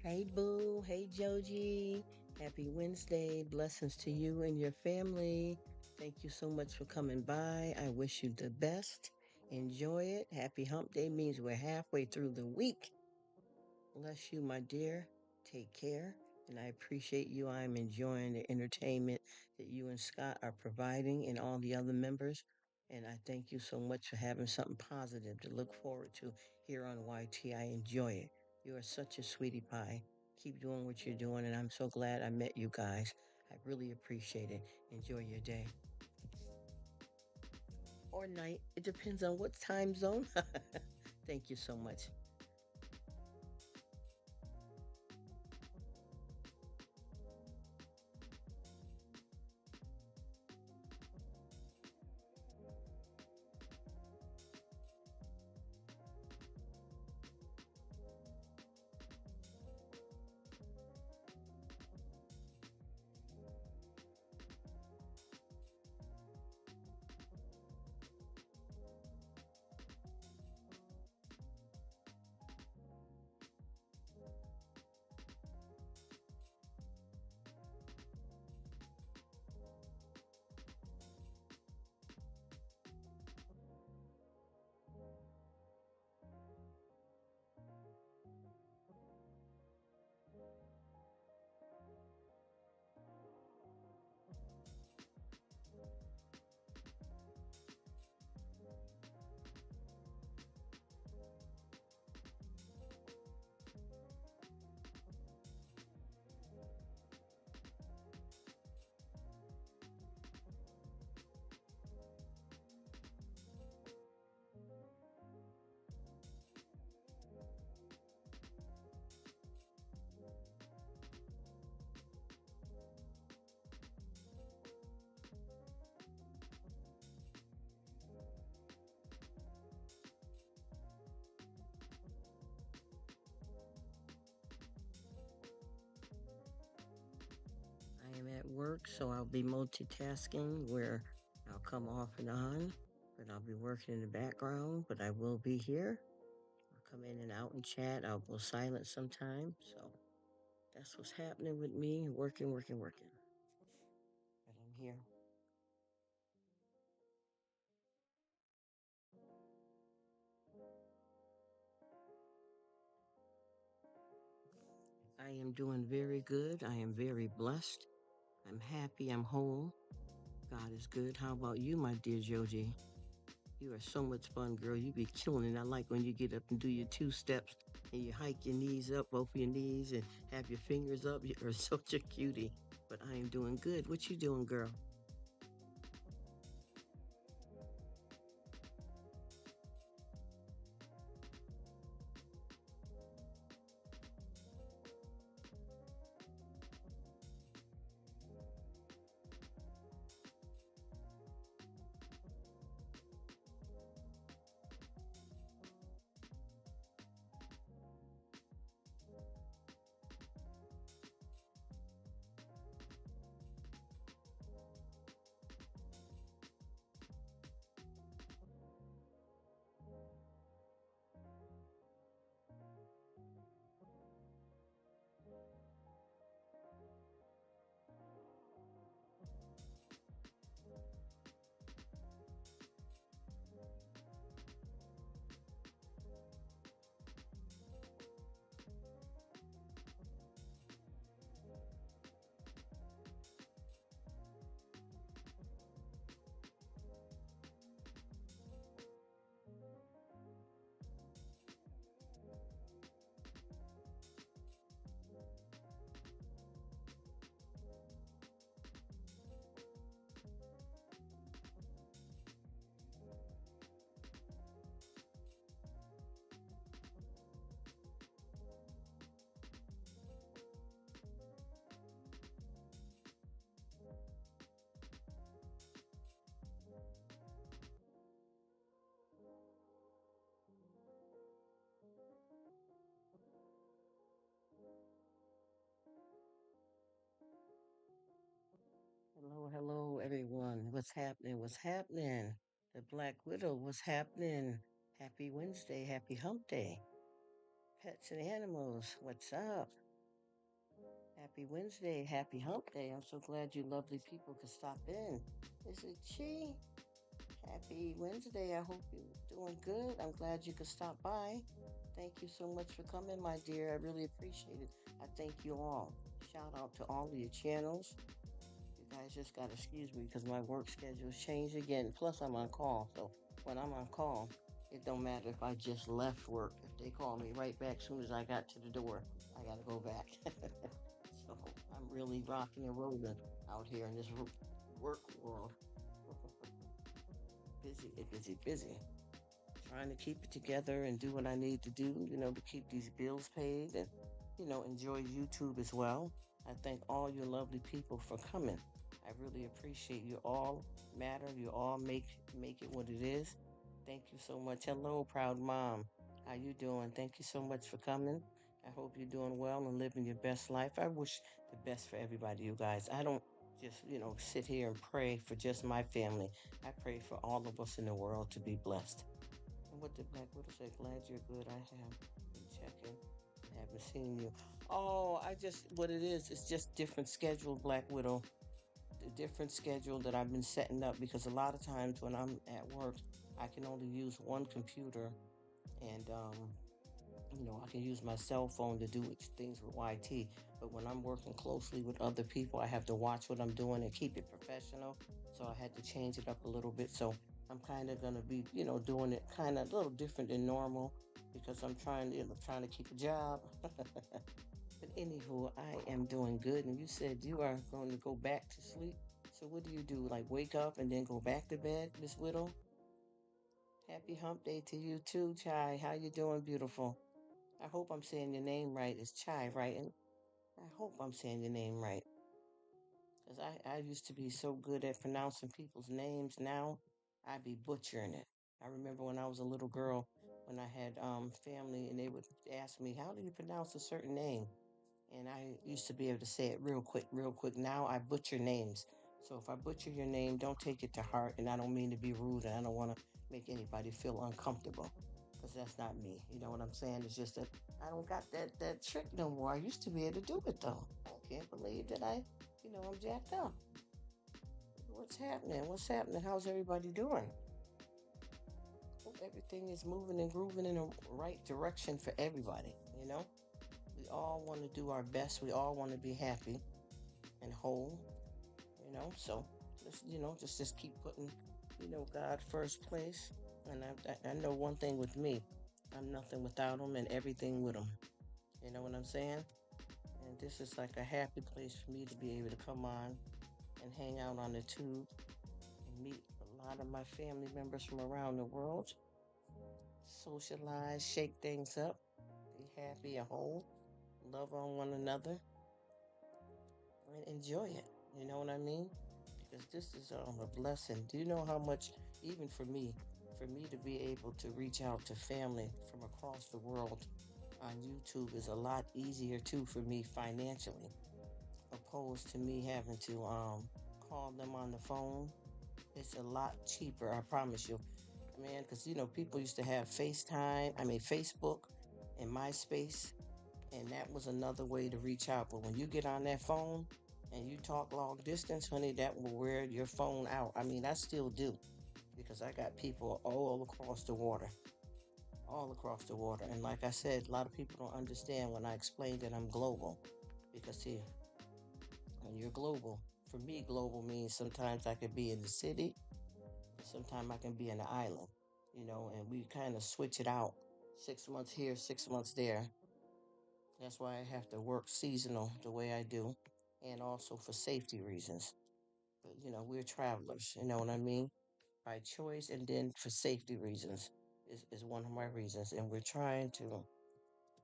Hey Boo, hey Joji. Happy Wednesday. Blessings to you and your family. Thank you so much for coming by. I wish you the best. Enjoy it. Happy hump day means we're halfway through the week. Bless you, my dear. Take care. And I appreciate you. I'm enjoying the entertainment that you and Scott are providing and all the other members. And I thank you so much for having something positive to look forward to here on YT. I enjoy it. You are such a sweetie pie. Keep doing what you're doing. And I'm so glad I met you guys. I really appreciate it. Enjoy your day or night. It depends on what time zone. Thank you so much. I am at work, so I'll be multitasking where I'll come off and on, but I'll be working in the background, but I will be here. I'll come in and out and chat. I'll go silent sometimes. So that's what's happening with me, working, working, working. But I'm here. I am doing very good. I am very blessed. I'm happy. I'm whole. God is good. How about you, my dear Joji? You are so much fun, girl. You be killing it. I like when you get up and do your two steps and you hike your knees up, both of your knees, and have your fingers up. You are such a cutie. But I am doing good. What you doing, girl? Hello, hello, everyone. What's happening? What's happening? The Black Widow, what's happening? Happy Wednesday, happy hump day. Pets and animals, what's up? Happy Wednesday. Happy hump day. I'm so glad you lovely people could stop in. Is it Chi? Happy Wednesday. I hope you're doing good. I'm glad you could stop by. Thank you so much for coming, my dear. I really appreciate it. I thank you all. Shout out to all of your channels. You guys just got to excuse me because my work schedule's changed again. Plus, I'm on call. So when I'm on call, it don't matter if I just left work. If they call me right back as soon as I got to the door, I got to go back. So I'm really rocking and rolling out here in this work world. Busy, busy, busy. Trying to keep it together and do what I need to do, to keep these bills paid and, enjoy YouTube as well. I thank all you lovely people for coming. I really appreciate you all matter. You all make it what it is. Thank you so much. Hello, proud mom. How you doing? Thank you so much for coming. I hope you're doing well and living your best life. I wish the best for everybody, you guys. I don't just, sit here and pray for just my family. I pray for all of us in the world to be blessed. And what did Black Widow say? Glad you're good. I have been checking and haven't seen you. Oh, what it is, it's just different schedule, Black Widow. The different schedule that I've been setting up because a lot of times when I'm at work, I can only use one computer and, I can use my cell phone to do things with YT. But when I'm working closely with other people, I have to watch what I'm doing and keep it professional. So I had to change it up a little bit. So I'm kind of gonna be, doing it kind of a little different than normal because I'm trying to keep a job. But anywho, I am doing good. And you said you are going to go back to sleep. So what do you do? Like wake up and then go back to bed, Miss Whittle? Happy hump day to you too, Chai. How you doing, beautiful? I hope I'm saying your name right. It's Chai, right? And I hope I'm saying your name right. Because I used to be so good at pronouncing people's names. Now I be butchering it. I remember when I was a little girl, when I had family, and they would ask me, "How do you pronounce a certain name?" And I used to be able to say it real quick, real quick. Now I butcher names. So if I butcher your name, don't take it to heart. And I don't mean to be rude, and I don't want to make anybody feel uncomfortable because that's not me. You know what I'm saying? It's just that I don't got that trick no more. I used to be able to do it though. I can't believe that I'm jacked up. What's happening? What's happening? How's everybody doing? Hope everything is moving and grooving in the right direction for everybody. We all want to do our best. We all want to be happy and whole. So just keep putting, God first place. And I know one thing with me, I'm nothing without him and everything with him. You know what I'm saying? And this is like a happy place for me to be able to come on and hang out on the tube and meet a lot of my family members from around the world, socialize, shake things up, be happy and whole, love on one another, and enjoy it. You know what I mean? Because this is a blessing. Do you know how much, even for me to be able to reach out to family from across the world on YouTube is a lot easier too for me financially, opposed to me having to call them on the phone. It's a lot cheaper, I promise you, man. Because people used to have Facebook and MySpace, and that was another way to reach out. But when you get on that phone and you talk long distance, honey, that will wear your phone out. I mean, I still do because I got people all across the water, all across the water. And like I said, a lot of people don't understand when I explain that I'm global because, see, when you're global, for me, global means sometimes I could be in the city, sometimes I can be in the island, and we kind of switch it out 6 months here, 6 months there. That's why I have to work seasonal the way I do, and also for safety reasons. But we're travelers, you know what I mean? By choice, and then for safety reasons is one of my reasons. And we're trying to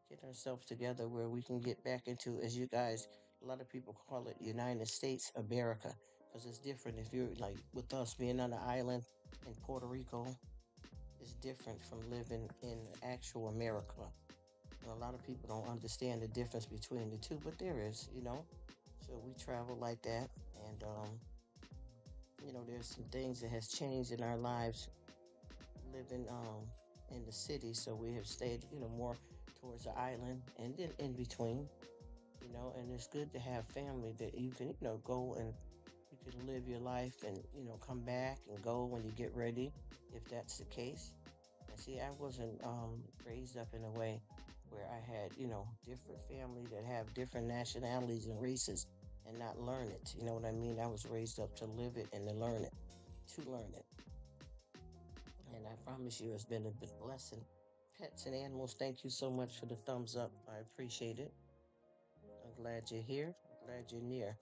get ourselves together where we can get back into, as you guys, a lot of people call it United States America, because it's different. If you're like with us being on the island in Puerto Rico, it's different from living in actual America. And a lot of people don't understand the difference between the two, but there is. So we travel like that, and there's some things that has changed in our lives living in the city. So we have stayed, more towards the island, and then in between. and it's good to have family that you can, go and you can live your life and, come back and go when you get ready, if that's the case. And see, I wasn't raised up in a way where I had, different family that have different nationalities and races and not learn it. You know what I mean? I was raised up to live it and to learn it. And I promise you, it's been a big blessing. Pets and animals, thank you so much for the thumbs up. I appreciate it. I'm glad you're here. I'm glad you're near.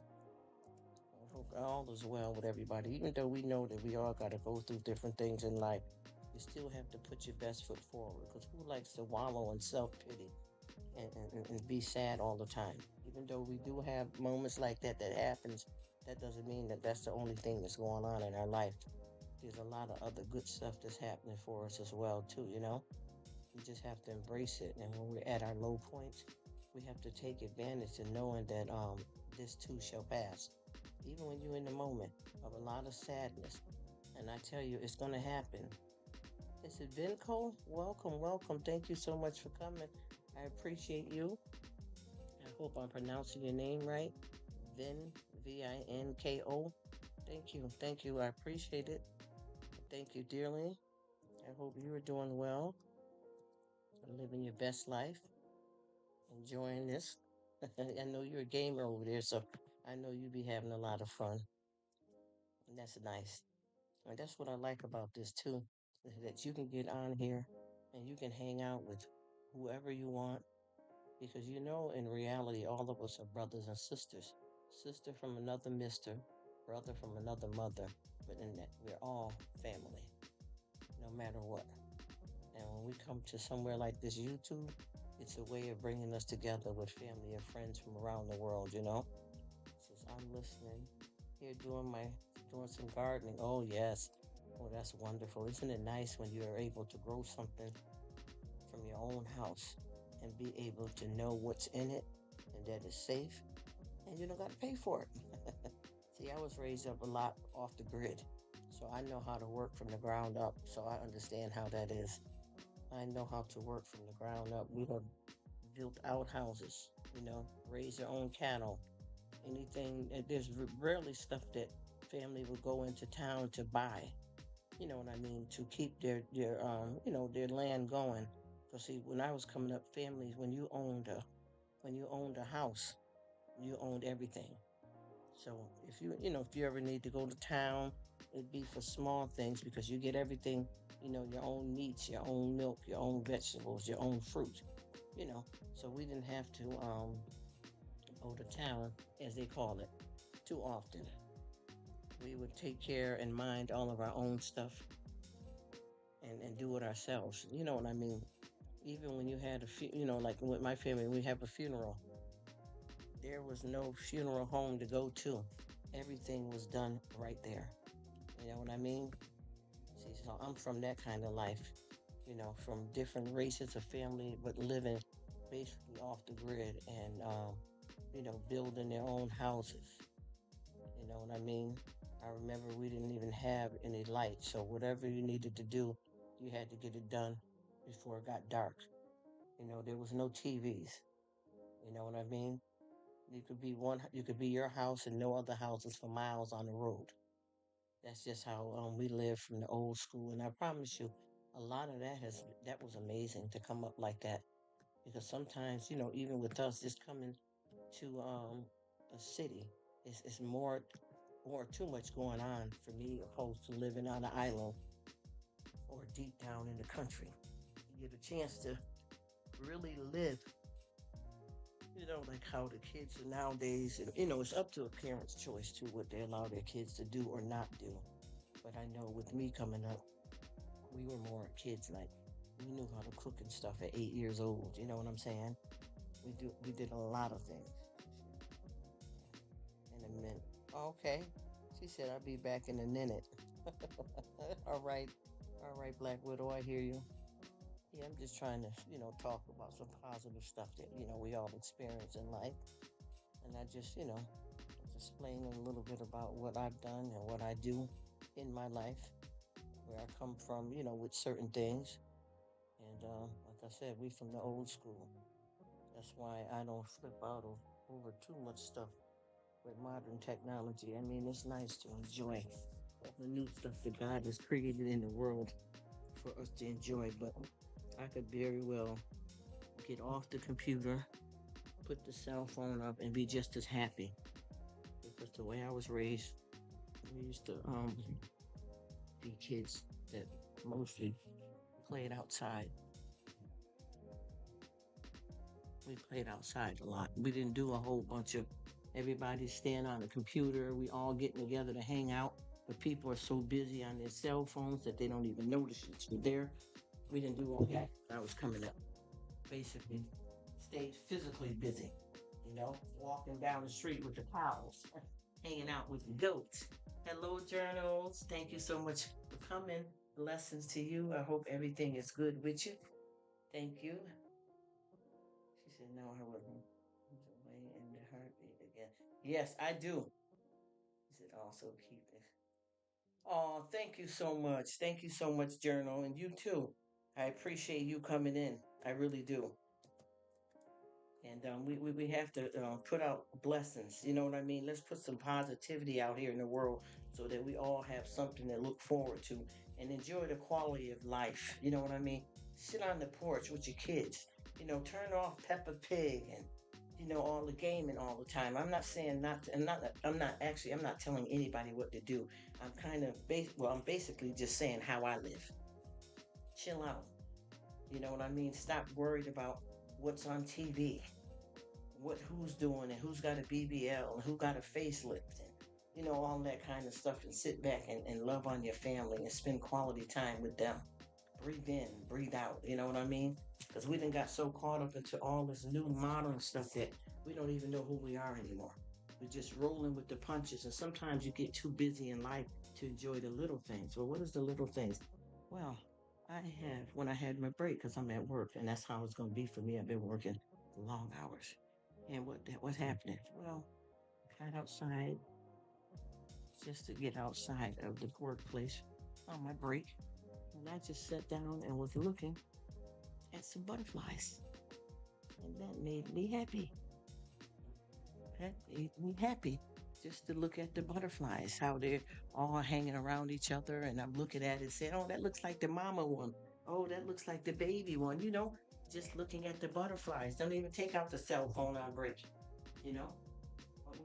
I hope all is well with everybody. Even though we know that we all got to go through different things in life, you still have to put your best foot forward. Because who likes to wallow in self pity and be sad all the time? Even though we do have moments like that happens, that doesn't mean that that's the only thing that's going on in our life. There's a lot of other good stuff that's happening for us as well too. We just have to embrace it. And when we're at our low points, we have to take advantage of knowing that this too shall pass. Even when you're in the moment of a lot of sadness. And I tell you, it's gonna happen. Is it Vinco? Welcome, welcome. Thank you so much for coming. I appreciate you. I hope I'm pronouncing your name right. Vin, Vinko. Thank you, thank you. I appreciate it. Thank you dearly. I hope you are doing well, living your best life, enjoying this. I know you're a gamer over there, so I know you be having a lot of fun. And that's nice. And that's what I like about this too, is that you can get on here and you can hang out with whoever you want because in reality, all of us are brothers and sisters. Sister from another mister, brother from another mother, but in that, we're all family, no matter what. And when we come to somewhere like this YouTube, it's a way of bringing us together with family and friends from around the world. Since I'm listening here doing some gardening. Oh yes. Oh, that's wonderful. Isn't it nice when you're able to grow something from your own house and be able to know what's in it and that it's safe and you don't got to pay for it? See, I was raised up a lot off the grid, so I know how to work from the ground up, so I understand how that is. I know how to work from the ground up. We have built outhouses, raise your own cattle, anything. There's rarely stuff that family would go into town to buy. You know what I mean? To keep their land going. Because see, when I was coming up, families, when you owned a house, you owned everything. So if you ever need to go to town, it'd be for small things because you get everything, your own meats, your own milk, your own vegetables, your own fruit, you know. So we didn't have to go to town, as they call it, too often. We would take care and mind all of our own stuff and do it ourselves. You know what I mean? Even when you had like with my family, we have a funeral. There was no funeral home to go to. Everything was done right there. You know what I mean? See, so I'm from that kind of life, from different races of family, but living basically off the grid and, building their own houses. You know what I mean? I remember we didn't even have any light, so whatever you needed to do, you had to get it done before it got dark. There was no TVs. You know what I mean? You could be your house and no other houses for miles on the road. That's just how we live from the old school. And I promise you, a lot of that was amazing to come up like that. Because sometimes, even with us just coming to a city, it's more too much going on for me opposed to living on an island or deep down in the country. You get a chance to really live, like how the kids are nowadays. And, it's up to a parent's choice to what they allow their kids to do or not do. But I know with me coming up, we were more kids like we knew how to cook and stuff at 8 years old. You know what I'm saying? We did a lot of things. In a minute. Okay. She said I'll be back in a minute. All right. All right, Black Widow, I hear you. Yeah, I'm just trying to, talk about some positive stuff that, we all experience in life. And I just, explaining a little bit about what I've done and what I do in my life, where I come from, with certain things. And like I said, we from the old school. That's why I don't flip out over too much stuff with modern technology. I mean, it's nice to enjoy all the new stuff that God has created in the world for us to enjoy, but I could very well get off the computer, put the cell phone up, and be just as happy. Because the way I was raised, we used to be kids that mostly played outside. We played outside a lot. We didn't do a whole bunch of everybody staying on the computer. We all getting together to hang out. But people are so busy on their cell phones that they don't even notice that you're there. We didn't do all that when I was coming up. Basically, stayed physically busy. Walking down the street with the cows, hanging out with the goats. Hello, journals. Thank you so much for coming. Blessings to you. I hope everything is good with you. Thank you. She said, no, I wasn't away in the heartbeat again. Yes, I do. He said, also keep it. Oh, thank you so much. Thank you so much, Journal. And you too. I appreciate you coming in. I really do. And we have to put out blessings. You know what I mean? Let's put some positivity out here in the world so that we all have something to look forward to and enjoy the quality of life. You know what I mean? Sit on the porch with your kids. Turn off Peppa Pig and all the gaming all the time. I'm not saying not. I'm not telling anybody what to do. I'm kind of I'm basically just saying how I live. Chill out. You know what I mean? Stop worried about what's on TV, who's doing and who's got a BBL and who got a facelift and all that kind of stuff, and sit back and love on your family and spend quality time with them. Breathe in, breathe out. You know what I mean? Because we done got so caught up into all this new modern stuff that we don't even know who we are anymore. We're just rolling with the punches, and sometimes you get too busy in life to enjoy the little things. Well, what is the little things? Well, I have when I had my break because I'm at work, and that's how it's going to be for me. I've been working long hours. And what's happening? Well, got outside just to get outside of the workplace on my break. And I just sat down and was looking at some butterflies. And that made me happy. That made me happy just to look at the butterflies, how they're all hanging around each other. And I'm looking at it saying, oh, that looks like the mama one. Oh, that looks like the baby one. Just looking at the butterflies. Don't even take out the cell phone on break. Only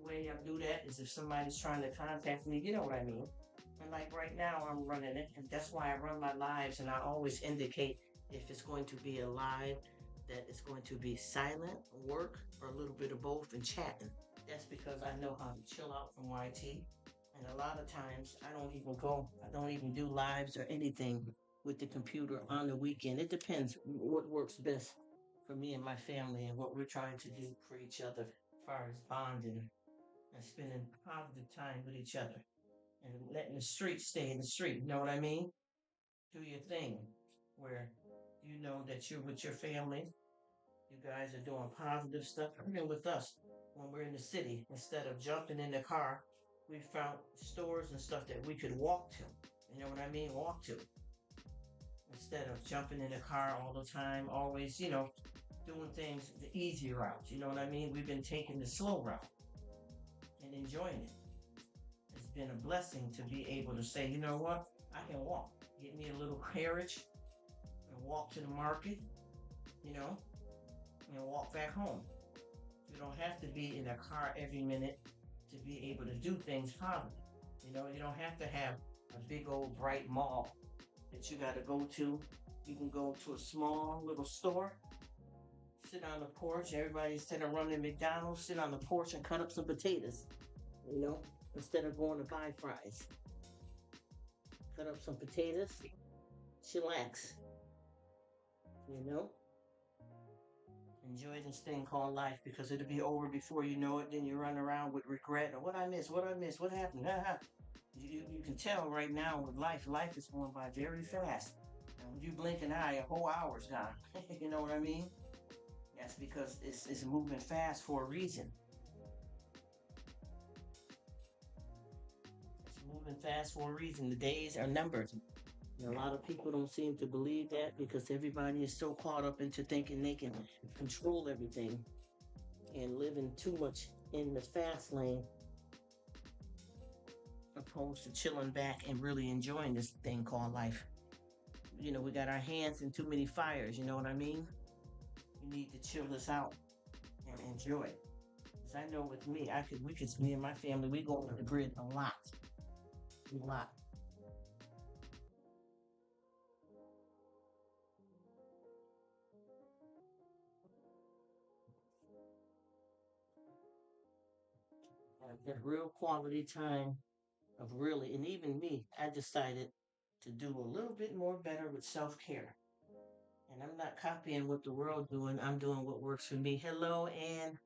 way I do that is if somebody's trying to contact me. You know what I mean? And like right now, I'm running it, and that's why I run my lives, and I always indicate if it's going to be a live that it's going to be silent, work, or a little bit of both, and chatting. That's because I know how to chill out from YT. And a lot of times I don't even do lives or anything with the computer on the weekend. It depends what works best for me and my family and what we're trying to do for each other as far as bonding and spending positive time with each other and letting the street stay in the street. You know what I mean? Do your thing where you know that you're with your family. You guys are doing positive stuff. Even with us, when we're in the city, instead of jumping in the car, we found stores and stuff that we could walk to. You know what I mean? Walk to. Instead of jumping in the car all the time, always, doing things the easy route. You know what I mean? We've been taking the slow route and enjoying it. It's been a blessing to be able to say, you know what? I can walk. Get me a little carriage and walk to the market, and walk back home. You don't have to be in a car every minute to be able to do things positive. You don't have to have a big old bright mall that you got to go to. You can go to a small little store, sit on the porch. Everybody instead of running McDonald's, sit on the porch and cut up some potatoes, instead of going to buy fries. Cut up some potatoes, chillax, Enjoy this thing called life because it'll be over before you know it. Then you run around with regret or what I missed, what happened? You can tell right now with life is going by very fast. And when you blink an eye, a whole hour's gone. You know what I mean? That's because it's moving fast for a reason. It's moving fast for a reason. The days are numbered. And a lot of people don't seem to believe that because everybody is so caught up into thinking they can control everything and living too much in the fast lane opposed to chilling back and really enjoying this thing called life. We got our hands in too many fires, you know what I mean? We need to chill this out and enjoy it. Because I know with me, me and my family, we go on the grid a lot. A lot. That real quality time of really, and even me, I decided to do a little bit more better with self-care. And I'm not copying what the world doing. I'm doing what works for me. Hello, Ann.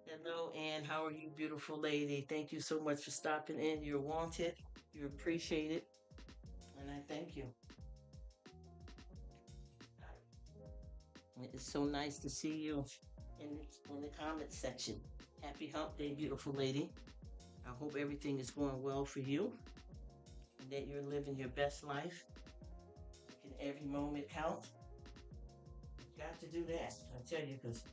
Hello, Ann. How are you, beautiful lady? Thank you so much for stopping in. You're wanted. You're appreciated. And I thank you. It's so nice to see you in the comment section. Happy hump day, beautiful lady. I hope everything is going well for you and that you're living your best life. Can every moment count? You got to do that. I tell you, because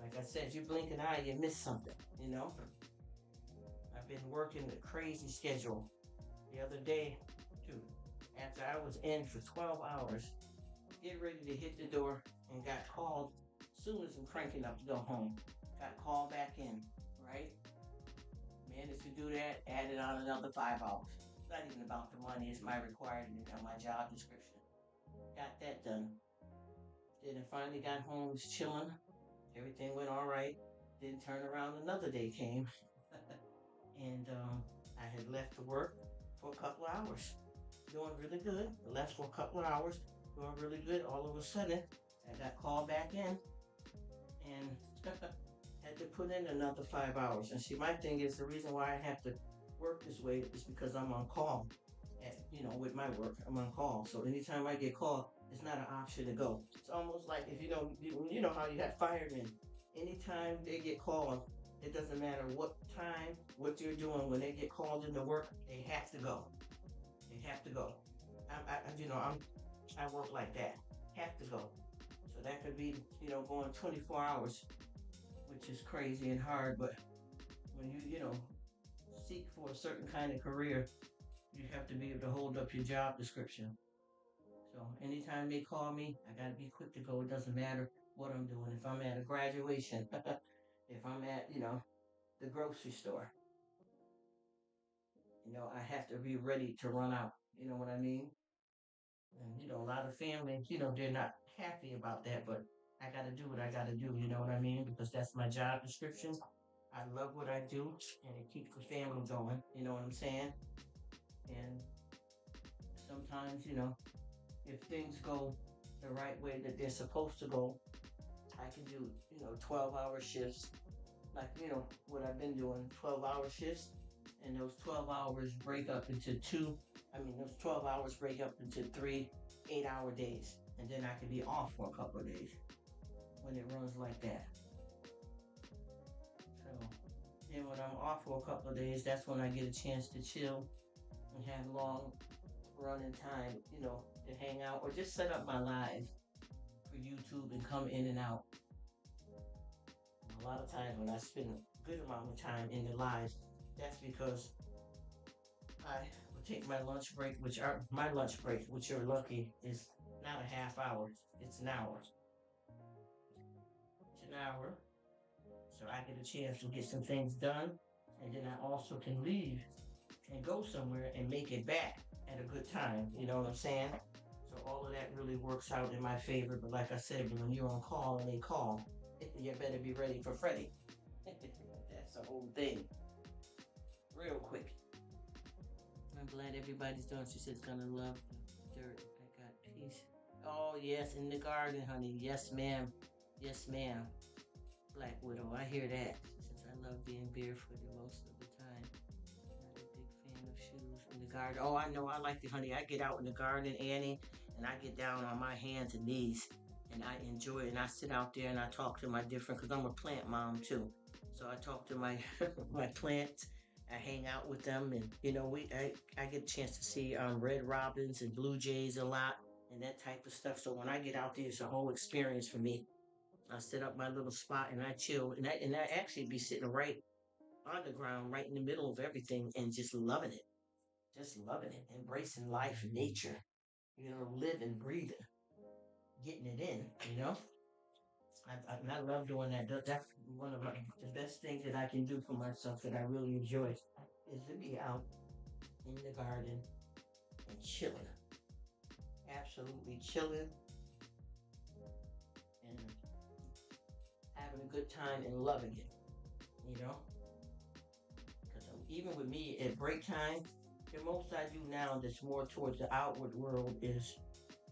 like I said, you blink an eye, you miss something. I've been working a crazy schedule. The other day, too, after I was in for 12 hours, get ready to hit the door and got called as soon as I'm cranking up to go home. Got called back in, right? Managed to do that, added on another 5 hours. It's not even about the money, it's my requirement on my job description. Got that done. Then I finally got home, was chilling. Everything went all right. Then turn around, another day came. And I had left to work for a couple of hours. Doing really good. Left for a couple of hours, doing really good. All of a sudden, I got called back in and had to put in another 5 hours. And see, my thing is the reason why I have to work this way is because I'm on call. With my work, I'm on call. So anytime I get called, it's not an option to go. It's almost like if you know how you have firemen. Anytime they get called, it doesn't matter what time, what you're doing. When they get called into work, they have to go. They have to go. I work like that. Have to go. So that could be, going 24 hours, which is crazy and hard. But when you seek for a certain kind of career, you have to be able to hold up your job description. So anytime they call me, I got to be quick to go. It doesn't matter what I'm doing. If I'm at a graduation, if I'm at, the grocery store, I have to be ready to run out. You know what I mean? And, a lot of families, they're not happy about that, but I got to do what I got to do. You know what I mean? Because that's my job description. I love what I do and it keeps the family going. You know what I'm saying? And sometimes, if things go the right way that they're supposed to go, I can do, 12-hour shifts, like, what I've been doing, 12-hour shifts, and those 12 hours break up into those 12 hours break up into 3 8-hour days, and then I can be off for a couple of days when it runs like that. So, then when I'm off for a couple of days, that's when I get a chance to chill and have long running time, to hang out or just set up my live for YouTube and come in and out. And a lot of times when I spend a good amount of time in the lives, that's because I will take my lunch break, which you're lucky, is not a half hour, it's an hour. It's an hour. So I get a chance to get some things done, and then I also can leave and go somewhere and make it back at a good time. You know what I'm saying? So all of that really works out in my favor. But like I said, when you're on call and they call, you better be ready for Freddy. That's the whole thing. Real quick. I'm glad everybody's doing. She says gonna love the dirt. I got peace. Oh yes, in the garden, honey. Yes, ma'am. Yes, ma'am. Black Widow. I hear that. She says I love being barefooted most of the time. Not a big fan of shoes in the garden. Oh, I know. I like the honey. I get out in the garden, Annie, and I get down on my hands and knees, and I enjoy it. And I sit out there and I talk to my different, because I'm a plant mom too. So I talk to my my plants, I hang out with them, and I get a chance to see red robins and blue jays a lot and that type of stuff. So when I get out there, it's a whole experience for me. I set up my little spot and I chill, and I actually be sitting right on the ground, right in the middle of everything, and just loving it, embracing life and nature. Living, breathing, getting it in. I love doing that. That's one of the best things that I can do for myself that I really enjoy is to be out in the garden and chilling, absolutely chilling and having a good time and loving it. You know, because even with me at break time, the most I do now that's more towards the outward world is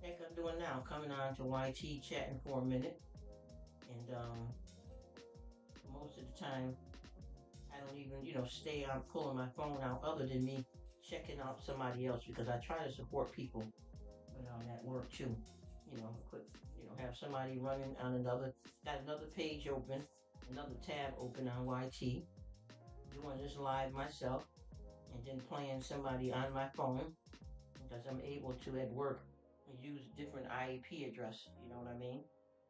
like I'm doing now, coming on to YT, chatting for a minute, and most of the time I don't even, stay on pulling my phone out other than me checking out somebody else because I try to support people that work too. Put, have somebody running on got another page open, another tab open on YT, doing this live myself, and then playing somebody on my phone because I'm able to at work use different IEP address. You know what I mean?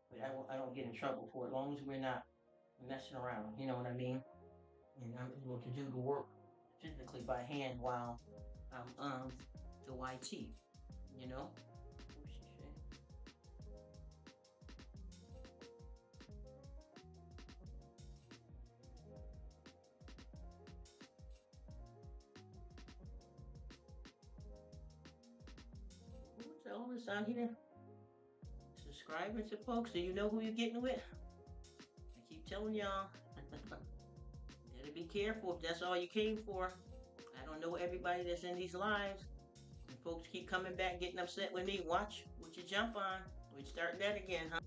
But I don't get in trouble for it as long as we're not messing around. You know what I mean? And I'm able to do the work physically by hand while I'm on the YT. You know? Who's all this on here? Subscribing to folks, so you know who you're getting with. I keep telling y'all, better be careful if that's all you came for. I don't know everybody that's in these lives. And folks keep coming back, getting upset with me. Watch what you jump on. We start that again, huh?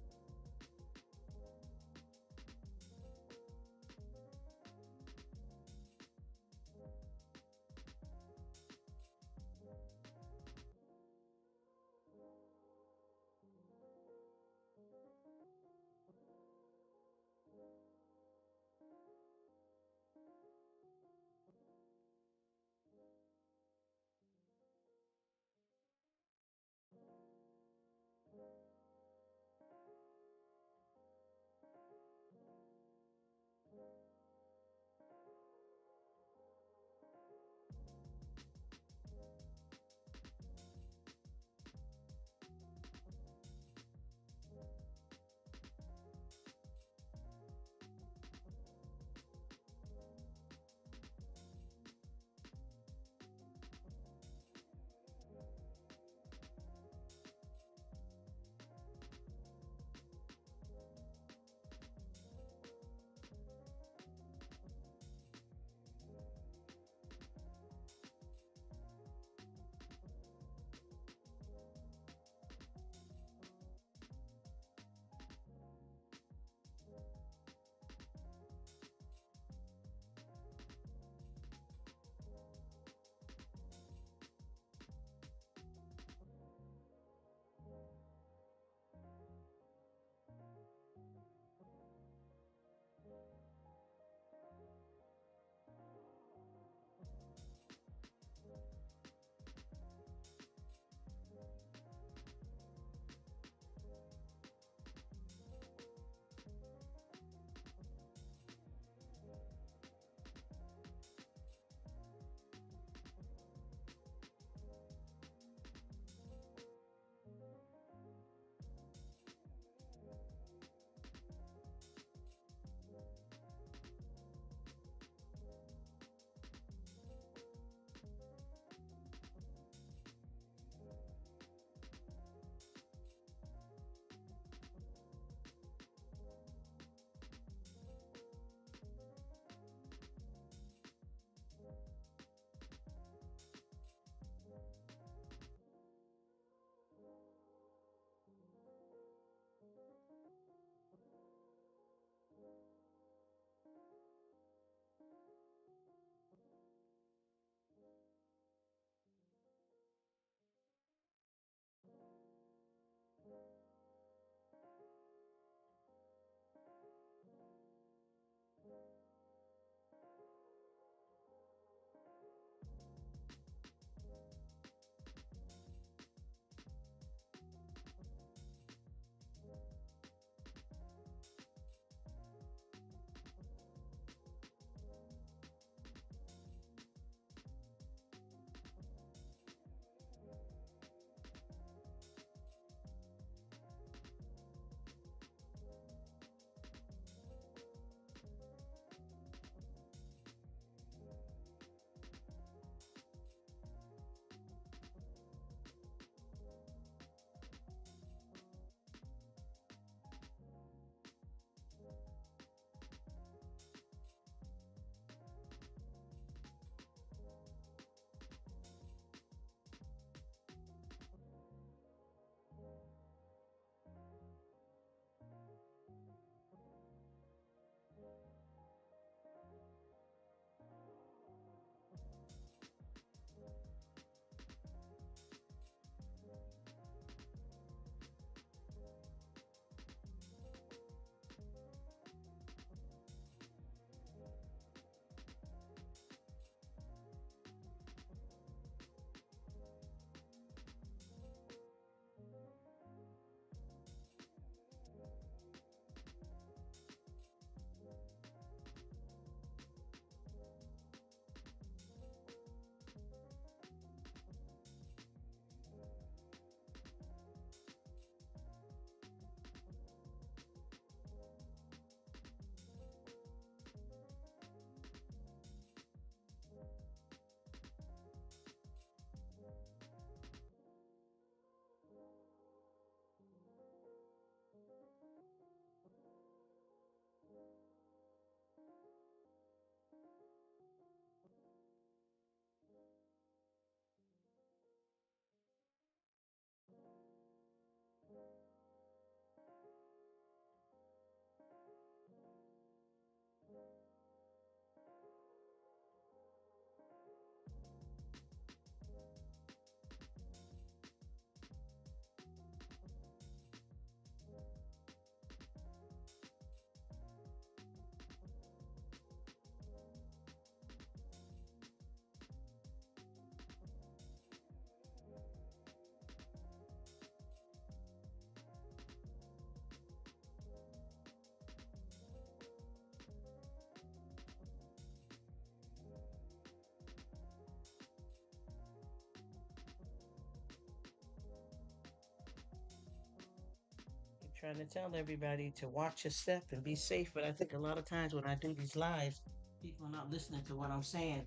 trying to tell everybody to watch your step and be safe. But I think a lot of times when I do these lives, people are not listening to what I'm saying.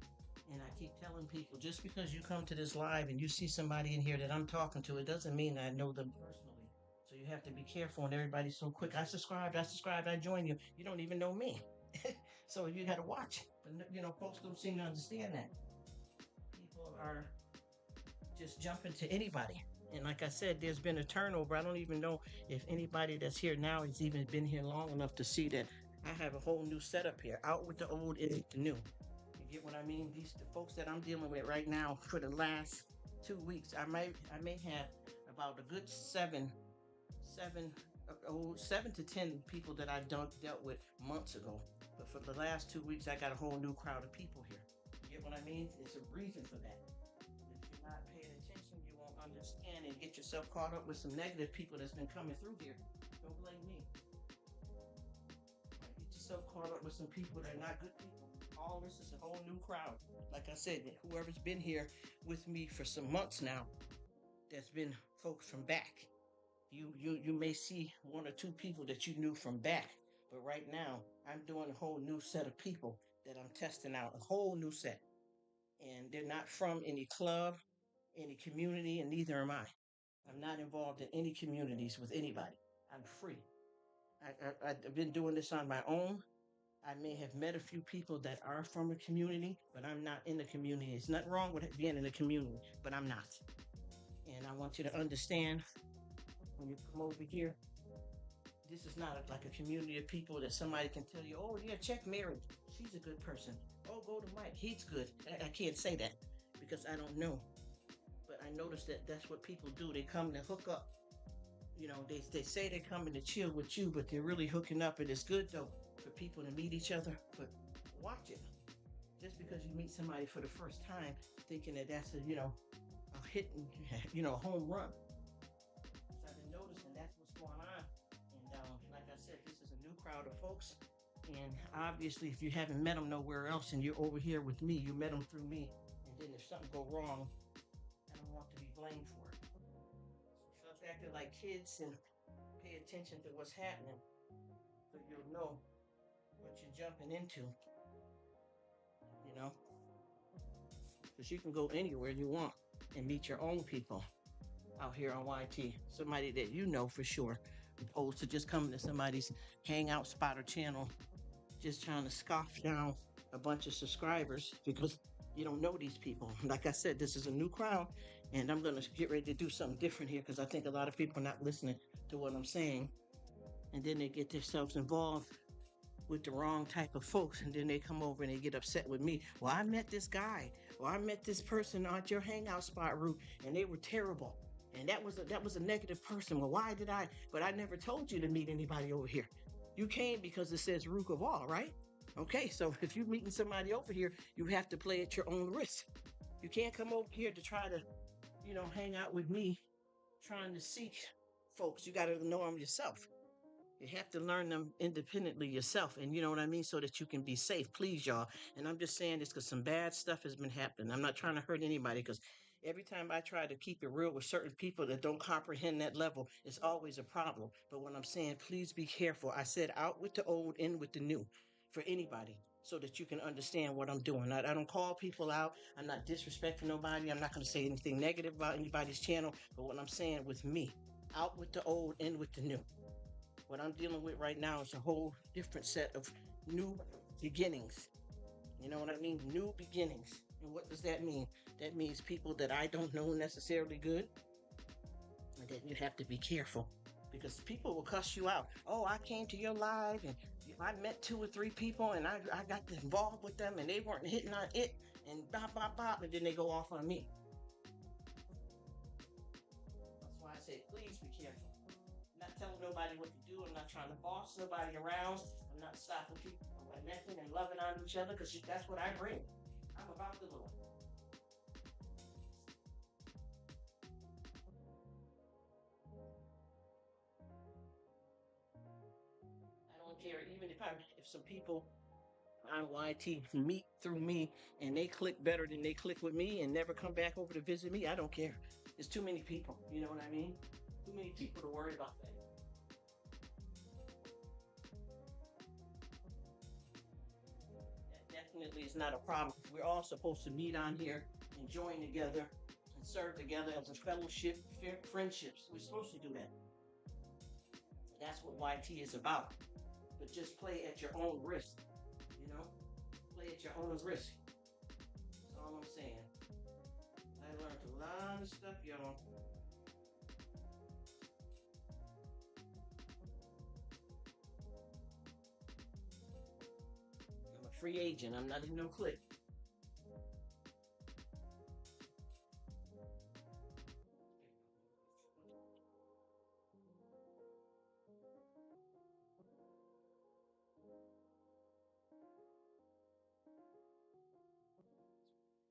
And I keep telling people just because you come to this live and you see somebody in here that I'm talking to, it doesn't mean I know them personally. So you have to be careful, and everybody's so quick. I subscribed, I joined you. You don't even know me. So you got to watch. But folks don't seem to understand that. People are just jumping to anybody. And like I said, there's been a turnover. I don't even know if anybody that's here now has even been here long enough to see that I have a whole new setup here. Out with the old, in with the new. You get what I mean? The folks that I'm dealing with right now for the last 2 weeks, I may have about a good seven, 7 to 10 people that I've dealt with months ago. But for the last 2 weeks, I got a whole new crowd of people here. You get what I mean? It's a reason for that. If you're not paying attention, you won't understand and get yourself caught up with some negative people that's been coming through here. Don't blame me. Get yourself caught up with some people that are not good people. All this is a whole new crowd. Like I said, whoever's been here with me for some months now, that's been folks from back. You may see one or two people that you knew from back, but right now I'm doing a whole new set of people that I'm testing out, a whole new set. And they're not from any club, any community, and neither am I. I'm not involved in any communities with anybody. I'm free. I've been doing this on my own. I may have met a few people that are from a community, but I'm not in the community. There's nothing wrong with being in a community, but I'm not. And I want you to understand when you come over here, this is not like a community of people that somebody can tell you, oh, yeah, check Mary. She's a good person. Oh, go to Mike. He's good. I can't say that because I don't know. But I noticed that that's what people do. They come to hook up. They say they're coming to chill with you, but they're really hooking up. And it's good, though, for people to meet each other. But watch it. Just because you meet somebody for the first time, thinking that that's a hit, a home run. So I've been noticing that's what's going on. And like I said, this is a new crowd of folks. And obviously, if you haven't met them nowhere else and you're over here with me, you met them through me. And then if something go wrong, I don't want to be blamed for it. So stop acting like kids and pay attention to what's happening so you'll know what you're jumping into, you know? Because you can go anywhere you want and meet your own people out here on YT. Somebody that you know for sure, opposed to just coming to somebody's hangout spot or channel, just trying to scoff down a bunch of subscribers because you don't know these people. Like I said, this is a new crowd, and I'm going to get ready to do something different here because I think a lot of people are not listening to what I'm saying. And then they get themselves involved with the wrong type of folks, and then they come over and they get upset with me. Well, I met this guy, or I met this person at your hangout spot, Rruk, and they were terrible. And that was a negative person. Well, why did I? But I never told you to meet anybody over here. You came because it says Rruk of all, right? Okay, so if you're meeting somebody over here, you have to play at your own risk. You can't come over here to try to, hang out with me, trying to seek folks. You got to know them yourself. You have to learn them independently yourself, and you know what I mean, so that you can be safe. Please, y'all. And I'm just saying this because some bad stuff has been happening. I'm not trying to hurt anybody because every time I try to keep it real with certain people that don't comprehend that level, it's always a problem. But when I'm saying, please be careful, I said out with the old, in with the new for anybody so that you can understand what I'm doing. I don't call people out. I'm not disrespecting nobody. I'm not going to say anything negative about anybody's channel. But what I'm saying with me, out with the old, in with the new. What I'm dealing with right now is a whole different set of new beginnings. You know what I mean? New beginnings. And what does that mean? That means people that I don't know necessarily good. And that you have to be careful. Because people will cuss you out. Oh, I came to your live and I met 2 or 3 people and I got involved with them and they weren't hitting on it and bop, bop, bop. And then they go off on me. That's why I say, please be careful. I'm not telling nobody what to do. I'm not trying to boss nobody around. I'm not stopping people from connecting and loving on each other because that's what I bring. I'm about the Lord. I don't care even if some people on YT meet through me and they click better than they click with me and never come back over to visit me. I don't care. There's too many people. You know what I mean? Too many people to worry about that. definitely is not a problem. We're all supposed to meet on here and join together and serve together as a fellowship, friendships. We're supposed to do that. That's what YT is about. But just play at your own risk, you know? Play at your own risk. That's all I'm saying. I learned a lot of stuff, y'all. I'm a free agent. I'm not in no clique.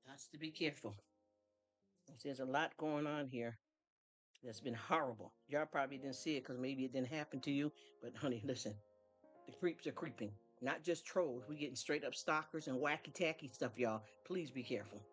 Has to be careful. There's a lot going on here that's been horrible. Y'all probably didn't see it because maybe it didn't happen to you. But honey, listen, the creeps are creeping. Not just trolls. We getting straight up stalkers and wacky tacky stuff, y'all. Please be careful.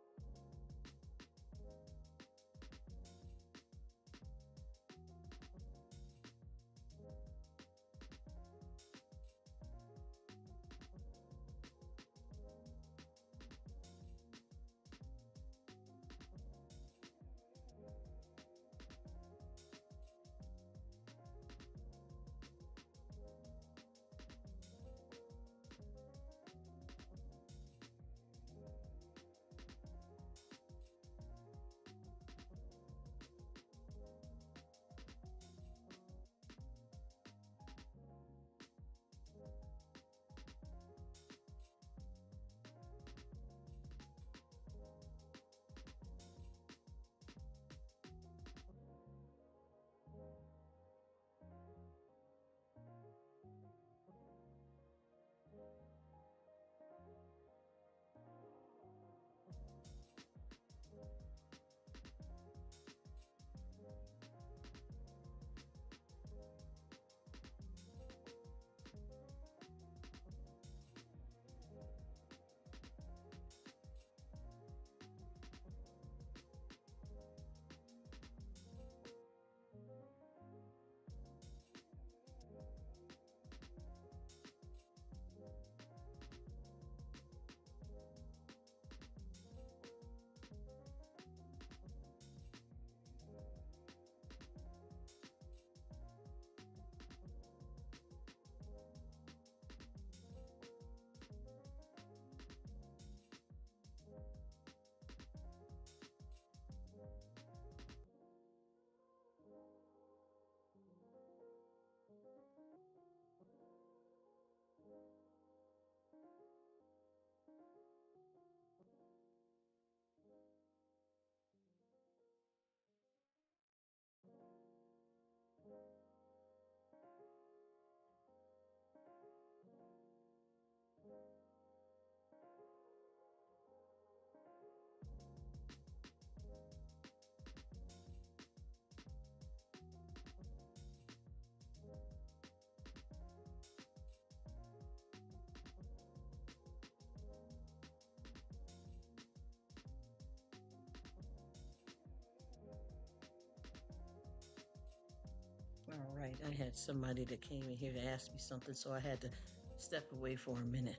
All right, I had somebody that came in here to ask me something, so I had to step away for a minute.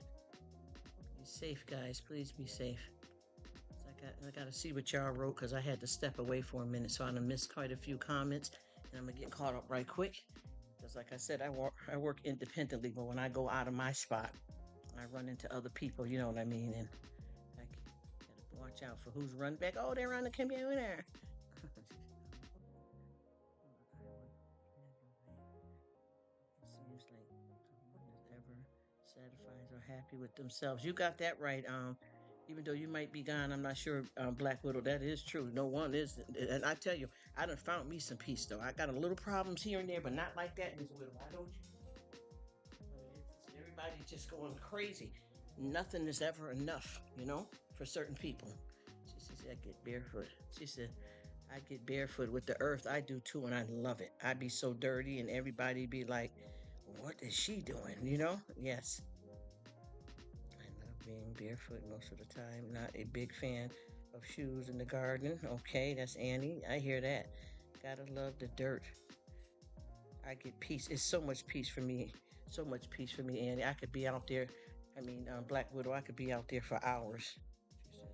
Be safe, guys. Please be safe. I got to see what y'all wrote because I had to step away for a minute, so I'm gonna miss quite a few comments, and I'm gonna get caught up right quick. Because, like I said, I work independently, but when I go out of my spot, I run into other people. You know what I mean? And I gotta watch out for who's run back. Oh, they're on the computer. Seems like no one is ever satisfied or happy with themselves. You got that right. Even though you might be gone, I'm not sure, Black Widow. That is true. No one is, and I tell you, I done found me some peace though. I got a little problems here and there, but not like that, Miss Widow. Why don't you? Everybody's just going crazy. Nothing is ever enough, for certain people. She says, I get barefoot. She said, I get barefoot with the earth. I do too, and I love it. I be so dirty, and everybody be like, what is she doing? Yes. I love being barefoot most of the time. Not a big fan of shoes in the garden. Okay, that's Annie. I hear that. Gotta love the dirt. I get peace. It's so much peace for me. So much peace for me, Annie. I could be out there I mean, Black Widow, I could be out there for hours. She says,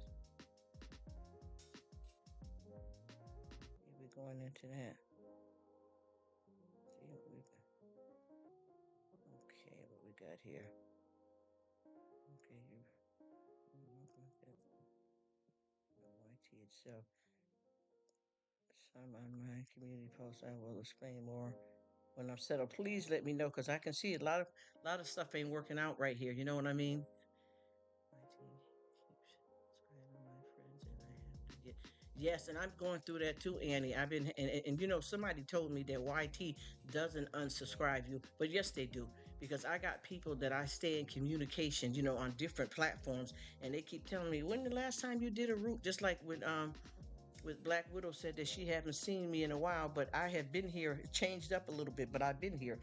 we're going into that. See what we got. Okay, what we got here. Okay, YT itself. Some on my community posts. I will explain more when I'm settled. Please let me know because I can see a lot of stuff ain't working out right here. You know what I mean? YT keeps subscribing my friends, and I have to get. Yes, and I'm going through that too, Annie. I've been and you know somebody told me that YT doesn't unsubscribe you, but yes they do because I got people that I stay in communication, you know, on different platforms, and they keep telling me when the last time you did a root, just like with Black Widow said that she haven't seen me in a while, but I have been here, changed up a little bit, but I've been here.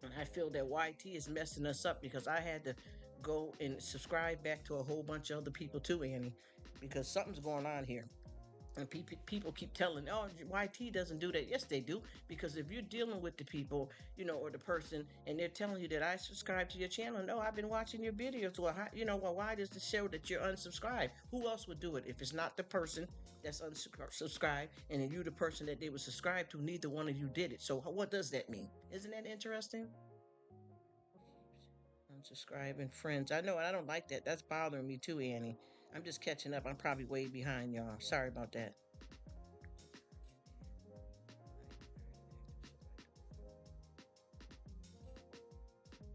And I feel that YT is messing us up because I had to go and subscribe back to a whole bunch of other people too, Annie, because something's going on here. And people keep telling, oh, YT doesn't do that. Yes, they do. Because if you're dealing with the people, you know, or the person, and they're telling you that I subscribe to your channel, no, I've been watching your videos. Well, you know, well, why does it show that you're unsubscribed? Who else would do it if it's not the person that's unsubscribed and then you the person that they would subscribe to? Neither one of you did it. So what does that mean? Isn't that interesting? Unsubscribing friends. I know, and I don't like that. That's bothering me too, Annie. I'm just catching up. I'm probably way behind y'all. Sorry about that.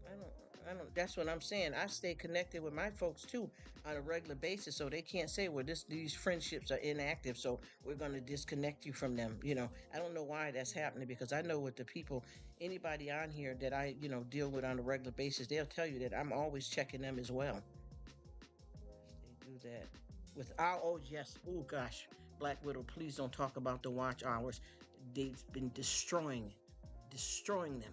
I don't, I don't, that's what I'm saying. I stay connected with my folks too on a regular basis, so they can't say, well, these friendships are inactive, so we're going to disconnect you from them. You know, I don't know why that's happening because I know with the people, anybody on here that I, you know, deal with on a regular basis, they'll tell you that I'm always checking them as well. They do that with oh yes, oh gosh, Black Widow, please don't talk about the watch hours. They've been destroying them.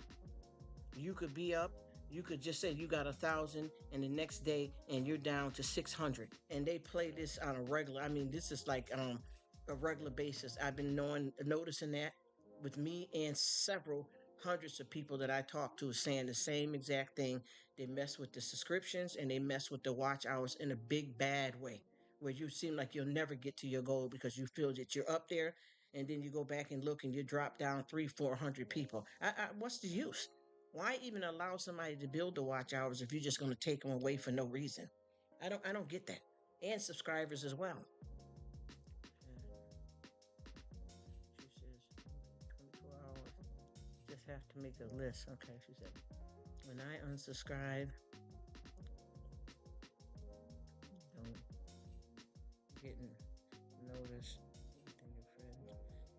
You could be up, you could just say you got 1,000 and the next day and you're down to 600, and they play this on a regular, I mean this is like a regular basis. I've been noticing that with me and several hundreds of people that I talk to saying the same exact thing. They mess with the subscriptions and they mess with the watch hours in a big bad way where you seem like you'll never get to your goal because you feel that you're up there, and then you go back and look and you drop down 300-400 people. What's the use? Why even allow somebody to build the watch hours if you're just going to take them away for no reason? I don't get that. And subscribers as well. She says 24 hours. Just have to make a list. Okay, she said. When I unsubscribe, don't getting noticed. Your friends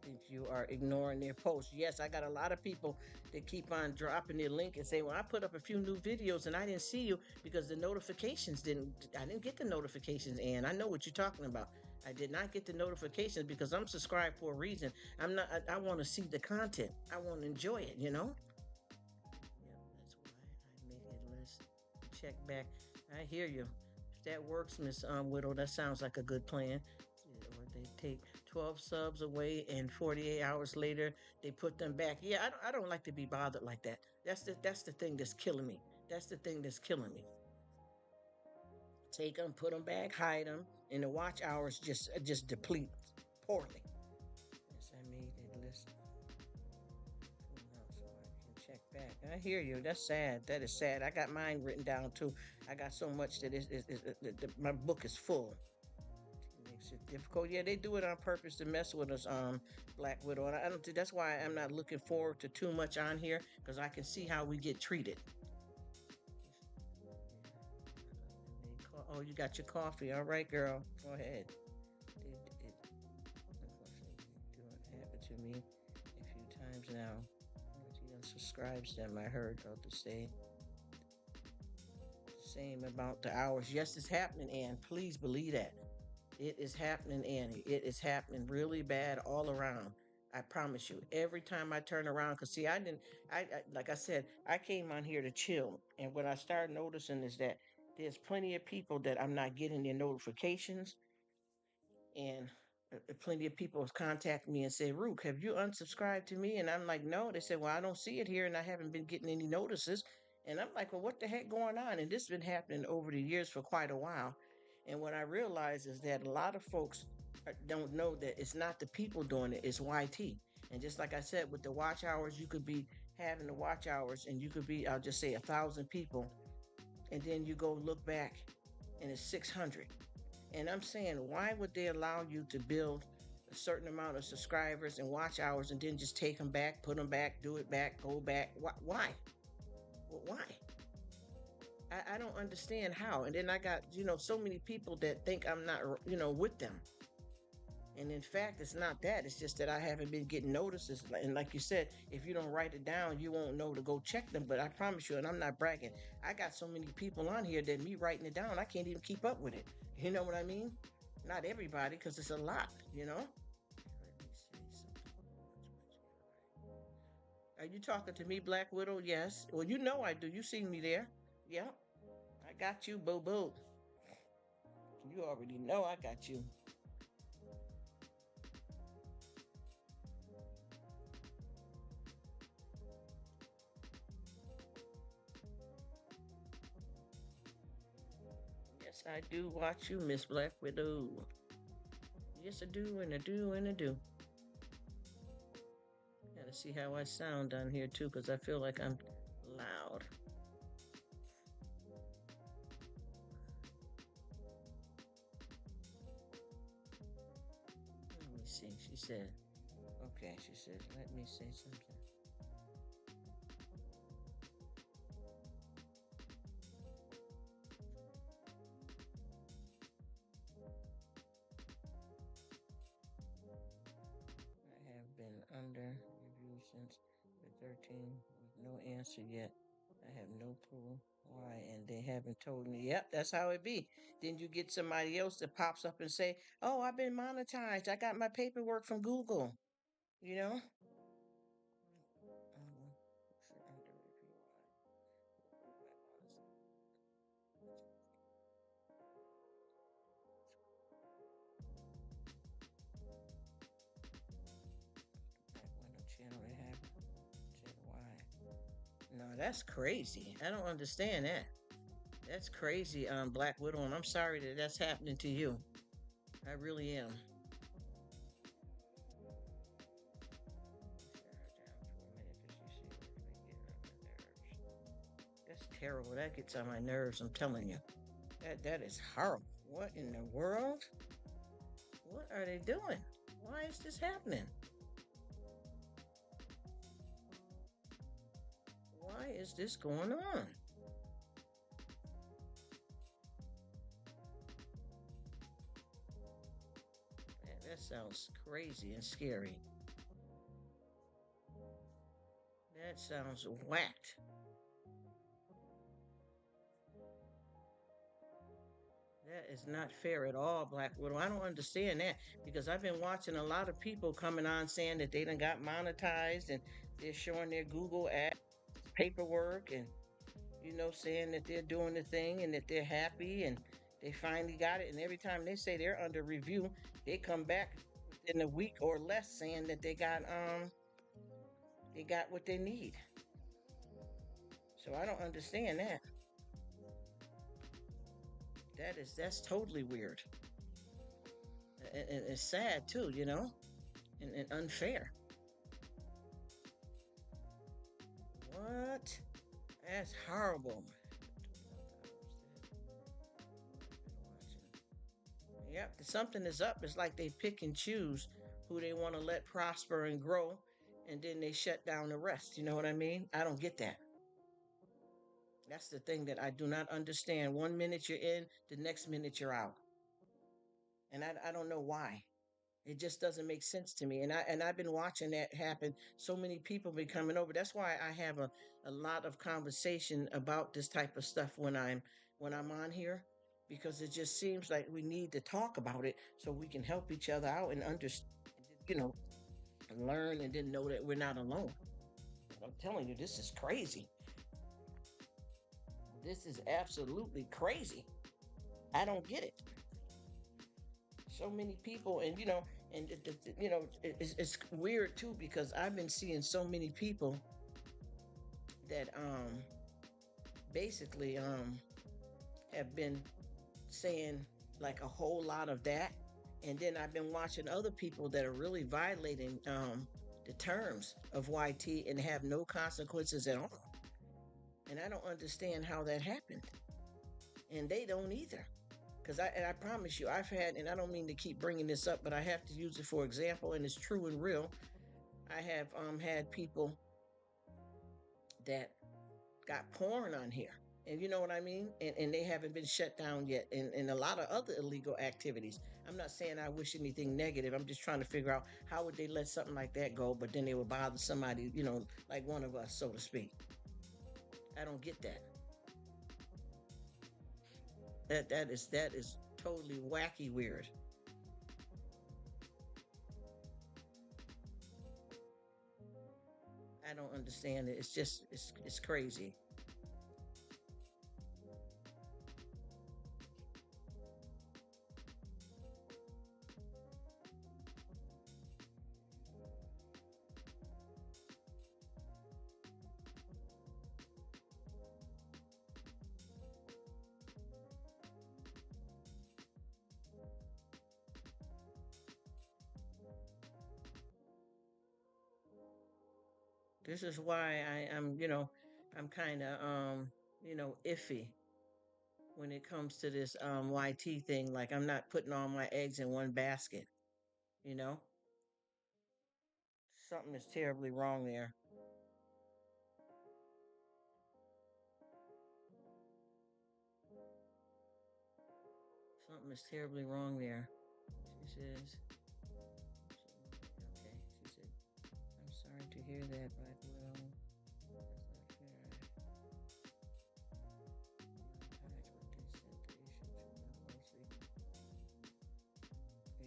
think you are ignoring their posts. Yes, I got a lot of people that keep on dropping their link and say, well, I put up a few new videos and I didn't see you because the notifications I didn't get the notifications, and I know what you're talking about. I did not get the notifications because I'm subscribed for a reason. I'm not, I want to see the content. I want to enjoy it, you know? Yeah, that's why I made a list. Check back. I hear you. If that works, Miss Widow, that sounds like a good plan. Or they take 12 subs away and 48 hours later they put them back. Yeah, I don't like to be bothered like that. That's the thing that's killing me. That's the thing that's killing me. Take them, put them back, hide them, and the watch hours just deplete poorly. Yes, I made a list so I can check back. I hear you. That's sad. That is sad. I got mine written down too. I got so much that my book is full. Makes it difficult. Yeah, they do it on purpose to mess with us, Black Widow. And I don't think that's why I'm not looking forward to too much on here because I can see how we get treated. Oh, you got your coffee. All right, girl. Go ahead. It happened to me a few times now. He unsubscribes them. I heard others say the same about the hours. Yes, it's happening, and please believe that. It is happening, Annie. It is happening really bad all around. I promise you. Every time I turn around, because see, I didn't, like I said, I came on here to chill. And what I started noticing is that there's plenty of people that I'm not getting their notifications. And plenty of people have contacted me and said, Rruk, have you unsubscribed to me? And I'm like, no. They said, well, I don't see it here and I haven't been getting any notices. And I'm like, well, what the heck going on? And this has been happening over the years for quite a while. And what I realize is that a lot of folks don't know that it's not the people doing it, it's YT. And just like I said, with the watch hours, you could be having the watch hours and you could be, I'll just say 1,000 people. And then you go look back and it's 600. And I'm saying, why would they allow you to build a certain amount of subscribers and watch hours and then just take them back, put them back, do it back, go back? Why? Well, why? I don't understand how. And then I got, so many people that think I'm not, with them. And in fact, it's not that. It's just that I haven't been getting notices. And like you said, if you don't write it down, you won't know to go check them. But I promise you, and I'm not bragging, I got so many people on here that me writing it down, I can't even keep up with it. You know what I mean? Not everybody, because it's a lot. Let me say something. Are you talking to me, Black Widow? Yes. Well, you know I do. You seen me there. Yep. I got you, boo boo. You already know I got you. Yes, I do watch you, Miss Black Widow. Yes, I do, and I do, and I do. Gotta see how I sound down here, too, because I feel like I'm loud. Let me see. She said, okay, she said, let me say something. I have been under review since the 13 with no answer yet. I have no clue why, and they haven't told me. Yep, that's how it be. Then you get somebody else that pops up and say, "Oh, I've been monetized. I got my paperwork from Google." You know. Window channel they have. Said why? No, that's crazy. I don't understand that. That's crazy, Black Widow, and I'm sorry that that's happening to you. I really am. That's terrible. That gets on my nerves. I'm telling you. That is horrible. What in the world? What are they doing? Why is this happening? Why is this going on? Man, that sounds crazy and scary. That sounds whacked. That is not fair at all, Black Widow. I don't understand that because I've been watching a lot of people coming on saying that they done got monetized and they're showing their Google ads, paperwork, and saying that they're doing the thing and that they're happy and they finally got it. And every time they say they're under review, they come back within a week or less saying that they got what they need. So I don't understand that. That's totally weird. And it's sad too, and unfair. What? That's horrible. Yep, something is up. It's like they pick and choose who they want to let prosper and grow, and then they shut down the rest. You know what I mean? I don't get that. That's the thing that I do not understand. One minute you're in, the next minute you're out. And I don't know why. It just doesn't make sense to me. And I've been watching that happen. So many people been coming over. That's why I have a lot of conversation about this type of stuff when I'm on here. Because it just seems like we need to talk about it so we can help each other out and understand, you know, learn and then know that we're not alone. I'm telling you, this is crazy. This is absolutely crazy. I don't get it. So many people, and it's weird too because I've been seeing so many people that basically have been saying like a whole lot of that. And then I've been watching other people that are really violating the terms of YT and have no consequences at all. And I don't understand how that happened. And they don't either. And I promise you, I've had, and I don't mean to keep bringing this up, but I have to use it for example, and it's true and real. I have had people that got porn on here. And you know what I mean? And they haven't been shut down yet. And a lot of other illegal activities. I'm not saying I wish anything negative. I'm just trying to figure out how would they let something like that go, but then they would bother somebody, like one of us, so to speak. I don't get that. That is totally wacky weird. I don't understand it. It's just it's crazy. This is why I'm kind of iffy when it comes to this YT thing. Like I'm not putting all my eggs in one basket. You know, something is terribly wrong there. Something is terribly wrong there. She says, okay. She said, I'm sorry to hear that, but well, that's not fair.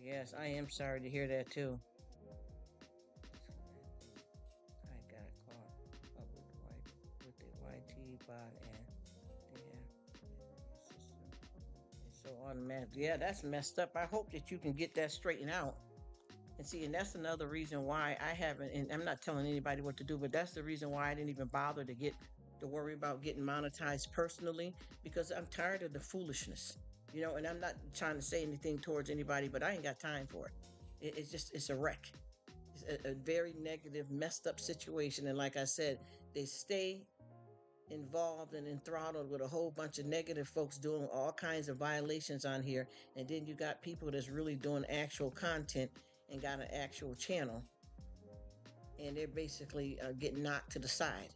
Yes, I am sorry to hear that too. I got caught up with the YT bot and it's so automatic. Yeah, that's messed up. I hope that you can get that straightened out. And see, and that's another reason why I haven't, and I'm not telling anybody what to do, but that's the reason why I didn't even bother to worry about getting monetized personally, because I'm tired of the foolishness. And I'm not trying to say anything towards anybody, but I ain't got time for it. It's a wreck. It's a very negative, messed up situation. And like I said, they stay involved and enthralled with a whole bunch of negative folks doing all kinds of violations on here. And then you got people that's really doing actual content and got an actual channel, and they're basically getting knocked to the side.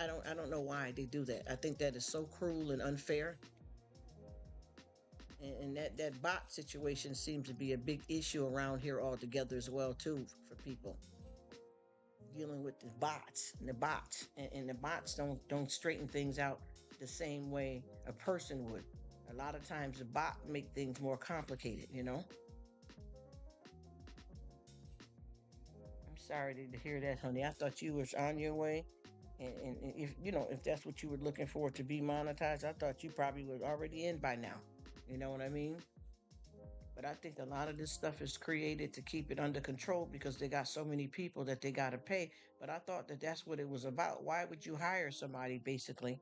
I don't know why they do that. I think that is so cruel and unfair. And that bot situation seems to be a big issue around here altogether as well too for people dealing with the bots and the bots don't straighten things out the same way a person would. A lot of times the bot make things more complicated. I'm sorry to hear that, honey. I thought you was on your way. And if that's what you were looking for to be monetized, I thought you probably was already in by now. You know what I mean? But I think a lot of this stuff is created to keep it under control because they got so many people that they got to pay. But I thought that that's what it was about. Why would you hire somebody basically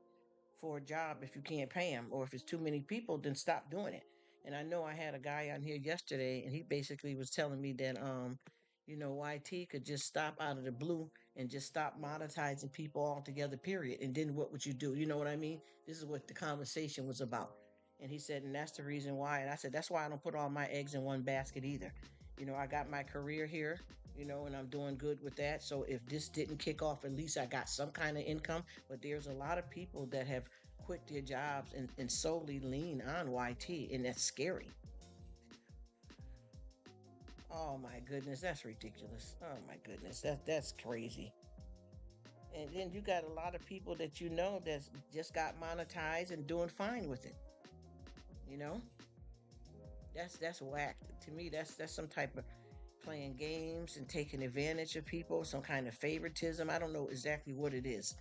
for a job if you can't pay them? Or if it's too many people, then stop doing it. And I know I had a guy on here yesterday and he basically was telling me that, YT could just stop out of the blue and just stop monetizing people altogether, period. And then what would you do? You know what I mean? This is what the conversation was about. And he said, and that's the reason why. And I said, that's why I don't put all my eggs in one basket either. I got my career here, and I'm doing good with that. So if this didn't kick off, at least I got some kind of income. But there's a lot of people that have quit their jobs and solely lean on YT, and that's scary. Oh my goodness, that's ridiculous. Oh my goodness, that's crazy. And then you got a lot of people that that's just got monetized and doing fine with it. You know, that's whack. To me, that's some type of playing games and taking advantage of people, some kind of favoritism. I don't know exactly what it is,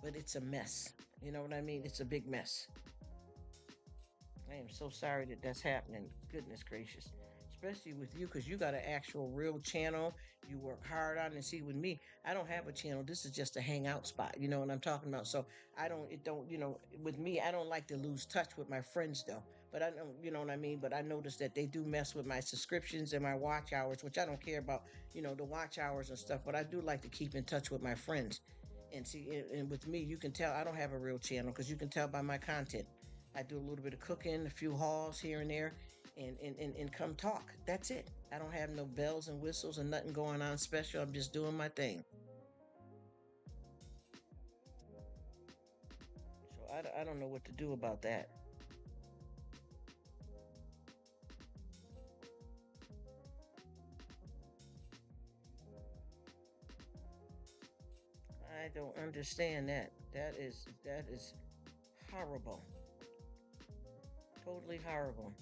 but it's a mess. You know what I mean? It's a big mess. I am so sorry that that's happening. Goodness gracious. especially with you, because you got an actual real channel you work hard on. And see, with me, I don't have a channel. This is just a hangout spot. You know what I'm talking about? So I don't, it don't, with me, I don't like to lose touch with my friends though. But I don't, you know what I mean? But I noticed that they do mess with my subscriptions and my watch hours, which I don't care about, the watch hours and stuff. But I do like to keep in touch with my friends. And see, and with me, you can tell I don't have a real channel because you can tell by my content. I do a little bit of cooking, a few hauls here and there, and come talk. That's it. I don't have no bells and whistles and nothing going on special. I'm just doing my thing. So I don't know what to do about that. I don't understand that. That is horrible. Totally horrible.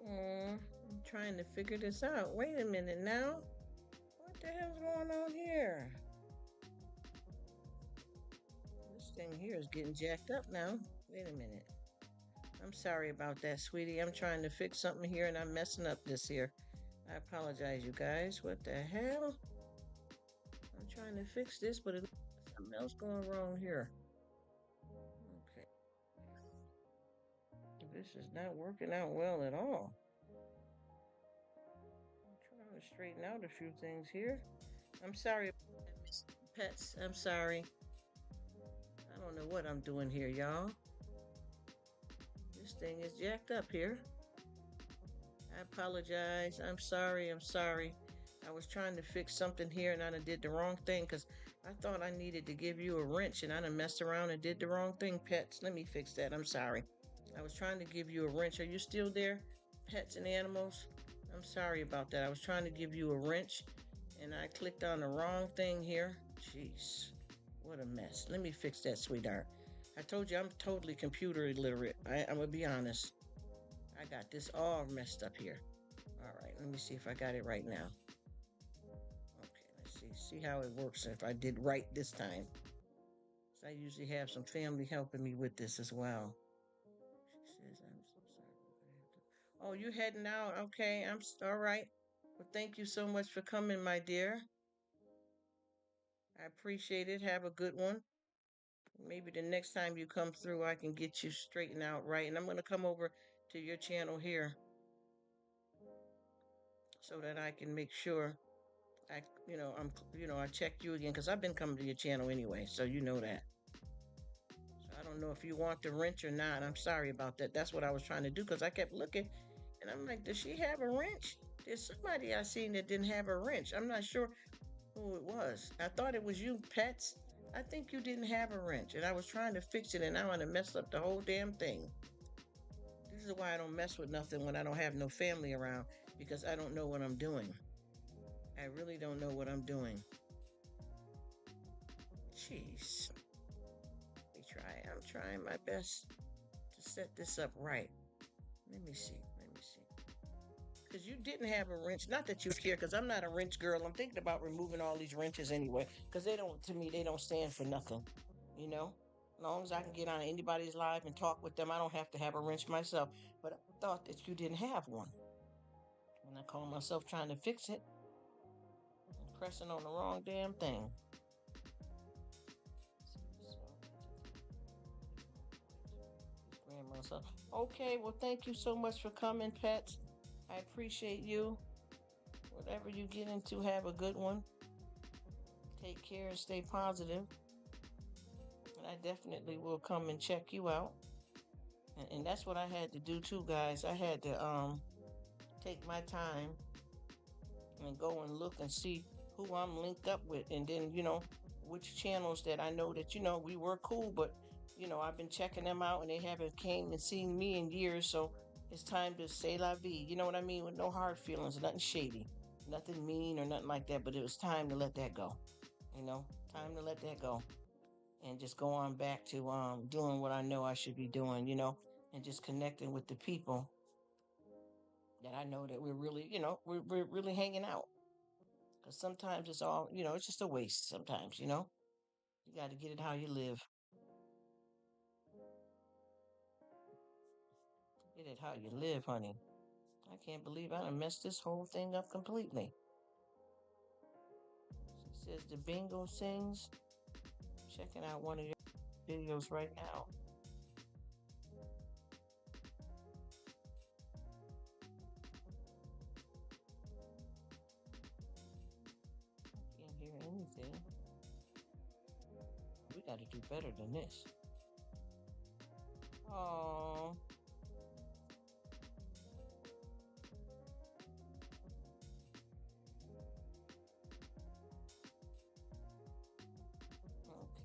I'm trying to figure this out. Wait a minute now. What the hell's going on here? This thing here is getting jacked up now. Wait a minute. I'm sorry about that, sweetie. I'm trying to fix something here and I'm messing up this here. I apologize, you guys. What the hell? I'm trying to fix this, but it's something else going wrong here. Okay. This is not working out well at all. I'm trying to straighten out a few things here. I'm sorry, pets. I'm sorry. I don't know what I'm doing here, y'all. This thing is jacked up here. I apologize. I'm sorry. I'm sorry. I was trying to fix something here and I done did the wrong thing because I thought I needed to give you a wrench and I done messed around and did the wrong thing, pets. Let me fix that. I'm sorry. I was trying to give you a wrench. Are you still there, pets and animals? I'm sorry about that. I was trying to give you a wrench and I clicked on the wrong thing here. Jeez, what a mess. Let me fix that, sweetheart. I told you I'm totally computer illiterate. I'm going to be honest. I got this all messed up here. All right, let me see if I got it right now. Okay, let's see how it works if I did right this time. So I usually have some family helping me with this as well. She says, I'm so sorry. Oh, you heading out? Okay, all right. Well, thank you so much for coming, my dear. I appreciate it. Have a good one. Maybe the next time you come through, I can get you straightened out right. And I'm going to come over to your channel here so that I can make sure I checked you again because I've been coming to your channel anyway, so you know that. So I don't know if you want the wrench or not. I'm sorry about that. That's what I was trying to do because I kept looking and I'm like, does she have a wrench? There's somebody I seen that didn't have a wrench. I'm not sure who it was. I thought it was you, pets. I think you didn't have a wrench and I was trying to fix it and now I done messed up the whole damn thing. This is why I don't mess with nothing when I don't have no family around because I don't know what I'm doing. I really don't know what I'm doing. Jeez. Let me try. I'm trying my best to set this up right. Let me see. Because you didn't have a wrench. Not that you care, because I'm not a wrench girl. I'm thinking about removing all these wrenches anyway. Because to me, they don't stand for nothing. You know? As long as I can get on anybody's live and talk with them, I don't have to have a wrench myself. But I thought that you didn't have one. When I call myself trying to fix it, I'm pressing on the wrong damn thing. So, okay, well, thank you so much for coming, pets. I appreciate you. Whatever you get into, have a good one. Take care and stay positive. And I definitely will come and check you out. And that's what I had to do too, guys. I had to take my time and go and look and see who I'm linked up with, and then which channels that I know that we were cool, but I've been checking them out and they haven't came and seen me in years, so it's time to say la vie. You know what I mean? With no hard feelings, nothing shady, nothing mean or nothing like that. But it was time to let that go. Time to let that go and just go on back to doing what I know I should be doing. And just connecting with the people that I know that we're really, we're really hanging out. Because sometimes it's all, it's just a waste sometimes. You got to get it how you live. Get it how you live, honey. I can't believe I done messed this whole thing up completely. She says the bingo sings. Checking out one of your videos right now. Can't hear anything. We got to do better than this. Oh.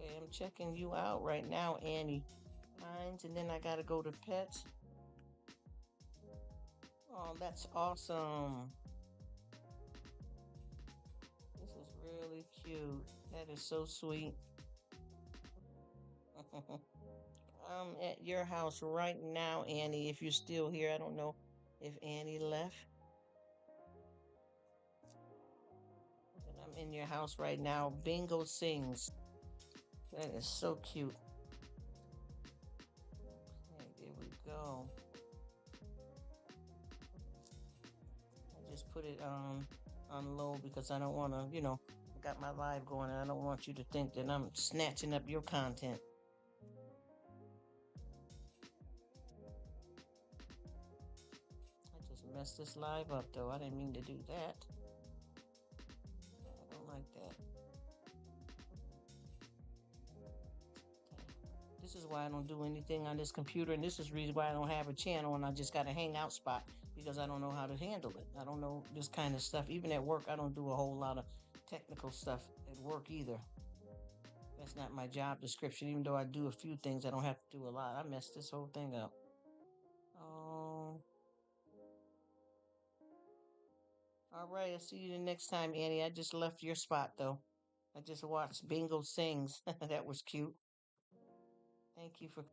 Okay, I'm checking you out right now, Annie Hines, and then I gotta go to pets. Oh, that's awesome. This is really cute. That is so sweet. I'm at your house right now, Annie, if you're still here. I don't know if Annie left. And I'm in your house right now. Bingo sings. That is so cute. Okay, there we go. I just put it on low because I don't want to, got my live going and I don't want you to think that I'm snatching up your content. I just messed this live up though. I didn't mean to do that. I don't like that. This is why I don't do anything on this computer, and this is the reason why I don't have a channel and I just got a hangout spot because I don't know how to handle it. I don't know this kind of stuff. Even at work, I don't do a whole lot of technical stuff at work either. That's not my job description. Even though I do a few things, I don't have to do a lot. I messed this whole thing up. Oh. All right. I'll see you the next time, Annie. I just left your spot, though. I just watched Bingo Sings. That was cute. Thank you for.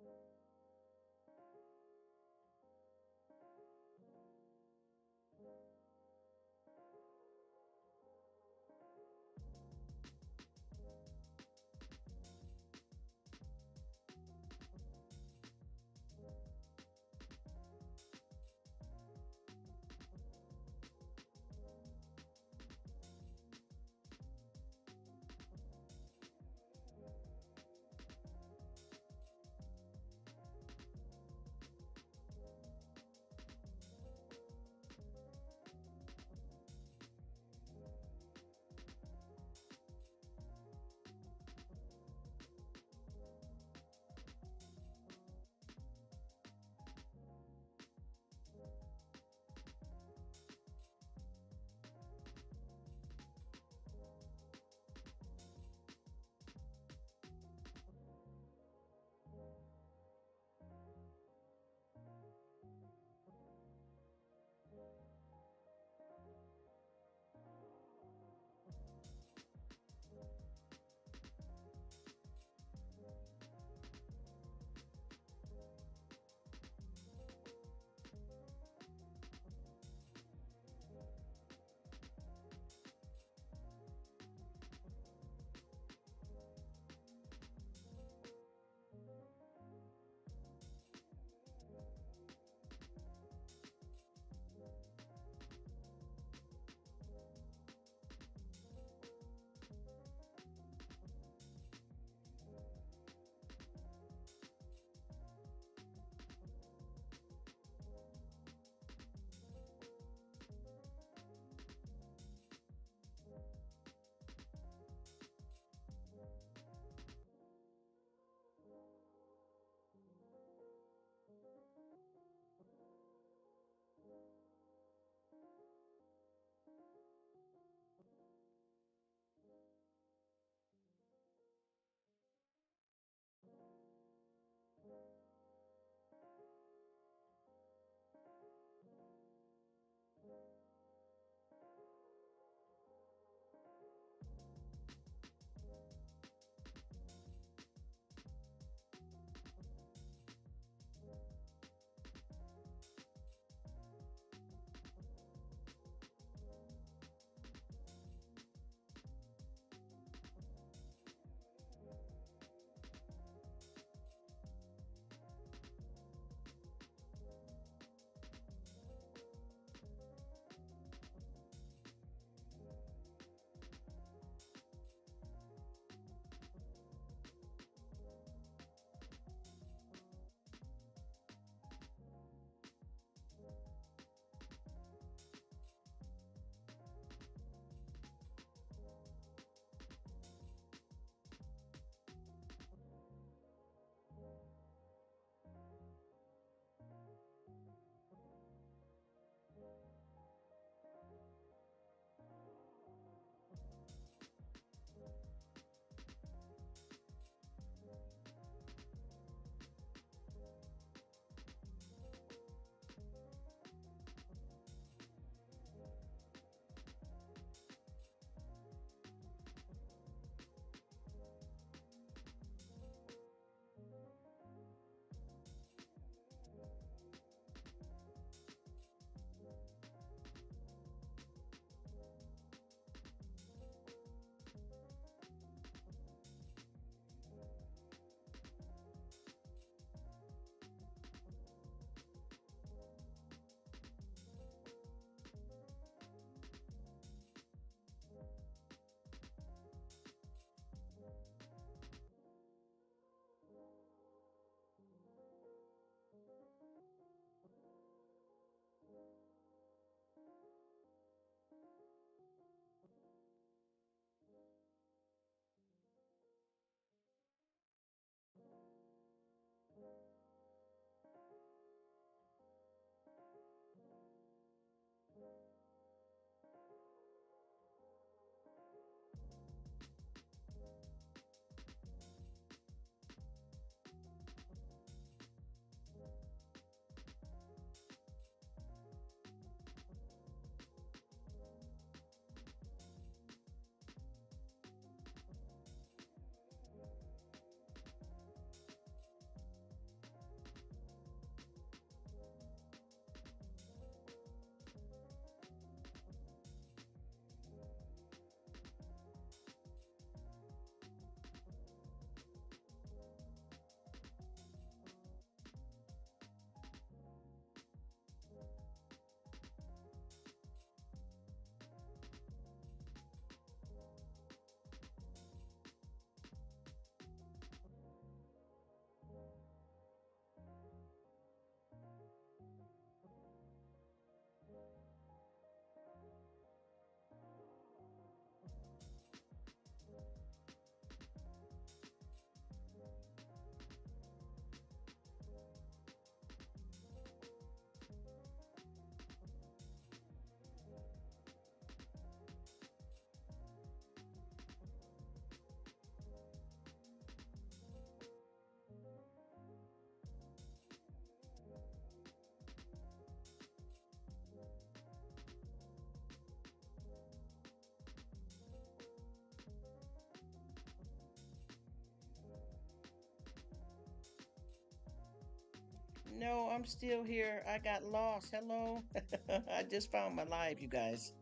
No, I'm still here. I got lost. Hello. I just found my live, you guys.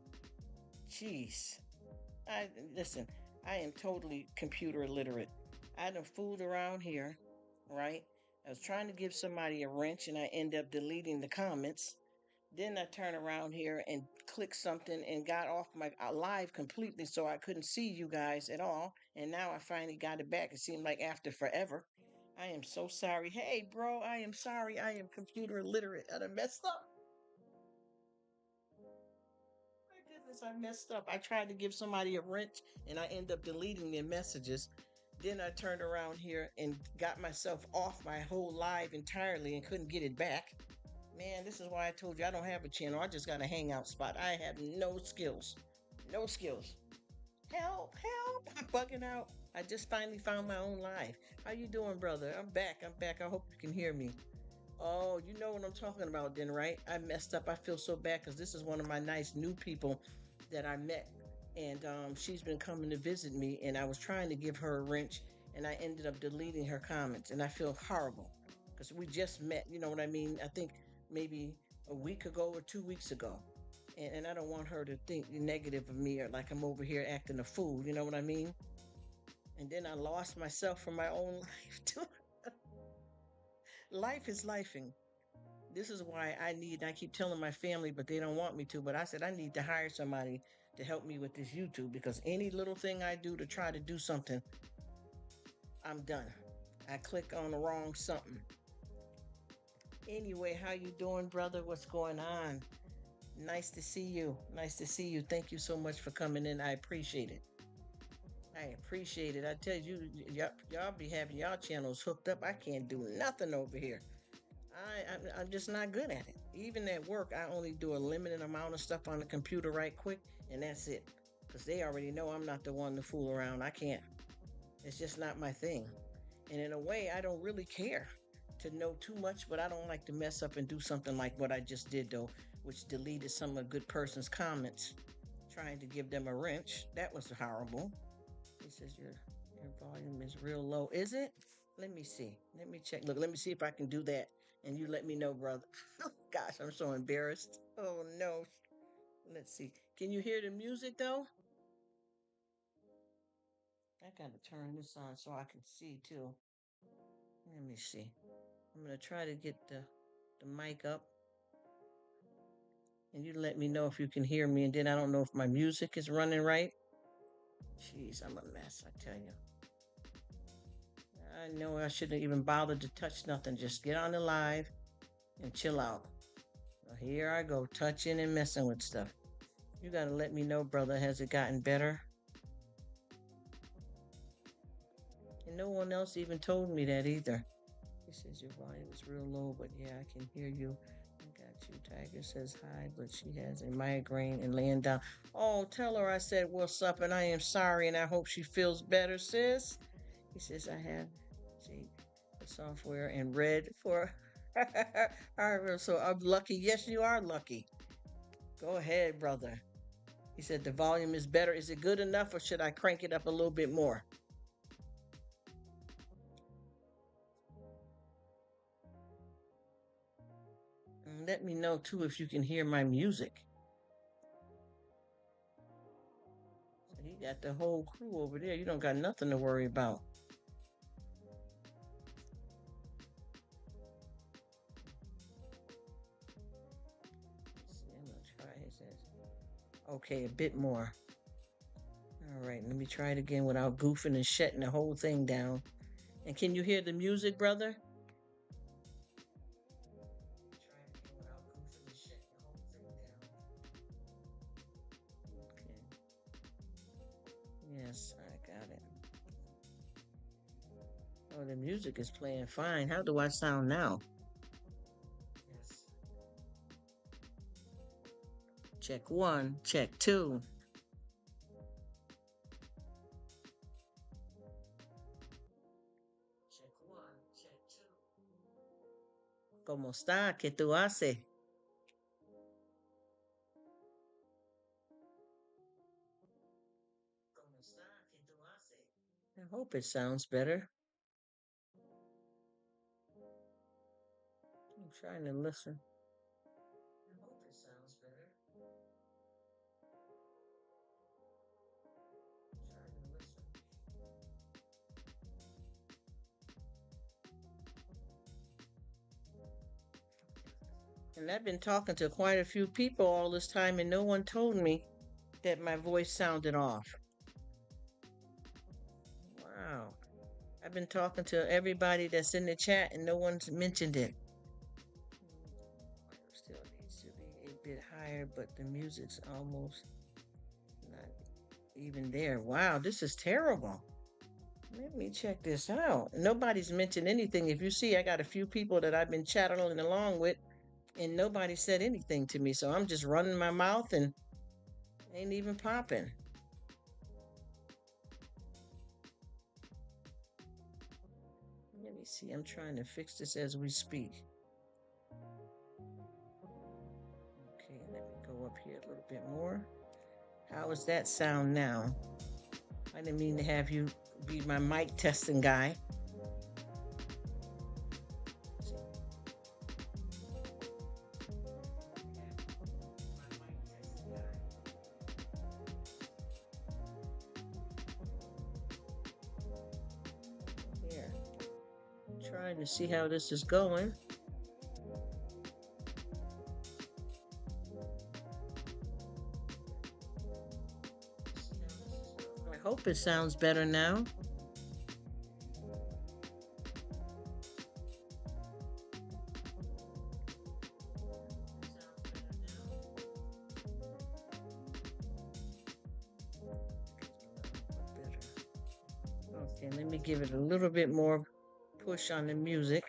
Jeez. I listen, I am totally computer illiterate. I done fooled around here, right? I was trying to give somebody a wrench and I end up deleting the comments. Then I turn around here and click something and got off my live completely so I couldn't see you guys at all. And now I finally got it back. It seemed like after forever. I am so sorry. Hey, bro, I am sorry. I am computer illiterate. I done messed up. My goodness, I messed up. I tried to give somebody a wrench and I end up deleting their messages. Then I turned around here and got myself off my whole live entirely and couldn't get it back. Man, this is why I told you I don't have a channel. I just got a hangout spot. I have no skills. No skills. Help, help. I'm bugging out. I just finally found my own live. How you doing, brother? I'm back. I'm back. I hope you can hear me. Oh, you know what I'm talking about then, right? I messed up. I feel so bad because this is one of my nice new people that I met. And she's been coming to visit me, and I was trying to give her a wrench, and I ended up deleting her comments. And I feel horrible because we just met, you know what I mean? I think maybe a week ago or 2 weeks ago. And I don't want her to think negative of me or like I'm over here acting a fool, you know what I mean? And then I lost myself from my own life too. Life is lifing. This is why I keep telling my family, but they don't want me to. But I said, I need to hire somebody to help me with this YouTube because any little thing I do to try to do something, I'm done. I click on the wrong something. Anyway, how you doing, brother? What's going on? Nice to see you. Nice to see you. Thank you so much for coming in. I appreciate it. I appreciate it. I tell you, y'all be having y'all channels hooked up. I can't do nothing over here. I'm just not good at it. Even at work, I only do a limited amount of stuff on the computer right quick, and that's it. Because they already know I'm not the one to fool around. I can't. It's just not my thing. And in a way, I don't really care to know too much, but I don't like to mess up and do something like what I just did, though, which deleted some of a good person's comments, trying to give them a wrench. That was horrible. He says your volume is real low. Is it? Let me see. Let me check. Look, let me see if I can do that. And you let me know, brother. Gosh, I'm so embarrassed. Oh no. Let's see. Can you hear the music though? I gotta turn this on so I can see too. Let me see. I'm gonna try to get the mic up. And you let me know if you can hear me. And then I don't know if my music is running right. Jeez, I'm a mess, I tell you. I know I shouldn't even bother to touch nothing. Just get on the live and chill out. Well, here I go, touching and messing with stuff. You gotta let me know, brother. Has it gotten better? And no one else even told me that either. He says your volume is real low, but yeah, I can hear you. I got you. Tiger says hi, but she has a migraine and laying down. Oh, tell her I said what's up and I am sorry and I hope she feels better, sis. He says I have the software and read for her. So I'm lucky. Yes, you are lucky. Go ahead, brother. He said the volume is better. Is it good enough or should I crank it up a little bit more? And let me know too if you can hear my music. So he got the whole crew over there. You don't got nothing to worry about. Let's see, I'm gonna try his. Okay, a bit more. All right, let me try it again without goofing and shutting the whole thing down. And can you hear the music, brother? Try it again without goofing and shutting the whole thing down. Okay. Yes, I got it. Oh, the music is playing fine. How do I sound now? Yes. Check one, check two. Check one, check two. ¿Cómo está? ¿Qué tú haces? ¿Cómo está? ¿Qué tú haces? I hope it sounds better. Trying to listen. I hope it sounds better. Trying to listen. And I've been talking to quite a few people all this time, and no one told me that my voice sounded off. Wow. I've been talking to everybody that's in the chat, and no one's mentioned it. Still needs to be a bit higher, but the music's almost not even there. Wow, this is terrible. Let me check this out. Nobody's mentioned anything. If you see, I got a few people that I've been chatting along with, and nobody said anything to me. So I'm just running my mouth and ain't even popping. Let me see. I'm trying to fix this as we speak. Okay, let me go up here a little bit more. How is that sound now? I didn't mean to have you be my mic testing guy. Here. Trying to see how this is going. I hope it sounds better now. Okay, let me give it a little bit more push on the music.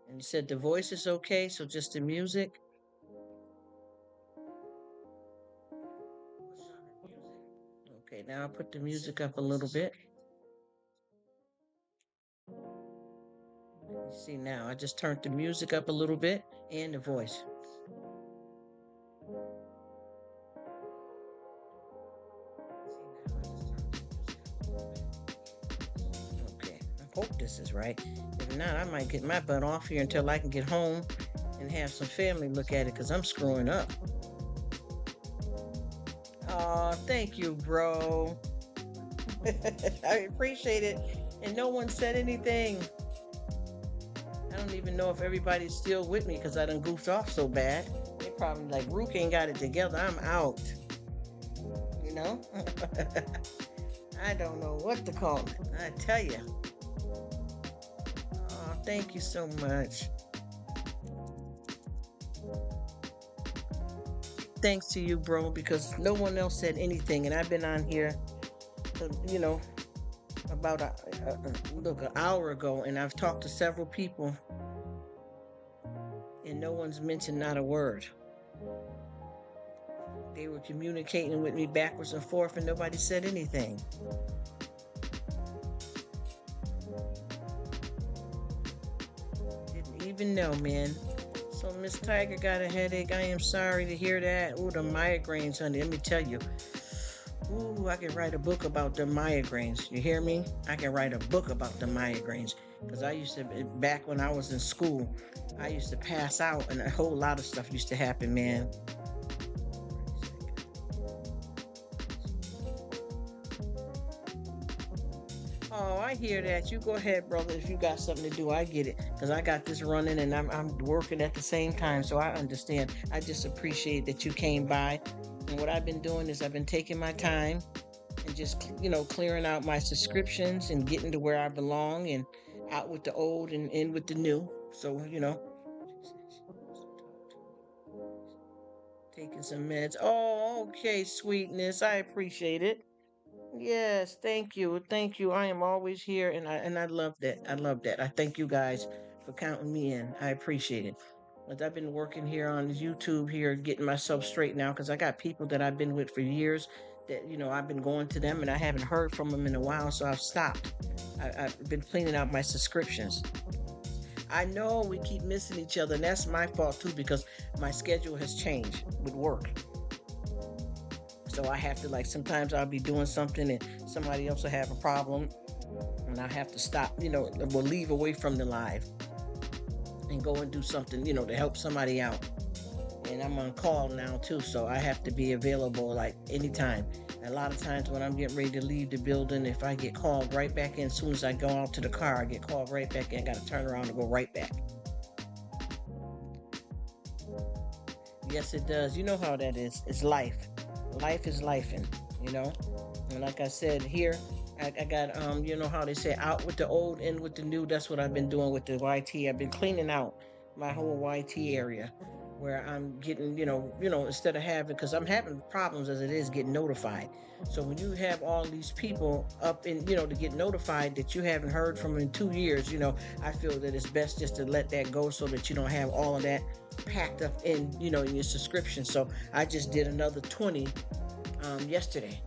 And you said the voice is okay, so just the music. Okay, now I'll put the music up a little bit. Let me see now. I just turned the music up a little bit and the voice. Okay, I hope this is right. If not, I might get my butt off here until I can get home and have some family look at it because I'm screwing up. Oh, thank you, bro. I appreciate it. And no one said anything. I don't even know if everybody's still with me because I done goofed off so bad. They probably like, Rruk ain't got it together. I'm out. You know? I don't know what to call it. I tell you. Oh, thank you so much. Thanks to you, bro, because no one else said anything. And I've been on here, you know, about an hour ago, and I've talked to several people, and no one's mentioned not a word. They were communicating with me backwards and forth, and nobody said anything. Didn't even know, man. So Miss Tiger got a headache. I am sorry to hear that. Ooh, the migraines, honey. Let me tell you. Ooh, I can write a book about the migraines. You hear me? I can write a book about the migraines. Because I used to, back when I was in school, I used to pass out and a whole lot of stuff used to happen, man. Oh, I hear that. You go ahead, brother. If you got something to do, I get it. Because I got this running and I'm working at the same time. So I understand. I just appreciate that you came by. And what I've been doing is I've been taking my time and just, you know, clearing out my subscriptions and getting to where I belong and out with the old and in with the new. So, you know, taking some meds. Oh, okay, sweetness. I appreciate it. Yes, thank you. Thank you. I am always here and I love that. I love that. I thank you guys for counting me in. I appreciate it. But I've been working here on YouTube here, getting myself straight now because I got people that I've been with for years that, you know, I've been going to them and I haven't heard from them in a while, so I've stopped. I've been cleaning out my subscriptions. I know we keep missing each other, and that's my fault too because my schedule has changed with work. So I have to, like, sometimes I'll be doing something and somebody else will have a problem and I have to stop, you know, we'll leave away from the live. and go and do something, to help somebody out. And I'm on call now too, so I have to be available like anytime. A lot of times when I'm getting ready to leave the building, if I get called right back in, as soon as I go out to the car, I get called right back in. I got to turn around and go right back. Yes, it does. You know how that is. It's life. Life is lifing, you know? And like I said here, I got you know how they say out with the old, in with the new. That's what I've been doing with the YT. I've been cleaning out my whole YT area where I'm getting, instead of having, because I'm having problems as it is getting notified. So when you have all these people up in, to get notified that you haven't heard from in 2 years, I feel that it's best just to let that go so that you don't have all of that packed up in, in your subscription. So I just did another 20 yesterday.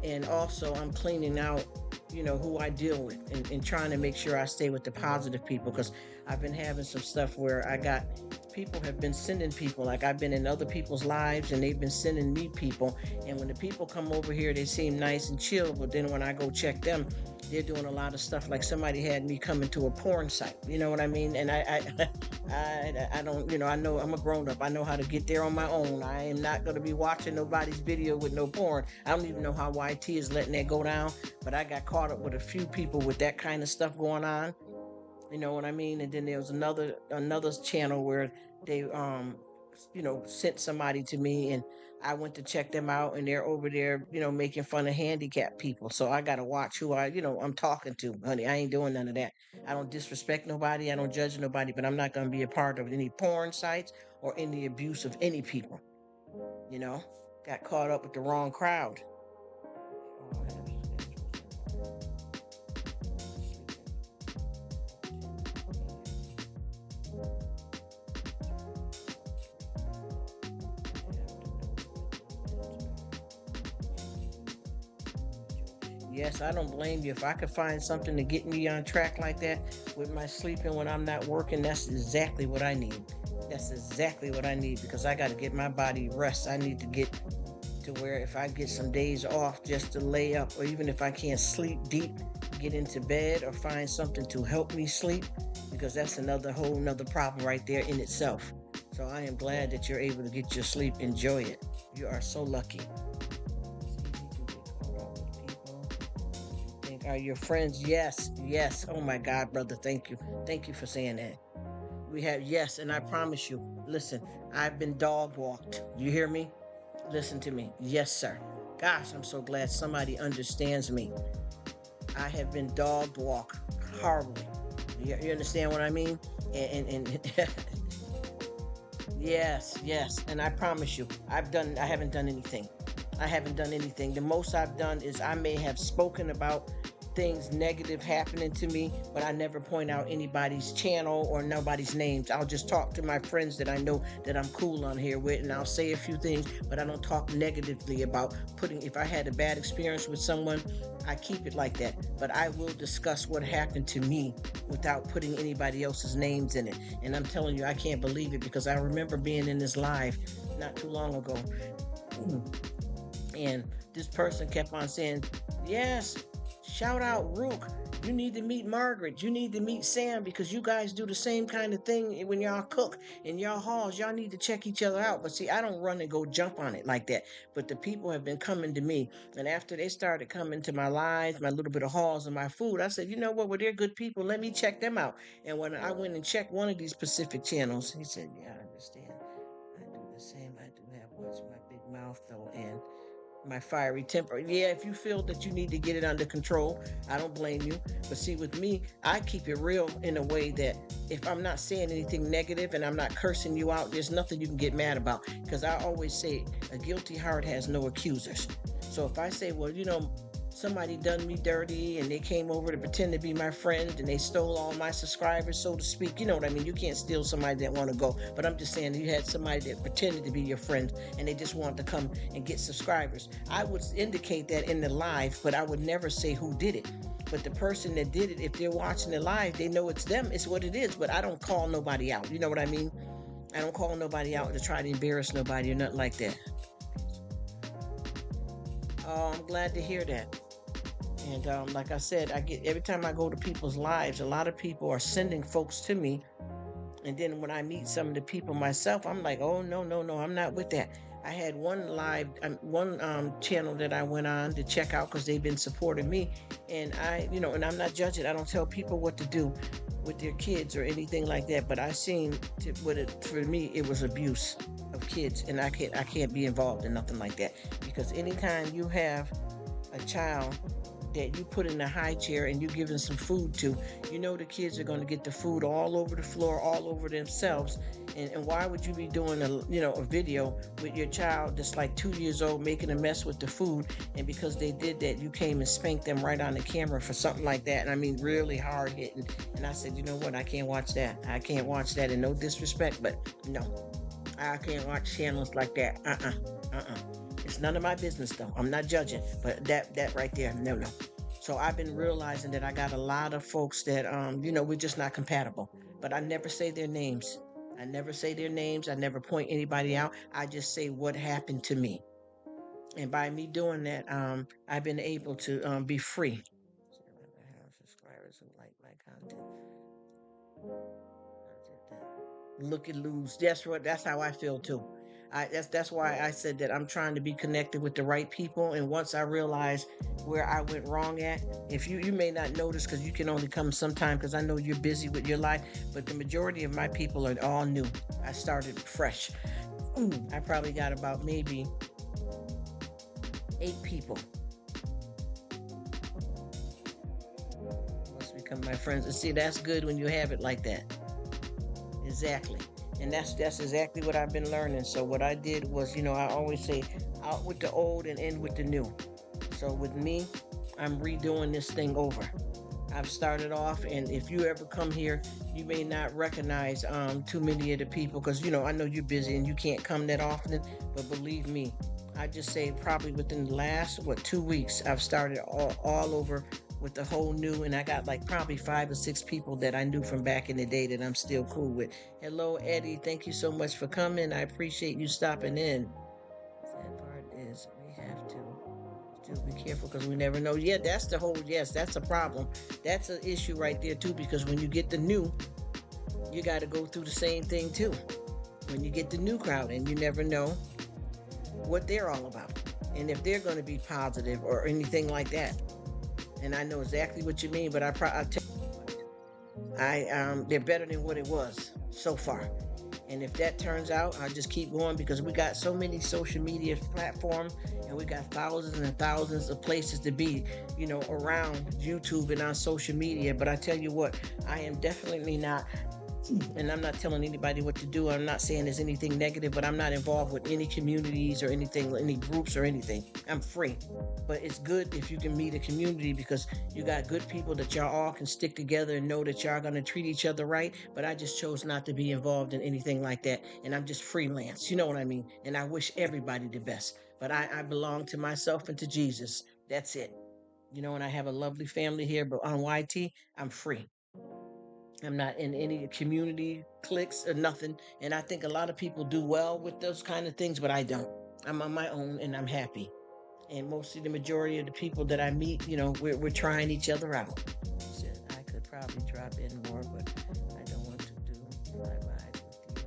And also I'm cleaning out, who I deal with, and trying to make sure I stay with the positive people, because I've been having some stuff where I got people have been sending people, like I've been in other people's lives and they've been sending me people, and when the people come over here they seem nice and chill, but then when I go check them, they're doing a lot of stuff, like somebody had me come into a porn site, you know what I mean? And I don't, I know I'm a grown up, I know how to get there on my own. I am not going to be watching nobody's video with no porn. I don't even know how YT is letting that go down, but I got caught up with a few people with that kind of stuff going on. You know what I mean? And then there was another channel where they sent somebody to me, and I went to check them out, and they're over there, making fun of handicapped people. So I gotta watch who I'm talking to, honey. I ain't doing none of that. I don't disrespect nobody, I don't judge nobody, but I'm not gonna be a part of any porn sites or any abuse of any people. You know? Got caught up with the wrong crowd. Yes, I don't blame you. If I could find something to get me on track like that with my sleeping when I'm not working, that's exactly what I need. That's exactly what I need, because I got to get my body rest. I need to get to where if I get some days off just to lay up, or even if I can't sleep deep, get into bed or find something to help me sleep, because that's another whole nother problem right there in itself. So I am glad that you're able to get your sleep. Enjoy it. You are so lucky. Are your friends? Yes, yes. Oh my God, brother. Thank you. Thank you for saying that. We have, yes, and I promise you, listen, I've been dog walked. You hear me? Listen to me. Yes, sir. Gosh, I'm so glad somebody understands me. I have been dog walked horribly. You understand what I mean? And yes, yes. And I promise you, I haven't done anything. I haven't done anything. The most I've done is I may have spoken about things negative happening to me, but I never point out anybody's channel or nobody's names. I'll just talk to my friends that I know that I'm cool on here with, and I'll say a few things, but I don't talk negatively about if I had a bad experience with someone, I keep it like that. But I will discuss what happened to me without putting anybody else's names in it. And I'm telling you, I can't believe it, because I remember being in this live not too long ago. And this person kept on saying, yes, shout out Rruk. You need to meet Margaret. You need to meet Sam, because you guys do the same kind of thing when y'all cook in y'all halls. Y'all need to check each other out. But see, I don't run and go jump on it like that. But the people have been coming to me. And after they started coming to my lives, my little bit of hauls and my food, I said, you know what? Well, they're good people. Let me check them out. And when I went and checked one of these Pacific channels, he said, yeah, I understand. I do the same. I do have watched my big mouth, though, and my fiery temper. Yeah, if you feel that you need to get it under control, I don't blame you. But see, with me, I keep it real in a way that if I'm not saying anything negative and I'm not cursing you out, there's nothing you can get mad about. Because I always say a guilty heart has no accusers. So if I say, well, somebody done me dirty and they came over to pretend to be my friend and they stole all my subscribers, so to speak. You know what I mean? You can't steal somebody that want to go. But I'm just saying, you had somebody that pretended to be your friend and they just wanted to come and get subscribers. I would indicate that in the live, but I would never say who did it. But the person that did it, if they're watching the live, they know it's them. It's what it is. But I don't call nobody out. You know what I mean? I don't call nobody out to try to embarrass nobody or nothing like that. Oh, I'm glad to hear that. And like I said, every time I go to people's lives, a lot of people are sending folks to me And then when I meet some of the people myself, I'm like, oh no, no, no, I'm not with that. I had one channel that I went on to check out because they've been supporting me, and and I'm not judging. I don't tell people what to do with their kids or anything like that. But I seen what it for me, it was abuse of kids, and I can't be involved in nothing like that because anytime you have a child that you put in a high chair and you giving some food to, the kids are going to get the food all over the floor, all over themselves. And why would you be doing a video with your child that's like 2 years old making a mess with the food? And because they did that, you came and spanked them right on the camera for something like that. And I mean, really hard hitting. And I said, you know what? I can't watch that. I can't watch that. And no disrespect, but no, I can't watch channels like that. It's none of my business though. I'm not judging, but that right there, no, no. So I've been realizing that I got a lot of folks that we're just not compatible. But I never say their names. I never say their names. I never point anybody out. I just say what happened to me. And by me doing that, I've been able to be free. Subscribers who like my content. Look at lose. That's how I feel too. That's why I said that I'm trying to be connected with the right people. And once I realize where I went wrong at, if you may not notice because you can only come sometime because I know you're busy with your life, but the majority of my people are all new. I started fresh. I probably got about maybe 8 people. Must become my friends. And see, that's good when you have it like that. Exactly. And that's exactly what I've been learning. So what I did was, I always say out with the old and in with the new. So with me, I'm redoing this thing over. I've started off, and if you ever come here, you may not recognize too many of the people because I know you're busy and you can't come that often. But believe me, I just say probably within the last 2 weeks, I've started all over with the whole new, and I got like probably 5 or 6 people that I knew from back in the day that I'm still cool with. Hello, Eddie. Thank you so much for coming. I appreciate you stopping in. Sad part is we have to still be careful because we never know. Yeah, that's that's a problem. That's an issue right there too, because when you get the new, you got to go through the same thing too. When you get the new crowd, and you never know what they're all about, and if they're going to be positive or anything like that. And I know exactly what you mean, but I tell you, they're better than what it was so far. And if that turns out, I'll just keep going because we got so many social media platforms and we got thousands and thousands of places to be, around YouTube and on social media. But I tell you what, I am definitely not, and I'm not telling anybody what to do. I'm not saying there's anything negative, but I'm not involved with any communities or anything, any groups or anything. I'm free. But it's good if you can meet a community because you got good people that y'all all can stick together and know that y'all going to treat each other right. But I just chose not to be involved in anything like that. And I'm just freelance. You know what I mean? And I wish everybody the best. But I belong to myself and to Jesus. That's it. And I have a lovely family here, but on YT, I'm free. I'm not in any community cliques or nothing. And I think a lot of people do well with those kind of things, but I don't. I'm on my own and I'm happy. And mostly the majority of the people that I meet, we're trying each other out. Said I could probably drop in more, but I don't want to do flybys with you.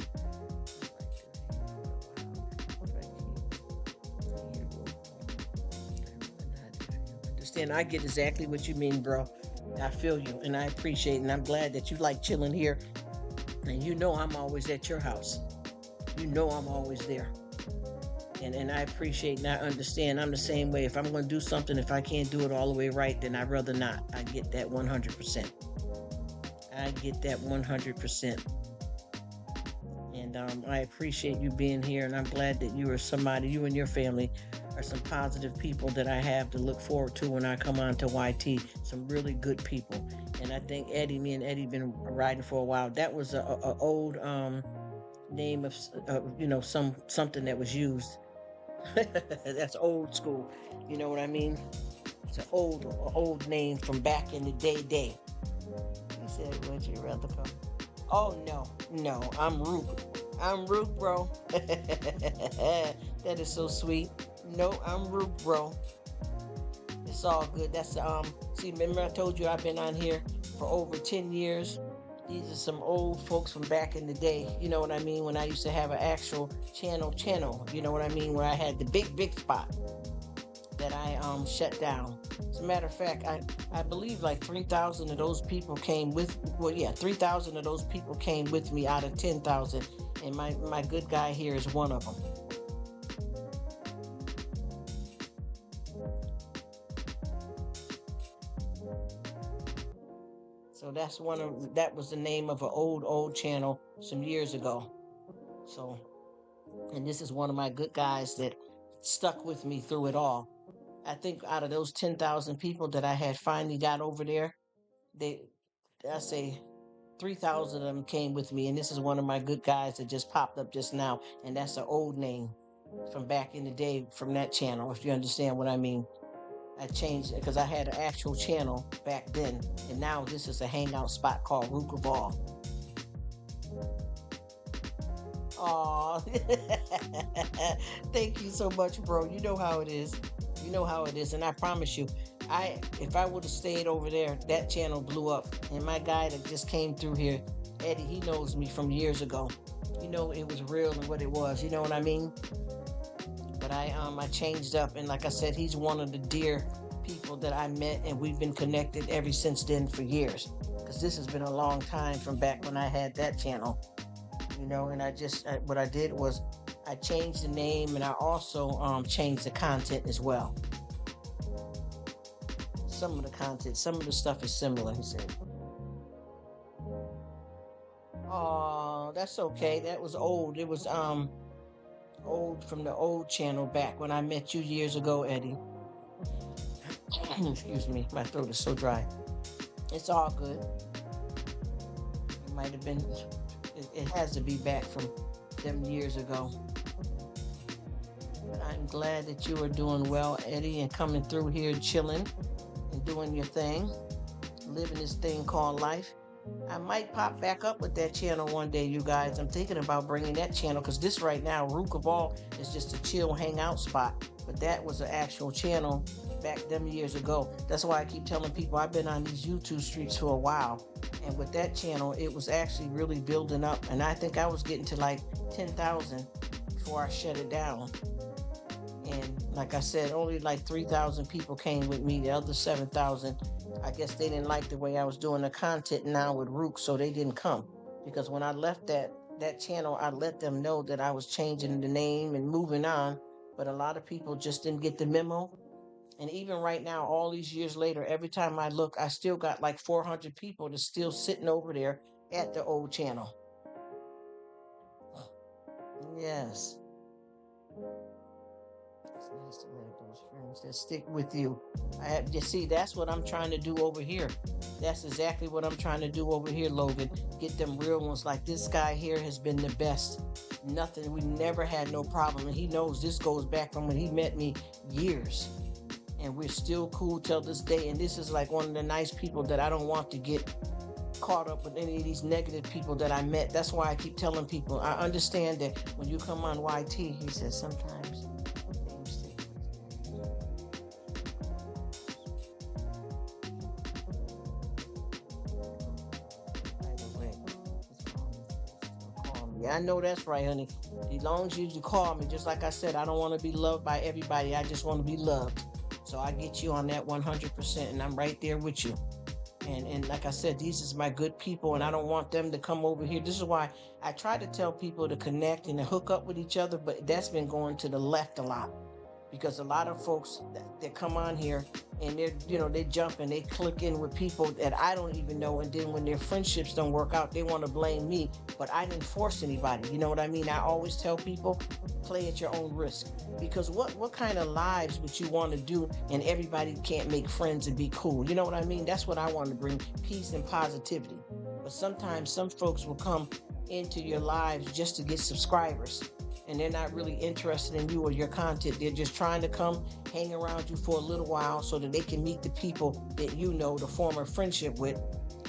Understand? I get exactly what you mean, bro. I feel you, and I appreciate it, and I'm glad that you like chilling here. And I'm always at your house. I'm always there. And I appreciate and I understand. I'm the same way. If I'm going to do something, if I can't do it all the way right, then I'd rather not. I get that 100%. I get that 100%. And I appreciate you being here, and I'm glad that you and your family are some positive people that I have to look forward to when I come on to YT. Some really good people. And I think me and Eddie been riding for a while. That was a old name of something that was used. That's old school. You know what I mean? It's an old name from back in the day. He said, would you rather come? Oh, no, I'm Rruk. I'm Rruk, bro. That is so sweet. No, I'm Rruk, bro. It's all good. That's see, remember I told you I've been on here for over 10 years. These are some old folks from back in the day. You know what I mean? When I used to have an actual channel. You know what I mean? Where I had the big spot that I shut down. As a matter of fact, I believe like 3,000 of those people came with. Well, yeah, 3,000 of those people came with me out of 10,000, and my good guy here is one of them. So that was the name of an old channel some years ago. So, and this is one of my good guys that stuck with me through it all. I think out of those 10,000 people that I had finally got over there, they, I say 3,000 of them came with me. And this is one of my good guys that just popped up just now. And that's an old name from back in the day from that channel, if you understand what I mean. I changed it because I had an actual channel back then. And now this is a hangout spot called Rruk. Aw. Thank you so much, bro. You know how it is. You know how it is. And I promise you, if I would have stayed over there, that channel blew up. And my guy that just came through here, Eddie, he knows me from years ago. You know it was real and what it was. You know what I mean? But I changed up, and like I said, he's one of the dear people that I met, and we've been connected ever since then for years. Because this has been a long time from back when I had that channel. You know, and what I did was I changed the name, and I also changed the content as well. Some of the content, some of the stuff is similar, he said. Oh, that's okay. That was old. It was old from the old channel back when I met you years ago, Eddie. Excuse me, my throat is so dry. It's all good. It might have been, it has to be back from them years ago. But I'm glad that you are doing well, Eddie, and coming through here chilling and doing your thing, living this thing called life. I might pop back up with that channel one day, you guys. I'm thinking about bringing that channel because this right now, Rruk is just a chill hangout spot. But that was an actual channel back them years ago. That's why I keep telling people I've been on these YouTube streets for a while. And with that channel, it was actually really building up. And I think I was getting to like 10,000 before I shut it down. And like I said, only like 3,000 people came with me. The other 7,000, I guess they didn't like the way I was doing the content now with Rruk, so they didn't come. Because when I left that channel, I let them know that I was changing the name and moving on. But a lot of people just didn't get the memo. And even right now, all these years later, every time I look, I still got like 400 people that's still sitting over there at the old channel. Yes. It's nice to have those friends that stick with you. You see, that's what I'm trying to do over here. That's exactly what I'm trying to do over here, Logan. Get them real ones. Like this guy here has been the best. Nothing. We never had no problem. And he knows this goes back from when he met me years. And we're still cool till this day. And this is like one of the nice people that I don't want to get caught up with any of these negative people that I met. That's why I keep telling people, I understand that when you come on YT, he says sometimes things stick with you. By the way, call me. I know that's right, honey. As long as you call me, just like I said, I don't want to be loved by everybody. I just want to be loved. So I get you on that 100%, and I'm right there with you. And like I said, these is my good people, and I don't want them to come over here. This is why I try to tell people to connect and to hook up with each other, but that's been going to the left a lot. Because a lot of folks that come on here and they jump and they click in with people that I don't even know, and then when their friendships don't work out, they want to blame me, but I didn't force anybody. You know what I mean? I always tell people, play at your own risk. Because what kind of lives would you want to do and everybody can't make friends and be cool? You know what I mean? That's what I want to bring, peace and positivity. But sometimes some folks will come into your lives just to get subscribers. And they're not really interested in you or your content. They're just trying to come hang around you for a little while so that they can meet the people that you know to form a friendship with.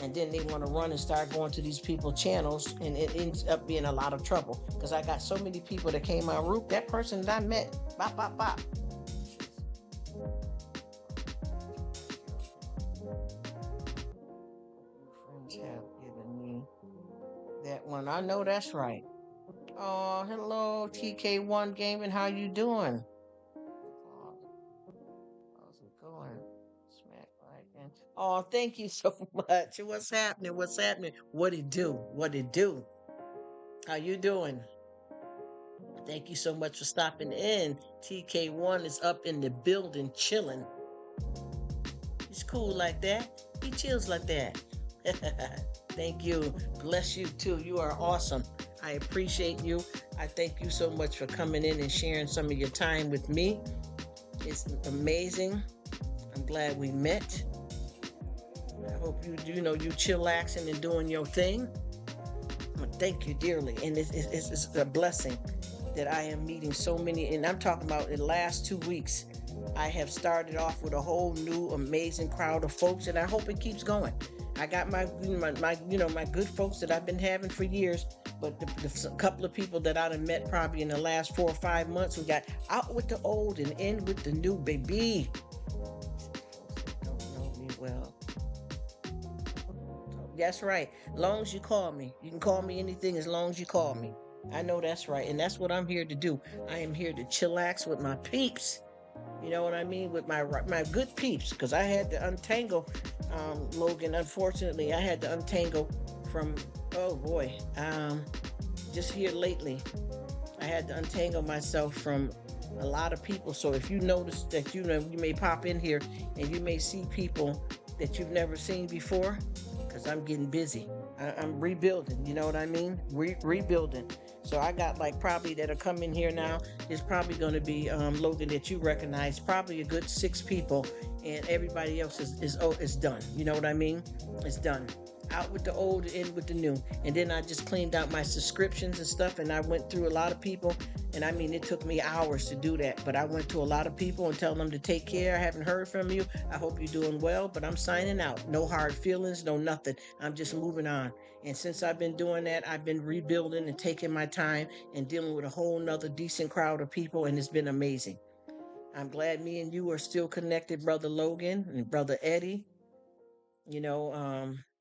And then they want to run and start going to these people's channels, and it ends up being a lot of trouble. Because I got so many people that came on Rruk, that person that I met, bop, bop, bop. Friends have given me one. I know that's right. Oh, hello, TK1 Gaming. How you doing? Oh, how's it going? Smack like and oh, thank you so much. What's happening? What's happening? What it do? What it do? How you doing? Thank you so much for stopping in. TK1 is up in the building chilling. He's cool like that. He chills like that. Thank you. Bless you too. You are awesome. I appreciate you. I thank you so much for coming in and sharing some of your time with me. It's amazing. I'm glad we met. I hope you chillaxing and doing your thing. Thank you dearly. And it's a blessing that I am meeting so many. And I'm talking about in the last 2 weeks, I have started off with a whole new amazing crowd of folks, and I hope it keeps going. I got my good folks that I've been having for years, but the couple of people that I've met probably in the last 4 or 5 months, we got out with the old and in with the new, baby. Folks that don't know me well. That's right. As long as you call me, you can call me anything as long as you call me. I know that's right, and that's what I'm here to do. I am here to chillax with my peeps. You know what I mean? With my good peeps, because I had to untangle, Logan. Unfortunately, I had to untangle from, oh boy, just here lately. I had to untangle myself from a lot of people. So if you notice that you may pop in here and you may see people that you've never seen before, because I'm getting busy. I'm rebuilding. You know what I mean? Rebuilding. So I got like probably that'll come in here now. It's probably going to be Logan that you recognize. Probably a good 6 people, and everybody else is done. You know what I mean? It's done. Out with the old, in with the new. And then I just cleaned out my subscriptions and stuff, and I went through a lot of people. And I mean, it took me hours to do that, but I went to a lot of people and tell them to take care. I haven't heard from you. I hope you're doing well, but I'm signing out. No hard feelings, no nothing. I'm just moving on. And since I've been doing that, I've been rebuilding and taking my time and dealing with a whole nother decent crowd of people, and it's been amazing. I'm glad me and you are still connected, Brother Logan and Brother Eddie.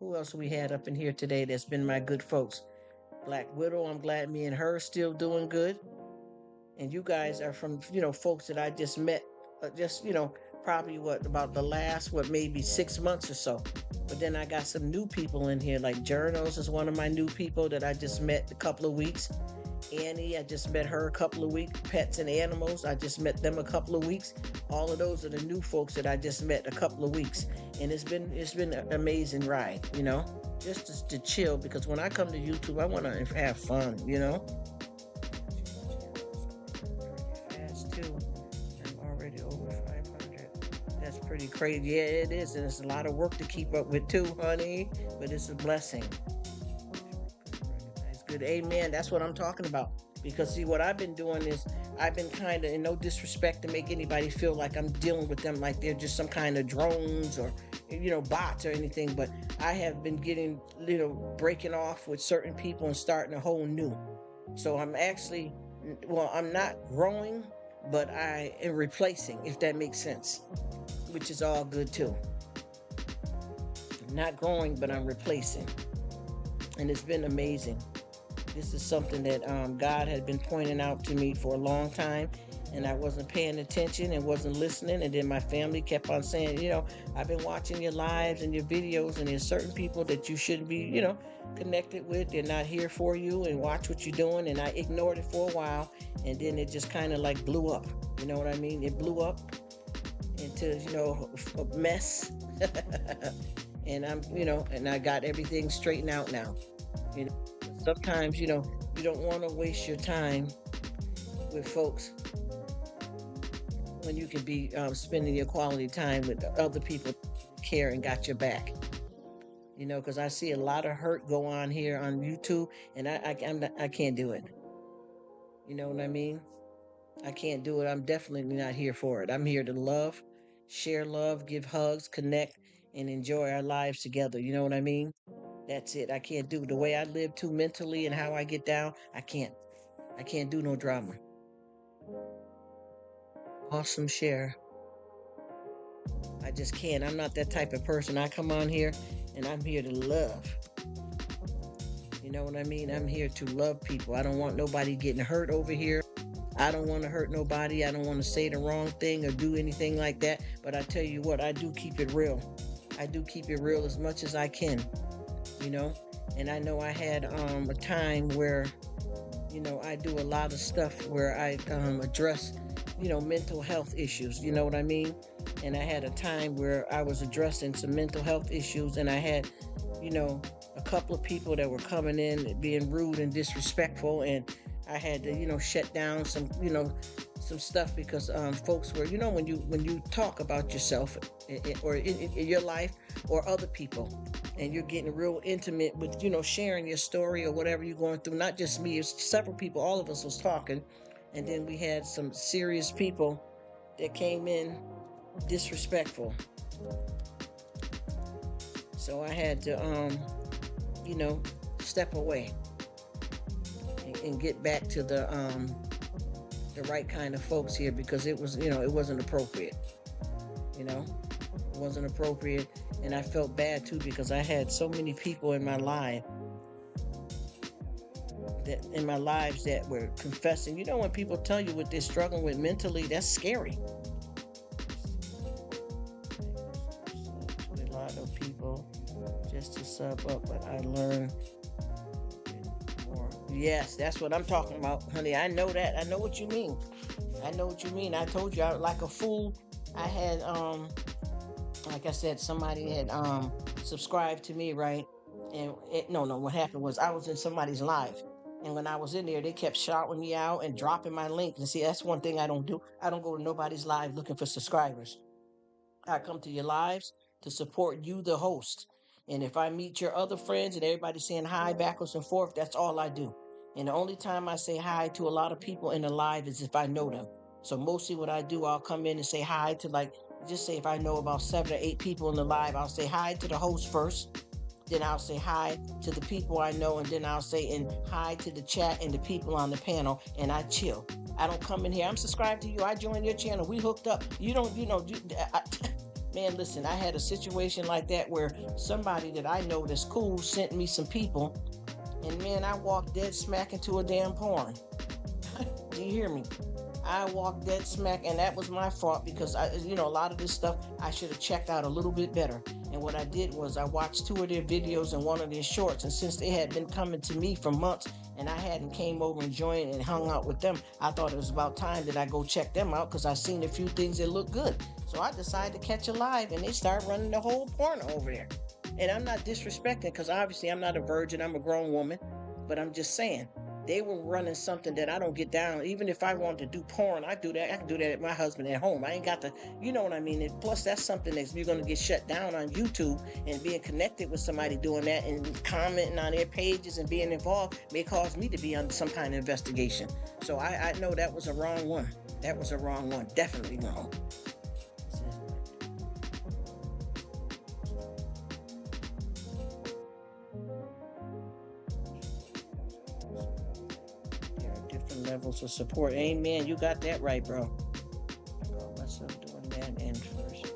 Who else we had up in here today that's been my good folks? Black Widow, I'm glad me and her are still doing good. And you guys are from, folks that I just met, probably about the last, maybe 6 months or so. But then I got some new people in here, like Journals is one of my new people that I just met a couple of weeks. Annie, I just met her a couple of weeks. Pets and Animals, I just met them a couple of weeks. All of those are the new folks that I just met a couple of weeks. And it's been an amazing ride, just to chill, because when I come to YouTube, I want to have fun, Fast too. I'm already over 500. That's pretty crazy. Yeah, it is. And it's a lot of work to keep up with too, honey. But it's a blessing. It's good. Amen. That's what I'm talking about. Because see, what I've been doing is I've been kind of, in no disrespect to make anybody feel like I'm dealing with them like they're just some kind of drones or, bots or anything. But I have been getting, breaking off with certain people and starting a whole new. So I'm actually, I'm not growing, but I am replacing, if that makes sense, which is all good too. I'm not growing, but I'm replacing. And it's been amazing. This is something that God had been pointing out to me for a long time, and I wasn't paying attention and wasn't listening. And then my family kept on saying, I've been watching your lives and your videos, and there's certain people that you shouldn't be, connected with. They're not here for you, and watch what you're doing. And I ignored it for a while, and then it just kind of like blew up. You know what I mean? It blew up into, a mess. And and I got everything straightened out now. Sometimes, you don't want to waste your time with folks when you can be spending your quality time with other people who care and got your back. Because I see a lot of hurt go on here on YouTube, and I can't do it. You know what I mean? I can't do it. I'm definitely not here for it. I'm here to love, share love, give hugs, connect, and enjoy our lives together. You know what I mean? That's it. I can't do the way I live too mentally and how I get down. I can't do no drama. Awesome share. I just can't. I'm not that type of person. I come on here and I'm here to love. You know what I mean? I'm here to love people. I don't want nobody getting hurt over here. I don't want to hurt nobody. I don't want to say the wrong thing or do anything like that. But I tell you what, I do keep it real. I do keep it real as much as I can, you know. And I know I had a time where, you know, I do a lot of stuff where I address, you know, mental health issues. You know what I mean? And I had a time where I was addressing some mental health issues, and I had, you know, a couple of people that were coming in being rude and disrespectful, and I had to, you know, shut down some, you know, some stuff because folks were, you know, when you talk about yourself or in your life or other people, and you're getting real intimate with, you know, sharing your story or whatever you're going through. Not just me, it's several people, all of us was talking, and then we had some serious people that came in disrespectful. So I had to, you know, step away and get back to the right kind of folks here, because it was, you know, it wasn't appropriate. You know, it wasn't appropriate, and I felt bad too because I had so many people in my life that were confessing. You know, when people tell you what they're struggling with mentally, that's scary. To a lot of people just to sub up, but I learned more. Yes, that's what I'm talking about, honey. I know that. I know what you mean. I know what you mean. I told you, I like a fool. I had like I said, somebody had subscribed to me, right? And what happened was I was in somebody's live. And when I was in there, they kept shouting me out and dropping my link. And see, that's one thing I don't do. I don't go to nobody's live looking for subscribers. I come to your lives to support you, the host. And if I meet your other friends and everybody saying hi backwards and forth, that's all I do. And the only time I say hi to a lot of people in the live is if I know them. So mostly what I do, I'll come in and say hi to, like, just say if I know about 7 or 8 people in the live, I'll say hi to the host first. Then I'll say hi to the people I know, and then I'll say and hi to the chat and the people on the panel, and I chill. I don't come in here. I'm subscribed to you. I joined your channel. We hooked up. You don't, you know, man, listen, I had a situation like that where somebody that I know that's cool sent me some people, and man, I walked dead smack into a damn porn. Do you hear me? I walked dead smack, and that was my fault because a lot of this stuff I should have checked out a little bit better. And what I did was I watched 2 of their videos and 1 of their shorts, and since they had been coming to me for months and I hadn't came over and joined and hung out with them, I thought it was about time that I go check them out because I seen a few things that looked good. So I decided to catch a live, and they start running the whole porn over there. And I'm not disrespecting, because obviously I'm not a virgin, I'm a grown woman, but I'm just saying, they were running something that I don't get down. Even if I wanted to do porn, I do that. I can do that at my husband at home. I ain't got to, you know what I mean? And plus, that's something that you're going to get shut down on YouTube, and being connected with somebody doing that and commenting on their pages and being involved may cause me to be under some kind of investigation. So I know that was a wrong one. That was a wrong one. Definitely wrong. Levels of support. Amen. You got that right, bro. I call myself doing that and first.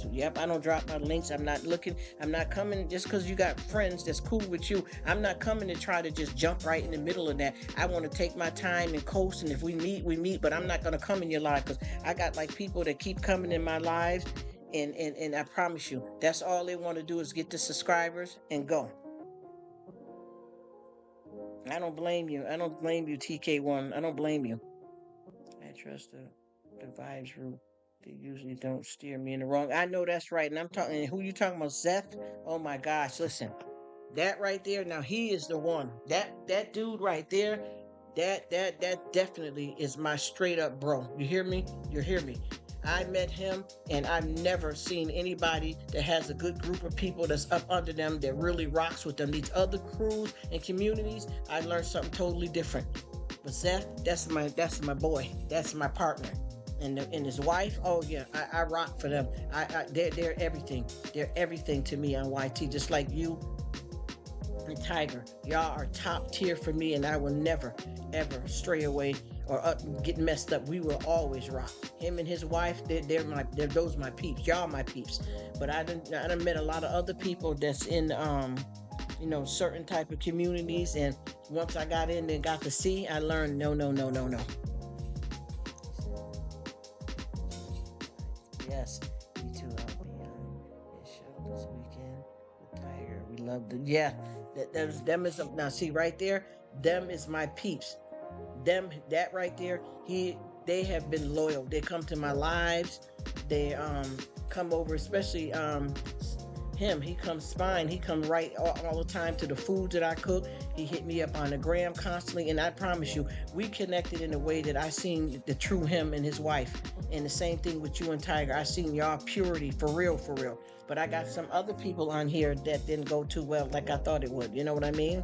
Yep, I don't drop my links. I'm not looking. I'm not coming just because you got friends that's cool with you. I'm not coming to try to just jump right in the middle of that. I want to take my time and coast, and if we meet, we meet, but I'm not going to come in your live because I got like people that keep coming in my lives, and I promise you, that's all they want to do is get the subscribers and go. I don't blame you. I don't blame you, TK1. I don't blame you. I trust the vibes, Rruk. They usually don't steer me in the wrong. I know that's right. And I'm talking, who you talking about, Seth? Oh my gosh, listen. That right there, now he is the one. That dude right there, that definitely is my straight up bro. You hear me? You hear me? I met him, and I've never seen anybody that has a good group of people that's up under them that really rocks with them. These other crews and communities, I learned something totally different. But Seth, that's my boy. That's my partner. And his wife, oh yeah, I rock for them. They're everything. They're everything to me on YT, just like you and Tiger. Y'all are top tier for me, and I will never, ever stray away or getting messed up, we will always rock. Him and his wife, they're those my peeps. Y'all my peeps. But I done met a lot of other people that's in certain type of communities, and once I got in and got to see, I learned no, no, no, no, no. Yes, me too. I'll be on his show this weekend with Tiger. We love the yeah. There's them is now see right there. Them is my peeps. Them that right there. They have been loyal. They come to my lives. They come over, especially him. He comes fine. He comes right all the time to the food that I cook. He hit me up on the gram constantly, and I promise you, we connected in a way that I seen the true him and his wife. And the same thing with you and Tiger. I seen y'all purity for real, for real. But I got some other people on here that didn't go too well like I thought it would. You know what I mean?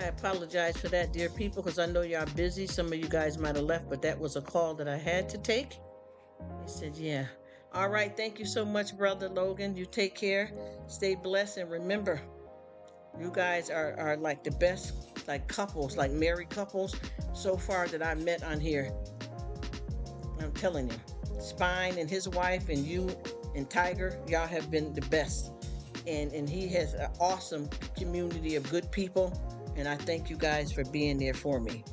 I apologize for that, dear people, because I know y'all busy. Some of you guys might have left, but that was a call that I had to take. He said, yeah. All right. Thank you so much, Brother Logan. You take care. Stay blessed. And remember, you guys are like the best, like couples, like married couples so far that I've met on here. I'm telling you. Spine and his wife and you and Tiger, y'all have been the best. And he has an awesome community of good people. And I thank you guys for being there for me.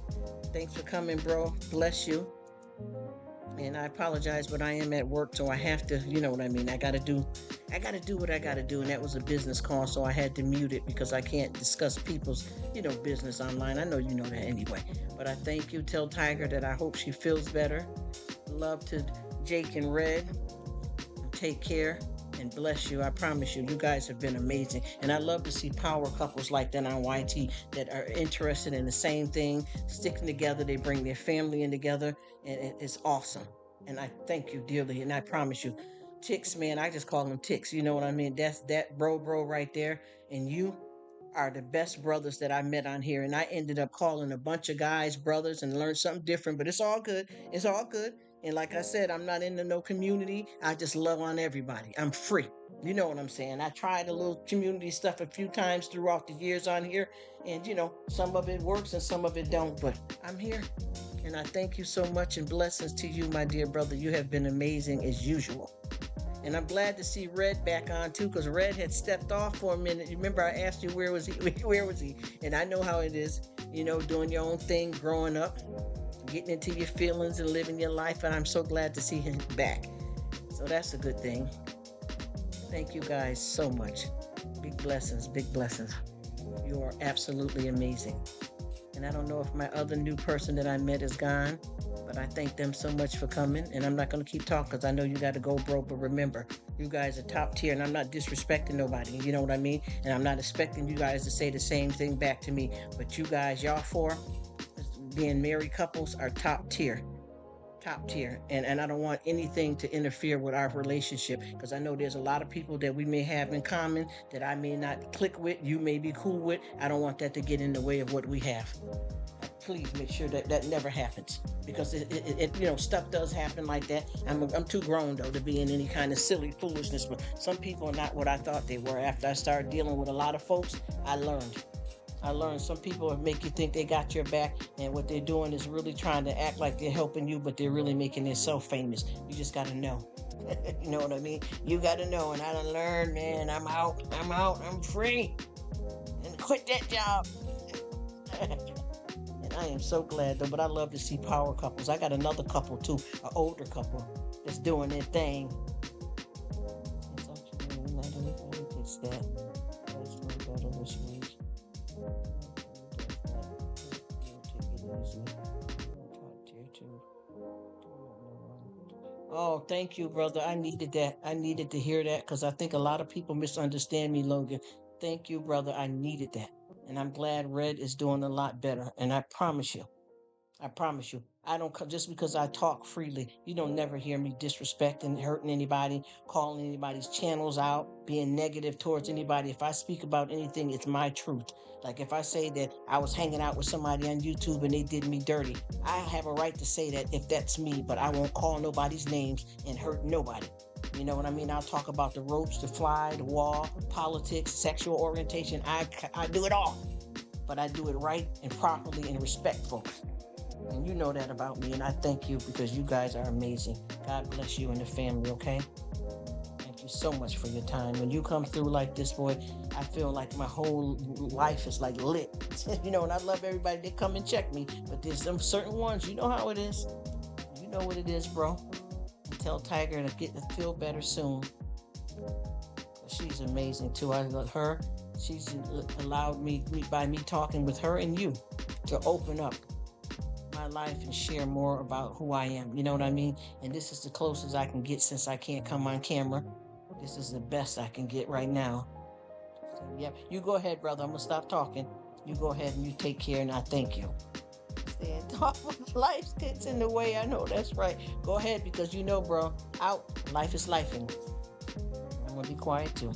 Thanks for coming, bro. Bless you. And I apologize, but I am at work, so I have to, you know what I mean. I gotta do what I gotta do, and that was a business call, so I had to mute it because I can't discuss people's, business online. I know you know that anyway. But I thank you. Tell Tiger that I hope she feels better. Love to Jake and Red. Take care and bless you. I promise you, you guys have been amazing. And I love to see power couples like that on YT that are interested in the same thing, sticking together. They bring their family in together, and it's awesome. And I thank you dearly. And I promise you, ticks, man, I just call them ticks. You know what I mean? That's that bro right there. And you are the best brothers that I met on here. And I ended up calling a bunch of guys brothers and learned something different, but it's all good. It's all good. And like I said, I'm not into no community. I just love on everybody. I'm free. You know what I'm saying? I tried a little community stuff a few times throughout the years on here. And, some of it works and some of it don't. But I'm here. And I thank you so much and blessings to you, my dear brother. You have been amazing as usual. And I'm glad to see Red back on too, because Red had stepped off for a minute. You remember I asked you where was he? Where was he? And I know how it is, doing your own thing, growing up, getting into your feelings and living your life. And I'm so glad to see him back. So that's a good thing. Thank you guys so much. Big blessings, big blessings. You are absolutely amazing. And I don't know if my other new person that I met is gone, but I thank them so much for coming. And I'm not going to keep talking because I know you got to go, bro. But remember, you guys are top tier, and I'm not disrespecting nobody. You know what I mean? And I'm not expecting you guys to say the same thing back to me. But you guys, y'all four, being married couples, are top tier. Top tier. And I don't want anything to interfere with our relationship, because I know there's a lot of people that we may have in common that I may not click with, you may be cool with. I don't want that to get in the way of what we have. Please make sure that that never happens, because it stuff does happen like that. I'm too grown though to be in any kind of silly foolishness, but some people are not what I thought they were. After I started dealing with a lot of folks, I learned some people make you think they got your back, and what they're doing is really trying to act like they're helping you, but they're really making themselves famous. You just got to know. You know what I mean? You got to know. And I done learned, man, I'm out, I'm free. And quit that job. And I am so glad though, but I love to see power couples. I got another couple too, an older couple that's doing their thing. It's actually not anybody gets that. That's no better this week. Oh, thank you, brother. I needed that. I needed to hear that, because I think a lot of people misunderstand me, Logan. Thank you, brother. I needed that. And I'm glad Red is doing a lot better. And I promise you, I don't just because I talk freely. You don't never hear me disrespecting, hurting anybody, calling anybody's channels out, being negative towards anybody. If I speak about anything, it's my truth. Like if I say that I was hanging out with somebody on YouTube and they did me dirty, I have a right to say that if that's me, but I won't call nobody's names and hurt nobody. You know what I mean? I'll talk about the ropes, the fly, the wall, politics, sexual orientation. I do it all, but I do it right and properly and respectful. And you know that about me, and I thank you because you guys are amazing. God bless you and the family, okay? Thank you so much for your time. When you come through like this, boy, I feel like my whole life is like lit. And I love everybody that come and check me, but there's some certain ones, you know how it is. You know what it is, bro. And tell Tiger to feel better soon. She's amazing, too. I love her. She's allowed me, by me talking with her and you, to open up my life and share more about who I am. You know what I mean? And this is the closest I can get since I can't come on camera. This is the best I can get right now. So, yeah, you go ahead, brother. I'm going to stop talking. You go ahead and you take care, and I thank you. Life gets in the way. I know that's right. Go ahead, because bro, out. Life is lifing. I'm going to be quiet too.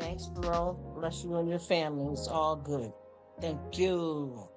Thanks, bro. Bless you and your family. It's all good. Thank you.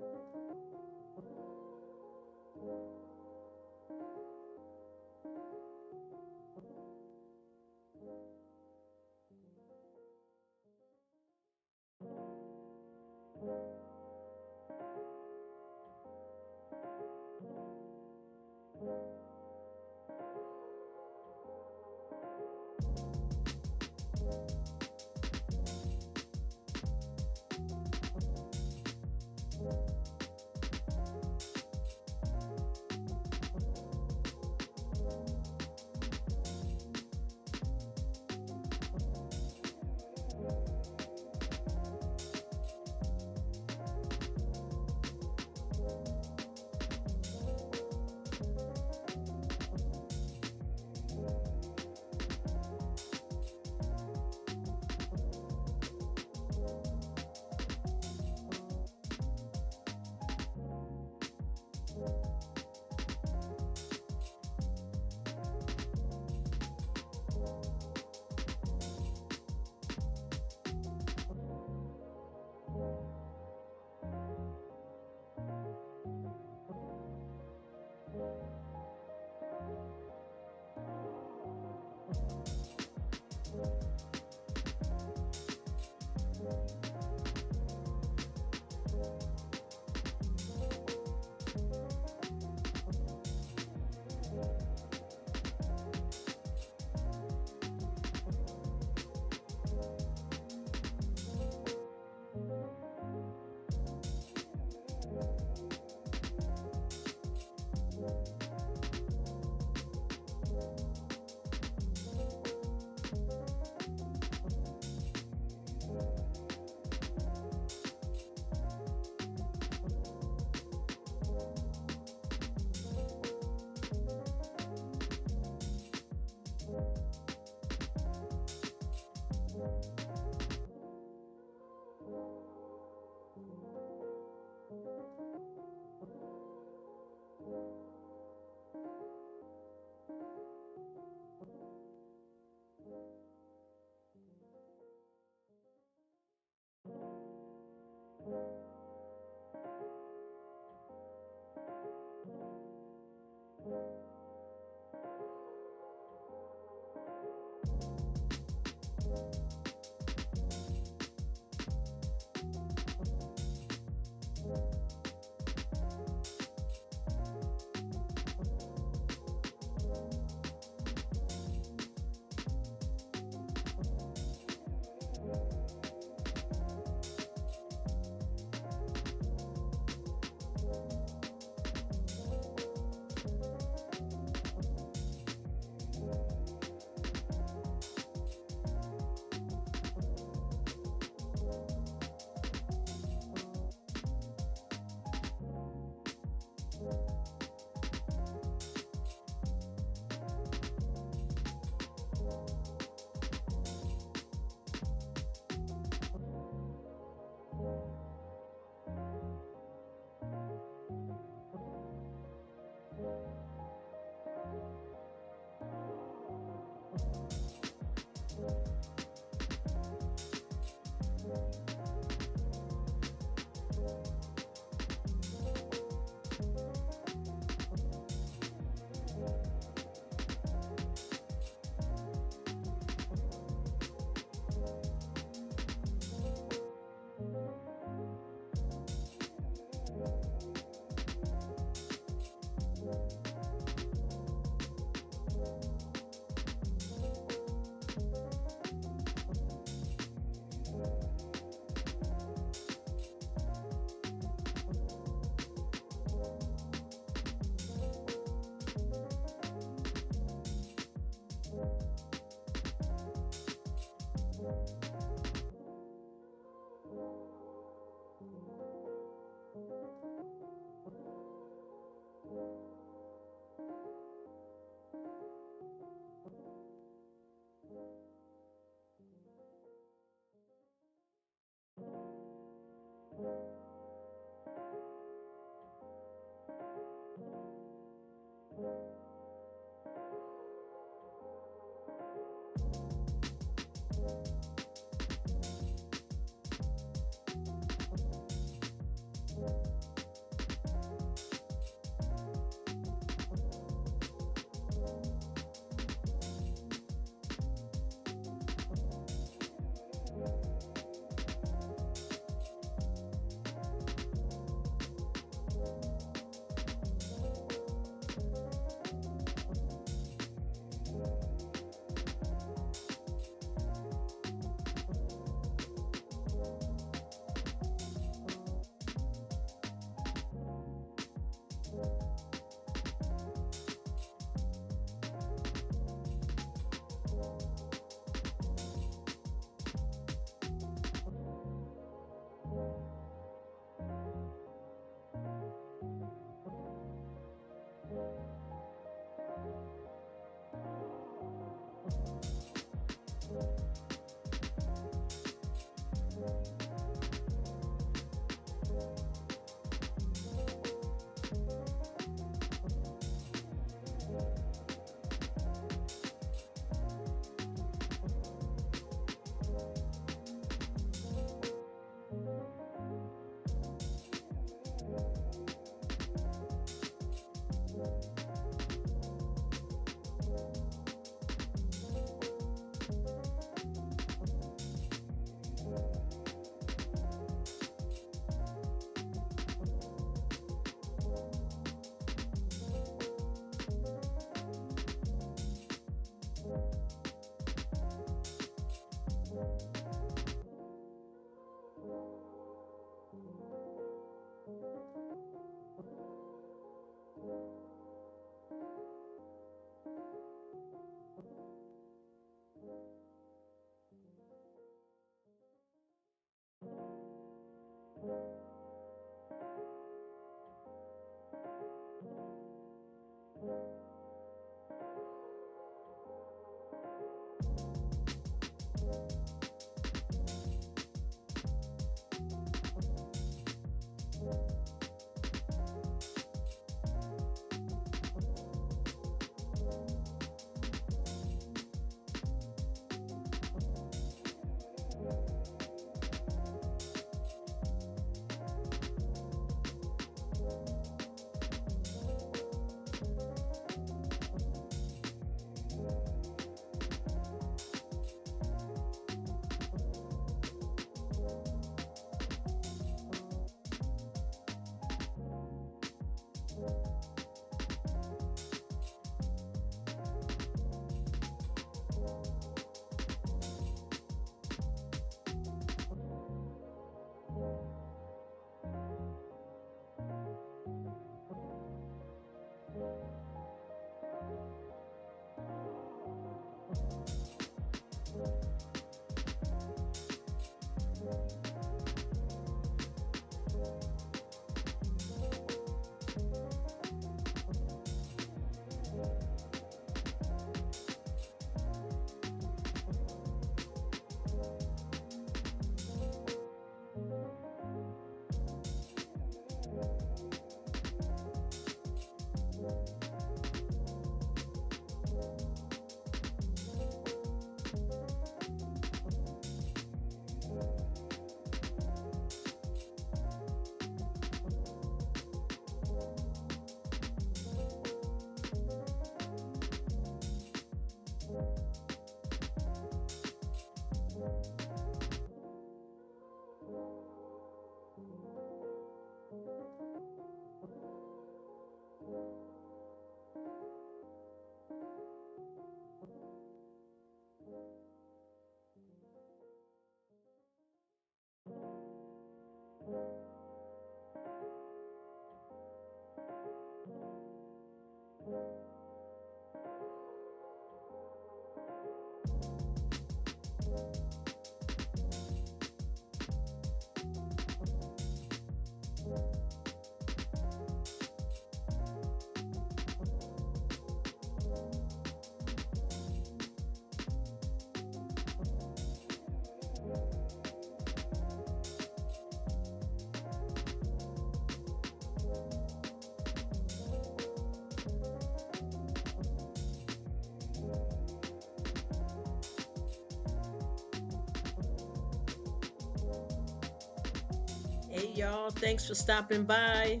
Hey y'all, thanks for stopping by.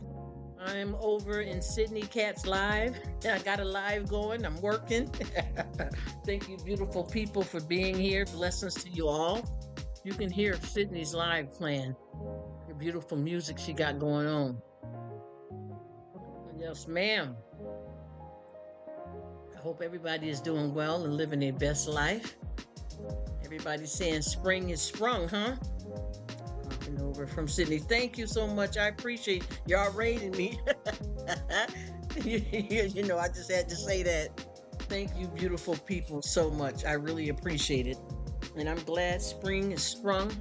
I'm over in Sydney Cats Live. I got a live going. I'm working. Thank you, beautiful people, for being here. Blessings to you all. You can hear Sydney's live playing. The beautiful music she got going on. Yes, ma'am. I hope everybody is doing well and living their best life. Everybody's saying spring is sprung, huh? Popping over from Sydney. Thank you so much. I appreciate y'all rating me. You know, I just had to say that. Thank you, beautiful people, so much. I really appreciate it. And I'm glad spring is sprung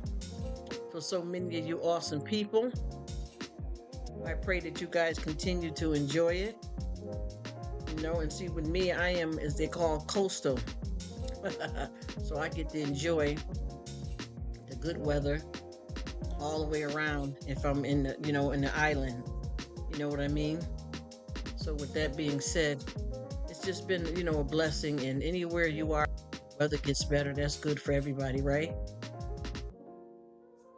for so many of you awesome people. I pray that you guys continue to enjoy it. You know, and see, with me, I am, as they call, coastal. So I get to enjoy the good weather all the way around if I'm in the, you know, in the island. You know what I mean? So with that being said, it's just been, you know, a blessing. And anywhere you are, weather gets better. That's good for everybody, right?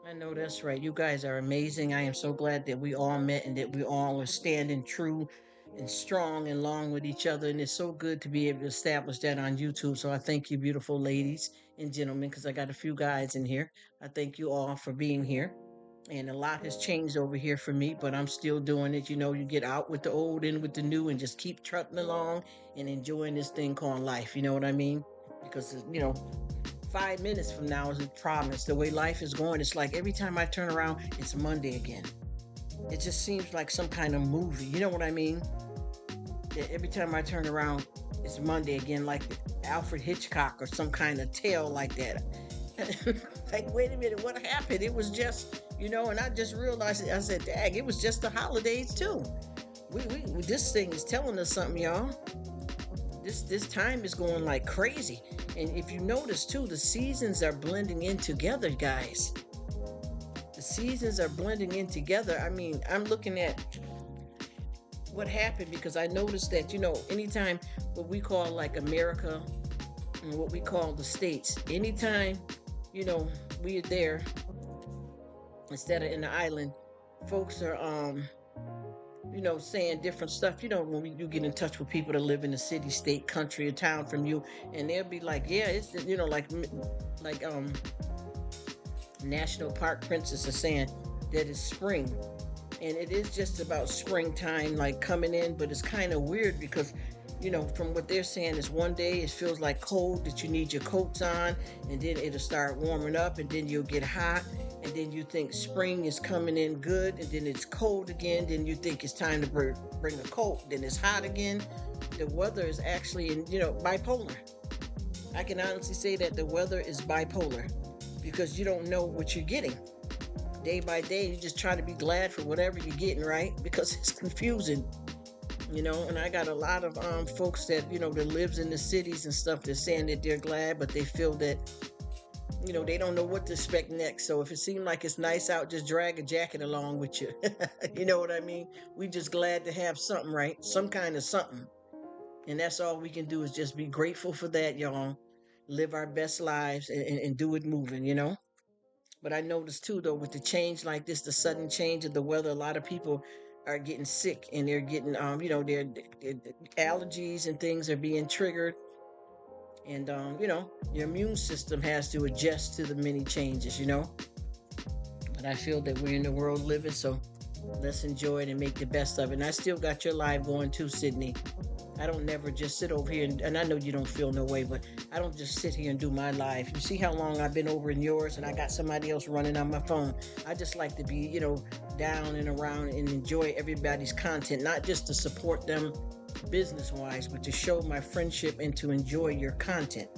I know that's right. You guys are amazing. I am so glad that we all met and that we all are standing true and strong and long with each other. And it's so good to be able to establish that on YouTube. So I thank you, beautiful ladies and gentlemen, because I got a few guys in here. I thank you all for being here. And a lot has changed over here for me, but I'm still doing it. You know, you get out with the old, in with the new, and just keep trotting along and enjoying this thing called life. You know what I mean? Because, you know, 5 minutes from now is a promise. The way life is going, it's like every time I turn around, it's Monday again. It just seems like some kind of movie. You know what I mean? That every time I turn around, it's Monday again, like Alfred Hitchcock or some kind of tale like that. Like, wait a minute, what happened? It was just, you know, and I just realized it. I said, dag, it was just the holidays too. This thing is telling us something, y'all. This time is going like crazy. And if you notice too, the seasons are blending in together, guys. The seasons are blending in together. I mean, I'm looking at what happened because I noticed that, you know, anytime what we call like America and what we call the States, anytime, you know, we are there instead of in the island, folks are you know, saying different stuff. You know, when you get in touch with people that live in a city, state, country, or town from you, and they'll be like, yeah, it's, you know, like National Park Princess is saying that it's spring. And it is just about springtime, like coming in, but it's kind of weird because, you know, from what they're saying is one day it feels like cold, that you need your coats on, and then it'll start warming up, and then you'll get hot, and then you think spring is coming in good, and then it's cold again, then you think it's time to bring a coat, then it's hot again. The weather is actually, you know, bipolar. I can honestly say that the weather is bipolar because you don't know what you're getting. Day by day, you just try to be glad for whatever you're getting, right? Because it's confusing, you know. And I got a lot of folks that, you know, that lives in the cities and stuff. They're saying that they're glad, but they feel that, you know, they don't know what to expect next. So if it seems like it's nice out, just drag a jacket along with you. You know what I mean? We just glad to have something, right? Some kind of something. And that's all we can do is just be grateful for that, y'all. Live our best lives and do it moving, you know? But I noticed too, though, with the change like this, the sudden change of the weather, a lot of people are getting sick and they're getting, you know, their allergies and things are being triggered. And, you know, your immune system has to adjust to the many changes, you know. But I feel that we're in the world living, so let's enjoy it and make the best of it. And I still got your live going too, Sydney. I don't never just sit over here and I know you don't feel no way, but I don't just sit here and do my live. You see how long I've been over in yours and I got somebody else running on my phone. I just like to be, you know, down and around and enjoy everybody's content, not just to support them business-wise, but to show my friendship and to enjoy your content.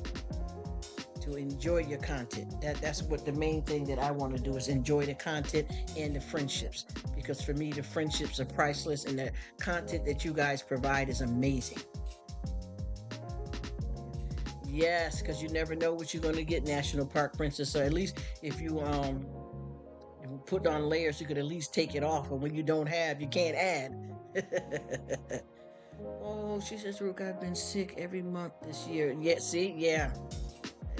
To enjoy your content. That's what the main thing that I want to do is enjoy the content and the friendships. Because for me, the friendships are priceless and the content that you guys provide is amazing. Yes, because you never know what you're going to get, National Park Princess. So at least if you put on layers, you could at least take it off. But when you don't have, you can't add. Oh, she says, Rruk, I've been sick every month this year. Yeah, see? Yeah.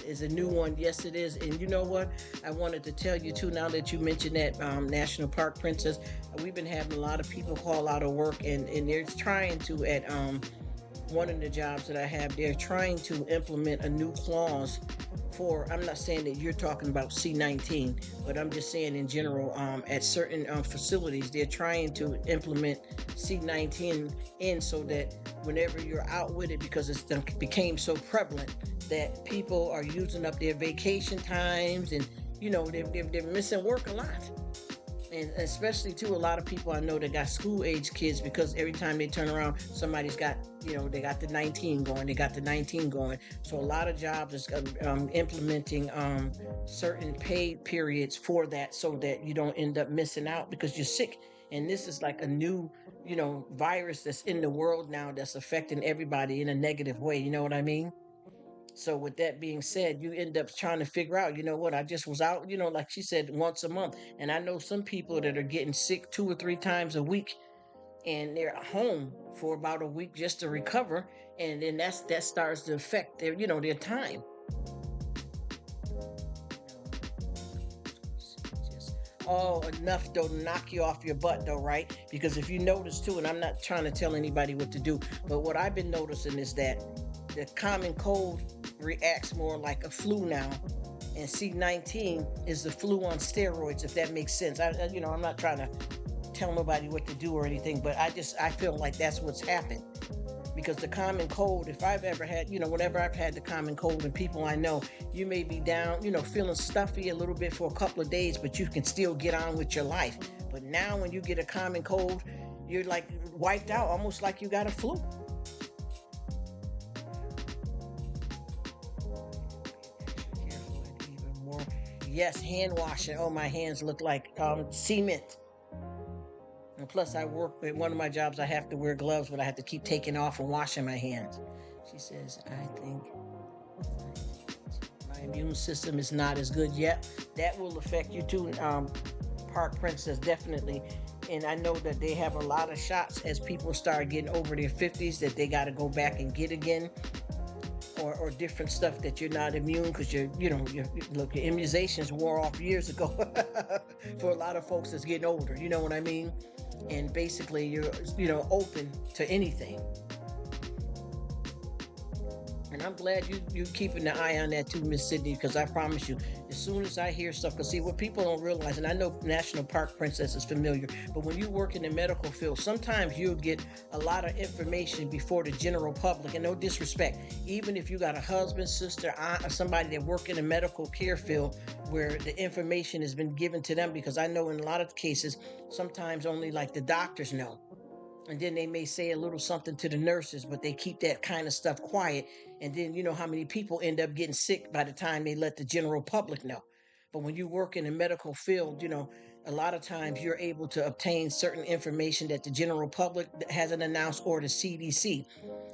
is a new one. Yes, it is. And you know what? I wanted to tell you too. Now that you mentioned that National Park Princess, we've been having a lot of people call out of work, and they're trying to at one of the jobs that I have, they're trying to implement a new clause for, I'm not saying that you're talking about C-19, but I'm just saying in general, at certain facilities, they're trying to implement C-19 in so that whenever you're out with it, because it's became so prevalent that people are using up their vacation times and, they're missing work a lot. And especially too, a lot of people I know that got school age kids, because every time they turn around, somebody's got, they got the 19 going, they got the 19 going. So a lot of jobs is implementing certain paid periods for that, so that you don't end up missing out because you're sick. And this is like a new, virus that's in the world now that's affecting everybody in a negative way. You know what I mean? So with that being said, you end up trying to figure out, what, I just was out, like she said, once a month. And I know some people that are getting sick 2 or 3 times a week, and they're home for about a week just to recover. And then that starts to affect their time. Oh, enough though to knock you off your butt though, right? Because if you notice too, and I'm not trying to tell anybody what to do, but what I've been noticing is that the common cold reacts more like a flu now, and C-19 is the flu on steroids, if that makes sense. I'm not trying to tell nobody what to do or anything, but I feel like that's what's happened. Because the common cold, if I've ever had, whenever I've had the common cold, and people I know, you may be down, feeling stuffy a little bit for a couple of days, but you can still get on with your life. But now when you get a common cold, you're like wiped out, almost like you got a flu. Yes, hand washing. Oh, my hands look like cement. And plus, I work at one of my jobs. I have to wear gloves, but I have to keep taking off and washing my hands. She says, I think my immune system is not as good yet. That will affect you too, Park Princess, definitely. And I know that they have a lot of shots as people start getting over their 50s that they got to go back and get again. Or different stuff that you're not immune, because your immunizations wore off years ago for a lot of folks that's getting older. You know what I mean? And basically you're open to anything. And I'm glad you keeping an eye on that too, Miss Sydney, because I promise you, as soon as I hear stuff, because see, what people don't realize, and I know National Park Princess is familiar, but when you work in the medical field, sometimes you'll get a lot of information before the general public, and no disrespect, even if you got a husband, sister, aunt, or somebody that work in the medical care field where the information has been given to them, because I know in a lot of cases, sometimes only like the doctors know. And then they may say a little something to the nurses, but they keep that kind of stuff quiet. And then you know how many people end up getting sick by the time they let the general public know. But when you work in the medical field, a lot of times you're able to obtain certain information that the general public hasn't announced, or the CDC.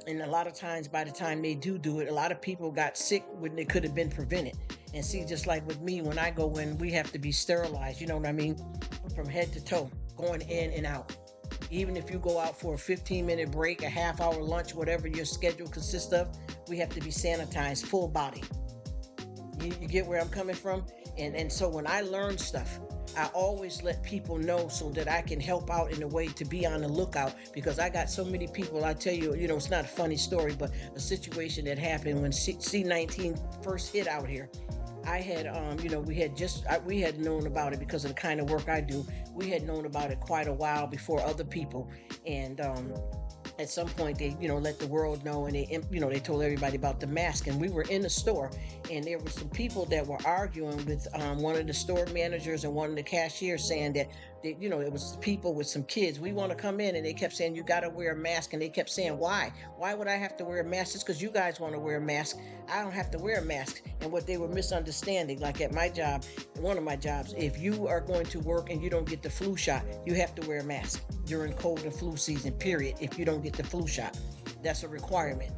And a lot of times by the time they do it, a lot of people got sick when they could have been prevented. And see, just like with me, when I go in, we have to be sterilized, you know what I mean? From head to toe, going in and out. Even if you go out for a 15-minute break, a half-hour lunch, whatever your schedule consists of, we have to be sanitized full body. You get where I'm coming from? And so when I learn stuff, I always let people know so that I can help out in a way to be on the lookout, because I got so many people. I tell you, it's not a funny story, but a situation that happened when C-19 first hit out here. I had, we had known about it because of the kind of work I do. We had known about it quite a while before other people. And at some point they, let the world know, and they told everybody about the mask. And we were in the store, and there were some people that were arguing with one of the store managers and one of the cashiers, saying that it was people with some kids. We want to come in, and they kept saying, you got to wear a mask. And they kept saying, why? Why would I have to wear a mask? It's because you guys want to wear a mask. I don't have to wear a mask. And what they were misunderstanding, like at my job, one of my jobs, if you are going to work and you don't get the flu shot, you have to wear a mask during cold and flu season, period. If you don't get the flu shot, that's a requirement.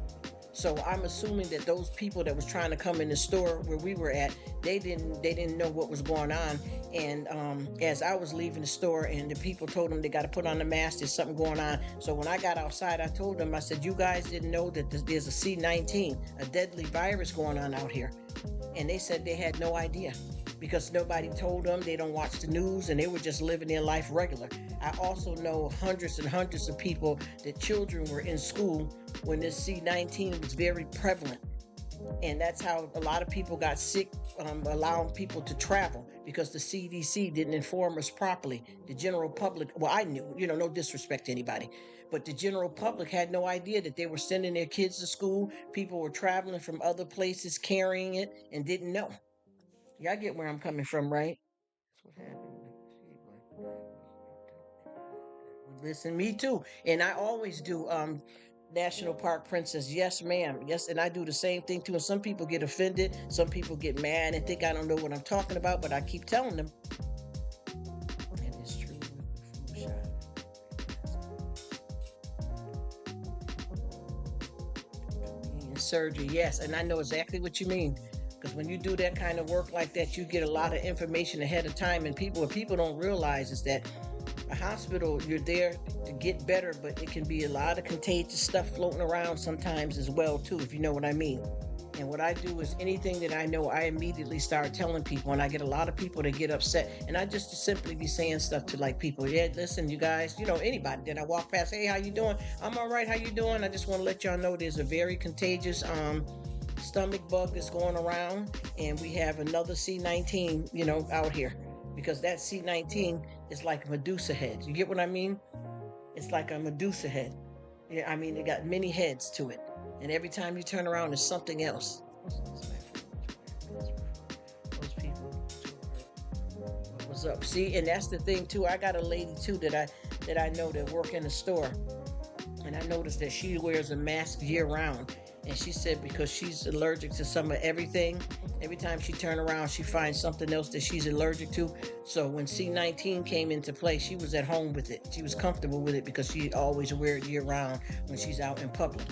So I'm assuming that those people that was trying to come in the store where we were at, they didn't know what was going on. And as I was leaving the store, and the people told them they got to put on the mask, there's something going on. So when I got outside, I told them, I said, you guys didn't know that there's a C-19, a deadly virus going on out here. And they said they had no idea because nobody told them. They don't watch the news, and they were just living their life regular. I also know hundreds and hundreds of people that children were in school when this C-19 was very prevalent, and that's how a lot of people got sick, allowing people to travel because the CDC didn't inform us properly. The general public, well, I knew, no disrespect to anybody, but the general public had no idea that they were sending their kids to school. People were traveling from other places carrying it and didn't know. Y'all get where I'm coming from, right? That's what happened. Listen, me too. And I always do National Park Princess. Yes, ma'am. Yes, and I do the same thing too. And some people get offended, some people get mad and think I don't know what I'm talking about, but I keep telling them. And it's true with the flu shot. And surgery, yes, and I know exactly what you mean. Because when you do that kind of work like that, you get a lot of information ahead of time. And what people don't realize is that a hospital, you're there to get better, but it can be a lot of contagious stuff floating around sometimes as well too, if you know what I mean. And what I do is anything that I know, I immediately start telling people, and I get a lot of people that get upset, and I just simply be saying stuff to like people. Yeah, listen, you guys, anybody that I walk past, hey, how you doing? I'm all right. How you doing? I just want to let y'all know there's a very contagious stomach bug that's going around, and we have another C-19, out here, because that C-19 is like a Medusa head. You get what I mean? It's like a Medusa head. Yeah, I mean, it got many heads to it, and every time you turn around, there's something else. Those people. What's up? See, and that's the thing too. I got a lady too that I know that work in the store, and I noticed that she wears a mask year round. And she said because she's allergic to some of everything, every time she turns around, she finds something else that she's allergic to. So when C-19 came into play, she was at home with it. She was comfortable with it because she always wears it year round when she's out in public.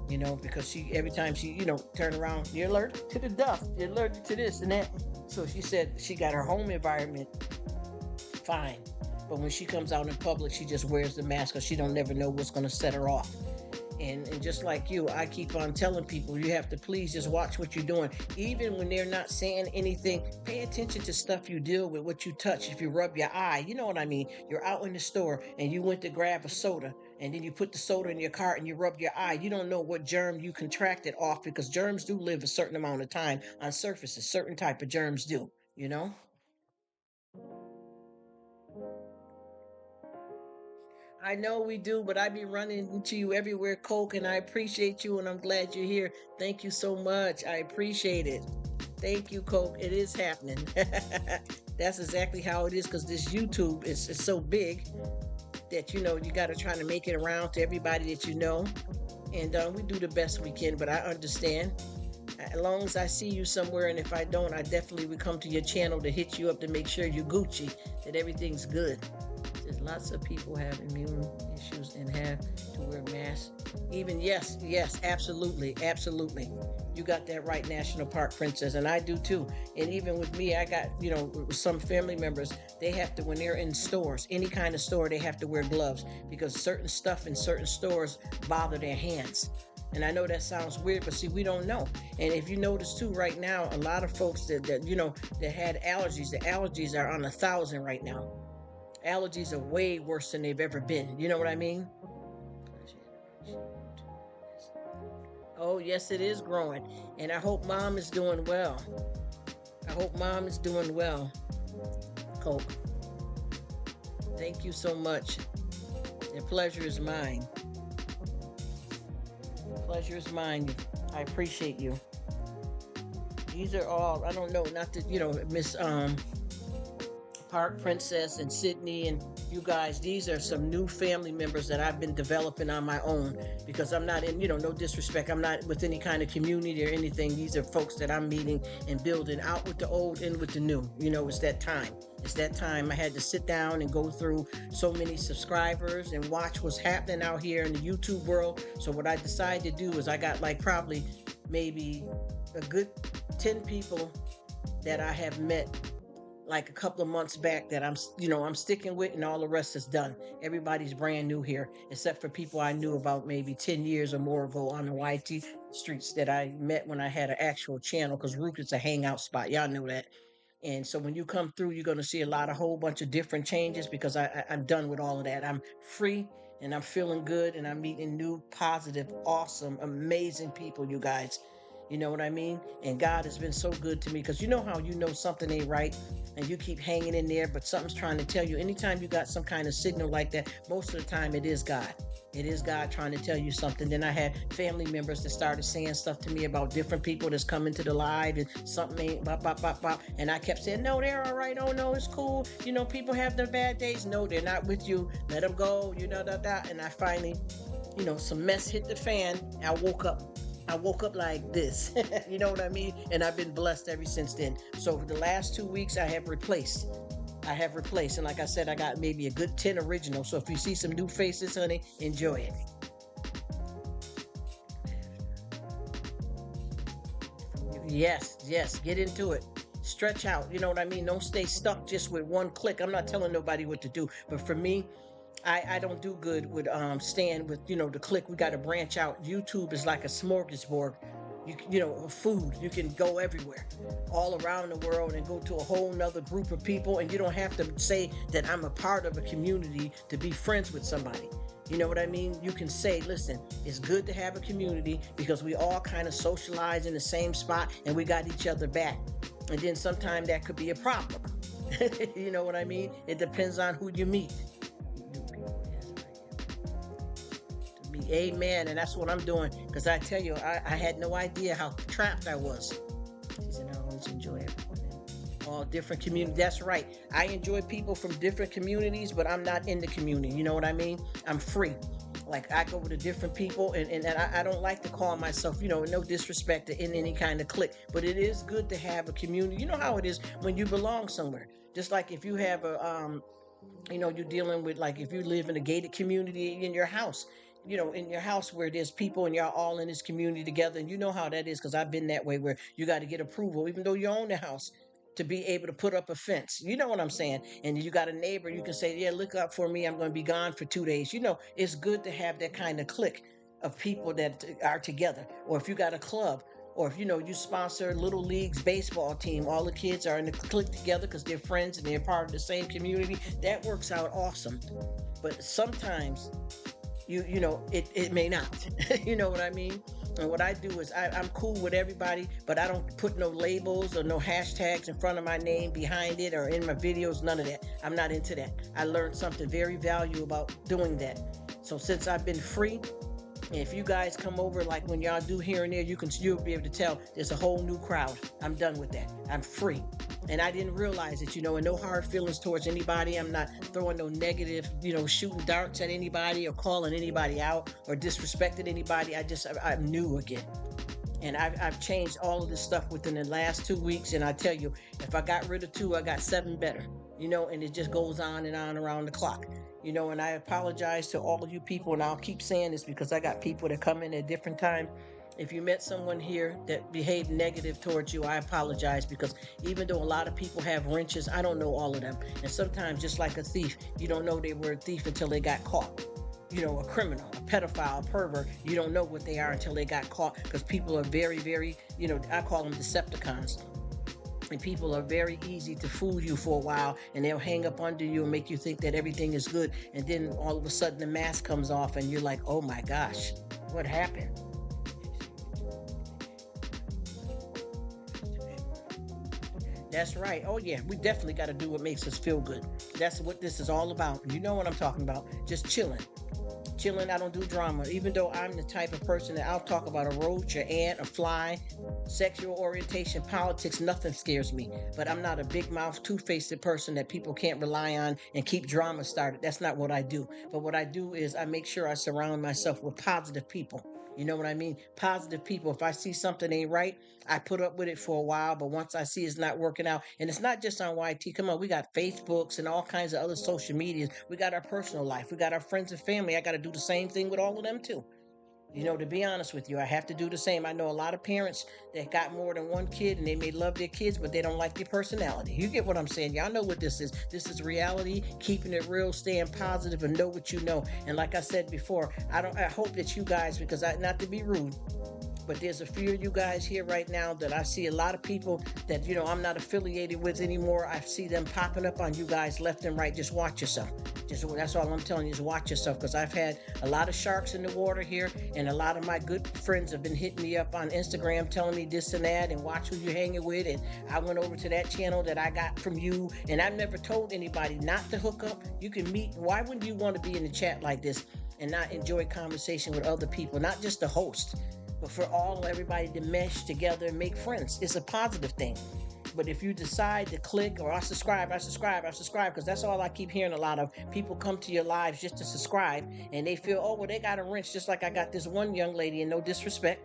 Because every time she, turn around, you're allergic to the dust, you're allergic to this and that. So she said she got her home environment fine. But when she comes out in public, she just wears the mask because she don't never know what's going to set her off. And just like you, I keep on telling people, you have to please just watch what you're doing. Even when they're not saying anything, pay attention to stuff you deal with, what you touch. If you rub your eye, you know what I mean? You're out in the store and you went to grab a soda, and then you put the soda in your cart and you rub your eye. You don't know what germ you contracted off, because germs do live a certain amount of time on surfaces. Certain type of germs do, I know we do, but I be running into you everywhere, Coke, and I appreciate you, and I'm glad you're here. Thank you so much. I appreciate it. Thank you, Coke. It is happening. That's exactly how it is, because this YouTube is so big that, you got to try to make it around to everybody that you know. And we do the best we can, but I understand. As long as I see you somewhere, and if I don't, I definitely would come to your channel to hit you up to make sure you're Gucci, that everything's good. There's lots of people have immune issues and have to wear masks. Even yes, absolutely. You got that right, National Park Princess, and I do too. And even with me, I got, some family members, they have to, when they're in stores, any kind of store, they have to wear gloves because certain stuff in certain stores bother their hands. And I know that sounds weird, but see, we don't know. And if you notice too, right now, a lot of folks that had allergies, the allergies are on 1,000 right now. Allergies are way worse than they've ever been. You know what I mean? Oh, yes, it is growing. And I hope mom is doing well. Coke. Thank you so much. The pleasure is mine. Pleasure is mine. I appreciate you. These are all, I don't know, not that, Miss Park Princess and Sydney and you guys, these are some new family members that I've been developing on my own, because I'm not in, no disrespect, I'm not with any kind of community or anything. These are folks that I'm meeting and building, out with the old, in with the new. It's that time. It's that time. I had to sit down and go through so many subscribers and watch what's happening out here in the YouTube world. So what I decided to do is I got like probably maybe a good 10 people that I have met like a couple of months back that I'm sticking with, and all the rest is done. Everybody's brand new here, except for people I knew about maybe 10 years or more ago on the YT streets that I met when I had an actual channel, because Rruk is a hangout spot. Y'all know that. And so when you come through, you're going to see a whole bunch of different changes, because I'm done with all of that. I'm free and I'm feeling good, and I'm meeting new, positive, awesome, amazing people, you guys. You know what I mean? And God has been so good to me, because you know how you know something ain't right and you keep hanging in there, but something's trying to tell you. Anytime you got some kind of signal like that, most of the time it is God. It is God trying to tell you something. Then I had family members that started saying stuff to me about different people that's coming to the live, and something ain't bop, bop, bop, bop. And I kept saying, no, they're all right. Oh, no, it's cool. People have their bad days. No, they're not with you. Let them go, And I finally, some mess hit the fan. I woke up like this. You know what I mean? And I've been blessed ever since then. So for the last 2 weeks, I have replaced. And like I said, I got maybe a good 10 originals. So if you see some new faces, honey, enjoy it. Yes, get into it. Stretch out, you know what I mean? Don't stay stuck just with one click. I'm not telling nobody what to do, but for me, I don't do good with staying with the click. We got to branch out. YouTube is like a smorgasbord. Food. You can go everywhere, all around the world, and go to a whole nother group of people. And you don't have to say that I'm a part of a community to be friends with somebody. You know what I mean? You can say, listen, it's good to have a community, because we all kind of socialize in the same spot and we got each other back. And then sometimes that could be a problem. You know what I mean? It depends on who you meet. Amen. And that's what I'm doing, because I tell you, I had no idea how trapped I was. She said, I always enjoy everyone. All different communities. That's right. I enjoy people from different communities, but I'm not in the community. You know what I mean? I'm free. Like, I go with the different people, and I don't like to call myself, no disrespect to in any kind of clique, but it is good to have a community. You know how it is when you belong somewhere. Just like if you have you're dealing with, like, if you live in a gated community in your house, in your house where there's people and you're all in this community together, and you know how that is, because I've been that way, where you got to get approval, even though you own the house, to be able to put up a fence. You know what I'm saying? And you got a neighbor, you can say, yeah, look up for me. I'm going to be gone for 2 days. It's good to have that kind of clique of people that are together. Or if you got a club, or if you sponsor little leagues baseball team, all the kids are in the clique together because they're friends and they're part of the same community. That works out awesome. But sometimes it may not. You know what I mean? And what I do is I'm cool with everybody, but I don't put no labels or no hashtags in front of my name, behind it, or in my videos. None of that. I'm not into that. I learned something very valuable about doing that. So since I've been free, and if you guys come over, like when y'all do here and there, you'll be able to tell there's a whole new crowd. I'm done with that. I'm free. And I didn't realize it, and no hard feelings towards anybody. I'm not throwing no negative, shooting darts at anybody or calling anybody out or disrespecting anybody. I'm new again. And I've changed all of this stuff within the last 2 weeks. And I tell you, if I got rid of two, I got seven better, and it just goes on and on around the clock. And I apologize to all of you people, and I'll keep saying this because I got people that come in at different times. If you met someone here that behaved negative towards you, I apologize, because even though a lot of people have wrenches, I don't know all of them. And sometimes, just like a thief, you don't know they were a thief until they got caught. A criminal, a pedophile, a pervert, you don't know what they are until they got caught, because people are very, very, I call them Decepticons. And people are very easy to fool you for a while, and they'll hang up under you and make you think that everything is good. And then all of a sudden the mask comes off and you're like, oh my gosh, what happened? That's right. Oh yeah, we definitely got to do what makes us feel good. That's what this is all about. You know what I'm talking about. Just chilling. Chilling. I don't do drama. Even though I'm the type of person that I'll talk about a roach, an ant, a fly, sexual orientation, politics, nothing scares me. But I'm not a big mouth, two-faced person that people can't rely on and keep drama started. That's not what I do. But what I do is I make sure I surround myself with positive people. You know what I mean? Positive people. If I see something ain't right, I put up with it for a while. But once I see it's not working out, and it's not just on YT. Come on, we got Facebooks and all kinds of other social medias. We got our personal life. We got our friends and family. I got to do the same thing with all of them too. To be honest with you, I have to do the same. I know a lot of parents that got more than one kid and they may love their kids, but they don't like their personality. You get what I'm saying? Y'all know what this is. This is reality, keeping it real, staying positive, and know what you know. And like I said before, I hope that you guys, because not to be rude, but there's a few of you guys here right now that I see a lot of people that I'm not affiliated with anymore. I see them popping up on you guys left and right. Just watch yourself. Just That's all I'm telling you, is watch yourself, because I've had a lot of sharks in the water here, and a lot of my good friends have been hitting me up on Instagram telling me this and that, and watch who you're hanging with. And I went over to that channel that I got from you, and I've never told anybody not to hook up. You can meet. Why wouldn't you want to be in a chat like this and not enjoy conversation with other people, not just the host, but for everybody to mesh together and make friends? It's a positive thing. But if you decide to click or I subscribe, because that's all I keep hearing a lot of. People come to your lives just to subscribe, and they feel, oh, well, they got a wrench, just like I got this one young lady, and no disrespect,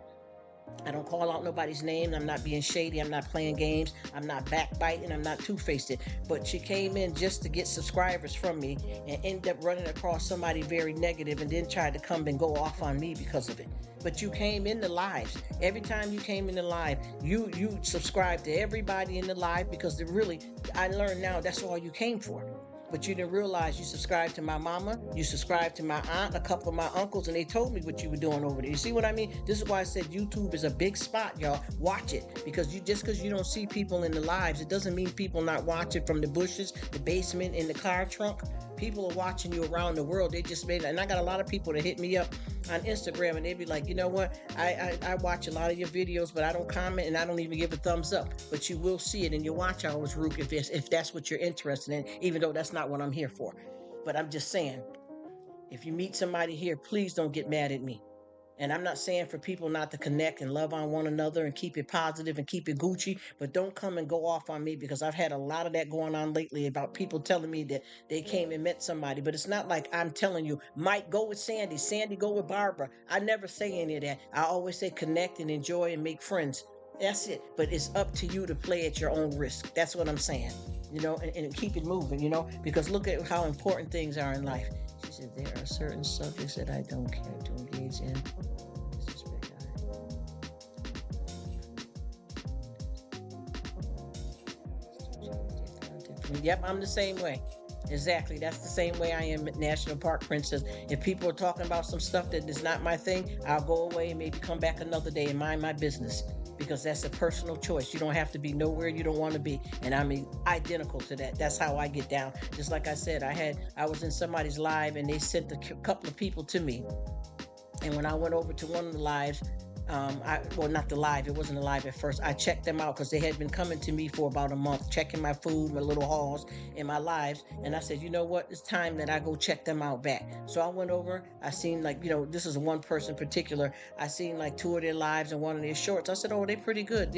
I don't call out nobody's name. I'm not being shady. I'm not playing games. I'm not backbiting. I'm not two-faced. But she came in just to get subscribers from me and ended up running across somebody very negative, and then tried to come and go off on me because of it. But you came in the lives. Every time you came in the live, you subscribed to everybody in the live, because I learned now that's all you came for. But you didn't realize you subscribed to my mama, you subscribed to my aunt, a couple of my uncles, and they told me what you were doing over there. You see what I mean? This is why I said YouTube is a big spot, y'all. Watch it, because just because you don't see people in the lives, it doesn't mean people not watching from the bushes, the basement, in the car trunk. People are watching you around the world. They just made it. And I got a lot of people that hit me up on Instagram, and they be like, you know what? I watch a lot of your videos, but I don't comment, and I don't even give a thumbs up. But you will see it in your watch hours, Rruk, if that's what you're interested in, even though that's not what I'm here for. But I'm just saying, if you meet somebody here, please don't get mad at me. And I'm not saying for people not to connect and love on one another and keep it positive and keep it Gucci, but don't come and go off on me, because I've had a lot of that going on lately about people telling me that they came and met somebody. But it's not like I'm telling you, Mike, go with Sandy, Sandy, go with Barbara. I never say any of that. I always say connect and enjoy and make friends. That's it. But it's up to you to play at your own risk. That's what I'm saying, and keep it moving, because look at how important things are in life. She said, there are certain subjects that I don't care to engage in. Yep, I'm the same way. Exactly. That's the same way I am at National Park Princess. If people are talking about some stuff that is not my thing, I'll go away and maybe come back another day and mind my business, because that's a personal choice. You don't have to be nowhere you don't want to be. And I'm identical to that. That's how I get down. Just like I said, I was in somebody's live, and they sent a couple of people to me. And when I went over to one of the lives, not the live, it wasn't a live at first. I checked them out because they had been coming to me for about a month, checking my food, my little hauls, and my lives. And I said, you know what? It's time that I go check them out back. So I went over. I seen this is one person in particular. I seen like 2 of their lives and 1 of their shorts. I said, oh, they're pretty good,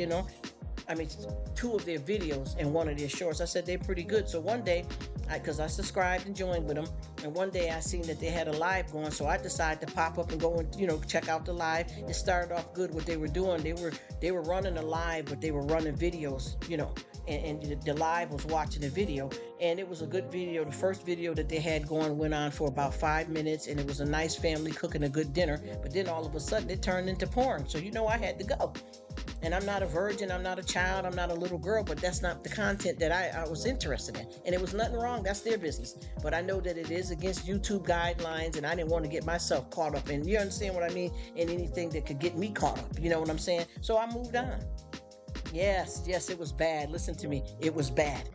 I mean, 2 of their videos and 1 of their shorts. I said, they're pretty good. So one day, because I subscribed and joined with them, and one day I seen that they had a live going, so I decided to pop up and go and check out the live. It started off good. What they were doing, they were running a live, but they were running videos, and the live was watching the video, and it was a good video. The first video that they had going went on for about 5 minutes, and it was a nice family cooking a good dinner. But then all of a sudden it turned into porn, so I had to go. And I'm not a virgin, I'm not a child, I'm not a little girl, but that's not the content that I was interested in. And it was nothing wrong, that's their business. But I know that it is against YouTube guidelines, and I didn't want to get myself caught up in, you understand what I mean, in anything that could get me caught up, you know what I'm saying? So I moved on. Yes, it was bad. Listen to me, it was bad.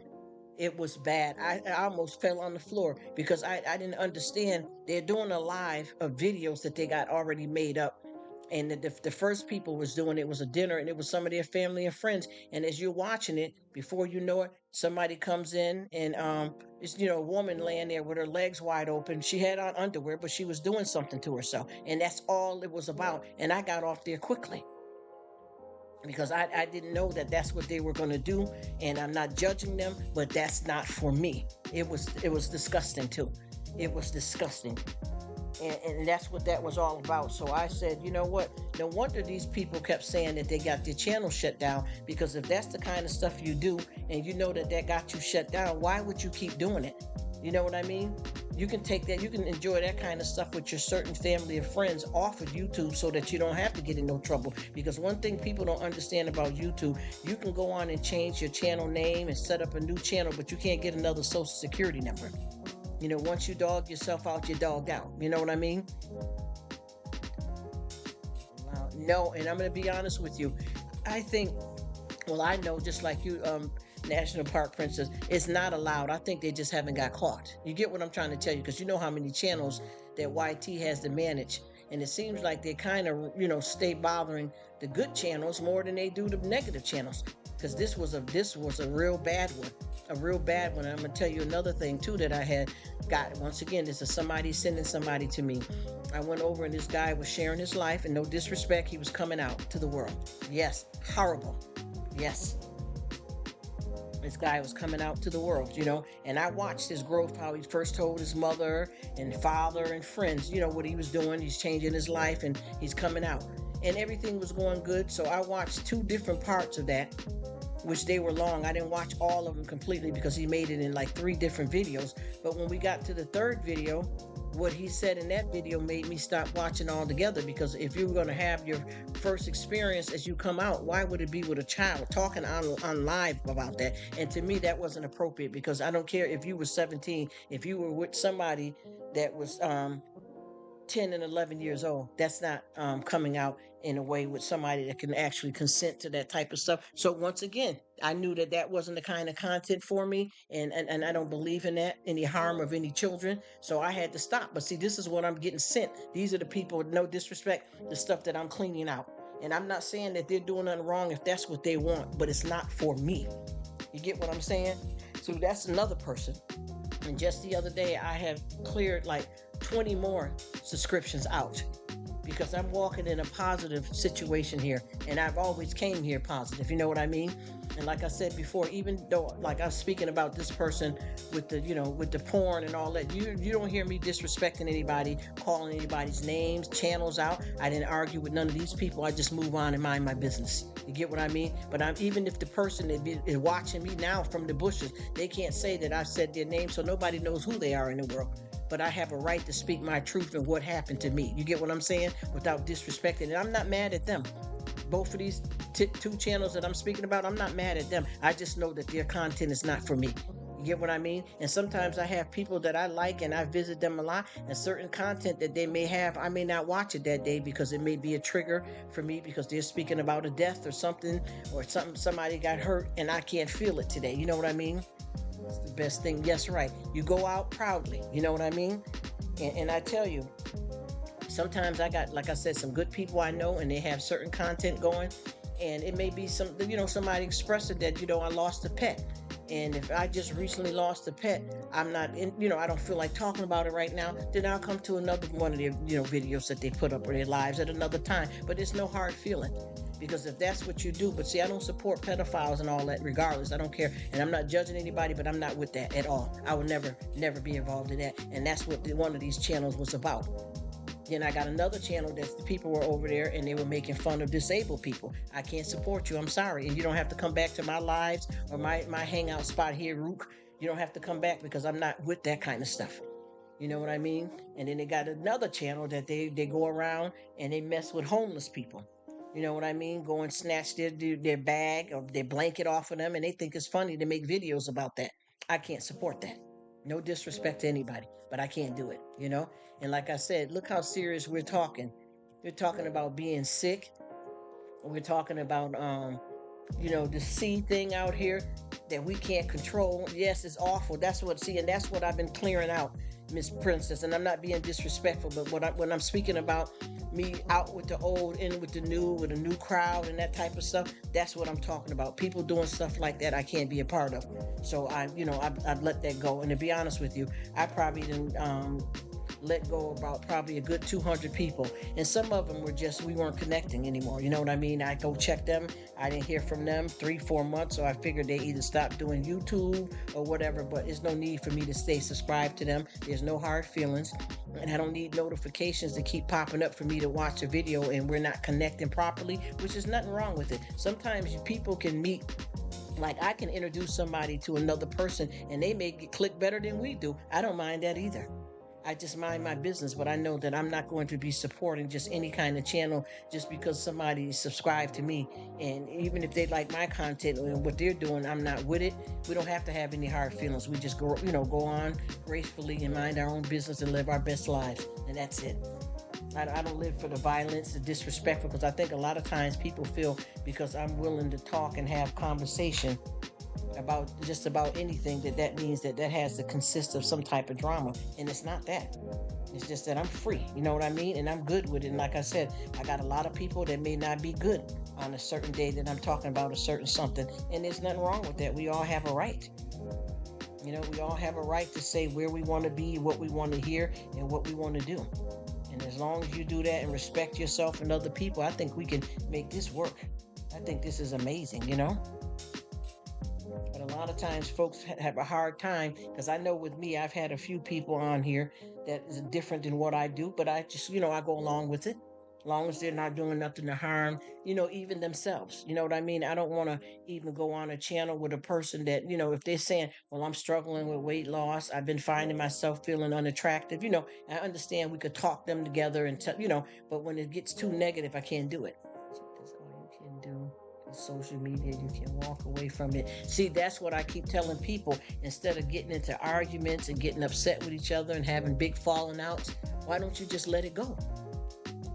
It was bad. I almost fell on the floor because I didn't understand. They're doing a live of videos that they got already made up. And the first people was doing it was a dinner, and it was some of their family and friends. And as you're watching it, before you know it, somebody comes in, and it's a woman laying there with her legs wide open. She had on underwear, but she was doing something to herself, and that's all it was about. And I got off there quickly, because I didn't know that that's what they were going to do, and I'm not judging them, but that's not for me. It was disgusting too. It was disgusting. And that's what that was all about. So I said, you know what? No wonder these people kept saying that they got their channel shut down, because if that's the kind of stuff you do and you know that got you shut down, why would you keep doing it? You know what I mean? You can take that, you can enjoy that kind of stuff with your certain family or friends off of YouTube so that you don't have to get in no trouble. Because one thing people don't understand about YouTube, you can go on and change your channel name and set up a new channel, but you can't get another social security number. You know, once you dog yourself out, you're dogged out. You know what I mean? No, and I'm going to be honest with you. I think, well, I know just like you, National Park Princess, it's not allowed. I think they just haven't got caught. You get what I'm trying to tell you? Because you know how many channels that YT has to manage. And it seems like they kind of, stay bothering the good channels more than they do the negative channels. Because this was a real bad one. A real bad one. And I'm going to tell you another thing, too, that I had got. Once again, this is somebody sending somebody to me. I went over and this guy was sharing his life, and no disrespect, he was coming out to the world. Yes, horrible. Yes. This guy was coming out to the world, and I watched his growth, how he first told his mother and father and friends, what he was doing. He's changing his life and he's coming out. And everything was going good. So I watched two different parts of that, which they were long. I didn't watch all of them completely because he made it in like 3 different videos. But when we got to the 3rd video, what he said in that video made me stop watching altogether, because if you're going to have your first experience as you come out, why would it be with a child talking on live about that? And to me, that wasn't appropriate, because I don't care if you were 17, if you were with somebody that was 10 and 11 years old, that's not coming out in a way with somebody that can actually consent to that type of stuff. So once again, I knew that that wasn't the kind of content for me, and I don't believe in that, any harm of any children. So I had to stop. But see, this is what I'm getting sent. These are the people, no disrespect, the stuff that I'm cleaning out. And I'm not saying that they're doing nothing wrong if that's what they want, but it's not for me. You get what I'm saying? So that's another person. And just the other day, I have cleared like 20 more subscriptions out, because I'm walking in a positive situation here, and I've always came here positive, you know what I mean? And like I said before, even though like I was speaking about this person with the, with the porn and all that, you don't hear me disrespecting anybody, calling anybody's names, channels out. I didn't argue with none of these people. I just move on and mind my business. You get what I mean? But even if the person that is watching me now from the bushes, they can't say that I said their name, so nobody knows who they are in the world. But I have a right to speak my truth and what happened to me. You get what I'm saying? Without disrespecting. And I'm not mad at them. Both of these 2 channels that I'm speaking about, I'm not mad at them. I just know that their content is not for me. You get what I mean? And sometimes I have people that I like and I visit them a lot, and certain content that they may have, I may not watch it that day because it may be a trigger for me, because they're speaking about a death or something, somebody got hurt and I can't feel it today. You know what I mean? That's the best thing. Yes, right. You go out proudly. You know what I mean? And I tell you, sometimes I got, like I said, some good people I know, and they have certain content going, and it may be somebody expressing that, I lost a pet. And if I just recently lost a pet, I'm not in, I don't feel like talking about it right now, then I'll come to another one of their, videos that they put up of their lives at another time. But it's no hard feeling, because if that's what you do. But see, I don't support pedophiles and all that regardless. I don't care. And I'm not judging anybody, but I'm not with that at all. I will never be involved in that. And that's what one of these channels was about. Then I got another channel that the people were over there and they were making fun of disabled people. I can't support you. I'm sorry. And you don't have to come back to my lives or my hangout spot here, Rruk. You don't have to come back, because I'm not with that kind of stuff. You know what I mean? And then they got another channel that they go around and they mess with homeless people. You know what I mean? Go and snatch their bag or their blanket off of them, and they think it's funny to make videos about that. I can't support that. No disrespect to anybody, but I can't do it, And like I said, look how serious we're talking. We're talking about being sick. We're talking about, the sea thing out here that we can't control. Yes, it's awful. That's what I've been clearing out, Miss Princess. And I'm not being disrespectful, but when I'm speaking about me out with the old, in with the new, with a new crowd and that type of stuff, that's what I'm talking about. People doing stuff like that, I can't be a part of. So I've let that go. And to be honest with you, I probably didn't let go about probably a good 200 people, and some of them we weren't connecting anymore. You know what I mean? I go check them. I didn't hear from them 3-4 months, so I figured they either stopped doing YouTube or whatever. But there's no need for me to stay subscribed to them. There's no hard feelings, and I don't need notifications to keep popping up for me to watch a video and we're not connecting properly, which is nothing wrong with it. Sometimes people can meet Like I can introduce somebody to another person and they may get click better than we do. I don't mind that either. I just mind my business, but I know that I'm not going to be supporting just any kind of channel just because somebody subscribed to me. And even if they like my content and what they're doing, I'm not with it. We don't have to have any hard feelings. We just go on gracefully and mind our own business and live our best lives. And that's it. I don't live for the violence, the disrespectful, because I think a lot of times people feel because I'm willing to talk and have conversation about just about anything that means that has to consist of some type of drama, and it's not that. It's just that I'm free, you know what I mean, and I'm good with it. And like I said, I got a lot of people that may not be good on a certain day that I'm talking about a certain something, and there's nothing wrong with that. We all have a right. We all have a right to say where we want to be, what we want to hear, and what we want to do. And as long as you do that and respect yourself and other people, I think we can make this work. I think this is amazing, But a lot of times folks have a hard time because I know with me, I've had a few people on here that is different than what I do, but I just, I go along with it. As long as they're not doing nothing to harm, even themselves. You know what I mean? I don't want to even go on a channel with a person that, if they're saying, well, I'm struggling with weight loss, I've been finding myself feeling unattractive, I understand we could talk them together and but when it gets too negative, I can't do it. That's all you can do. Social media, you can walk away from it. See, that's what I keep telling people. Instead of getting into arguments and getting upset with each other and having big falling outs, why don't you just let it go?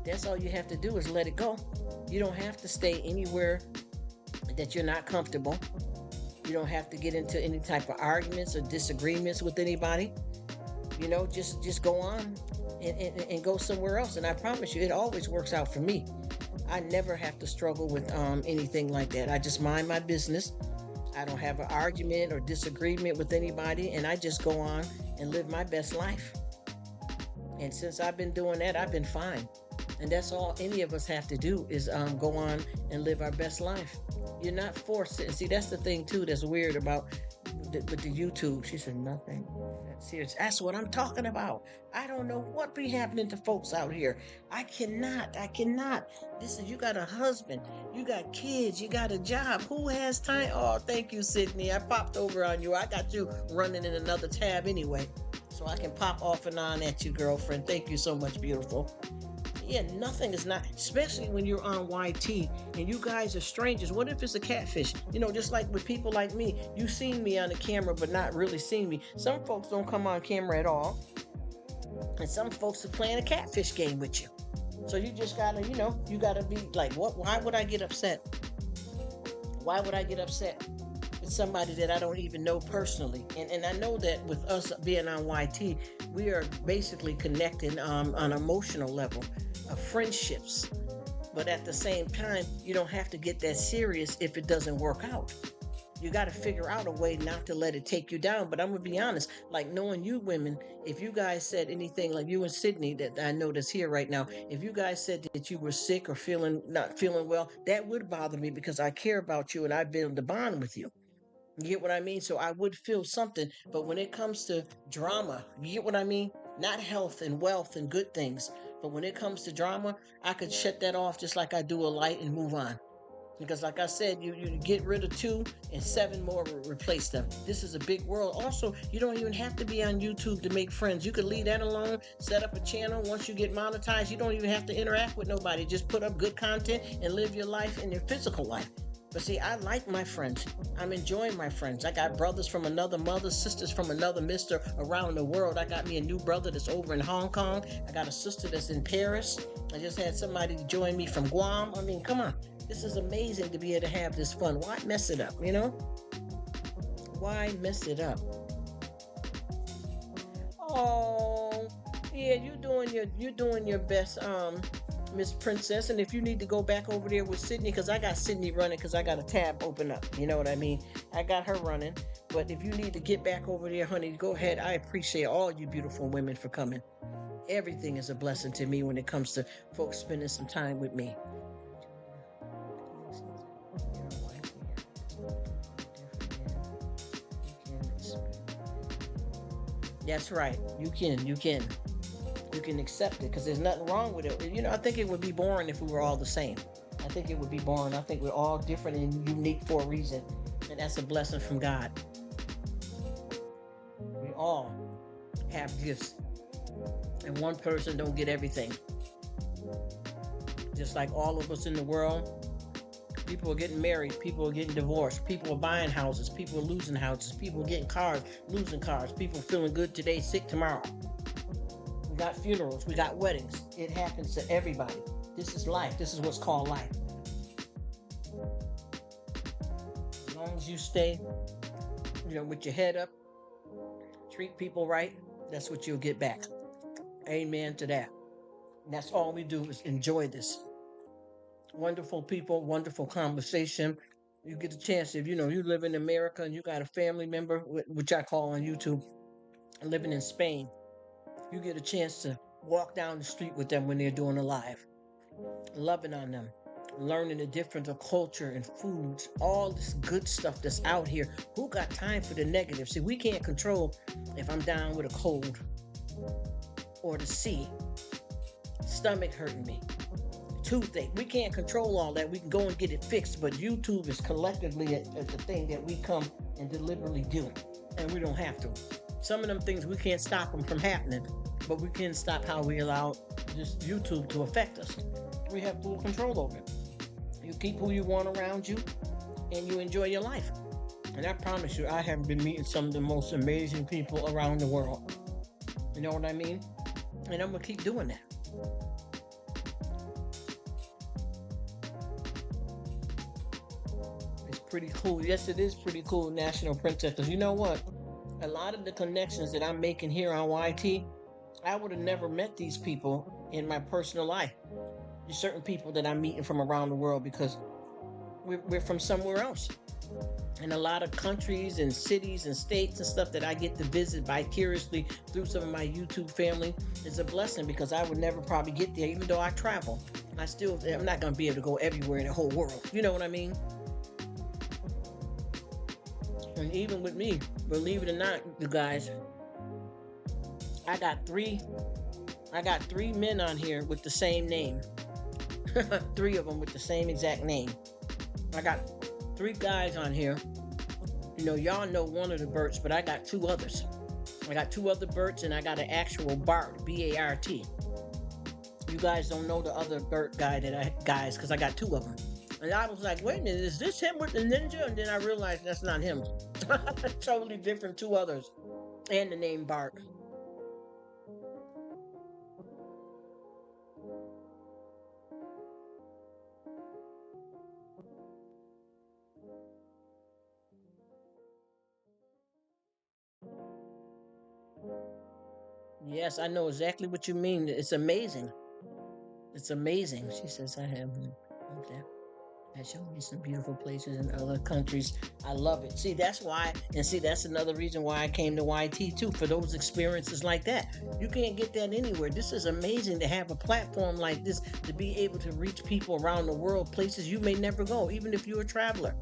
That's all you have to do is let it go. You don't have to stay anywhere that you're not comfortable. You don't have to get into any type of arguments or disagreements with anybody. Just go on and go somewhere else. And I promise you, it always works out for me. I never have to struggle with anything like that. I just mind my business. I don't have an argument or disagreement with anybody, and I just go on and live my best life. And since I've been doing that, I've been fine. And that's all any of us have to do is go on and live our best life. You're not forced to. And see, that's the thing, too, that's weird about with the YouTube. She said, nothing. That's serious. That's what I'm talking about. I don't know what be happening to folks out here. I cannot. Listen, you got a husband. You got kids. You got a job. Who has time? Oh, thank you, Sydney. I popped over on you. I got you running in another tab anyway. So I can pop off and on at you, girlfriend. Thank you so much, beautiful. Yeah, nothing is not, especially when you're on YT and you guys are strangers. What if it's a catfish? Just like with people like me, you've seen me on the camera, but not really seen me. Some folks don't come on camera at all. And some folks are playing a catfish game with you. So you just gotta, you gotta be like, what? Why would I get upset? Why would I get upset with somebody that I don't even know personally? And I know that with us being on YT, we are basically connecting on an emotional level of friendships. But at the same time, you don't have to get that serious if it doesn't work out. You got to figure out a way not to let it take you down. But I'm going to be honest, like knowing you women, if you guys said anything like you and Sydney that I know that's here right now, if you guys said that you were sick or not feeling well, that would bother me because I care about you and I build a bond with you. You get what I mean? So I would feel something. But when it comes to drama, you get what I mean? Not health and wealth and good things. But when it comes to drama, I could shut that off just like I do a light and move on. Because like I said, you get rid of 2 and 7 more replace them. This is a big world. Also, you don't even have to be on YouTube to make friends. You could leave that alone, set up a channel. Once you get monetized, you don't even have to interact with nobody. Just put up good content and live your life in your physical life. But see, I like my friends. I'm enjoying my friends. I got brothers from another mother, sisters from another mister around the world. I got me a new brother that's over in Hong Kong. I got a sister that's in Paris. I just had somebody join me from Guam. I mean, come on. This is amazing to be able to have this fun. Why mess it up, Why mess it up? Oh, yeah, you're doing your best, Miss Princess. And if you need to go back over there with Sydney, because I got Sydney running because I got a tab open up. You know what I mean? I got her running. But if you need to get back over there, honey, go ahead. I appreciate all you beautiful women for coming. Everything is a blessing to me when it comes to folks spending some time with me. That's right. You can accept it because there's nothing wrong with it. I think it would be boring if we were all the same. I think it would be boring. I think we're all different and unique for a reason. And that's a blessing from God. We all have gifts, and one person don't get everything. Just like all of us in the world, people are getting married, people are getting divorced, people are buying houses, people are losing houses, people are getting cars, losing cars, people feeling good today, sick tomorrow. We got funerals, we got weddings. It happens to everybody. This is life. This is what's called life. As long as you stay, with your head up, treat people right, that's what you'll get back. Amen to that. And that's all we do is enjoy this. Wonderful people, wonderful conversation. You get a chance if you live in America and you got a family member, which I call on YouTube, living in Spain. You get a chance to walk down the street with them when they're doing a live, loving on them, learning the difference of culture and foods, all this good stuff that's out here. Who got time for the negative? See, we can't control if I'm down with a cold or the sea, stomach hurting me, toothache. We can't control all that. We can go and get it fixed, but YouTube is collectively the thing that we come and deliberately do, and we don't have to. Some of them things we can't stop them from happening, but we can stop how we allow this YouTube to affect us. We have full control over it. You keep who you want around you, and you enjoy your life. And I promise you, I have been meeting some of the most amazing people around the world. You know what I mean? And I'm going to keep doing that. It's pretty cool. Yes, it is pretty cool, National Princess. Because you know what? A lot of the connections that I'm making here on YT, I would have never met these people in my personal life. There's certain people that I'm meeting from around the world because we're from somewhere else. And a lot of countries and cities and states and stuff that I get to visit vicariously through some of my YouTube family is a blessing, because I would never probably get there. Even though I travel, I'm not going to be able to go everywhere in the whole world. You know what I mean? And even with me, believe it or not, you guys, I got three men on here with the same name. 3 of them with the same exact name. I got 3 guys on here. Y'all know one of the Berts, but I got 2 others. I got 2 other Berts, and I got an actual Bart, B-A-R-T. You guys don't know the other Bert guy because I got 2 of them. And I was like, wait a minute, is this him with the ninja? And then I realized that's not him. Totally different, 2 others. And the name Bart. Yes, I know exactly what you mean. It's amazing. It's amazing. She says, I have okay. That showed me some beautiful places in other countries. I love it. See, that's why, and see, that's another reason why I came to YT too, for those experiences like that. You can't get that anywhere. This is amazing to have a platform like this, to be able to reach people around the world, places you may never go, even if you're a traveler.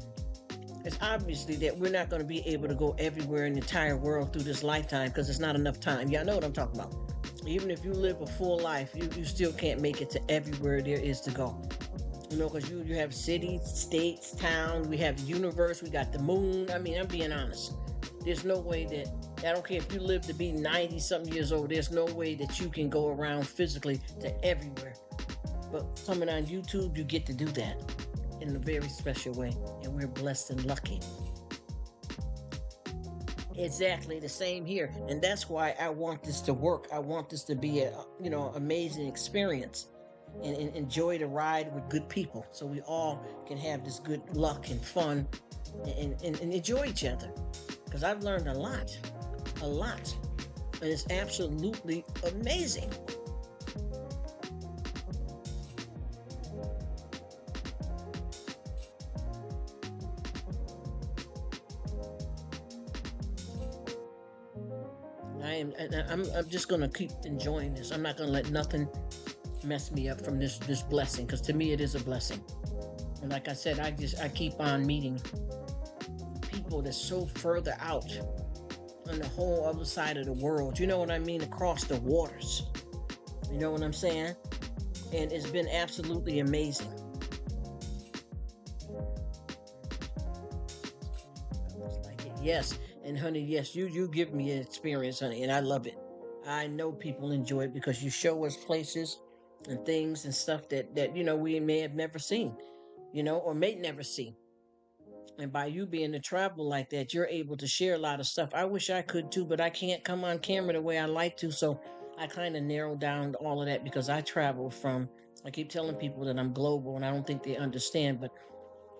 It's obviously that we're not going to be able to go everywhere in the entire world through this lifetime, because it's not enough time. Y'all know what I'm talking about. Even if you live a full life, you still can't make it to everywhere there is to go. Because you have cities, states, towns, we have the universe, we got the moon. I mean, I'm being honest. There's no way that, I don't care if you live to be 90-something years old, there's no way that you can go around physically to everywhere. But coming on YouTube, you get to do that in a very special way. And we're blessed and lucky. Exactly the same here. And that's why I want this to work. I want this to be a, amazing experience. And enjoy the ride with good people, so we all can have this good luck and fun and enjoy each other. Because I've learned a lot, and it's absolutely amazing. I'm just gonna keep enjoying this. I'm not gonna let nothing mess me up from this blessing, because to me it is a blessing. And like I said, I keep on meeting people that's so further out on the whole other side of the world, you know what I mean, across the waters, you know what I'm saying? And it's been absolutely amazing. Yes, and honey, yes, you give me an experience, honey, and I love it. I know people enjoy it because you show us places and things and stuff that we may have never seen, or may never see. And by you being to travel like that, you're able to share a lot of stuff. I wish I could too, but I can't come on camera the way I like to. So I kind of narrowed down all of that because I travel from. I keep telling people that I'm global, and I don't think they understand, but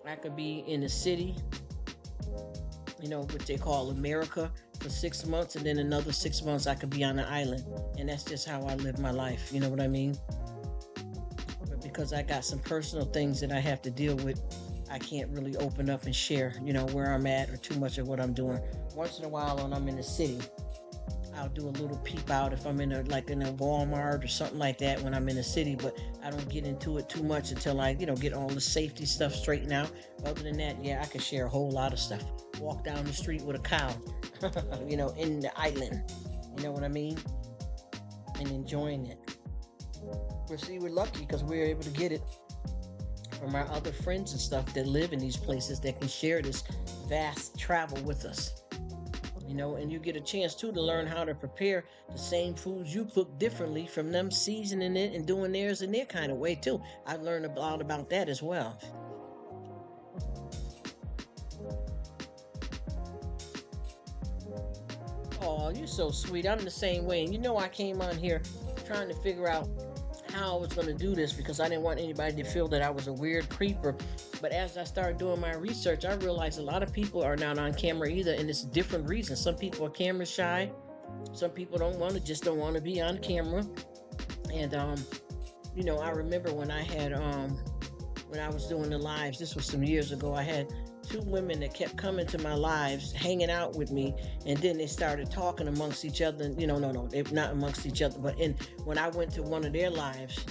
I could be in a city, what they call America, for 6 months, and then another 6 months I could be on the island. And that's just how I live my life. You know what I mean? But because I got some personal things that I have to deal with, I can't really open up and share, where I'm at or too much of what I'm doing. Once in a while, when I'm in the city, I'll do a little peep out if I'm in a Walmart or something like that when I'm in the city, but I don't get into it too much until I, get all the safety stuff straightened out. Other than that, yeah, I can share a whole lot of stuff. Walk down the street with a cow, in the island. You know what I mean? And enjoying it. But see, we're lucky because we're able to get it from our other friends and stuff that live in these places that can share this vast travel with us. And you get a chance too to learn how to prepare the same foods you cook differently from them seasoning it and doing theirs in their kind of way too. I've learned a lot about that as well. Oh, you're so sweet. I'm the same way. And I came on here trying to figure out how I was going to do this because I didn't want anybody to feel that I was a weird creeper. But as I started doing my research, I realized a lot of people are not on camera either, and it's different reasons. Some people are camera shy. Some people don't want to be on camera. And I remember when when I was doing the lives, this was some years ago, I had two women that kept coming to my lives, hanging out with me, and then they started talking amongst each other. No, they not amongst each other, but when I went to one of their lives,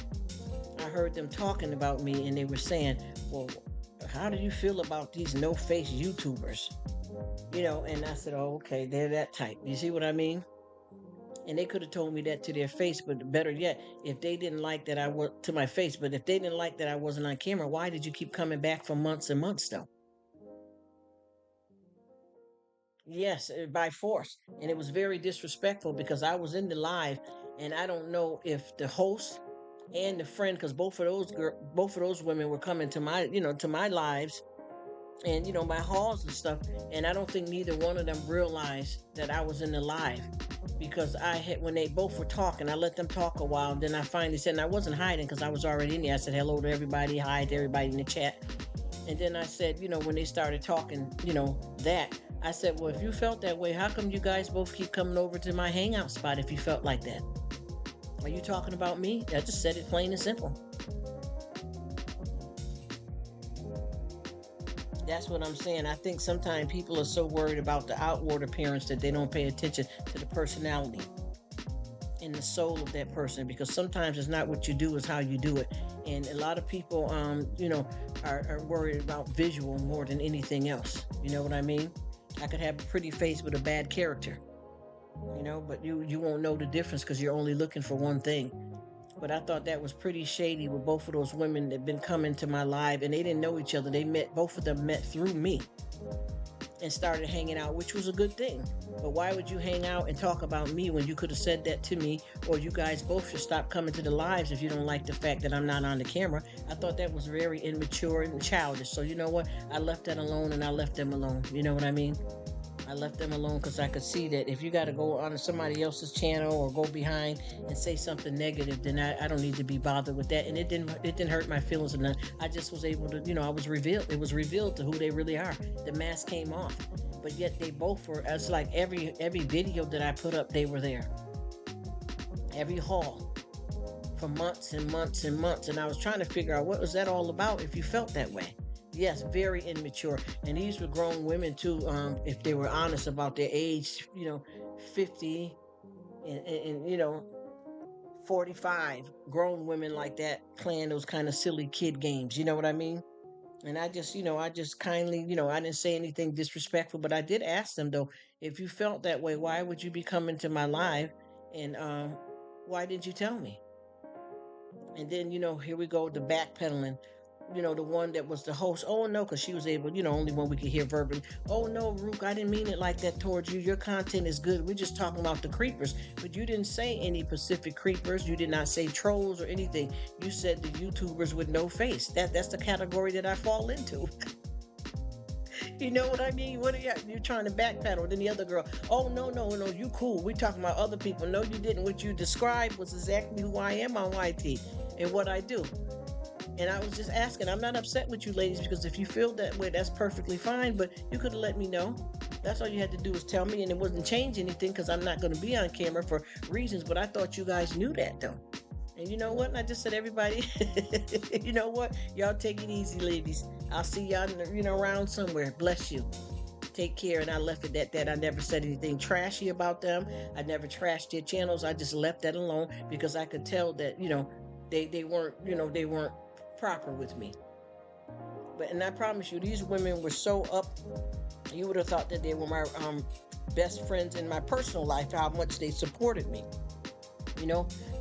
I heard them talking about me, and they were saying, "Well, how do you feel about these no-face YouTubers?" And I said, "Oh, okay, they're that type." You see what I mean? And they could have told me that to their face, but better yet, if they didn't like that I was to my face, but if they didn't like that I wasn't on camera, why did you keep coming back for months and months though? Yes, by force. And it was very disrespectful because I was in the live, and I don't know if the host and the friend, because both of those women were coming to my lives and my halls and stuff, and I don't think neither one of them realized that I was in the live because I had when they both were talking, I let them talk a while, and then I finally said, and I wasn't hiding because I was already in there. I said hello to everybody, hi to everybody in the chat, and then I said, when they started talking, that I said, well, if you felt that way, how come you guys both keep coming over to my hangout spot if you felt like that? Are you talking about me? I just said it plain and simple. That's what I'm saying. I think sometimes people are so worried about the outward appearance that they don't pay attention to the personality and the soul of that person, because sometimes it's not what you do, it's how you do it. And a lot of people are worried about visual more than anything else. You know what I mean? I could have a pretty face with a bad character, but you won't know the difference because you're only looking for one thing. But I thought that was pretty shady with both of those women that been coming to my live, and they didn't know each other. Both of them met through me and started hanging out, which was a good thing. But why would you hang out and talk about me when you could have said that to me? Or you guys both should stop coming to the lives if you don't like the fact that I'm not on the camera. I thought that was very immature and childish. So you know what? I left that alone, and I left them alone. You know what I mean? I left them alone because I could see that if you got to go on somebody else's channel or go behind and say something negative, then I don't need to be bothered with that. And it didn't hurt my feelings or nothing. I just was able to, I was revealed. It was revealed to who they really are. The mask came off, but yet they both were. It's like every video that I put up, they were there. Every haul for months and months and months, and I was trying to figure out what was that all about. If you felt that way. Yes, very immature. And these were grown women too, if they were honest about their age, 50 and 45. Grown women like that playing those kind of silly kid games. You know what I mean? And I just kindly, I didn't say anything disrespectful, but I did ask them though, if you felt that way, why would you be coming to my live? And why didn't you tell me? And then, here we go, the backpedaling. the one that was the host, oh no, because she was able, only one we could hear verbally. Oh no, Rruk, I didn't mean it like that towards you. Your content is good. We're just talking about the creepers. But you didn't say any Pacific creepers. You did not say trolls or anything. You said the YouTubers with no face. That's the category that I fall into. You know what I mean? What are you're trying to backpedal? Then the other girl, oh no, you cool. We talking about other people. No, you didn't. What you described was exactly who I am on YT and what I do. And I was just asking. I'm not upset with you ladies, because if you feel that way, that's perfectly fine. But you could have let me know. That's all you had to do was tell me, and it wouldn't change anything because I'm not going to be on camera for reasons. But I thought you guys knew that though. And you know what? And I just said, everybody, you know what? Y'all take it easy, ladies. I'll see y'all, around somewhere. Bless you. Take care. And I left it at that. I never said anything trashy about them. I never trashed their channels. I just left that alone because I could tell that, they weren't proper with me. And I promise you, these women were so up. You would have thought that they were my best friends in my personal life, how much they supported me.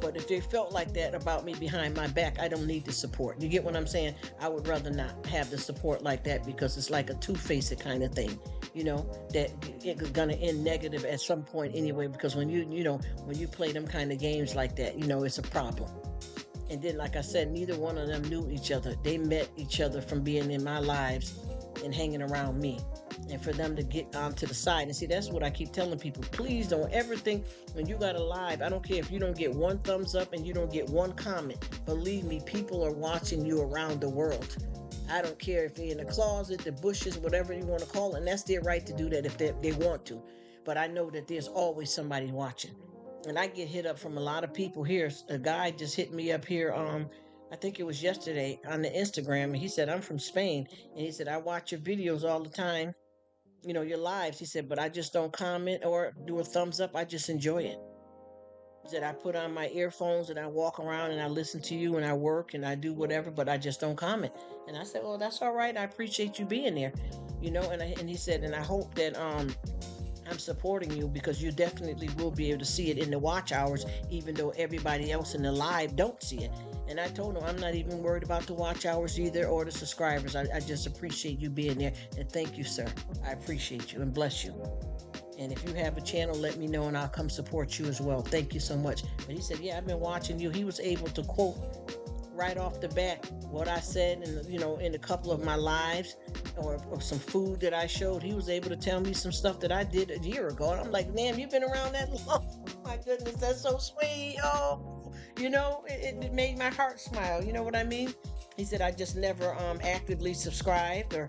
But if they felt like that about me behind my back, I don't need the support. You get what I'm saying? I would rather not have the support like that, because it's like a two-faced kind of thing, that it's gonna end negative at some point anyway, because when you play them kind of games like that, it's a problem. And then, like I said, neither one of them knew each other. They met each other from being in my lives and hanging around me. And for them to get onto the side. And see, that's what I keep telling people. Please don't ever think when you got a live, I don't care if you don't get one thumbs up and you don't get one comment. Believe me, people are watching you around the world. I don't care if they're in the closet, the bushes, whatever you want to call it. And that's their right to do that if they want to. But I know that there's always somebody watching. And I get hit up from a lot of people here. A guy just hit me up here, I think it was yesterday, on the Instagram. And he said, I'm from Spain. And he said, I watch your videos all the time. Your lives. He said, but I just don't comment or do a thumbs up. I just enjoy it. He said, I put on my earphones and I walk around and I listen to you and I work and I do whatever, but I just don't comment. And I said, well, that's all right. I appreciate you being there. And he said, and I hope that I'm supporting you, because you definitely will be able to see it in the watch hours, even though everybody else in the live don't see it. And I told him I'm not even worried about the watch hours either, or the subscribers. I just appreciate you being there. And thank you, sir. I appreciate you and bless you. And if you have a channel, let me know and I'll come support you as well. Thank you so much. But he said, yeah, I've been watching you. He was able to quote right off the bat what I said in a couple of my lives, or some food that I showed. He was able to tell me some stuff that I did a year ago. And I'm like, man, you've been around that long. My goodness, that's so sweet. Oh, it made my heart smile. You know what I mean? He said, I just never actively subscribed or,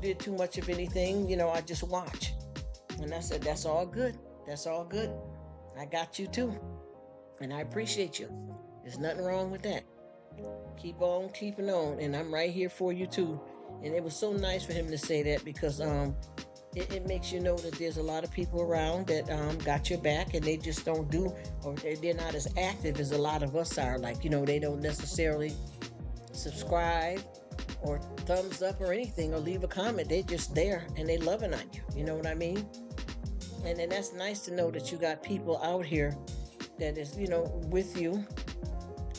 did too much of anything. I just watch. And I said, that's all good. That's all good. I got you too. And I appreciate you. There's nothing wrong with that. Keep on keeping on, and I'm right here for you too. And it was so nice for him to say that, because it makes you know that there's a lot of people around that got your back, and they just don't do, or they're not as active as a lot of us are. Like, they don't necessarily subscribe or thumbs up or anything or leave a comment. They're just there and they loving on you. You know what I mean? And then that's nice to know that you got people out here that is, with you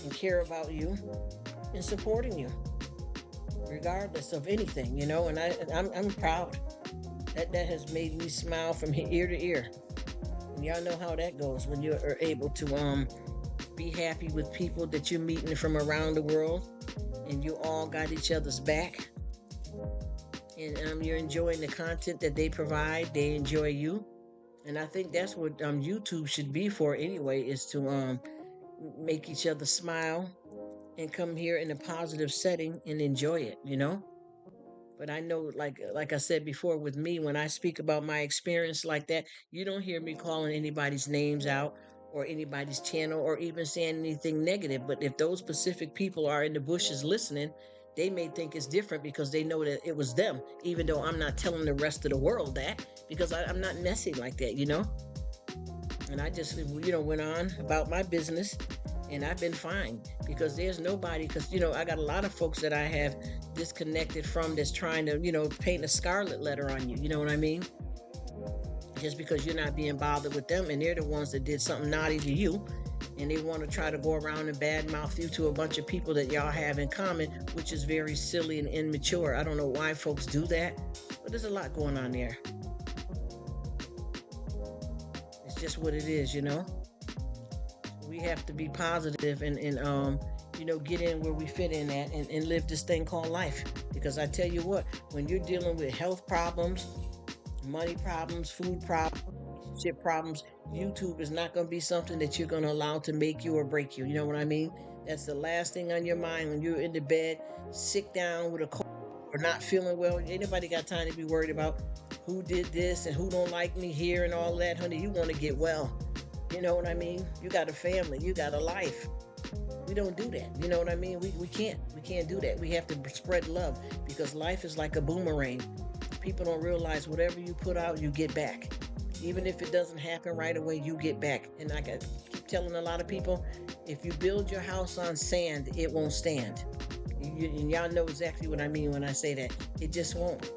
and care about you and supporting you regardless of anything, and I'm proud. That has made me smile from ear to ear. And y'all know how that goes when you're able to be happy with people that you're meeting from around the world, and you all got each other's back, and you're enjoying the content that they provide. They enjoy you. And I think that's what YouTube should be for anyway, is to make each other smile and come here in a positive setting and enjoy it, But I know, like I said before, with me, when I speak about my experience like that, you don't hear me calling anybody's names out or anybody's channel or even saying anything negative. But if those specific people are in the bushes listening, they may think it's different because they know that it was them, even though I'm not telling the rest of the world that, because I'm not messy like that, And I just, went on about my business. And I've been fine, because there's nobody, because, I got a lot of folks that I have disconnected from that's trying to, paint a scarlet letter on you. You know what I mean? Just because you're not being bothered with them, and they're the ones that did something naughty to you. and they want to try to go around and badmouth you to a bunch of people that y'all have in common, which is very silly and immature. I don't know why folks do that, but there's a lot going on there. It's just what it is, you know. We have to be positive and get in where we fit in at and live this thing called life. Because I tell you what, when you're dealing with health problems, money problems, food problems, relationship problems, YouTube is not going to be something that you're going to allow to make you or break you. You know what I mean? That's the last thing on your mind when you're in the bed, sick down with a cold or not feeling well. Ain't nobody got time to be worried about who did this and who don't like me here and all that, honey. You want to get well. You know what I mean? You got a family, you got a life. We don't do that. You know what I mean? We can't do that. We have to spread love because life is like a boomerang. People don't realize whatever you put out, you get back. Even if it doesn't happen right away, you get back. And I keep telling a lot of people, if you build your house on sand, it won't stand. And y'all know exactly what I mean when I say that. It just won't.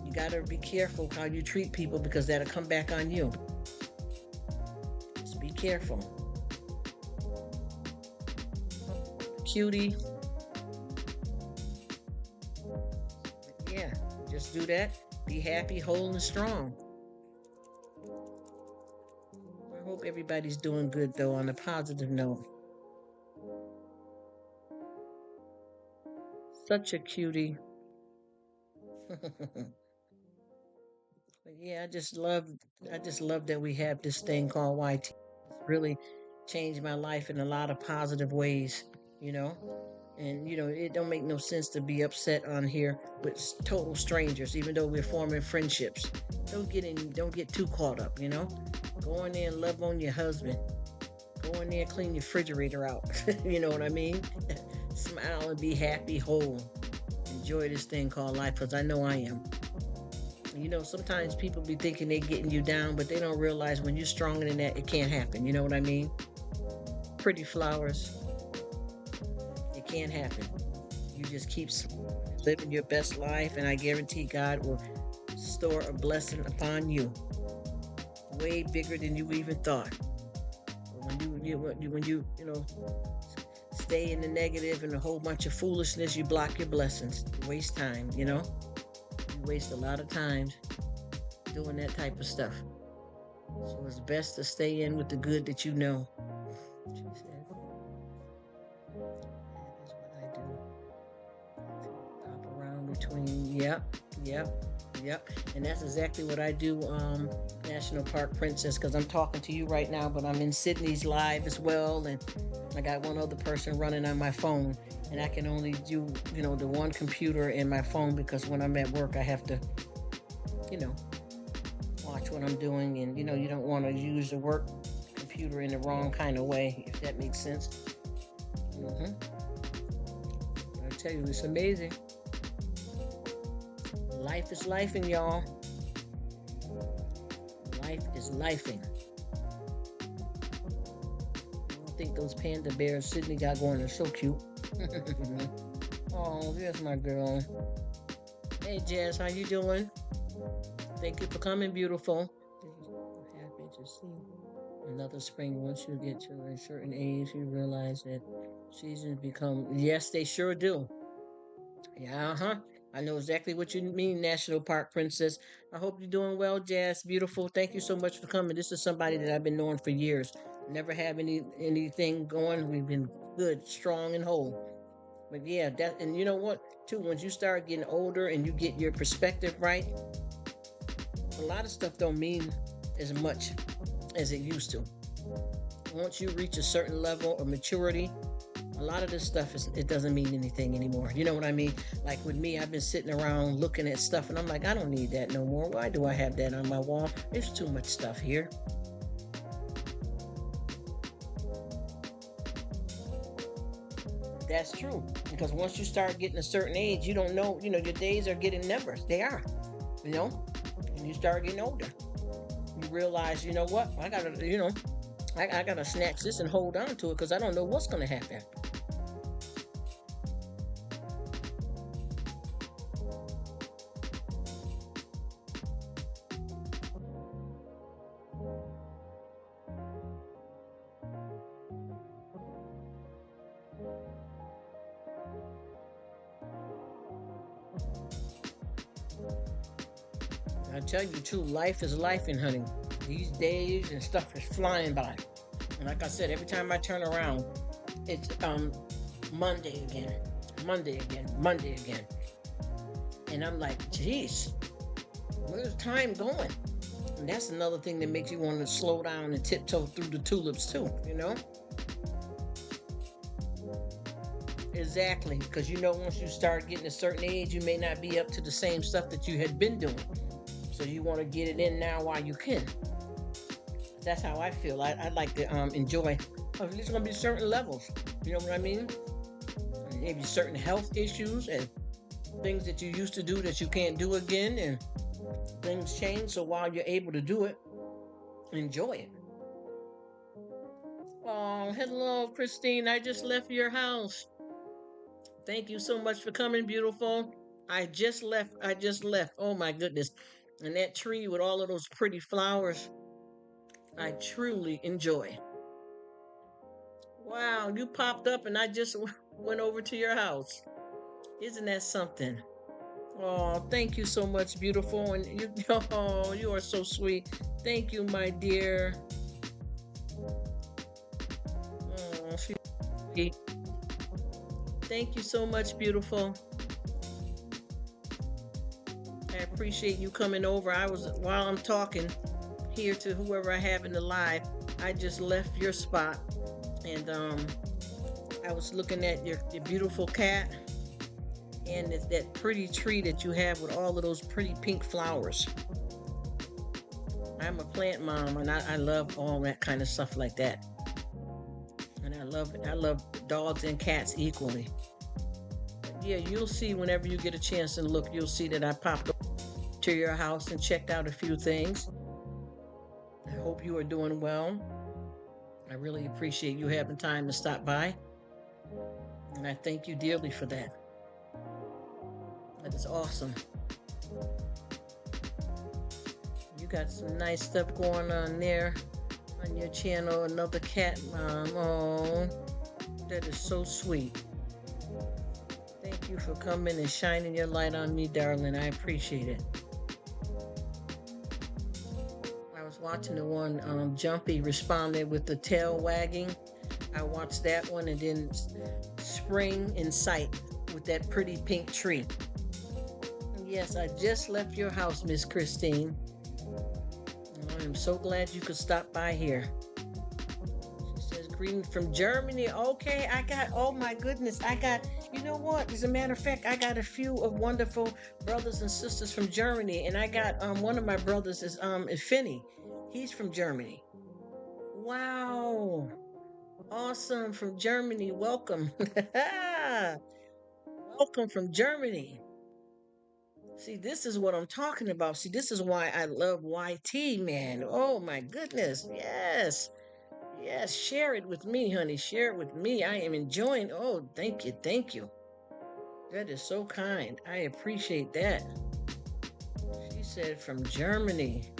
You got to be careful how you treat people because that'll come back on you. Just be careful. Cutie. Yeah, just do that. Be happy, whole, and strong. I hope everybody's doing good, though, on a positive note. Such a cutie. But yeah, I just love that we have this thing called YT. It's really changed my life in a lot of positive ways, you know. And it don't make no sense to be upset on here with total strangers, even though we're forming friendships. Don't get too caught up, you know. Go in there and love on your husband. Go in there and clean your refrigerator out. You know what I mean? Smile and be happy, whole. Enjoy this thing called life, because I know I am. Sometimes people be thinking they're getting you down, but they don't realize when you're stronger than that, it can't happen. You know what I mean? Pretty flowers. It can't happen. You just keep living your best life, and I guarantee God will store a blessing upon you, way bigger than you even thought. When you stay in the negative and a whole bunch of foolishness, you block your blessings. You waste time. You waste a lot of time doing that type of stuff. So it's best to stay in with the good that you know. She said, that's what I do. Hop around between, yep. And that's exactly what I do, National Park Princess, because I'm talking to you right now, but I'm in Sydney's live as well, and I got one other person running on my phone, and I can only do, the one computer and my phone, because when I'm at work, I have to, watch what I'm doing, and, you don't want to use the work computer in the wrong kind of way, if that makes sense. I tell you, it's amazing. Life is lifing, y'all. Life is lifing. I think those panda bears Sydney got going are so cute. Oh, there's my girl. Hey, Jazz, how you doing? Thank you for coming, beautiful. Happy to see another spring. Once you get to a certain age, you realize that seasons become... Yes, they sure do. Yeah, I know exactly what you mean, National Park Princess. I hope you're doing well, Jazz. Beautiful. Thank you so much for coming. This is somebody that I've been knowing for years. Never have anything going. We've been good, strong, and whole. But yeah, and you know what, too? Once you start getting older and you get your perspective right, a lot of stuff don't mean as much as it used to. Once you reach a certain level of maturity, a lot of this stuff it doesn't mean anything anymore. You know what I mean? Like with me, I've been sitting around looking at stuff and I'm like, I don't need that no more. Why do I have that on my wall? There's too much stuff here. That's true. Because once you start getting a certain age, you don't know, your days are getting numbers. They are, and you start getting older. You realize, you know what? I gotta snatch this and hold on to it because I don't know what's gonna happen. I tell you too, life is life, and honey. These days and stuff is flying by. And like I said, every time I turn around, it's Monday again, Monday again, Monday again. And I'm like, geez, where's time going? And that's another thing that makes you want to slow down and tiptoe through the tulips too, you know? Exactly, because you know once you start getting a certain age, you may not be up to the same stuff that you had been doing. So you want to get it in now while you can. That's how I feel. I like to enjoy. There's going to be certain levels. You know what I mean? Maybe certain health issues and things that you used to do that you can't do again, and things change. So while you're able to do it, enjoy it. Oh, hello, Christine. I just left your house. Thank you so much for coming, beautiful. I just left. I just left. Oh my goodness. And that tree with all of those pretty flowers, I truly enjoy. Wow, you popped up and I just went over to your house. Isn't that something? Oh, thank you so much, beautiful. And you, oh, you are so sweet. Thank you, my dear. Oh, she, thank you so much, beautiful. I appreciate you coming over. While I'm talking here to whoever I have in the live, I just left your spot, and I was looking at your beautiful cat, and it's that pretty tree that you have with all of those pretty pink flowers. I'm a plant mom, and I love all that kind of stuff like that. And I love dogs and cats equally. But yeah, you'll see whenever you get a chance and look, you'll see that I popped up to your house and checked out a few things. I hope you are doing well. I really appreciate you having time to stop by. And I thank you dearly for that. That is awesome. You got some nice stuff going on there on your channel. Another cat mom. Oh, that is so sweet. Thank you for coming and shining your light on me, darling. I appreciate it. I was watching the one Jumpy responded with the tail wagging. I watched that one, and then Spring in Sight with that pretty pink tree. Yes, I just left your house, Miss Christine. I am so glad you could stop by here. She says, greetings from Germany. Okay, oh my goodness, you know what? As a matter of fact, I got a few of wonderful brothers and sisters from Germany, and I got one of my brothers is Finney. He's from Germany. Wow. Awesome, from Germany. Welcome. Welcome from Germany. See, this is what I'm talking about. See, this is why I love YT, man. Oh my goodness. Yes. Yes, share it with me, honey. Share it with me. I am enjoying. Oh, thank you. Thank you. That is so kind. I appreciate that. She said from Germany.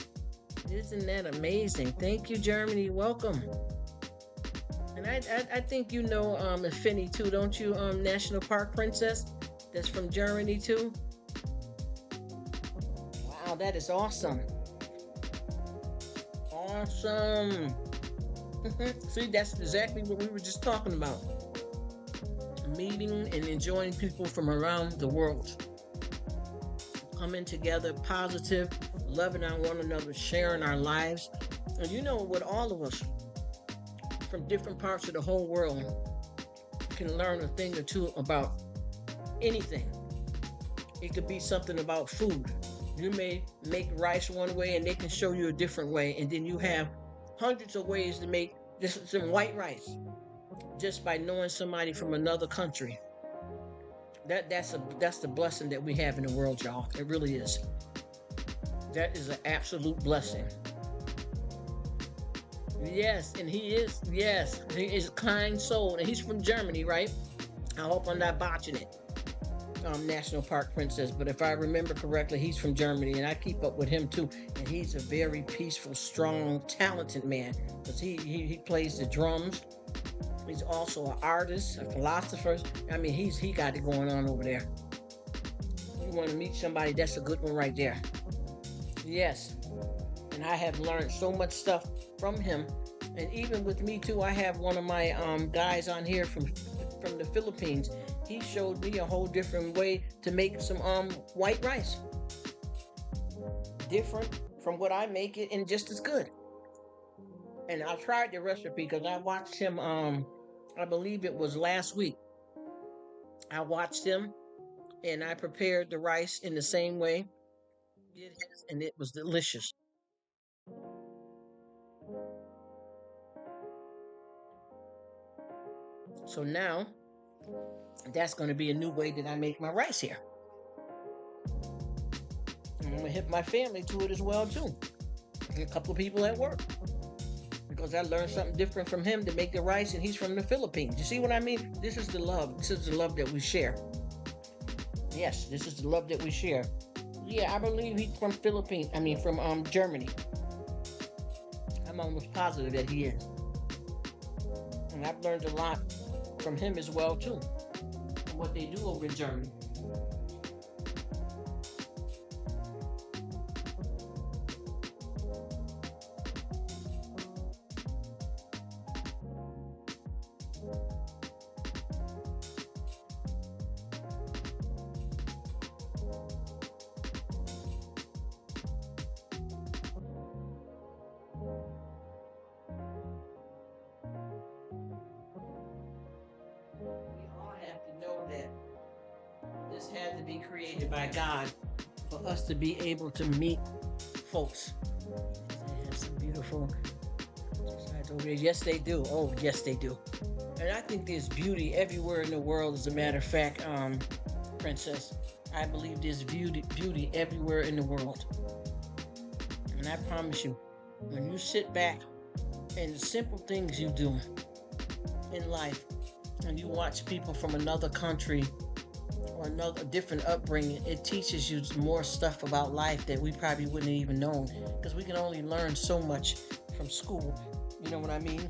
Isn't that amazing? Thank you, Germany. Welcome. And I think you know Affinity too, don't you? National Park Princess. That's from Germany too. Wow, that is awesome. Awesome. See, that's exactly what we were just talking about. Meeting and enjoying people from around the world. Coming together, positive, loving on one another, sharing our lives. And you know what, all of us from different parts of the whole world can learn a thing or two about anything. It could be something about food. You may make rice one way and they can show you a different way, and then you have hundreds of ways to make some white rice just by knowing somebody from another country. That's the blessing that we have in the world, y'all. It really is. That is an absolute blessing. Yes, and he is a kind soul, and he's from Germany, right? I hope I'm not botching it. National Park Princess, but if I remember correctly, he's from Germany, and I keep up with him too. And he's a very peaceful, strong, talented man, because he plays the drums. He's also an artist, a philosopher. I mean, he got it going on over there. You want to meet somebody, that's a good one right there. Yes, and I have learned so much stuff from him. And even with me too, I have one of my guys on here from the Philippines. He showed me a whole different way to make some white rice, different from what I make it, and just as good. And I tried the recipe because I watched him. I believe it was last week. I watched him and I prepared the rice in the same way. Did his, and it was delicious. So now that's going to be a new way that I make my rice here. And I'm gonna hit my family to it as well too. And a couple of people at work because I learned something different from him to make the rice, and he's from the Philippines. You see what I mean? This is the love. This is the love that we share. Yes, this is the love that we share. Yeah, I believe he's from Philippines. I mean, from Germany. I'm almost positive that he is, and I've learned a lot from him as well too. And what they do over in Germany. We all have to know that this had to be created by God for us to be able to meet folks. They have some beautiful sides over there. Yes, they do. Oh, yes, they do. And I think there's beauty everywhere in the world. As a matter of fact, Princess, I believe there's beauty everywhere in the world. And I promise you, when you sit back and the simple things you do in life, and you watch people from another country or another different upbringing, it teaches you more stuff about life that we probably wouldn't have even known because we can only learn so much from school. You know what I mean?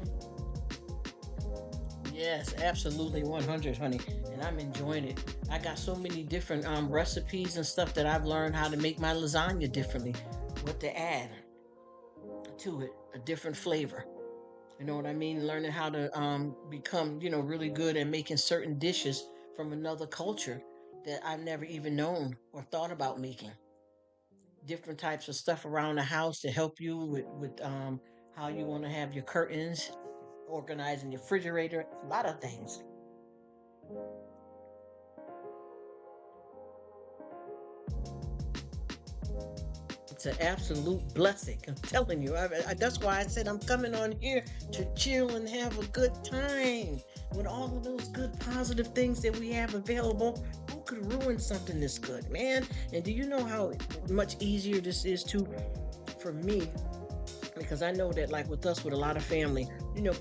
Yes, absolutely 100, honey. And I'm enjoying it. I got so many different recipes and stuff that I've learned how to make my lasagna differently, what to add to it, a different flavor. You know what I mean? Learning how to become, really good at making certain dishes from another culture that I've never even known or thought about making. Different types of stuff around the house to help you with how you want to have your curtains, organizing your refrigerator, a lot of things. It's an absolute blessing. I'm telling you. That's why I said I'm coming on here to chill and have a good time. With all of those good positive things that we have available, who could ruin something this good, man? And do you know how much easier this is to for me? Because I know that, like with us, with a lot of family,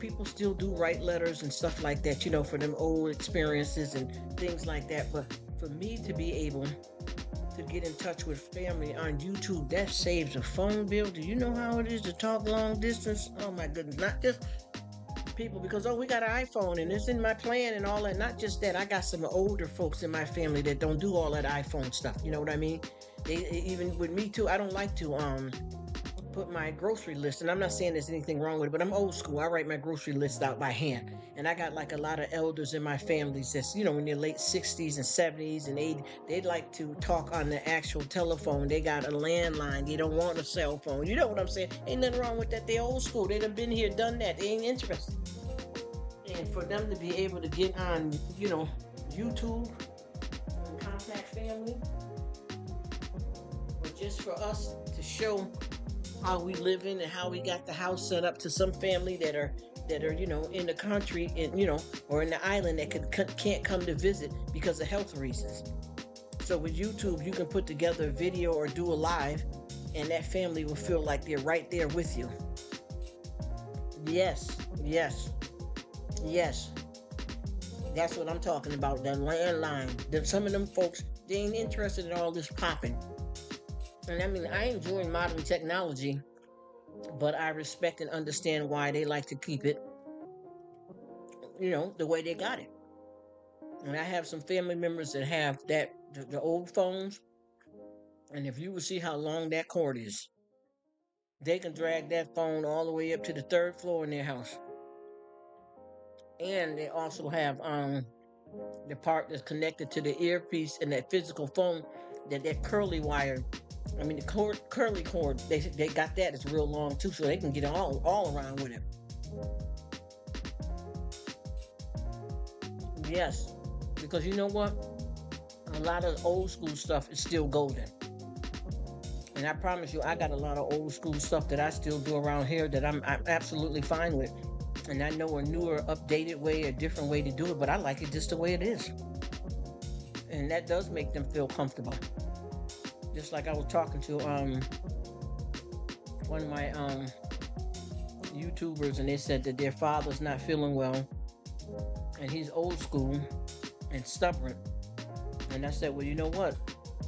people still do write letters and stuff like that, for them old experiences and things like that. But for me to be able to get in touch with family on YouTube, that saves a phone bill. Do you know how it is to talk long distance? Oh my goodness. Not just people because, oh, we got an iPhone and it's in my plan and all that. Not just that. I got some older folks in my family that don't do all that iPhone stuff. You know what I mean? They even with me too, I don't like to put my grocery list, and I'm not saying there's anything wrong with it, but I'm old school. I write my grocery list out by hand. And I got like a lot of elders in my families that's, in their late 60s and 70s and 80s. They'd like to talk on the actual telephone. They got a landline. They don't want a cell phone. You know what I'm saying? Ain't nothing wrong with that. They old school. They done been here, done that. They ain't interested. And for them to be able to get on, YouTube and contact family, or just for us to show how we live in and how we got the house set up to some family that are in the country and or in the island that can't come to visit because of health reasons. So with YouTube, you can put together a video or do a live, and that family will feel like they're right there with you. Yes, yes, yes. That's what I'm talking about. The landline. Some of them folks, they ain't interested in all this popping. And I mean, I enjoy modern technology, but I respect and understand why they like to keep it, the way they got it. And I have some family members that have the old phones, And if you will see how long that cord is, they can drag that phone all the way up to the third floor in their house. And they also have the part that's connected to the earpiece and that physical phone, that curly wire. I mean, the curly cord. They got that. It's real long too, so they can get all around with it. Yes, because you know what? A lot of old school stuff is still golden. And I promise you, I got a lot of old school stuff that I still do around here that I'm absolutely fine with. And I know a newer, updated way, a different way to do it, but I like it just the way it is. And that does make them feel comfortable. Just like I was talking to one of my YouTubers, and they said that their father's not feeling well, and he's old school and stubborn. And I said, well, you know what?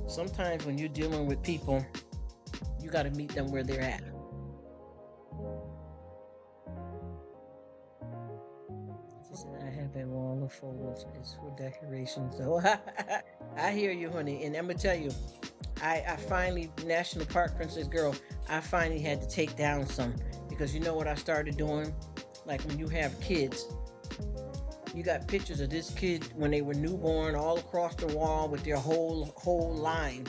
Sometimes when you're dealing with people, you got to meet them where they're at. She said, I have a wall of photos. It's for decorations. So I hear you, honey. And I'm going to tell you, I finally, National Park Princess Girl, I finally had to take down some. Because you know what I started doing? Like when you have kids, you got pictures of this kid when they were newborn all across the wall with their whole line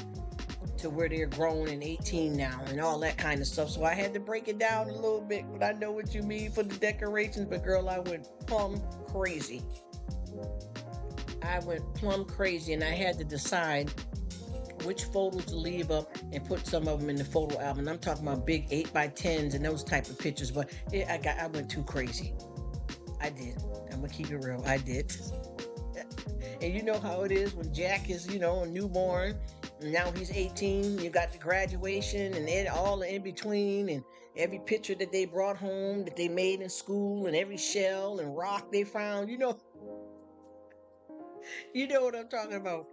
to where they're grown and 18 now and all that kind of stuff. So I had to break it down a little bit, but I know what you mean for the decorations. But girl, I went plumb crazy. And I had to decide which photos to leave up and put some of them in the photo album. I'm talking about big 8x10s and those type of pictures, but I went too crazy. I did. I'm gonna keep it real. I did. And you know how it is when Jack is, a newborn, and now he's 18. You got the graduation and then all the in between, and every picture that they brought home that they made in school, and every shell and rock they found. You know what I'm talking about.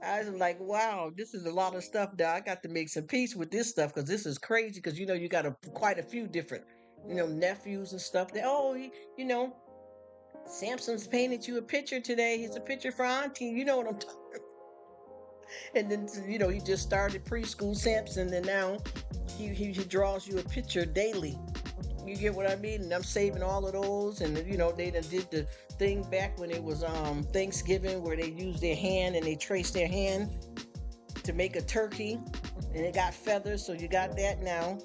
I was like, wow, this is a lot of stuff now. I got to make some peace with this stuff because this is crazy. Because you got quite a few different, nephews and stuff. That Samson's painted you a picture today. It's a picture for Auntie. You know what I'm talking about. And then, he just started preschool Samson, and now he draws you a picture daily. You get what I mean? And I'm saving all of those. And, they done did the thing back when it was Thanksgiving where they used their hand and they traced their hand to make a turkey. And it got feathers, so you got that now.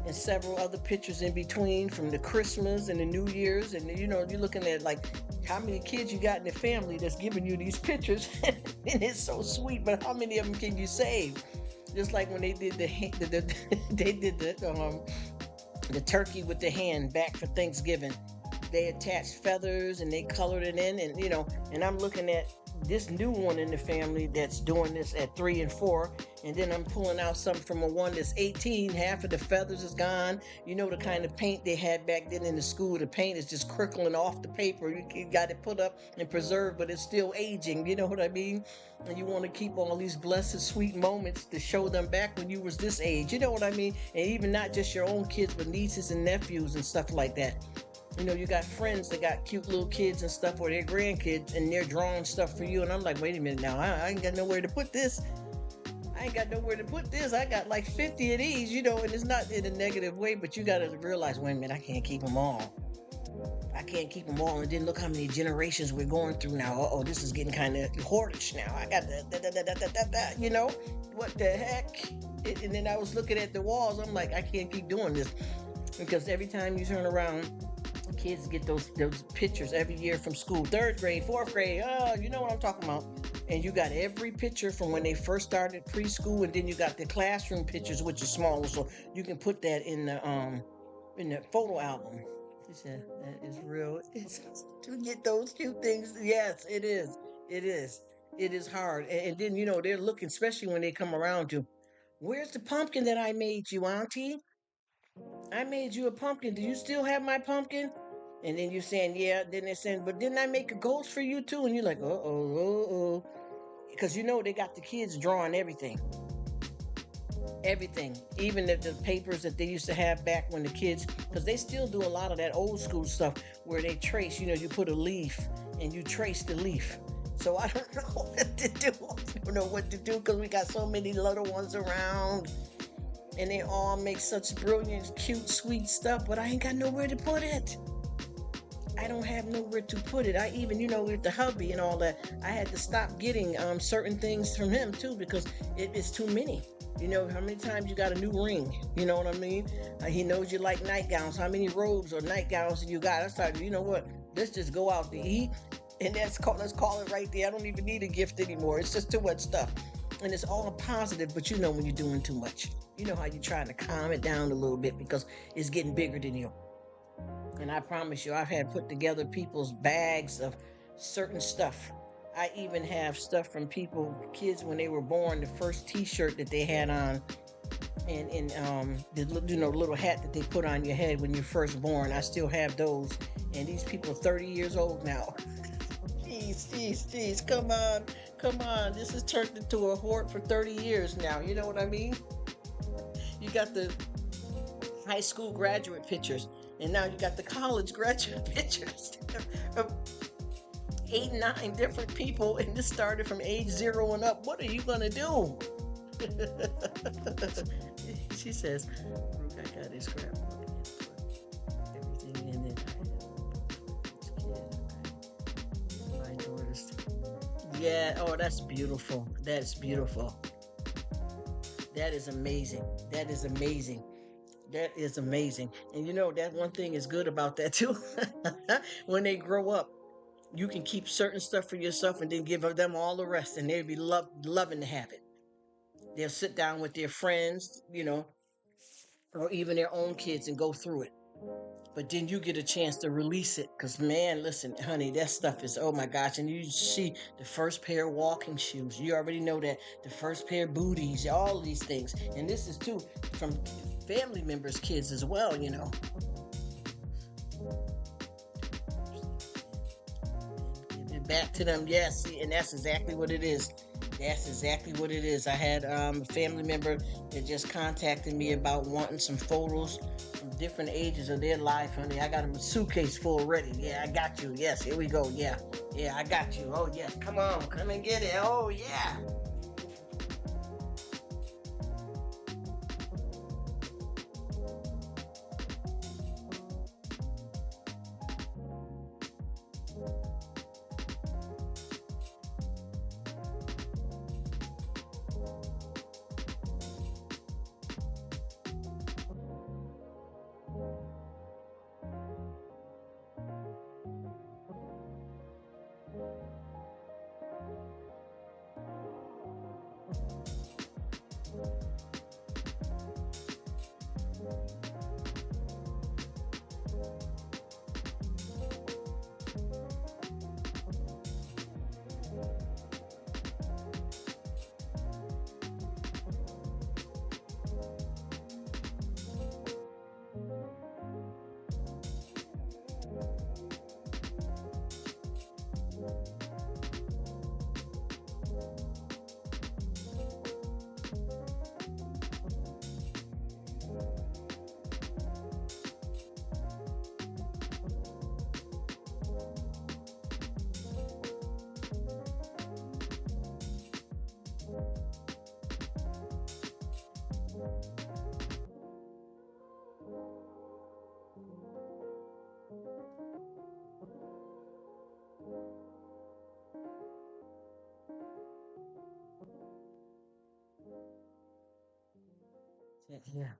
And several other pictures in between from the Christmas and the New Year's. And, you're looking at, like, how many kids you got in the family that's giving you these pictures. And it's so sweet, but how many of them can you save? Just like when they did the turkey with the hand back for Thanksgiving. They attached feathers and they colored it in. And, and I'm looking at this new one in the family that's doing this at 3 and 4, and then I'm pulling out something from a one that's 18. Half of the feathers is gone. The kind of paint they had back then in the school. The paint is just crickling off the paper. You got it put up and preserved, but it's still aging. You know what I mean? And you want to keep all these blessed, sweet moments to show them back when you was this age. You know what I mean? And even not just your own kids, but nieces and nephews and stuff like that. You got friends that got cute little kids and stuff, or their grandkids, and they're drawing stuff for you. And I'm like, wait a minute now, I ain't got nowhere to put this. I got like 50 of these, and it's not in a negative way, but you got to realize, wait a minute, I can't keep them all. And then look how many generations we're going through now. This is getting kind of hoardish now. I got what the heck? And then I was looking at the walls. I'm like, I can't keep doing this, because every time you turn around, kids get those pictures every year from school, 3rd grade, 4th grade. You know what I'm talking about. And you got every picture from when they first started preschool, and then you got the classroom pictures, which is smaller, so you can put that in the photo album. She said that is real. It's to get those cute things. Yes, it is. It is hard. And then they're looking, especially when they come around to, where's the pumpkin that I made you, Auntie? I made you a pumpkin. Do you still have my pumpkin? And then you're saying, yeah. Then they're saying, but didn't I make a ghost for you too? And you're like, uh-oh. Because they got the kids drawing everything. Everything. Even the papers that they used to have back when the kids, because they still do a lot of that old school stuff where they trace, you put a leaf and you trace the leaf. So I don't know what to do. I don't know what to do because we got so many little ones around and they all make such brilliant, cute, sweet stuff, but I ain't got nowhere to put it. I don't have nowhere to put it. I even, with the hubby and all that, I had to stop getting certain things from him too because it is too many. How many times you got a new ring? You know what I mean? He knows you like nightgowns. How many robes or nightgowns you got? I started, you know what? Let's just go out to eat, and let's call it right there. I don't even need a gift anymore. It's just too much stuff, and it's all positive. But when you're doing too much, how you're trying to calm it down a little bit because it's getting bigger than you. And I promise you, I've had put together people's bags of certain stuff. I even have stuff from kids when they were born, the first T-shirt that they had on, and the little hat that they put on your head when you're first born. I still have those, and these people are 30 years old now. Jeez, come on. This has turned into a hoard for 30 years now. You know what I mean? You got the high school graduate pictures, and now you got the college graduate pictures of 8, 9 different people, and this started from age 0 and up. What are you gonna do? She says, "Rruk, I got this scrapbook and everything in it. My daughter's." Yeah. Oh, that's beautiful. That's beautiful. That is amazing. That is amazing. That is amazing. And that one thing is good about that too. When they grow up, you can keep certain stuff for yourself and then give them all the rest, and they'll be loving to have it. They'll sit down with their friends, or even their own kids and go through it. But then you get a chance to release it because, man, listen, honey, that stuff is, oh my gosh. And you see the first pair of walking shoes. You already know that. The first pair of booties, all these things. And this is too from family members' kids as well, Give it back to them, yes. And that's exactly what it is. That's exactly what it is. I had a family member that just contacted me about wanting some photos from different ages of their life, honey. I got them a suitcase full ready. Yeah, I got you. Yes, here we go. Yeah, I got you. Oh, yes. Come on. Come and get it. Oh, yeah. Yeah.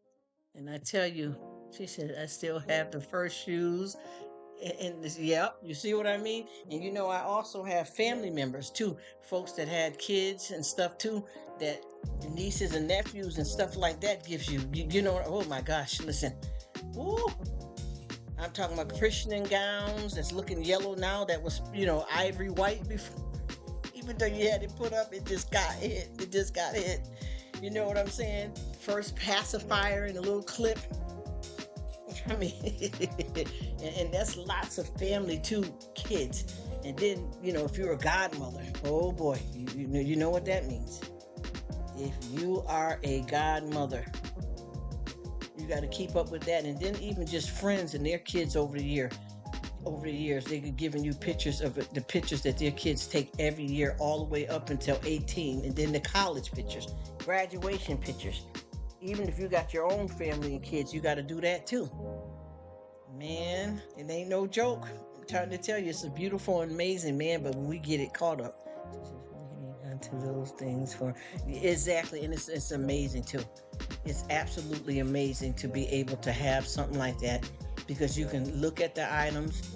And I tell you, she said, I still have the first shoes. And this, yep, you see what I mean? And I also have family members too, folks that had kids and stuff too, that the nieces and nephews and stuff like that gives you, oh my gosh, listen. Woo, I'm talking about Christian gowns that's looking yellow now that was, ivory white before. Even though you had it put up, it just got hit. It just got hit. You know what I'm saying? First pacifier in a little clip. I mean, and that's lots of family too, kids. And then, if you're a godmother, oh boy, you know what that means. If you are a godmother, you got to keep up with that. And then even just friends and their kids over the year. over the years, they could giving you pictures of the pictures that their kids take every year, all the way up until 18, and then the college pictures, graduation pictures. Even if you got your own family and kids, you got to do that too. Man, it ain't no joke. I'm trying to tell you, it's a beautiful and amazing, man. But when we get it caught up to those things for exactly, and it's amazing too. It's absolutely amazing to be able to have something like that because you can look at the items,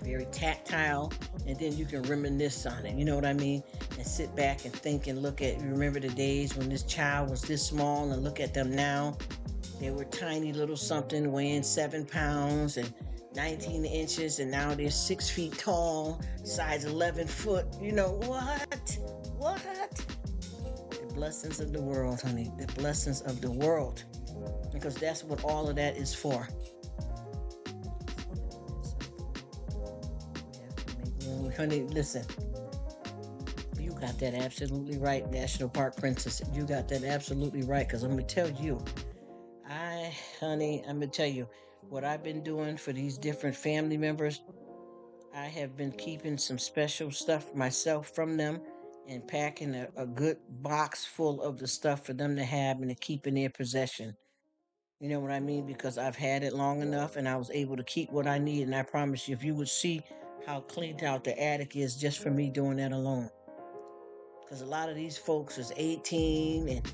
very tactile, and then you can reminisce on it. You know what I mean? And sit back and think and look at, remember the days when this child was this small and look at them now. They were tiny little something weighing 7 pounds and 19 inches, and now they're 6 feet tall, size 11 foot. You know what? What? The blessings of the world, honey. The blessings of the world. Because that's what all of that is for. Honey, listen. You got that absolutely right, National Park Princess. You got that absolutely right. Because I'm going to tell you, honey, I'm going to tell you what I've been doing for these different family members. I have been keeping some special stuff myself from them and packing a good box full of the stuff for them to have and to keep in their possession. You know what I mean? Because I've had it long enough and I was able to keep what I need. And I promise you, if you would see how cleaned out the attic is just for me doing that alone. Because a lot of these folks is 18 and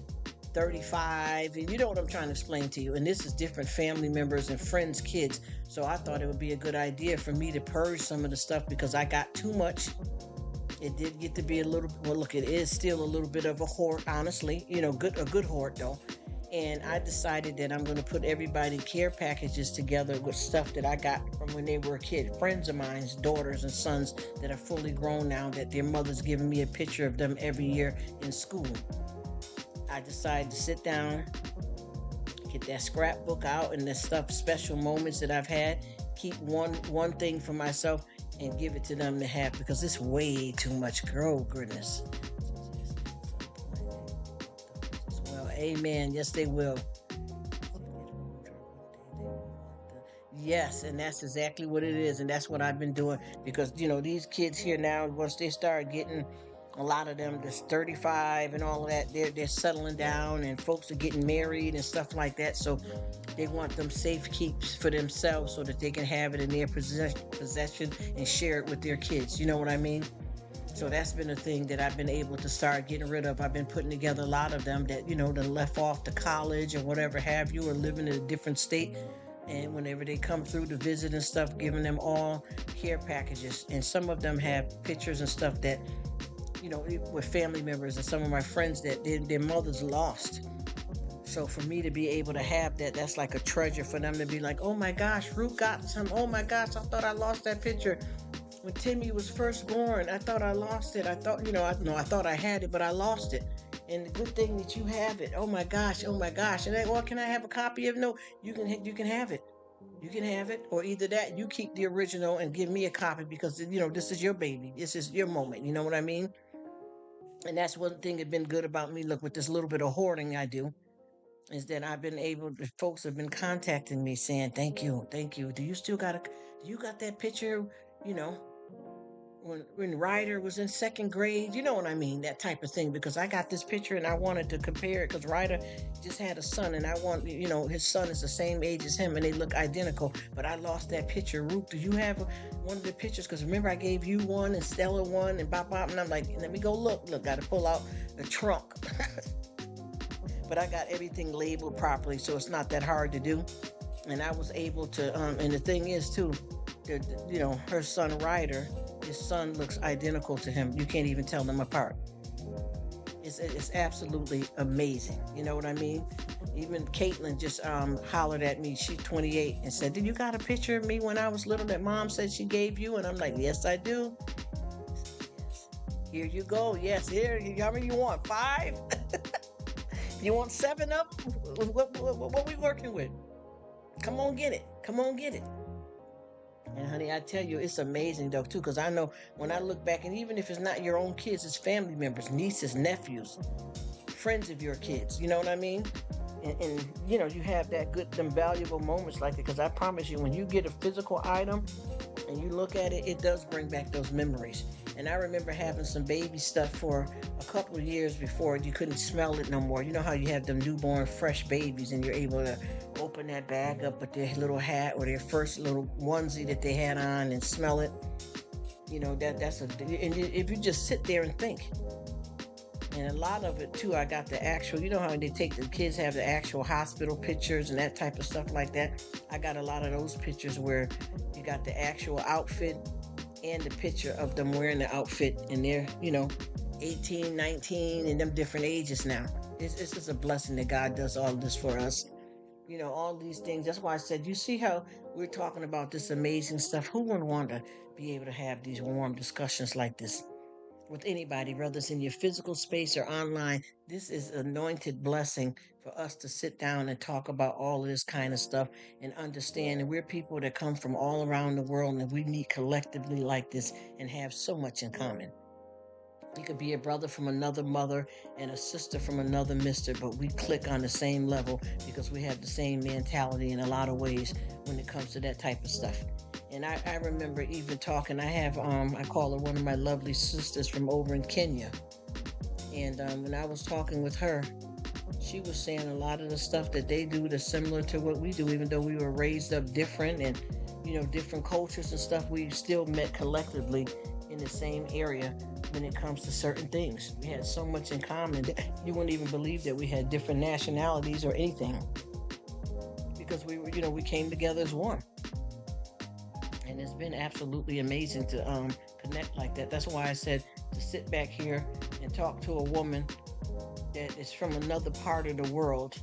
35, and you know what I'm trying to explain to you. And this is different family members and friends' kids. So I thought it would be a good idea for me to purge some of the stuff because I got too much. It did get to be a little, well, look, it is still a little bit of a hoard, honestly. You know, a good hoard though. And I decided that I'm going to put everybody care packages together with stuff that I got from when they were a kid. Friends of mine's daughters and sons that are fully grown now, that their mother's giving me a picture of them every year in school. I decided to sit down, get that scrapbook out and the stuff, special moments that I've had, keep one thing for myself and give it to them to have because it's way too much. Girl, goodness. Well, amen. Yes, they will. Yes, and that's exactly what it is. And that's what I've been doing because, you know, these kids here now, once they start getting, a lot of them just 35 and all of that, they're settling down and folks are getting married and stuff like that. So they want them safe keeps for themselves so that they can have it in their possession and share it with their kids. You know what I mean? So that's been a thing that I've been able to start getting rid of. I've been putting together a lot of them that, you know, that left off to college or whatever have you, or living in a different state. And whenever they come through to visit and stuff, giving them all care packages. And some of them have pictures and stuff that, you know, with family members and some of my friends that their mothers lost. So for me to be able to have that, that's like a treasure for them to be like, oh my gosh, Rruk got some. Oh my gosh, I thought I lost that picture when Timmy was first born. I thought I lost it. I thought, you know, I thought I had it, but I lost it. And the good thing that you have it. Oh my gosh, oh my gosh. And then, well, can I have a copy of it? No, you can have it. You can have it, or either that, you keep the original and give me a copy because, you know, this is your baby. This is your moment. You know what I mean? And that's one thing that's been good about me. Look, with this little bit of hoarding I do, is that I've been able to, folks have been contacting me saying, thank you, thank you. Do you got that picture, you know, when Ryder was in second grade? You know what I mean? That type of thing. Because I got this picture and I wanted to compare it because Ryder just had a son and I want, you know, his son is the same age as him and they look identical. But I lost that picture. Rruk, do you have one of the pictures? Because remember I gave you one and Stella one and Bop Bop, and I'm like, let me go look. Look, got to pull out the trunk. But I got everything labeled properly, so it's not that hard to do. And I was able to, and the thing is too, you know, her son Ryder, his son looks identical to him. You can't even tell them apart. It's absolutely amazing. You know what I mean? Even Caitlin just hollered at me. She's 28 and said, "Did you got a picture of me when I was little that Mom said she gave you?" And I'm like, "Yes, I do." Yes. Here you go. Yes, here. How many you want? 5? You want 7 of them? What we working with? Come on, get it. Come on, get it. And honey, I tell you, it's amazing though too, because I know when I look back, and even if it's not your own kids, it's family members, nieces, nephews, friends of your kids. You know what I mean? and you have that good, them valuable moments like it. Because I promise you, when you get a physical item and you look at it, it does bring back those memories. And I remember having some baby stuff for a couple of years before you couldn't smell it no more. You know how you have them newborn fresh babies and you're able to open that bag up with their little hat or their first little onesie that they had on and smell it. That's a, and if you just sit there and think, and a lot of it too, I got the actual, how they take the kids have the actual hospital pictures and that type of stuff like that. I got a lot of those pictures where you got the actual outfit and the picture of them wearing the outfit, and they're 18, 19, and them different ages now. It's just a blessing that God does all this for us. All these things. That's why I said, you see how we're talking about this amazing stuff. Who would want to be able to have these warm discussions like this with anybody, whether it's in your physical space or online? This is anointed blessing for us to sit down and talk about all of this kind of stuff and understand. And we're people that come from all around the world, and we meet collectively like this and have so much in common. You could be a brother from another mother and a sister from another mister, but we click on the same level because we have the same mentality in a lot of ways when it comes to that type of stuff. And I remember even talking, I call her one of my lovely sisters from over in Kenya. And when I was talking with her, she was saying a lot of the stuff that they do that's similar to what we do, even though we were raised up different and, different cultures and stuff, we still met collectively in the same area when it comes to certain things. We had so much in common that you wouldn't even believe that we had different nationalities or anything, because we came together as one. And it's been absolutely amazing to connect like that. That's why I said to sit back here and talk to a woman that is from another part of the world,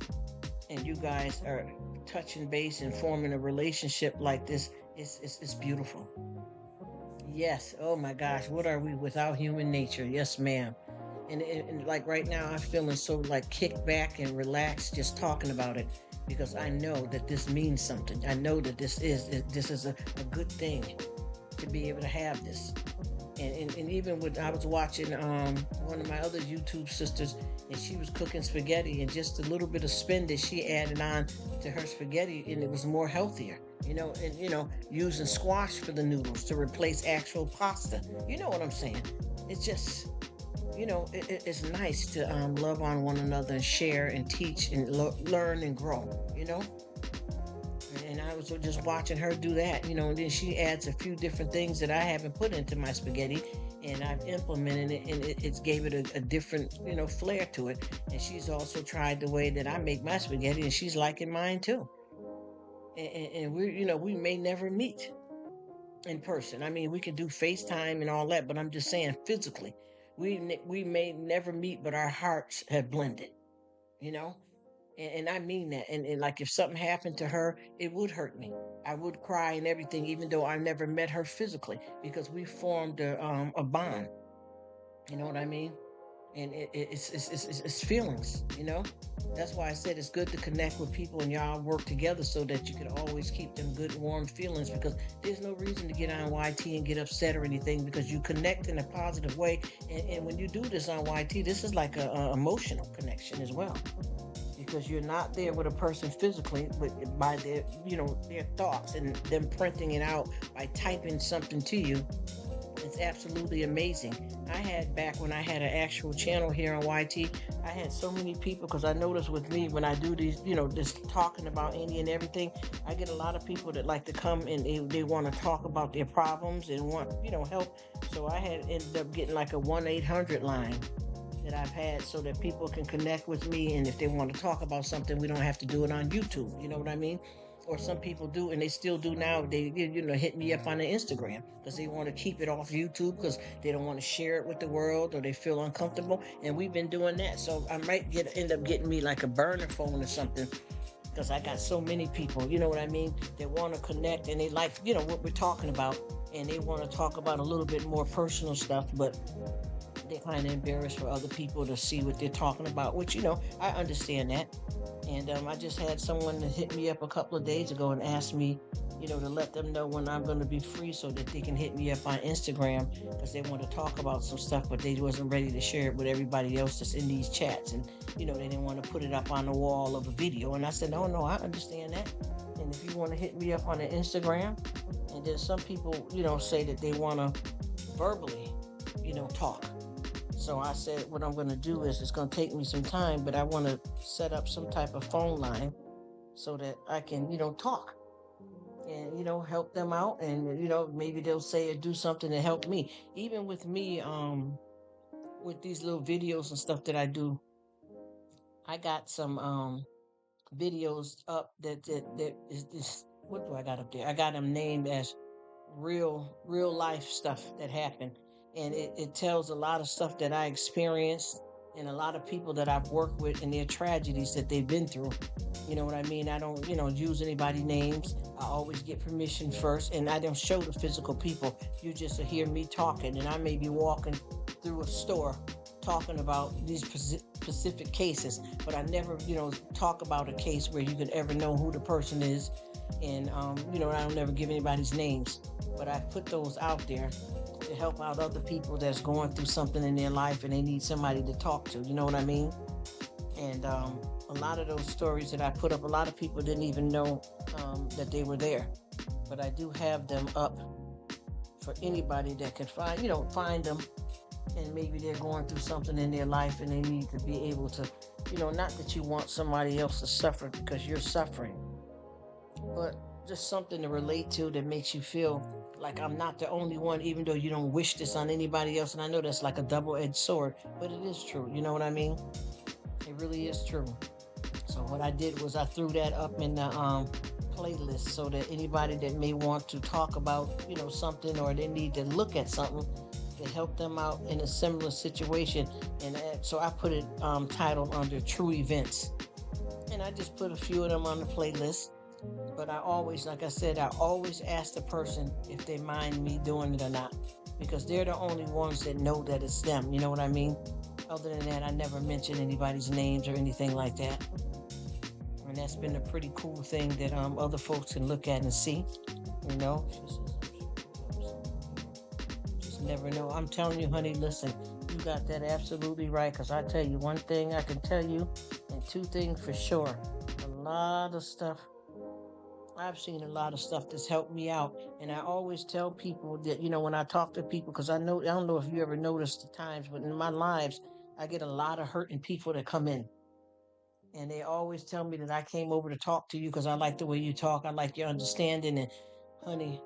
and you guys are touching base and forming a relationship like this. It's beautiful. Yes. Oh my gosh. What are we without human nature? Yes, ma'am. And like right now, I'm feeling so like kicked back and relaxed just talking about it, because I know that this means something. I know that this is a good thing to be able to have this. And even with, I was watching one of my other YouTube sisters, and she was cooking spaghetti, and just a little bit of spin that she added on to her spaghetti, and it was more healthier. Using squash for the noodles to replace actual pasta. You know what I'm saying? It's just, it's nice to love on one another and share and teach and learn and grow. And I was just watching her do that, and then she adds a few different things that I haven't put into my spaghetti, and I've implemented it, and it's gave it a different, flair to it. And she's also tried the way that I make my spaghetti, and she's liking mine too. And we may never meet in person. I mean, we can do FaceTime and all that, but I'm just saying physically, we may never meet, but our hearts have blended, you know? And I mean that. And like if something happened to her, it would hurt me. I would cry and everything, even though I never met her physically, because we formed a bond. You know what I mean? And it's feelings. That's why I said it's good to connect with people and y'all work together so that you can always keep them good, warm feelings, because there's no reason to get on YT and get upset or anything, because you connect in a positive way. And when you do this on YT, this is like a emotional connection as well, because you're not there with a person physically, but by their thoughts and them printing it out by typing something to you. It's absolutely amazing. I had, back when I had an actual channel here on YT, I had so many people, because I noticed with me when I do these, just talking about India and everything, I get a lot of people that like to come and they want to talk about their problems and want, help. So I had ended up getting like a 1-800 line that I've had, so that people can connect with me, and if they want to talk about something, we don't have to do it on YouTube. You know what I mean? Or some people do, and they still do now. They hit me up on the Instagram because they want to keep it off YouTube, because they don't want to share it with the world, or they feel uncomfortable. And we've been doing that. So I might end up getting me like a burner phone or something, because I got so many people, you know what I mean, that want to connect, and they like, what we're talking about, and they want to talk about a little bit more personal stuff. But they're kind of embarrassed for other people to see what they're talking about, which, I understand that. And I just had someone that hit me up a couple of days ago and asked me, to let them know when I'm going to be free so that they can hit me up on Instagram because they want to talk about some stuff, but they wasn't ready to share it with everybody else that's in these chats. And, they didn't want to put it up on the wall of a video. And I said, no, I understand that. And if you want to hit me up on the Instagram, and then some people, say that they want to verbally, talk. So I said, what I'm going to do is it's going to take me some time, but I want to set up some type of phone line so that I can, talk and, help them out. And, maybe they'll say or do something to help me. Even with me, with these little videos and stuff that I do, I got some, videos up that is, what do I got up there? I got them named as real life stuff that happened, and it tells a lot of stuff that I experienced and a lot of people that I've worked with and their tragedies that they've been through. You know what I mean? I don't use anybody's names. I always get permission first, and I don't show the physical people. You just hear me talking, and I may be walking through a store talking about these specific cases, but I never talk about a case where you could ever know who the person is. And I don't never give anybody's names, but I put those out there to help out other people that's going through something in their life and they need somebody to talk to. You know what I mean? And a lot of those stories that I put up, a lot of people didn't even know that they were there, but I do have them up for anybody that can find them. And maybe they're going through something in their life and they need to be able to, not that you want somebody else to suffer because you're suffering, but just something to relate to that makes you feel like I'm not the only one, even though you don't wish this on anybody else. And I know that's like a double-edged sword, but it is true. You know what I mean? It really is true. So what I did was I threw that up in the playlist so that anybody that may want to talk about, something, or they need to look at something to help them out in a similar situation. And so I put it titled under True Events. And I just put a few of them on the playlist. But I always, like I said, I always ask the person if they mind me doing it or not, because they're the only ones that know that it's them. You know what I mean? Other than that, I never mention anybody's names or anything like that. And that's been a pretty cool thing that other folks can look at and see. Just never know. I'm telling you, honey, listen, you got that absolutely right, because I tell you one thing I can tell you, and two things for sure. A lot of stuff. I've seen a lot of stuff that's helped me out. And I always tell people that, when I talk to people, because I don't know if you ever noticed the times, but in my lives, I get a lot of hurting people that come in. And they always tell me that I came over to talk to you because I like the way you talk. I like your understanding. And honey,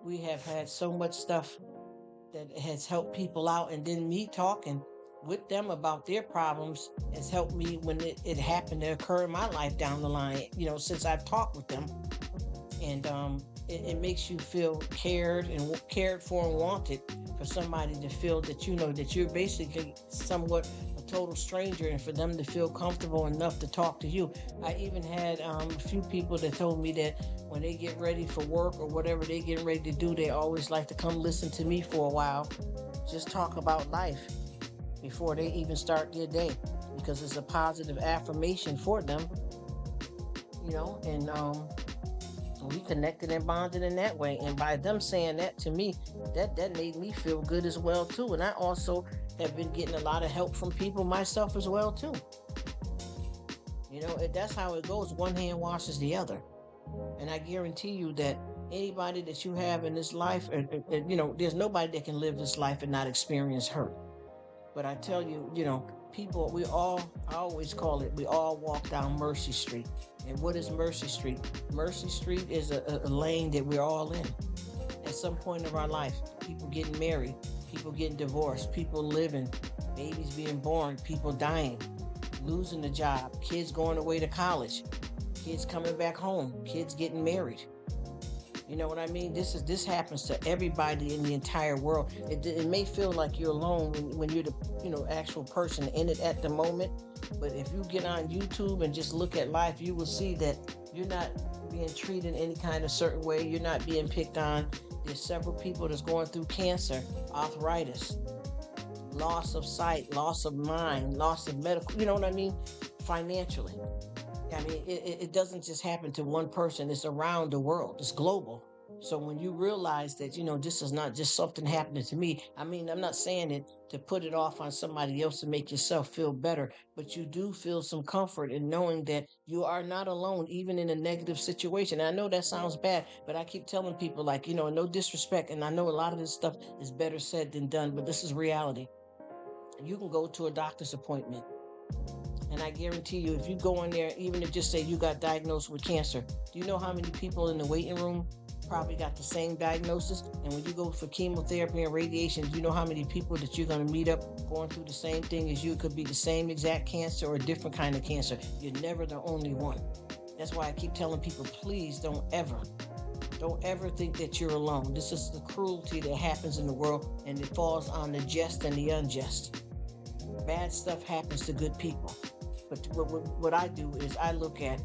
we have had so much stuff that has helped people out. And then me talking with them about their problems has helped me when it happened to occur in my life down the line, since I've talked with them. And it makes you feel cared for and wanted, for somebody to feel that that you're basically somewhat a total stranger, and for them to feel comfortable enough to talk to you. I even had a few people that told me that when they get ready for work or whatever they get ready to do, they always like to come listen to me for a while, just talk about life before they even start their day, because it's a positive affirmation for them, and we connected and bonded in that way. And by them saying that to me, that made me feel good as well too. And I also have been getting a lot of help from people myself as well too. That's how it goes. One hand washes the other. And I guarantee you that anybody that you have in this life, there's nobody that can live this life and not experience hurt. But I tell you, people, I always call it, we all walk down Mercy Street. And what is Mercy Street? Mercy Street is a lane that we're all in. At some point of our life, people getting married, people getting divorced, people living, babies being born, people dying, losing a job, kids going away to college, kids coming back home, kids getting married. You know what I mean? This happens to everybody in the entire world. It may feel like you're alone when you're the actual person in it at the moment. But if you get on YouTube and just look at life, you will see that you're not being treated any kind of certain way. You're not being picked on. There's several people that's going through cancer, arthritis, loss of sight, loss of mind, loss of medical, you know what I mean? Financially. I mean, it doesn't just happen to one person, it's around the world, it's global. So when you realize that, this is not just something happening to me, I mean, I'm not saying it to put it off on somebody else to make yourself feel better, but you do feel some comfort in knowing that you are not alone, even in a negative situation. And I know that sounds bad, but I keep telling people, like, no disrespect. And I know a lot of this stuff is better said than done, but this is reality. You can go to a doctor's appointment, and I guarantee you, if you go in there, even if just say you got diagnosed with cancer, do you know how many people in the waiting room probably got the same diagnosis? And when you go for chemotherapy and radiation, do you know how many people that you're going to meet up going through the same thing as you? It could be the same exact cancer or a different kind of cancer. You're never the only one. That's why I keep telling people, please don't ever think that you're alone. This is the cruelty that happens in the world, and it falls on the just and the unjust. Bad stuff happens to good people. But what I do is I look at,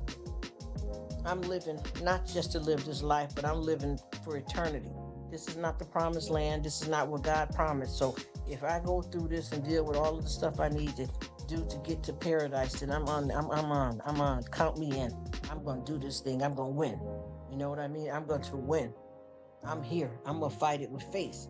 I'm living not just to live this life, but I'm living for eternity. This is not the promised land. This is not what God promised. So if I go through this and deal with all of the stuff I need to do to get to paradise, then I'm on. Count me in. I'm going to do this thing. I'm going to win. You know what I mean? I'm going to win. I'm here. I'm going to fight it with faith.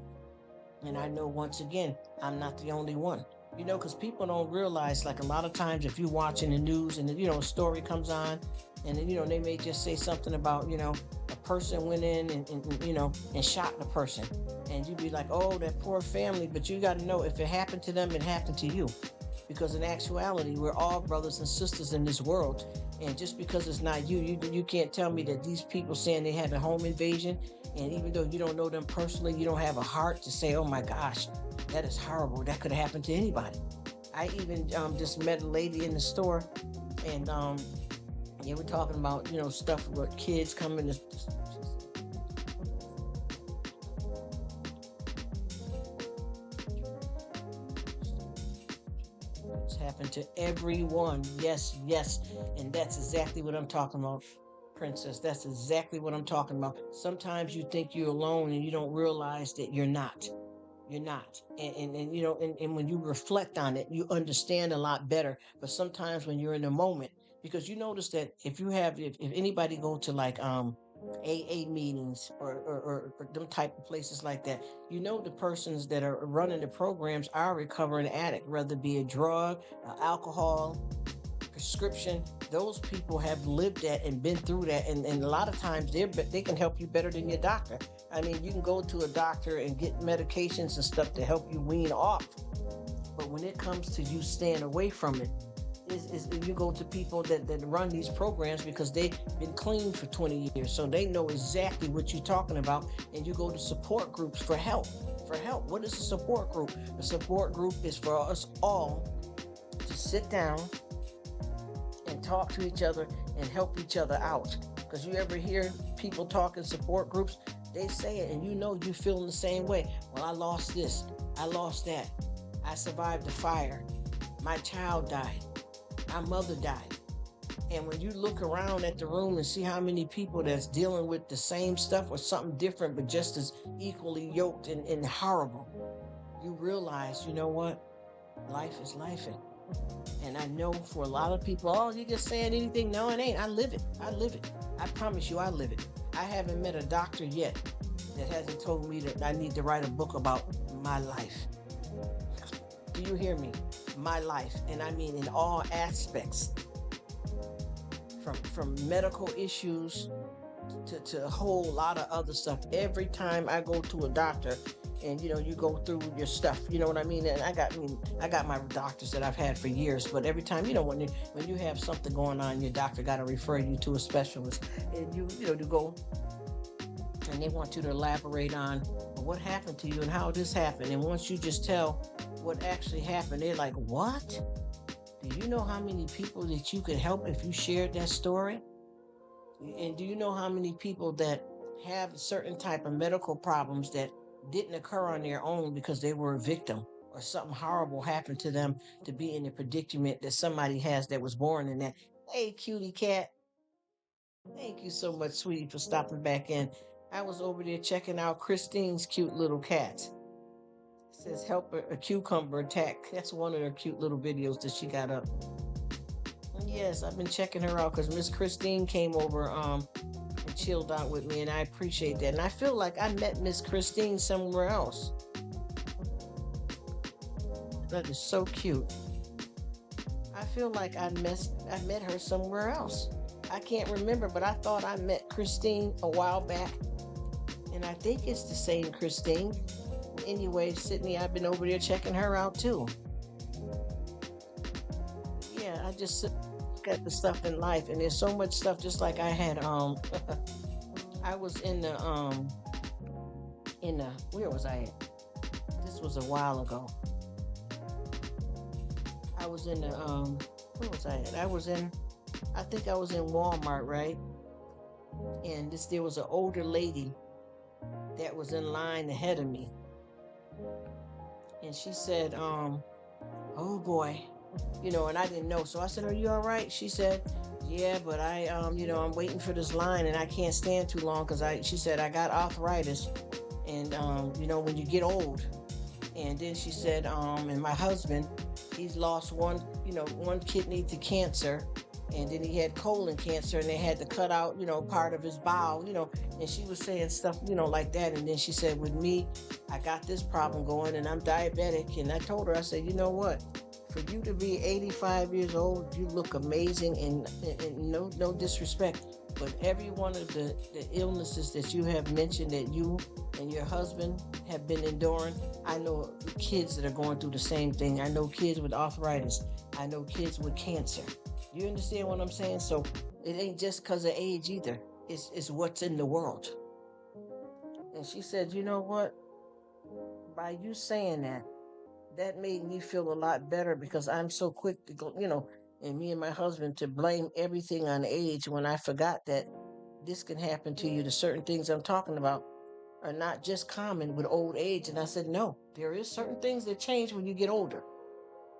And I know, once again, I'm not the only one. Because people don't realize, like, a lot of times if you're watching the news and, a story comes on, and then, they may just say something about, a person went in and shot the person. And you'd be like, oh, that poor family. But you got to know, if it happened to them, it happened to you. Because in actuality, we're all brothers and sisters in this world. And just because it's not you can't tell me that these people saying they had a home invasion, and even though you don't know them personally, you don't have a heart to say, oh my gosh, that is horrible. That could have happened to anybody. I even just met a lady in the store, and yeah, we're talking about, stuff with kids coming to. It's happened to everyone. Yes, yes. And that's exactly what I'm talking about, Princess. That's exactly what I'm talking about. Sometimes you think you're alone and you don't realize that you're not. You're not. And when you reflect on it, you understand a lot better. But sometimes when you're in the moment, because you notice that if anybody go to, like, AA meetings, or them type of places like that, the persons that are running the programs are a recovering addict, whether it be a drug, alcohol, prescription. Those people have lived that and been through that, and a lot of times they can help you better than your doctor. I mean, you can go to a doctor and get medications and stuff to help you wean off, but when it comes to you staying away from it, is you go to people that run these programs, because they've been clean for 20 years, so they know exactly what you're talking about. And you go to support groups for help. What is a support group? A support group is for us all to sit down and talk to each other and help each other out. Because you ever hear people talk in support groups, they say it, and you feeling the same way. Well, I lost this, I lost that, I survived the fire, my child died, my mother died. And when you look around at the room and see how many people that's dealing with the same stuff or something different, but just as equally yoked and horrible, you realize, you know what? Life is life. And I know for a lot of people, oh, you just saying anything. No, it ain't. I live it. I promise you, I live it. I haven't met a doctor yet that hasn't told me that I need to write a book about my life. Do you hear me? My life. And I mean in all aspects. From medical issues to a whole lot of other stuff. Every time I go to a doctor, and you go through your stuff, you know what I mean? And I got my doctors that I've had for years, but every time, when you have something going on, your doctor got to refer you to a specialist, and you go, and they want you to elaborate on what happened to you and how this happened. And once you just tell what actually happened, they're like, what? Do you know how many people that you could help if you shared that story? And do you know how many people that have certain type of medical problems that didn't occur on their own because they were a victim, or something horrible happened to them to be in the predicament that somebody has that was born in that? Hey, cutie cat. Thank you so much, sweetie, for stopping back in. I was over there checking out Christine's cute little cat. Says help a cucumber attack. That's one of her cute little videos that she got up. Yes, I've been checking her out because Miss Christine came over and chilled out with me, and I appreciate that. And I feel like I met Miss Christine somewhere else. That is so cute. I feel like I met her somewhere else. I can't remember, but I thought I met Christine a while back, and I think it's the same Christine. Anyway, Sydney, I've been over there checking her out too. Yeah, I just look at the stuff in life, and there's so much stuff. Just like I had, I was in the where was I at? This was a while ago. I was in the where was I at? I think I was in Walmart, right? And there was an older lady that was in line ahead of me, and she said, "Oh boy," and I didn't know, so I said, "Are you all right?" She said, "Yeah, but I'm waiting for this line, and I can't stand too long because she said I got arthritis, and when you get old." And then she said, and my husband, he's lost one kidney to cancer, and then he had colon cancer, and they had to cut out, part of his bowel, and she was saying stuff, like that. And then she said, with me, I got this problem going, and I'm diabetic. And I told her, I said, you know what? For you to be 85 years old, you look amazing, and no disrespect, but every one of the illnesses that you have mentioned that you and your husband have been enduring, I know kids that are going through the same thing. I know kids with arthritis. I know kids with cancer. You understand what I'm saying? So it ain't just because of age either. It's what's in the world. And she said, you know what? By you saying that made me feel a lot better because I'm so quick to go, and me and my husband to blame everything on age when I forgot that this can happen to you. The certain things I'm talking about are not just common with old age. And I said, no, there is certain things that change when you get older.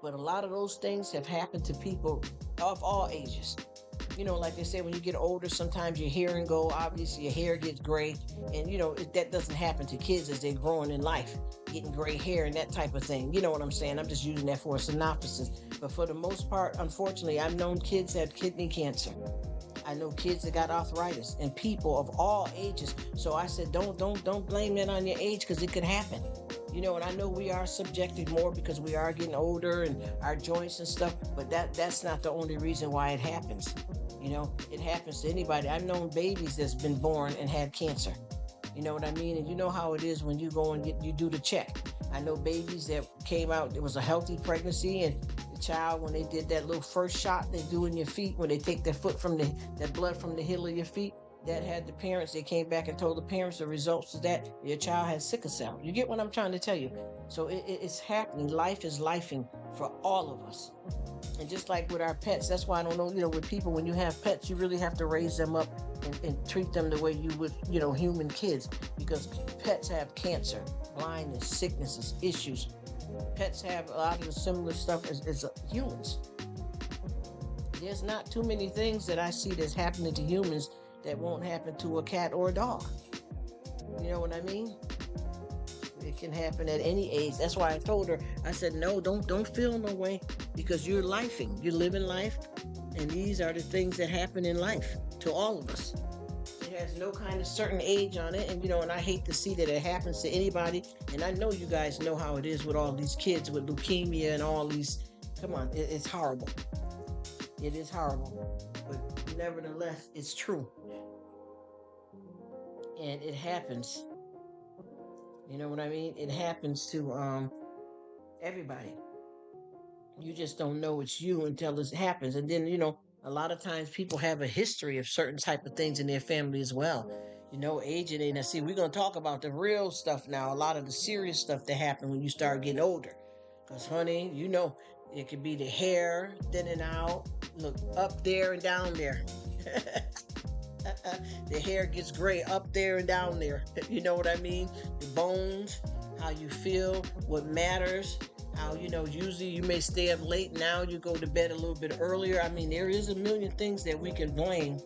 But a lot of those things have happened to people of all ages. Like they say, when you get older, sometimes your hearing go, obviously your hair gets gray. And, that doesn't happen to kids as they're growing in life, getting gray hair and that type of thing. You know what I'm saying? I'm just using that for a synopsis. But for the most part, unfortunately, I've known kids that have kidney cancer. I know kids that got arthritis and people of all ages. So I said, don't blame it on your age because it could happen. And I know we are subjected more because we are getting older and our joints and stuff, but that's not the only reason why it happens. It happens to anybody. I've known babies that's been born and had cancer. You know what I mean? And you know how it is when you go and you do the check. I know babies that came out, it was a healthy pregnancy, and the child, when they did that little first shot they do in your feet, when they take their foot from that blood from the heel of your feet, that had the parents, they came back and told the parents the results of that your child has sickle cell. You get what I'm trying to tell you? So it's happening. Life is lifing for all of us. And just like with our pets, that's why I don't know, with people, when you have pets, you really have to raise them up and treat them the way you would, human kids, because pets have cancer, blindness, sicknesses, issues. Pets have a lot of the similar stuff as humans. There's not too many things that I see that's happening to humans that won't happen to a cat or a dog. You know what I mean? It can happen at any age. That's why I told her, I said, no, don't feel no way, because you're lifing. You're living life, and these are the things that happen in life to all of us. It has no kind of certain age on it, and and I hate to see that it happens to anybody. And I know you guys know how it is with all these kids with leukemia and all these. Come on, it's horrible. It is horrible, but nevertheless, it's true. And it happens. You know what I mean? It happens to everybody. You just don't know it's you until it happens. And then, a lot of times people have a history of certain type of things in their family as well. Aging. And see, we're going to talk about the real stuff now. A lot of the serious stuff that happen when you start getting older. Because, honey, it could be the hair, thin and out, look up there and down there. The hair gets gray up there and down there. You know what I mean? The bones, how you feel, what matters, how, usually you may stay up late. Now you go to bed a little bit earlier. I mean, there is a million things that we can blame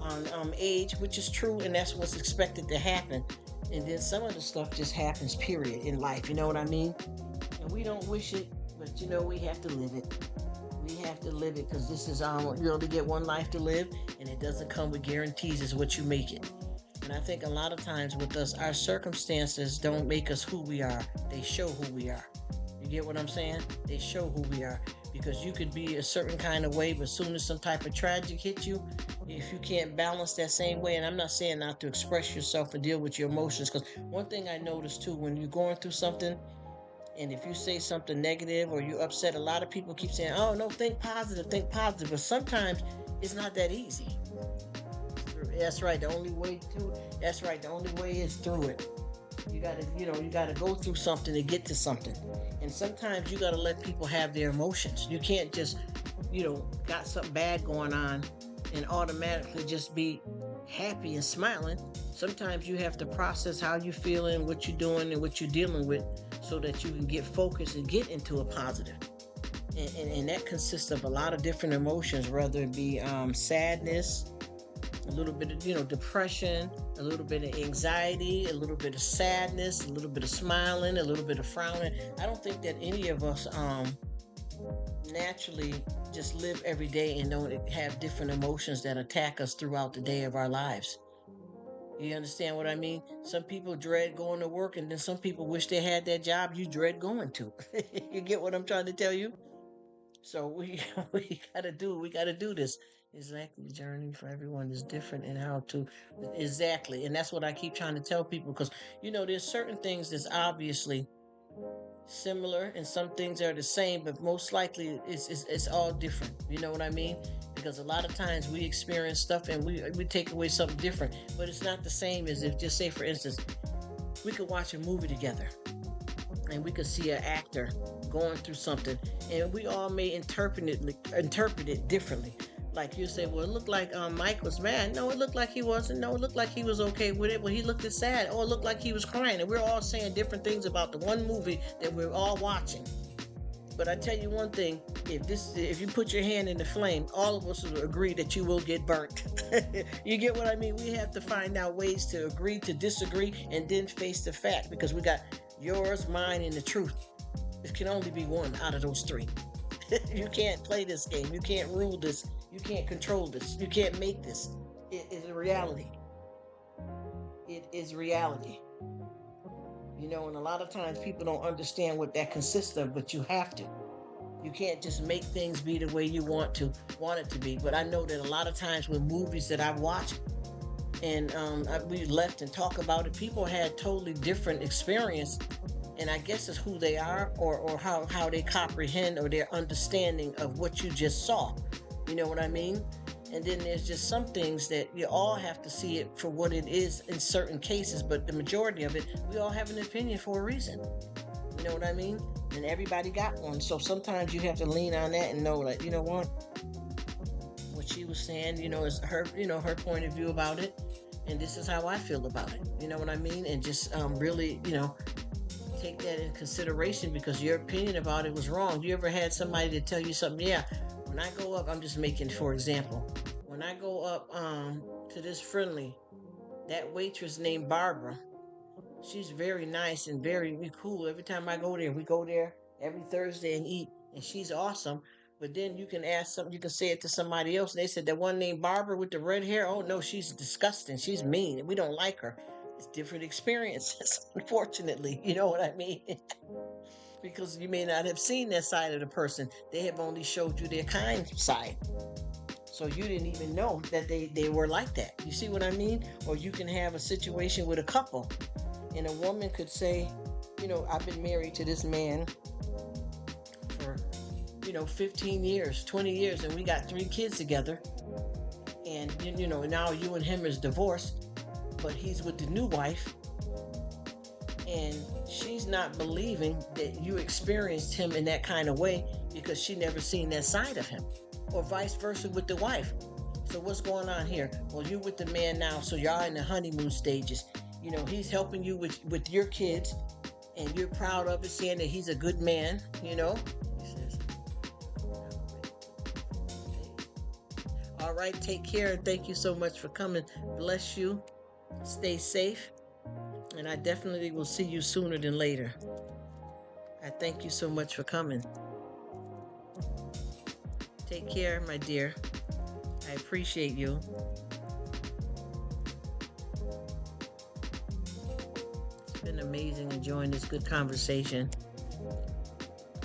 on age, which is true, and that's what's expected to happen. And then some of the stuff just happens, period, in life. You know what I mean? And we don't wish it, but we have to live it. We have to live it because this is you only get one life to live, and it doesn't come with guarantees. Is what you make it. And I think a lot of times with us, our circumstances don't make us who we are. They show who we are. You get what I'm saying? They show who we are. Because you could be a certain kind of way, but as soon as some type of tragic hits you, if you can't balance that same way, and I'm not saying not to express yourself and deal with your emotions, because one thing I noticed too, when you're going through something, and if you say something negative or you upset, a lot of people keep saying, oh no, think positive, think positive. But sometimes it's not that easy. That's right. That's right. The only way is through it. You gotta go through something to get to something. And sometimes you gotta let people have their emotions. You can't just, got something bad going on and automatically just be happy and smiling. Sometimes you have to process how you feeling, what you're doing, and what you're dealing with so that you can get focused and get into a positive. And that consists of a lot of different emotions, whether it be sadness, a little bit of depression, a little bit of anxiety, a little bit of sadness, a little bit of smiling, a little bit of frowning. I don't think that any of us naturally just live every day and don't have different emotions that attack us throughout the day of our lives. You understand what I mean? Some people dread going to work, and then some people wish they had that job you dread going to. You get what I'm trying to tell you? So we we gotta do this. Exactly. The journey for everyone is different and how to exactly. And that's what I keep trying to tell people because there's certain things that's obviously similar and some things are the same, but most likely it's all different. You know what I mean? Because a lot of times we experience stuff and we take away something different, but it's not the same as if, just say for instance, we could watch a movie together and we could see an actor going through something, and we all may interpret it differently. Like you say, well, it looked like Mike was mad. No, it looked like he wasn't. No, it looked like he was okay with it. Well, he looked sad. Oh, it looked like he was crying. And we're all saying different things about the one movie that we're all watching. But I tell you one thing: if you put your hand in the flame, all of us will agree that you will get burnt. You get what I mean? We have to find out ways to agree to disagree, and then face the fact, because we got yours, mine, and the truth. It can only be one out of those three. You can't play this game. You can't rule this. You can't control this. You can't make this. It is a reality. It is reality. And a lot of times people don't understand what that consists of, but you have to. You can't just make things be the way you want it to be. But I know that a lot of times with movies that I've watched, and we left and talk about it, people had totally different experience. And I guess it's who they are or how they comprehend or their understanding of what you just saw. You know what I mean? And then there's just some things that you all have to see it for what it is in certain cases, but the majority of it, we all have an opinion for a reason. You know what I mean? And everybody got one. So sometimes you have to lean on that and know that, what she was saying, is her point of view about it. And this is how I feel about it. You know what I mean? And just really, take that in consideration, because your opinion about it was wrong. You ever had somebody to tell you something? Yeah, when I go up, I'm just making for example. When I go up to this friendly, that waitress named Barbara, she's very nice and very cool. Every time I go there, we go there every Thursday and eat, and she's awesome. But then you can ask something, you can say it to somebody else, and they said that one named Barbara with the red hair, oh no, she's disgusting, she's mean, and we don't like her. It's different experiences, unfortunately. You know what I mean? Because you may not have seen that side of the person. They have only showed you their kind side. So you didn't even know that they were like that. You see what I mean? Or you can have a situation with a couple, and a woman could say, I've been married to this man for, 15 years, 20 years, and we got 3 kids together. And, now you and him is divorced, but he's with the new wife, and she's not believing that you experienced him in that kind of way because she never seen that side of him, or vice versa with the wife. So what's going on here? Well, you with the man now, so y'all in the honeymoon stages. He's helping you with your kids, and you're proud of it, saying that he's a good man. He says, all right, take care, and thank you so much for coming. Bless you. Stay safe. And I definitely will see you sooner than later. I thank you so much for coming. Take care, my dear. I appreciate you. It's been amazing enjoying this good conversation.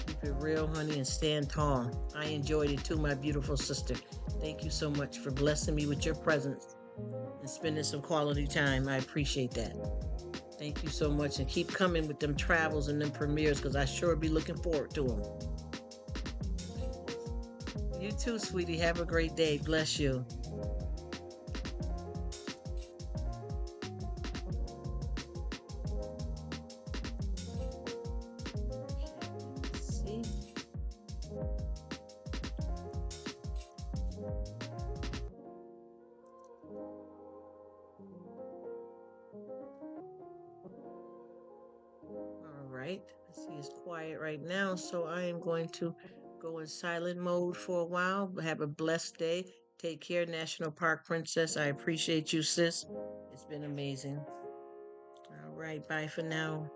Keep it real, honey, and stand tall. I enjoyed it too, my beautiful sister. Thank you so much for blessing me with your presence and spending some quality time. I appreciate that. Thank you so much, and keep coming with them travels and them premieres, because I sure be looking forward to them. You too, sweetie. Have a great day. Bless you. See? All right. I see it's quiet right now, so I am going to go in silent mode for a while. Have a blessed day. Take care, National Park Princess. I appreciate you, sis. It's been amazing. All right. Bye for now.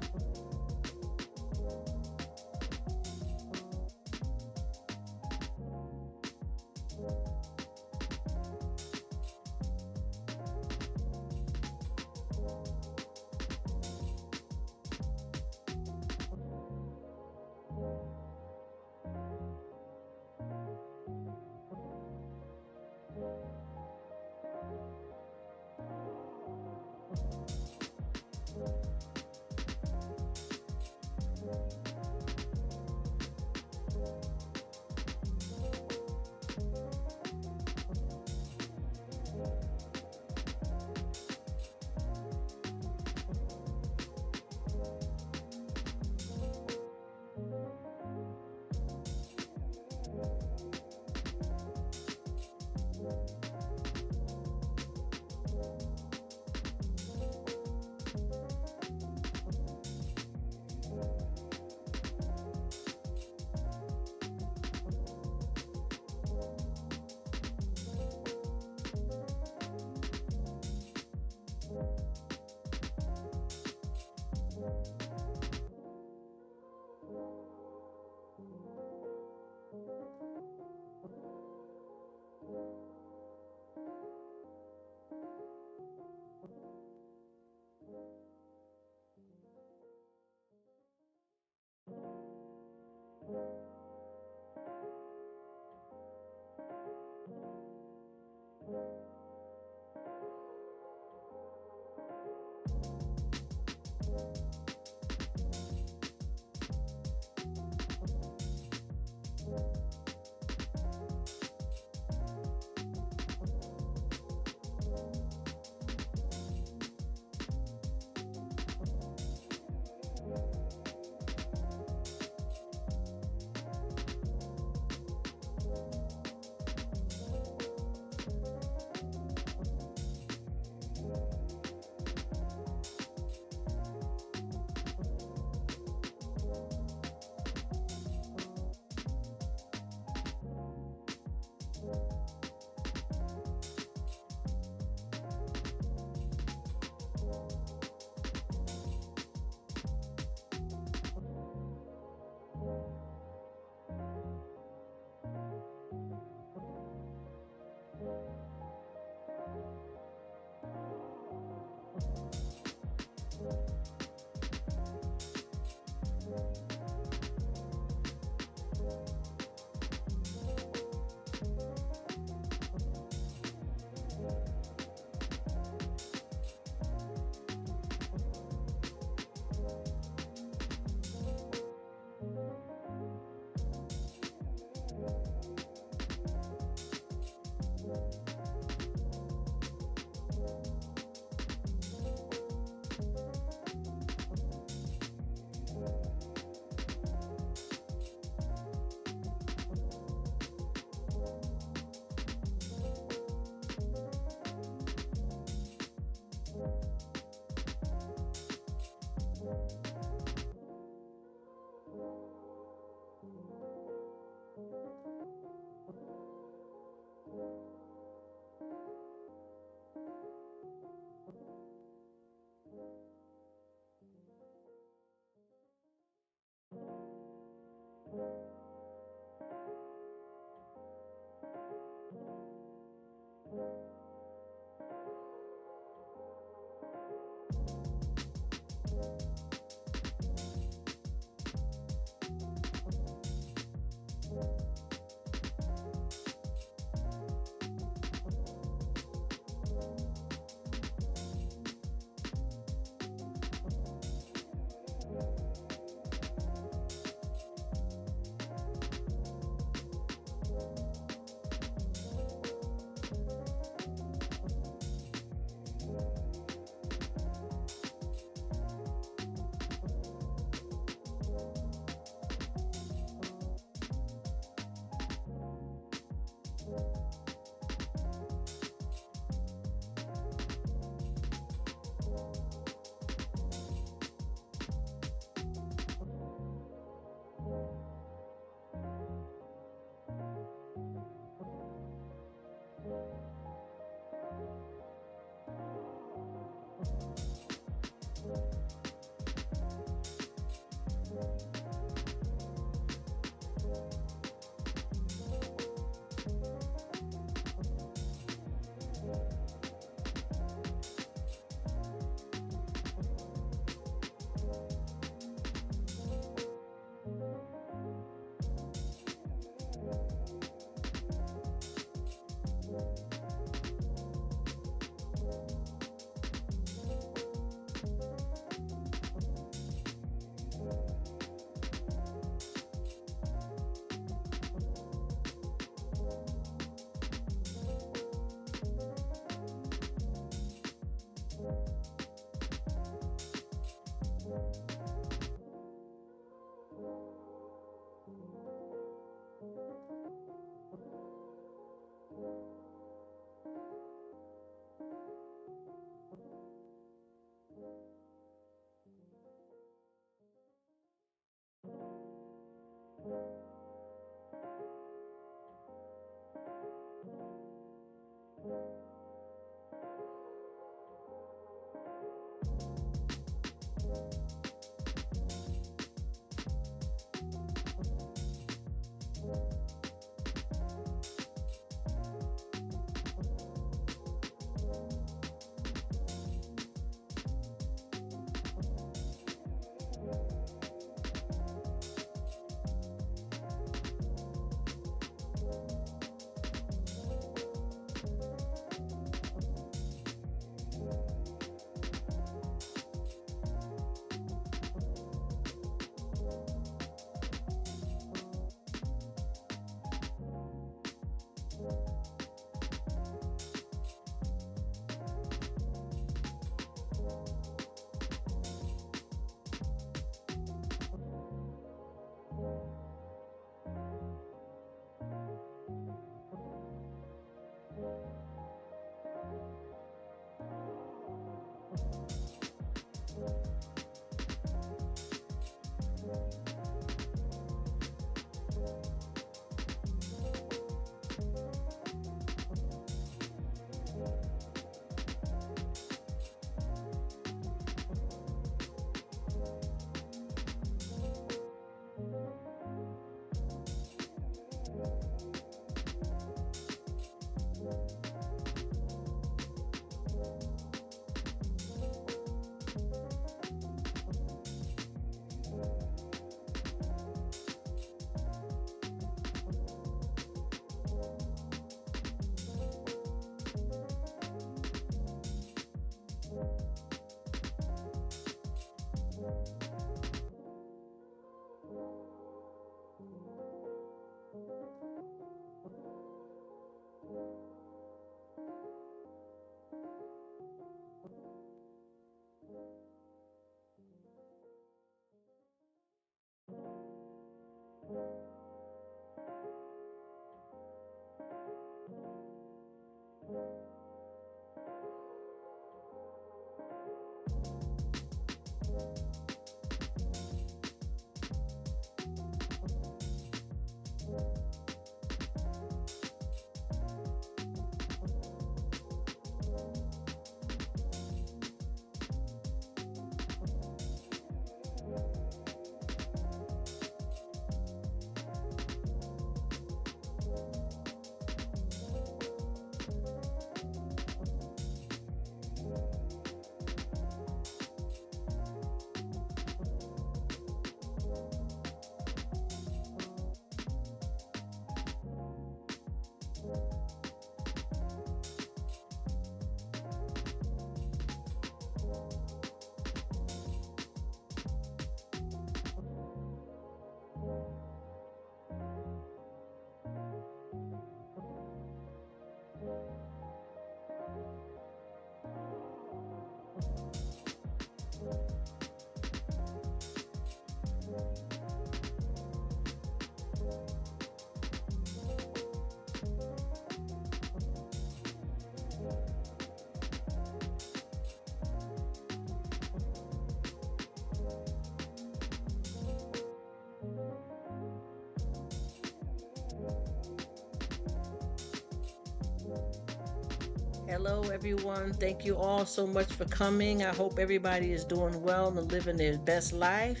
Hello, everyone. Thank you all so much for coming. I hope everybody is doing well and living their best life.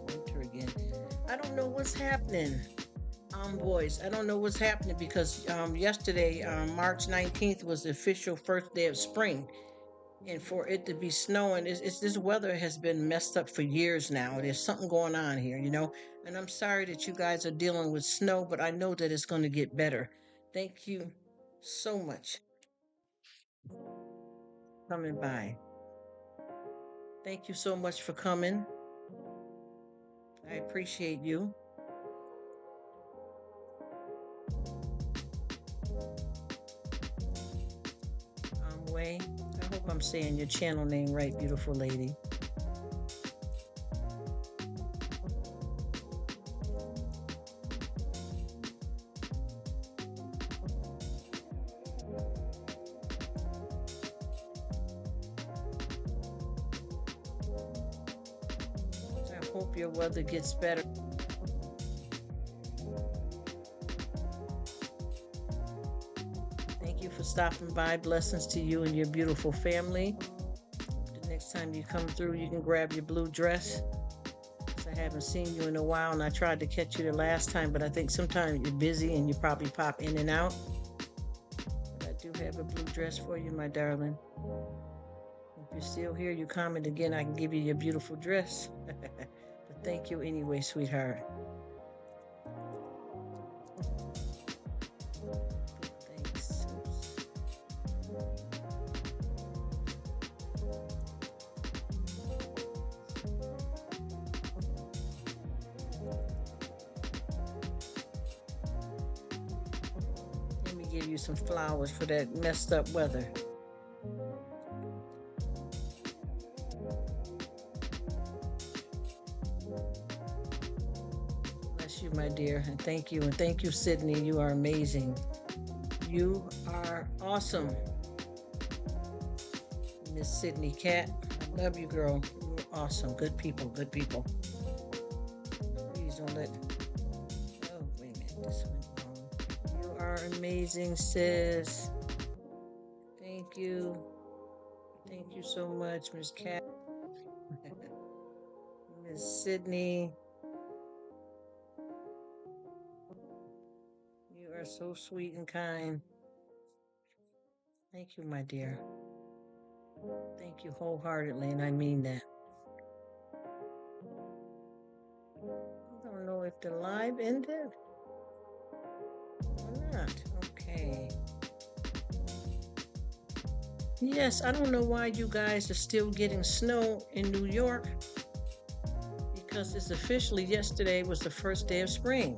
Winter again. I don't know what's happening. Boys, I don't know what's happening because yesterday, March 19th, was the official first day of spring. And for it to be snowing, it's this weather has been messed up for years now. There's something going on here, you know. And I'm sorry that you guys are dealing with snow, but I know that it's going to get better. Thank you so much for coming by. Thank you so much for coming. I appreciate you. Way. I hope I'm saying your channel name right, beautiful lady. I hope your weather gets better. Thank you for stopping by. Blessings to you and your beautiful family. The next time you come through, you can grab your blue dress. I haven't seen you in a while, and I tried to catch you the last time, but I think sometimes you're busy and you probably pop in and out. But I do have a blue dress for you, my darling. If you're still here, you comment again, I can give you your beautiful dress. But thank you anyway, sweetheart. Thanks. Let me give you some flowers for that messed up weather. Bless you, my dear, and thank you. And thank you, Sydney. You are amazing. You are awesome. Miss Sydney Cat. I love you, girl. You're awesome. Good people, good people. Please don't let. Oh, wait a minute. This went wrong. You are amazing, sis. Thank you. Thank you so much, Miss Cat. Miss Sydney. You are so sweet and kind. Thank you, my dear. Thank you wholeheartedly, and I mean that. I don't know if the live ended or not. Okay. Yes, I don't know why you guys are still getting snow in New York, because it's officially yesterday was the first day of spring.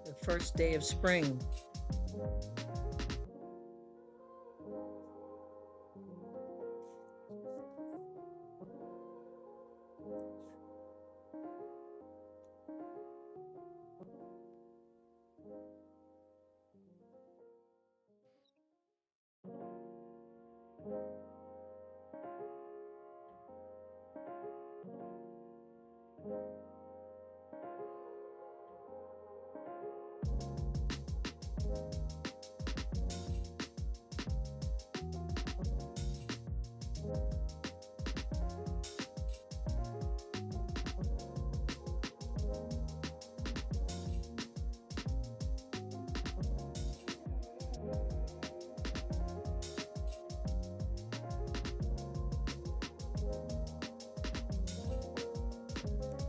The first day of spring.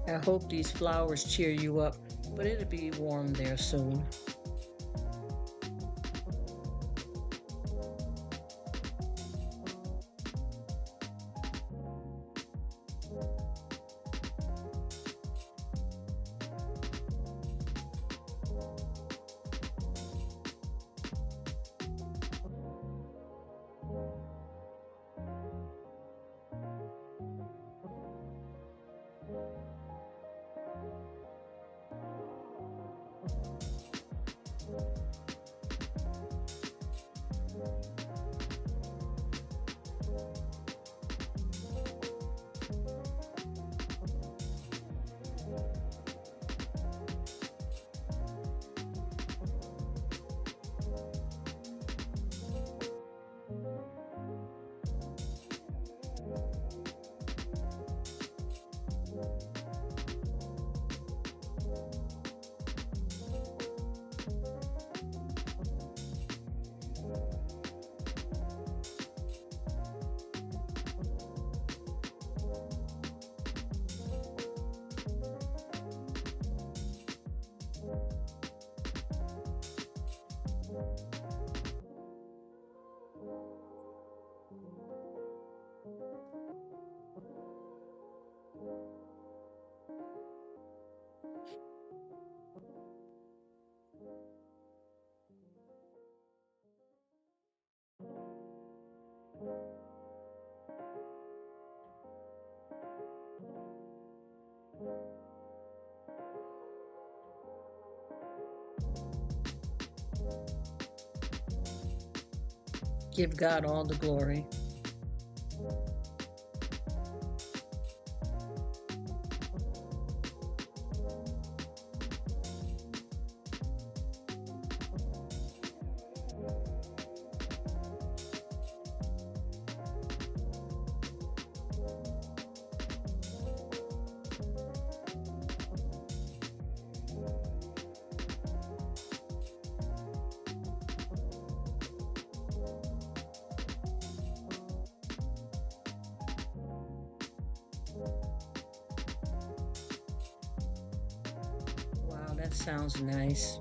I hope these flowers cheer you up, but it'll be warm there soon. Give God all the glory. Wow, that sounds nice.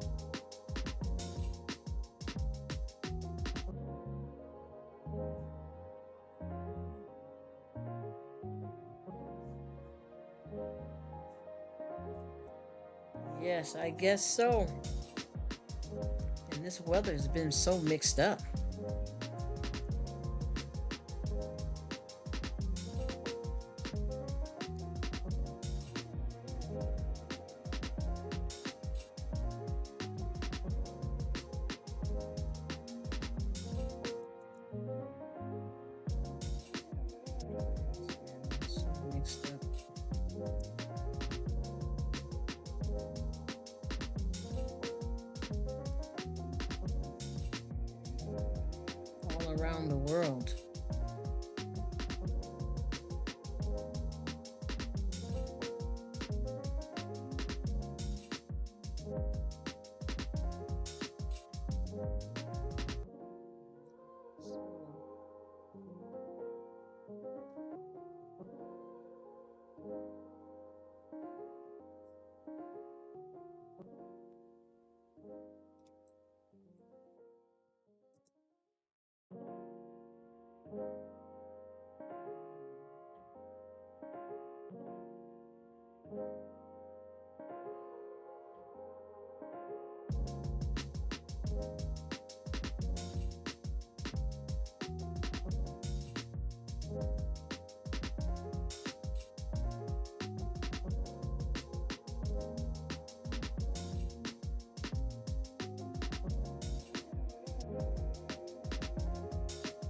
Yes, I guess so. And this weather has been so mixed up. So mixed up. All around the world.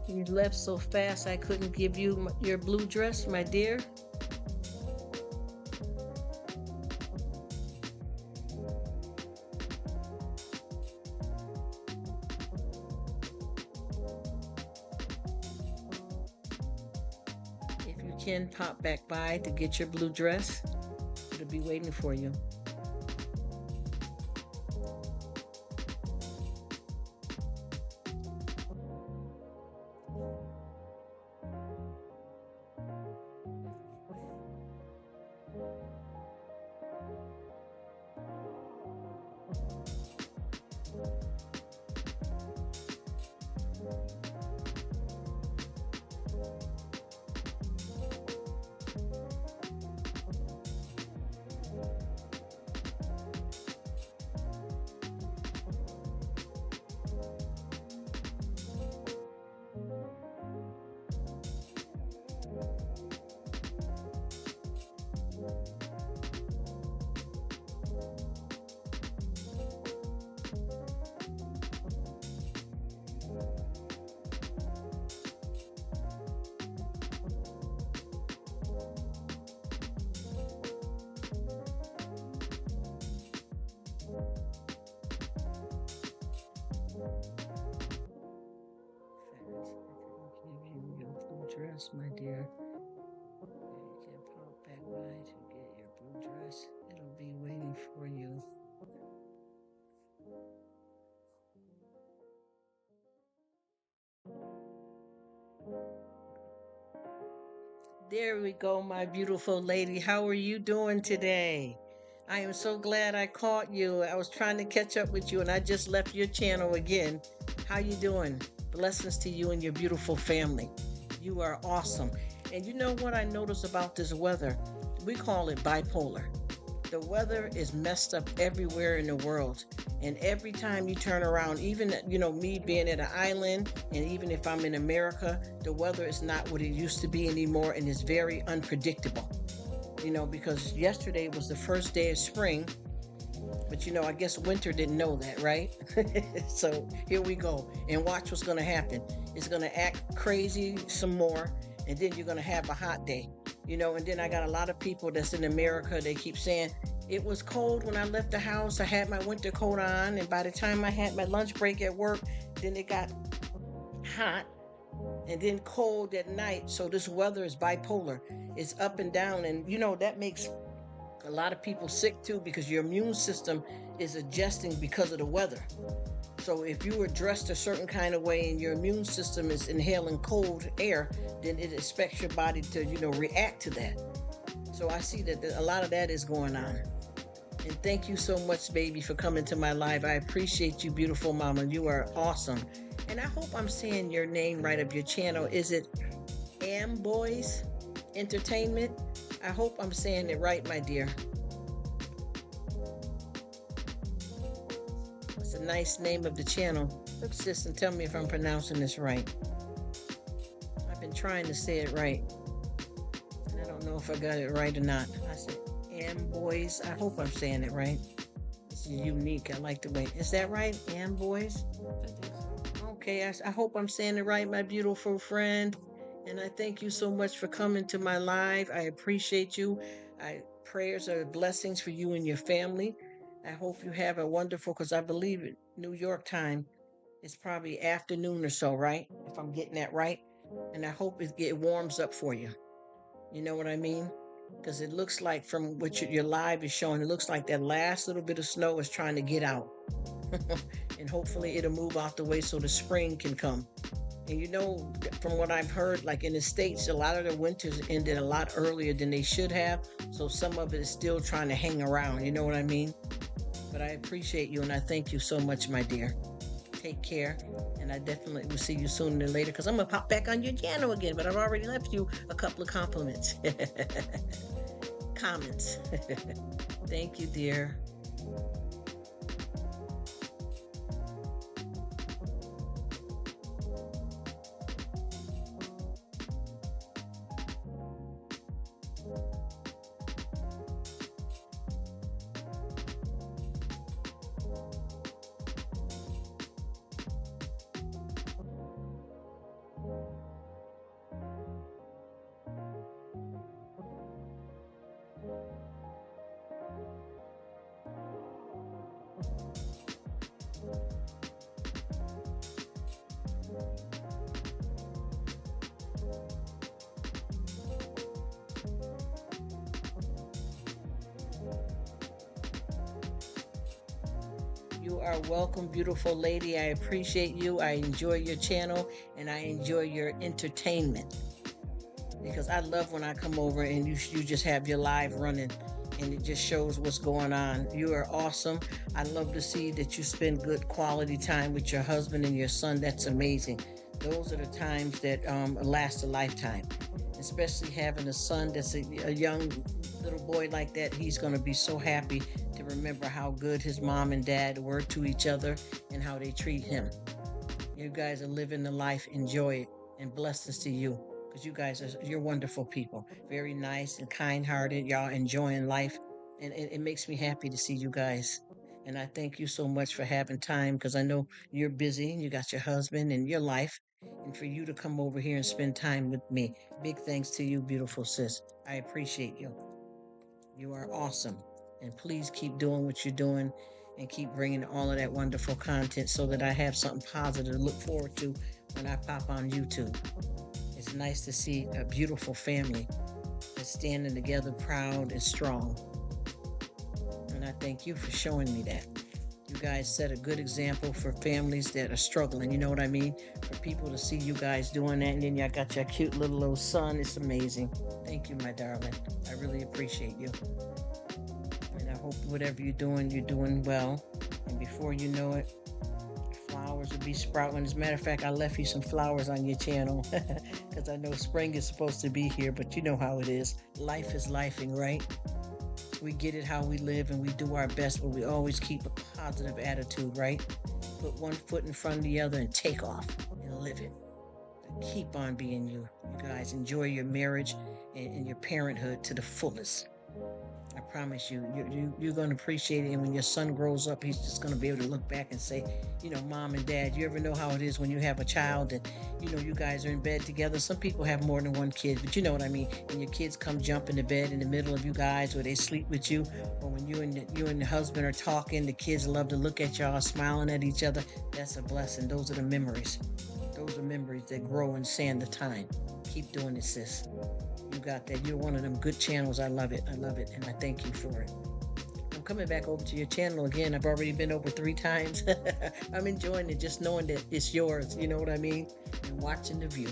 You left so fast I couldn't give you your blue dress, my dear. If you can, pop back by to get your blue dress. It'll be waiting for you. dress, my dear. You can pop back by to get your blue dress. It'll be waiting for you. There we go, my beautiful lady. How are you doing today? I am so glad I caught you. I was trying to catch up with you and I just left your channel again. How you doing? Blessings to you and your beautiful family. You are awesome. And you know what I notice about this weather? We call it bipolar. The weather is messed up everywhere in the world. And every time you turn around, even, me being at an island, and even if I'm in America, the weather is not what it used to be anymore and it's very unpredictable. Because yesterday was the first day of spring, but I guess winter didn't know that, right? So here we go. And watch what's going to happen. It's going to act crazy some more, and then you're going to have a hot day. And then I got a lot of people that's in America, they keep saying, it was cold when I left the house. I had my winter coat on, and by the time I had my lunch break at work, then it got hot and then cold at night. So this weather is bipolar. It's up and down, and that makes a lot of people sick too because your immune system is adjusting because of the weather. So if you were dressed a certain kind of way and your immune system is inhaling cold air, then it expects your body to, react to that. So I see that a lot of that is going on. And thank you so much, baby, for coming to my live. I appreciate you, beautiful mama. You are awesome. And I hope I'm saying your name right of your channel. Is it Boys Entertainment? I hope I'm saying it right, my dear. It's a nice name of the channel. Look, sis, and tell me if I'm pronouncing this right. I've been trying to say it right, and I don't know if I got it right or not. I said Boys. I hope I'm saying it right. It's unique. I like the way. Is that right? Boys? Okay, I hope I'm saying it right, my beautiful friend. And I thank you so much for coming to my live. I appreciate you. Prayers are blessings for you and your family. I hope you have a wonderful, because I believe it, New York time, it's probably afternoon or so, right? If I'm getting that right. And I hope it warms up for you. You know what I mean? Because it looks like from what your live is showing, it looks like that last little bit of snow is trying to get out. And hopefully it'll move out the way so the spring can come. And from what I've heard, like in the States, a lot of the winters ended a lot earlier than they should have. So some of it is still trying to hang around. You know what I mean? But I appreciate you and I thank you so much, my dear. Take care. And I definitely will see you sooner than later because I'm going to pop back on your channel again. But I've already left you a couple of compliments. Comments. Thank you, dear. You are welcome, beautiful lady. I appreciate you. I enjoy your channel and I enjoy your entertainment because I love when I come over and you just have your live running and it just shows what's going on. You are awesome. I love to see that you spend good quality time with your husband and your son. That's amazing. Those are the times that last a lifetime, especially having a son that's a young little boy like that. He's going to be so happy to remember how good his mom and dad were to each other and how they treat him. You guys are living the life. Enjoy it, and blessings to you because you're wonderful people, very nice and kind-hearted. Y'all enjoying life, and it makes me happy to see you guys. And I thank you so much for having time because I know you're busy and you got your husband and your life, and for you to come over here and spend time with me. Big thanks to you, beautiful sis. I appreciate you. You are awesome. And please keep doing what you're doing and keep bringing all of that wonderful content so that I have something positive to look forward to when I pop on YouTube. It's nice to see a beautiful family that's standing together proud and strong. And I thank you for showing me that. You guys set a good example for families that are struggling. You know what I mean? For people to see you guys doing that, and then you got your cute little son. It's amazing. Thank you, my darling. I really appreciate you. And I hope whatever you're doing well. And before you know it, flowers will be sprouting. As a matter of fact, I left you some flowers on your channel because I know spring is supposed to be here, but you know how it is. Life is lifing, right? We get it how we live and we do our best, but we always keep a positive attitude, right? Put one foot in front of the other and take off and live it. And keep on being you. You guys enjoy your marriage and your parenthood to the fullest. I promise you're going to appreciate it. And when your son grows up, he's just going to be able to look back and say, mom and dad, you ever know how it is when you have a child and, you guys are in bed together. Some people have more than one kid, but you know what I mean. When your kids come jump into bed in the middle of you guys, or they sleep with you, or when you and the husband are talking, the kids love to look at y'all smiling at each other. That's a blessing. Those are the memories. Those are memories that grow and sand the time. Keep doing it, sis. You got that. You're one of them good channels. I love it. I love it. And I thank you for it. I'm coming back over to your channel again. I've already been over 3 times. I'm enjoying it, just knowing that it's yours. You know what I mean? And watching the view.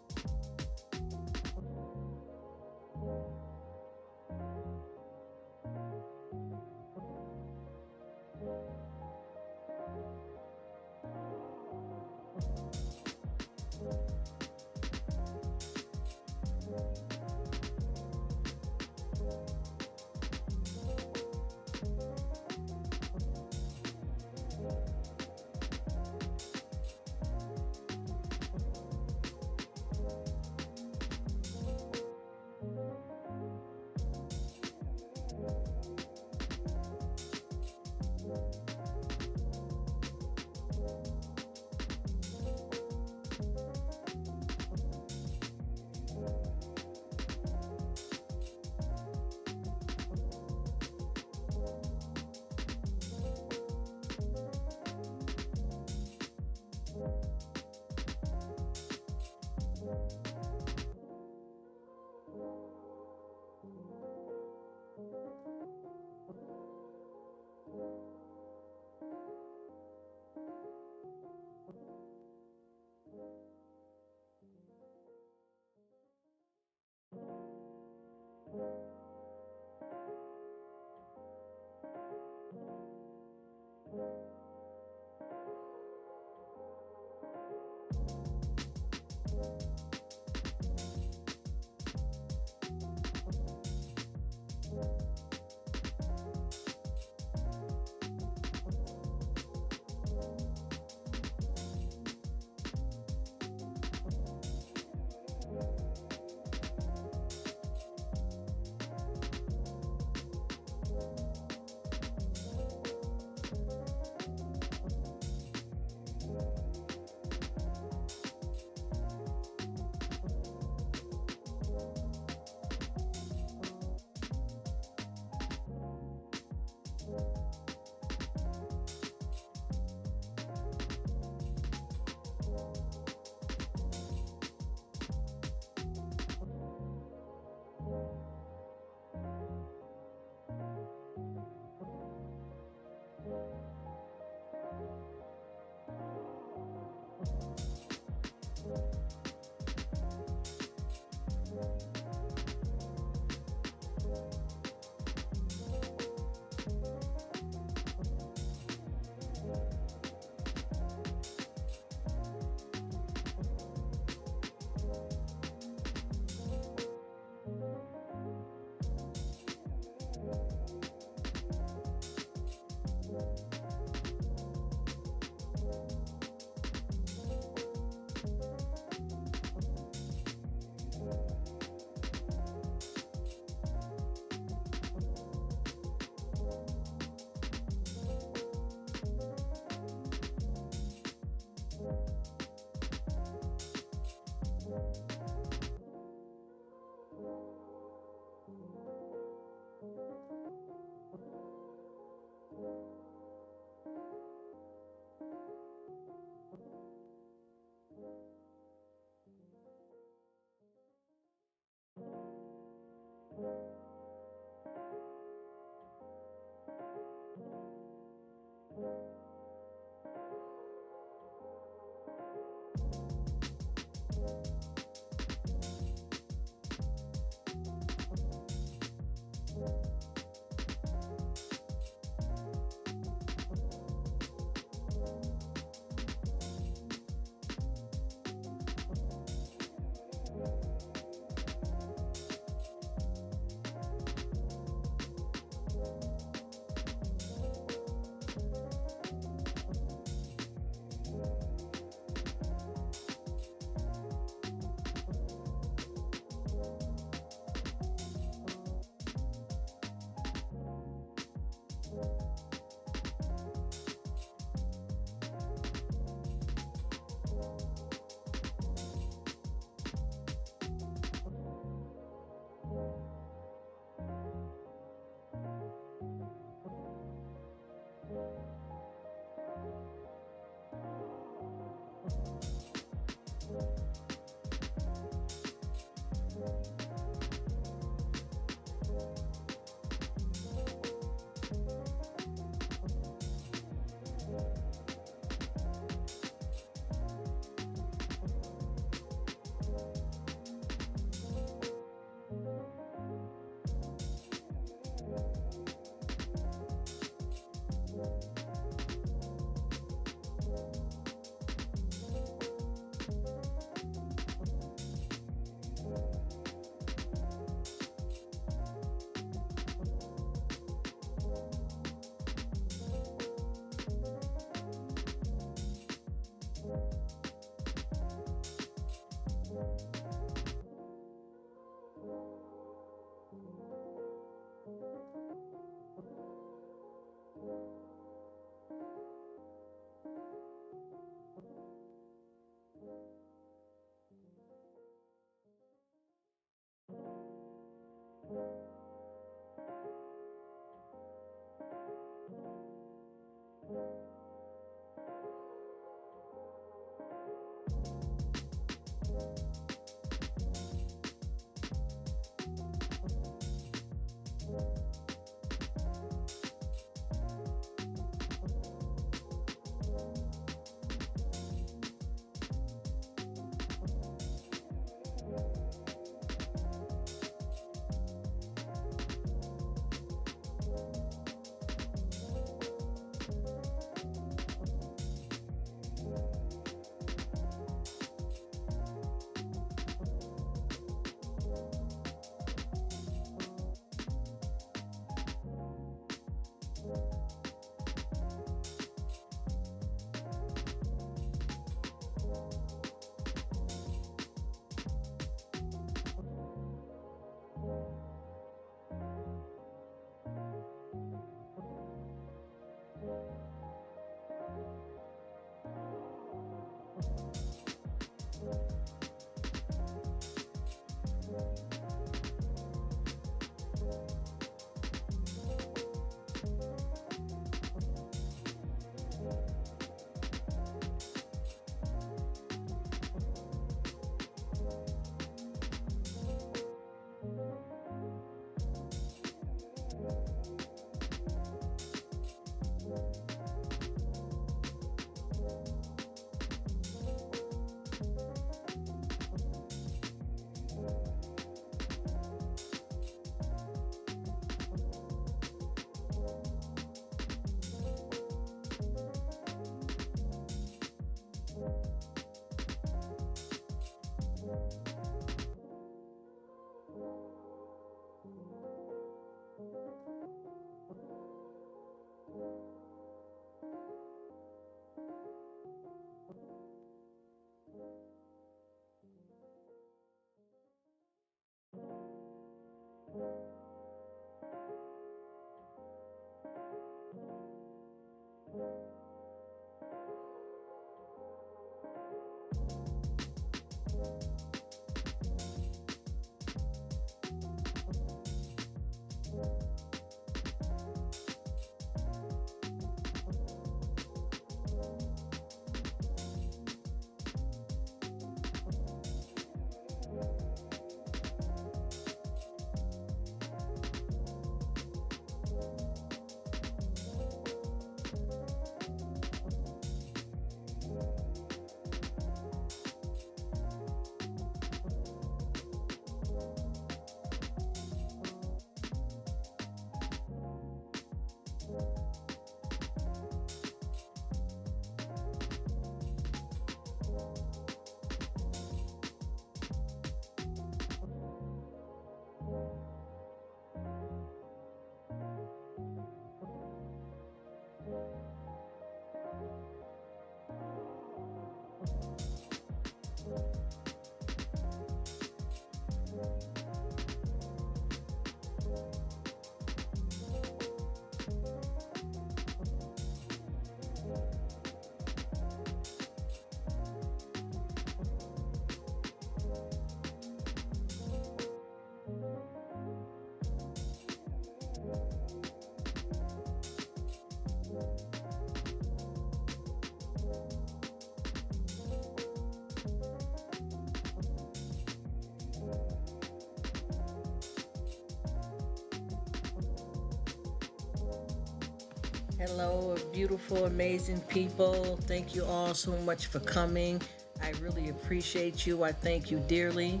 Hello, beautiful, amazing people. Thank you all so much for coming. I really appreciate you. I thank you dearly.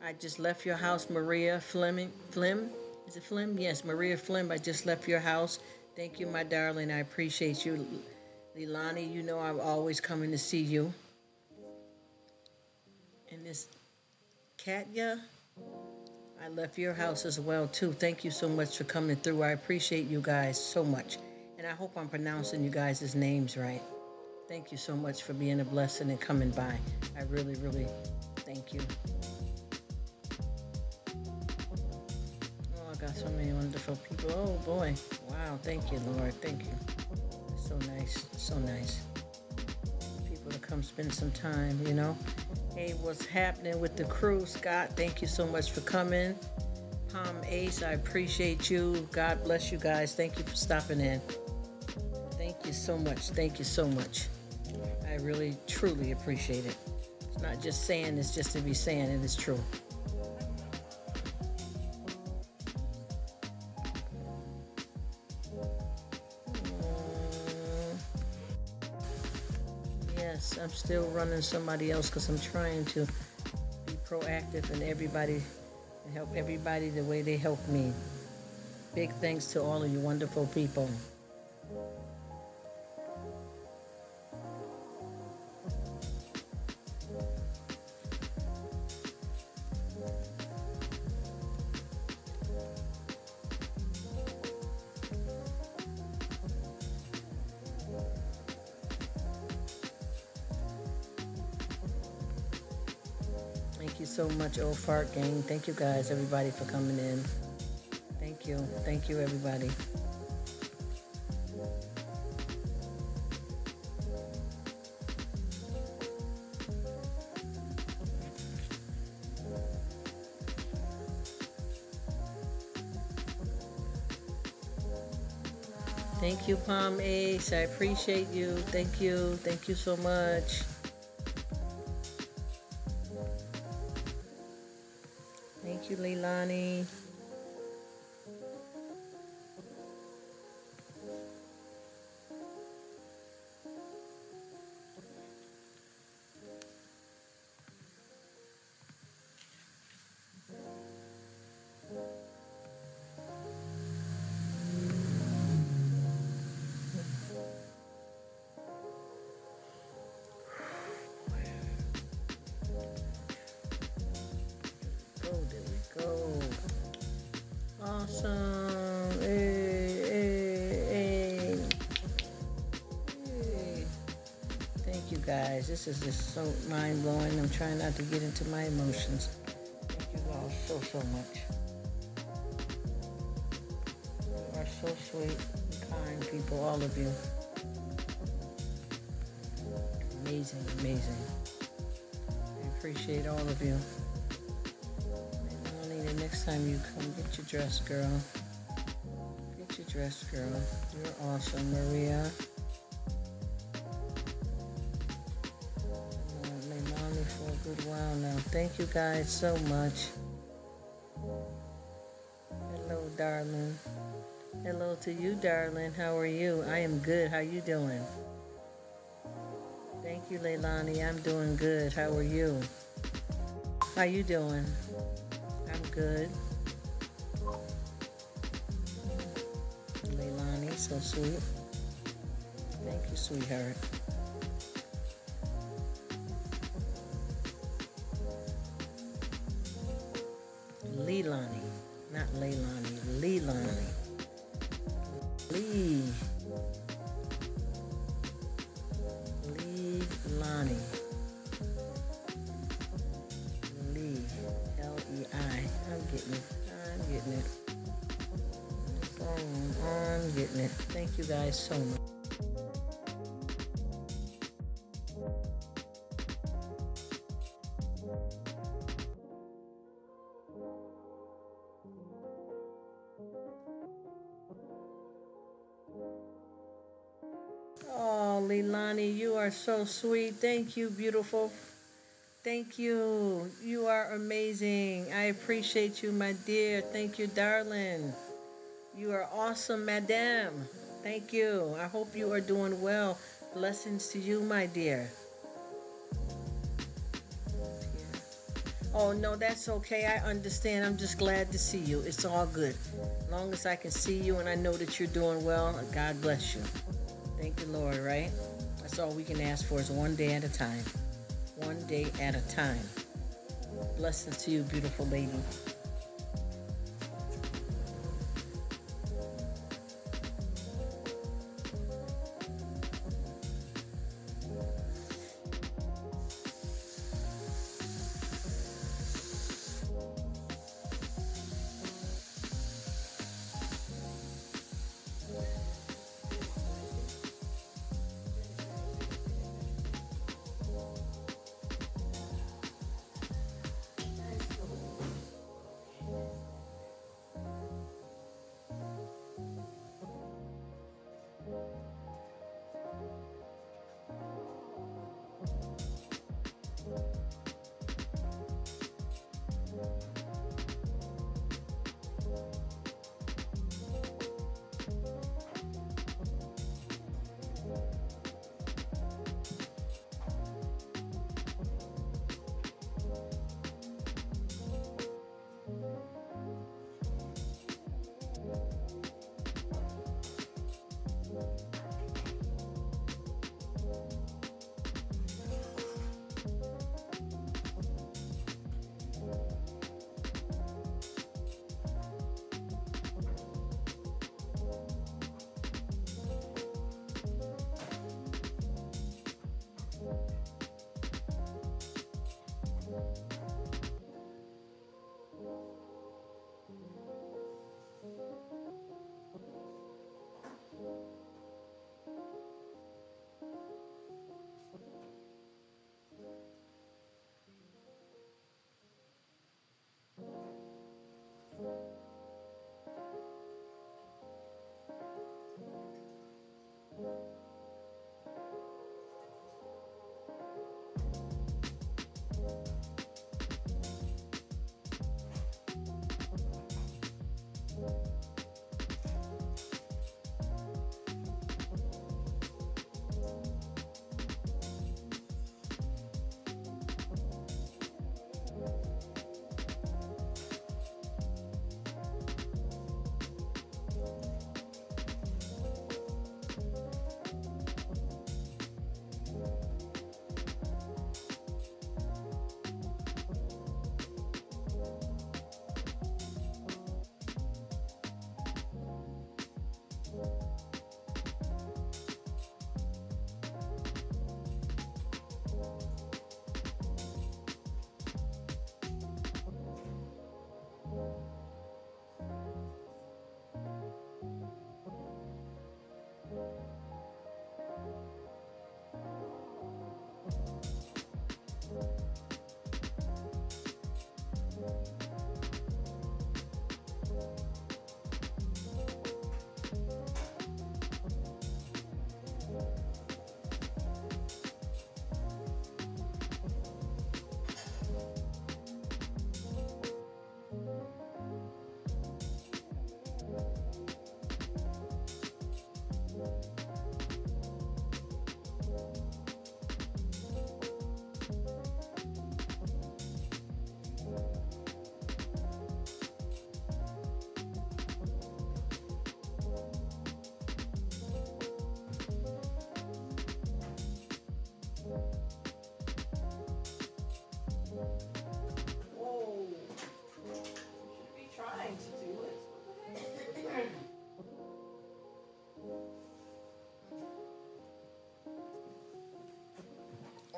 I just left your house, Maria Fleming. Flim? Is it Flim? Yes, Maria Flim. I just left your house. Thank you, my darling. I appreciate you. Lilani, you know I'm always coming to see you. And this Katya, I left your house as well too. Thank you so much for coming through. I appreciate you guys so much. And I hope I'm pronouncing you guys' names right. Thank you so much for being a blessing and coming by. I really, really thank you. Oh, I got so many wonderful people. Oh boy. Wow. Thank you, Lord. Thank you. So nice. So nice. People to come spend some time, you know. Hey, what's happening with the crew? Scott, thank you so much for coming. Palm Ace, I appreciate you. God bless you guys. Thank you for stopping in. Thank you so much. Thank you so much. I really, truly appreciate it. It's not just saying it's just to be saying it is true. Yes, I'm still running somebody else because I'm trying to be proactive and help everybody the way they help me. Big thanks to all of you wonderful people. Thank you so much, Old Fart Gang. Thank you guys, everybody, for coming in. Thank you. Thank you, everybody. Thank you, Palm Ace. I appreciate you. Thank you. Thank you so much. Thank you, Leilani. There we go. Awesome. Hey, hey, hey. Hey. Thank you guys. This is just so mind blowing. I'm trying not to get into my emotions. Thank you all so much. You are so sweet and kind people, all of you. Amazing, amazing. I appreciate all of you. The next time you come, get your dress, girl. Get your dress, girl. You're awesome, Maria. Leilani for a good while now. Thank you guys so much. Hello, darling. Hello to you, darling. How are you? I am good. How you doing? Thank you, Leilani. I'm doing good. How are you? How you doing? I'm good. Leilani, so sweet. Thank you, sweetheart. Leilani, not Leilani. Leilani. Leilani. I'm getting it. Thank you guys so much. Oh, Leilani, you are so sweet. Thank you, beautiful. Thank you. You are amazing. I appreciate you, my dear. Thank you, darling. You are awesome, madame. Thank you. I hope you are doing well. Blessings to you, my dear. Oh, no, that's okay. I understand. I'm just glad to see you. It's all good. As long as I can see you and I know that you're doing well, God bless you. Thank the Lord, right? That's all we can ask for is one day at a time. One day at a time. Blessings to you, beautiful lady.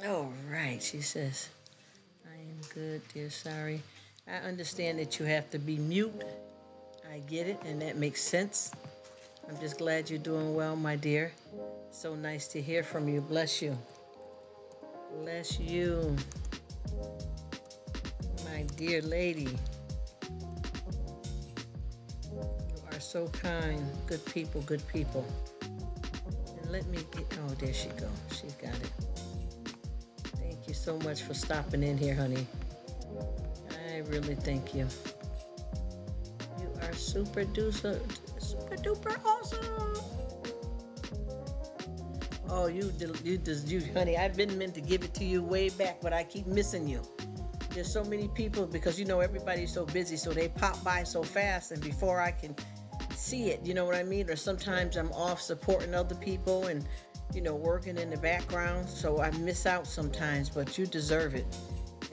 All right, she says, I am good, dear. Sorry. I understand that you have to be mute. I get it, and that makes sense. I'm just glad you're doing well, my dear. So nice to hear from you. Bless you. Bless you, my dear lady. You are so kind. Good people, good people. And let me get, oh, there she go. She's got it. Thank you so much for stopping in here, honey. I really thank you. You are super duper awesome. Oh, honey, I've been meant to give it to you way back, but I keep missing you. There's so many people because everybody's so busy, so they pop by so fast, and before I can see it, you know what I mean? Or sometimes I'm off supporting other people and working in the background, so I miss out sometimes, but you deserve it.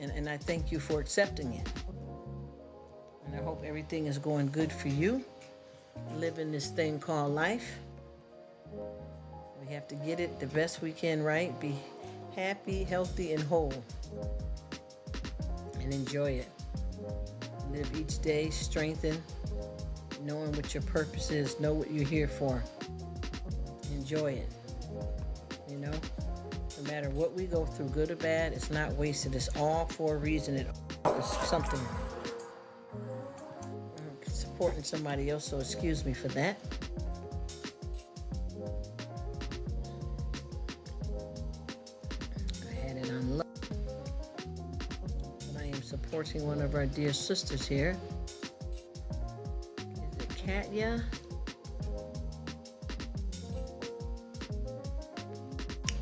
And I thank you for accepting it. And I hope everything is going good for you, living this thing called life. We have to get it the best we can, right? Be happy, healthy, and whole. And enjoy it. Live each day strengthened, knowing what your purpose is, know what you're here for. Enjoy it. No matter what we go through, good or bad, it's not wasted. It's all for a reason. It's something. I'm supporting somebody else, so excuse me for that. I had it on low. But I am supporting one of our dear sisters here. Is it Katya?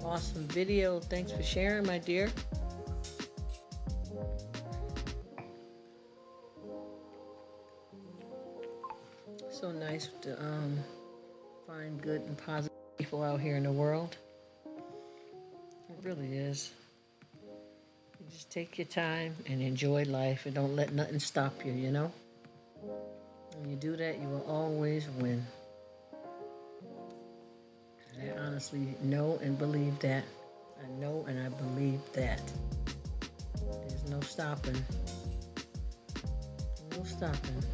Awesome video. Thanks for sharing, my dear. So nice to find good and positive people out here in the world. It really is. You just take your time and enjoy life and don't let nothing stop you, When you do that, you will always win. I honestly know and believe that. I know and I believe that. There's no stopping. No stopping.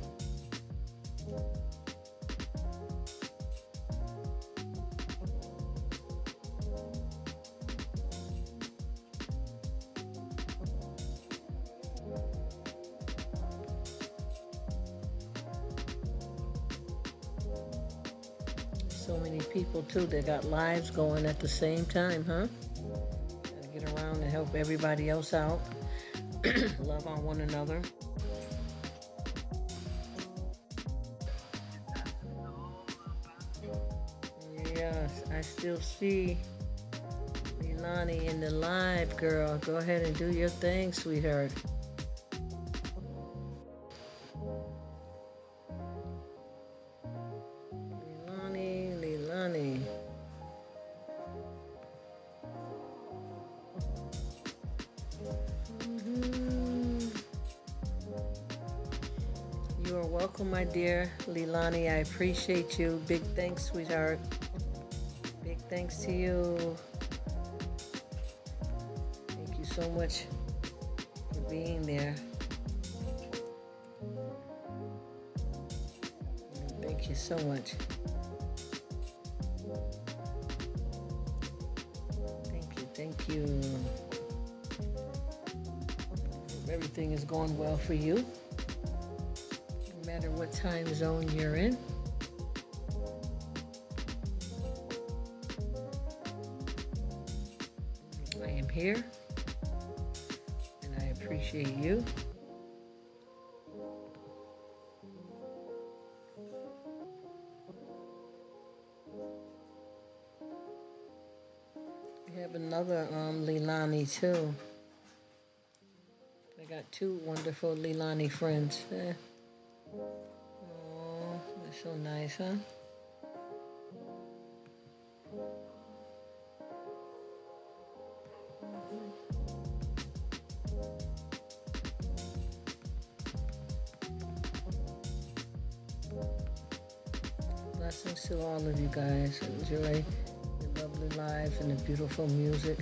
So many people too that got lives going at the same time, huh? Gotta get around and help everybody else out. Love on one another. Yes, I still see Leilani in the live, girl. Go ahead and do your thing, sweetheart. Leilani. You are welcome, my dear Leilani. I appreciate you. Big thanks, sweetheart. Big thanks to you. Thank you so much for being there. Thank you so much. Thank you. Hope everything is going well for you, no matter what time zone you're in. I am here, and I appreciate you. We have another Leilani too. I got two wonderful Leilani friends. Oh, that's so nice, huh? Blessings to all of you guys. Enjoy the lovely lives and the beautiful music.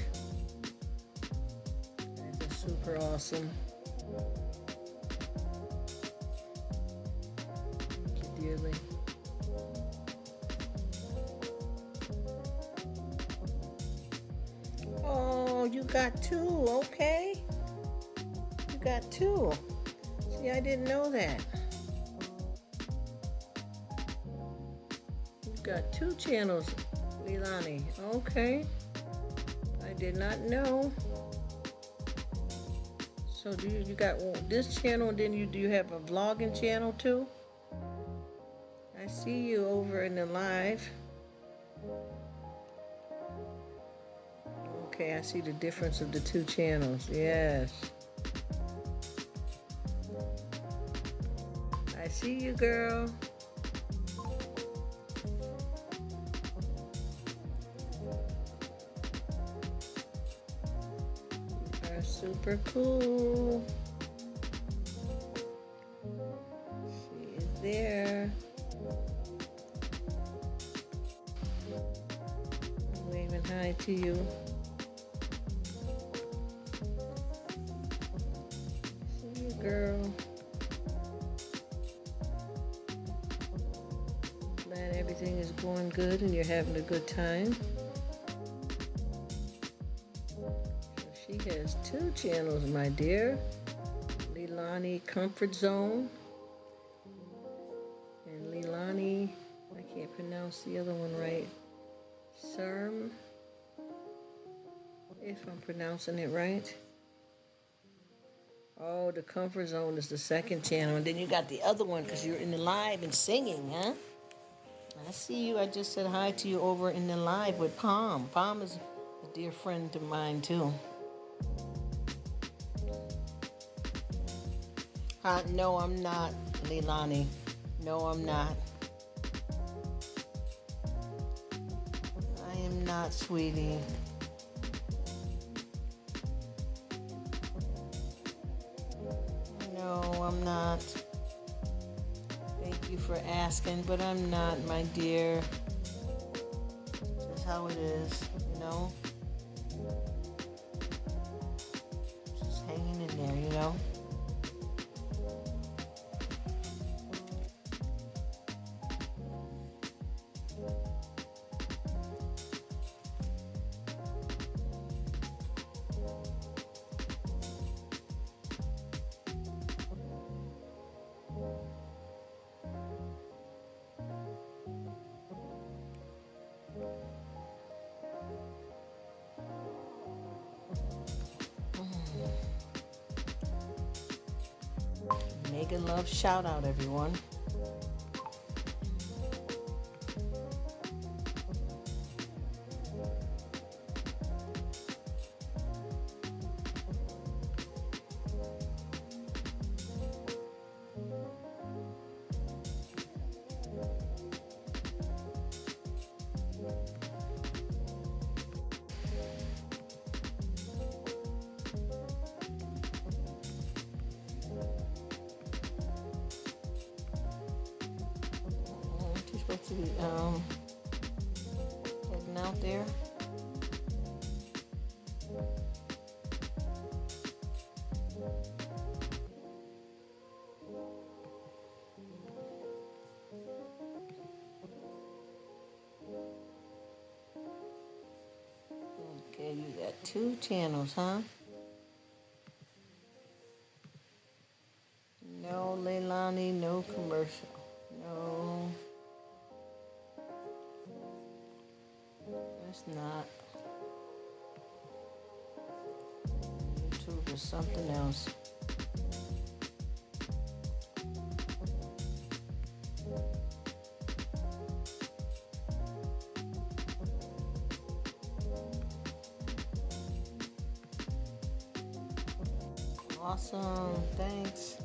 It's just super awesome. Thank you dearly. Oh, you got two, okay. You got two. See, I didn't know that. You got two channels, Leilani. Okay. I did not know. So you got this channel, and then do you have a vlogging channel too? I see you over in the live. Okay, I see the difference of the two channels. Yes. I see you, girl. You are super cool. She is there. Waving hi to you. See you, girl. Glad everything is going good and you're having a good time. So she has two channels, my dear. Leilani Comfort Zone. And Leilani, I can't pronounce the other one right. Serm, if I'm pronouncing it right. Oh, the Comfort Zone is the second channel. And then you got the other one because you're in the live and singing, huh? I see you. I just said hi to you over in the live with Palm. Palm is a dear friend of mine, too. No, I'm not, Leilani. No, I'm not. I am not, sweetie. No, I'm not. Thank you for asking, but I'm not, my dear. That's how it is, you know? Just hanging in there, you know? Mega love shout out, everyone. Supposed to be heading out there. Okay, you got two channels, huh? No, Leilani, no commercial. No. It's not. YouTube is something else. Awesome. Thanks.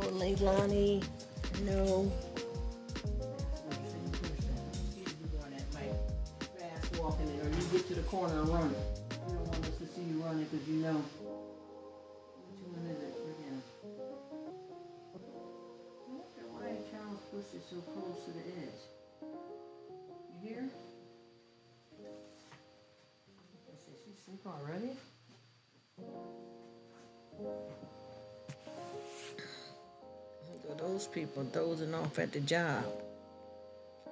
Leilani. No. Fast walking it, or you get to the corner and run. You don't want us to see you running because you know. Which one is it? Again. I wonder why Charles pushed it so close to the edge. You hear? Let's see, she's asleep already? Look at those people dozing off at the job.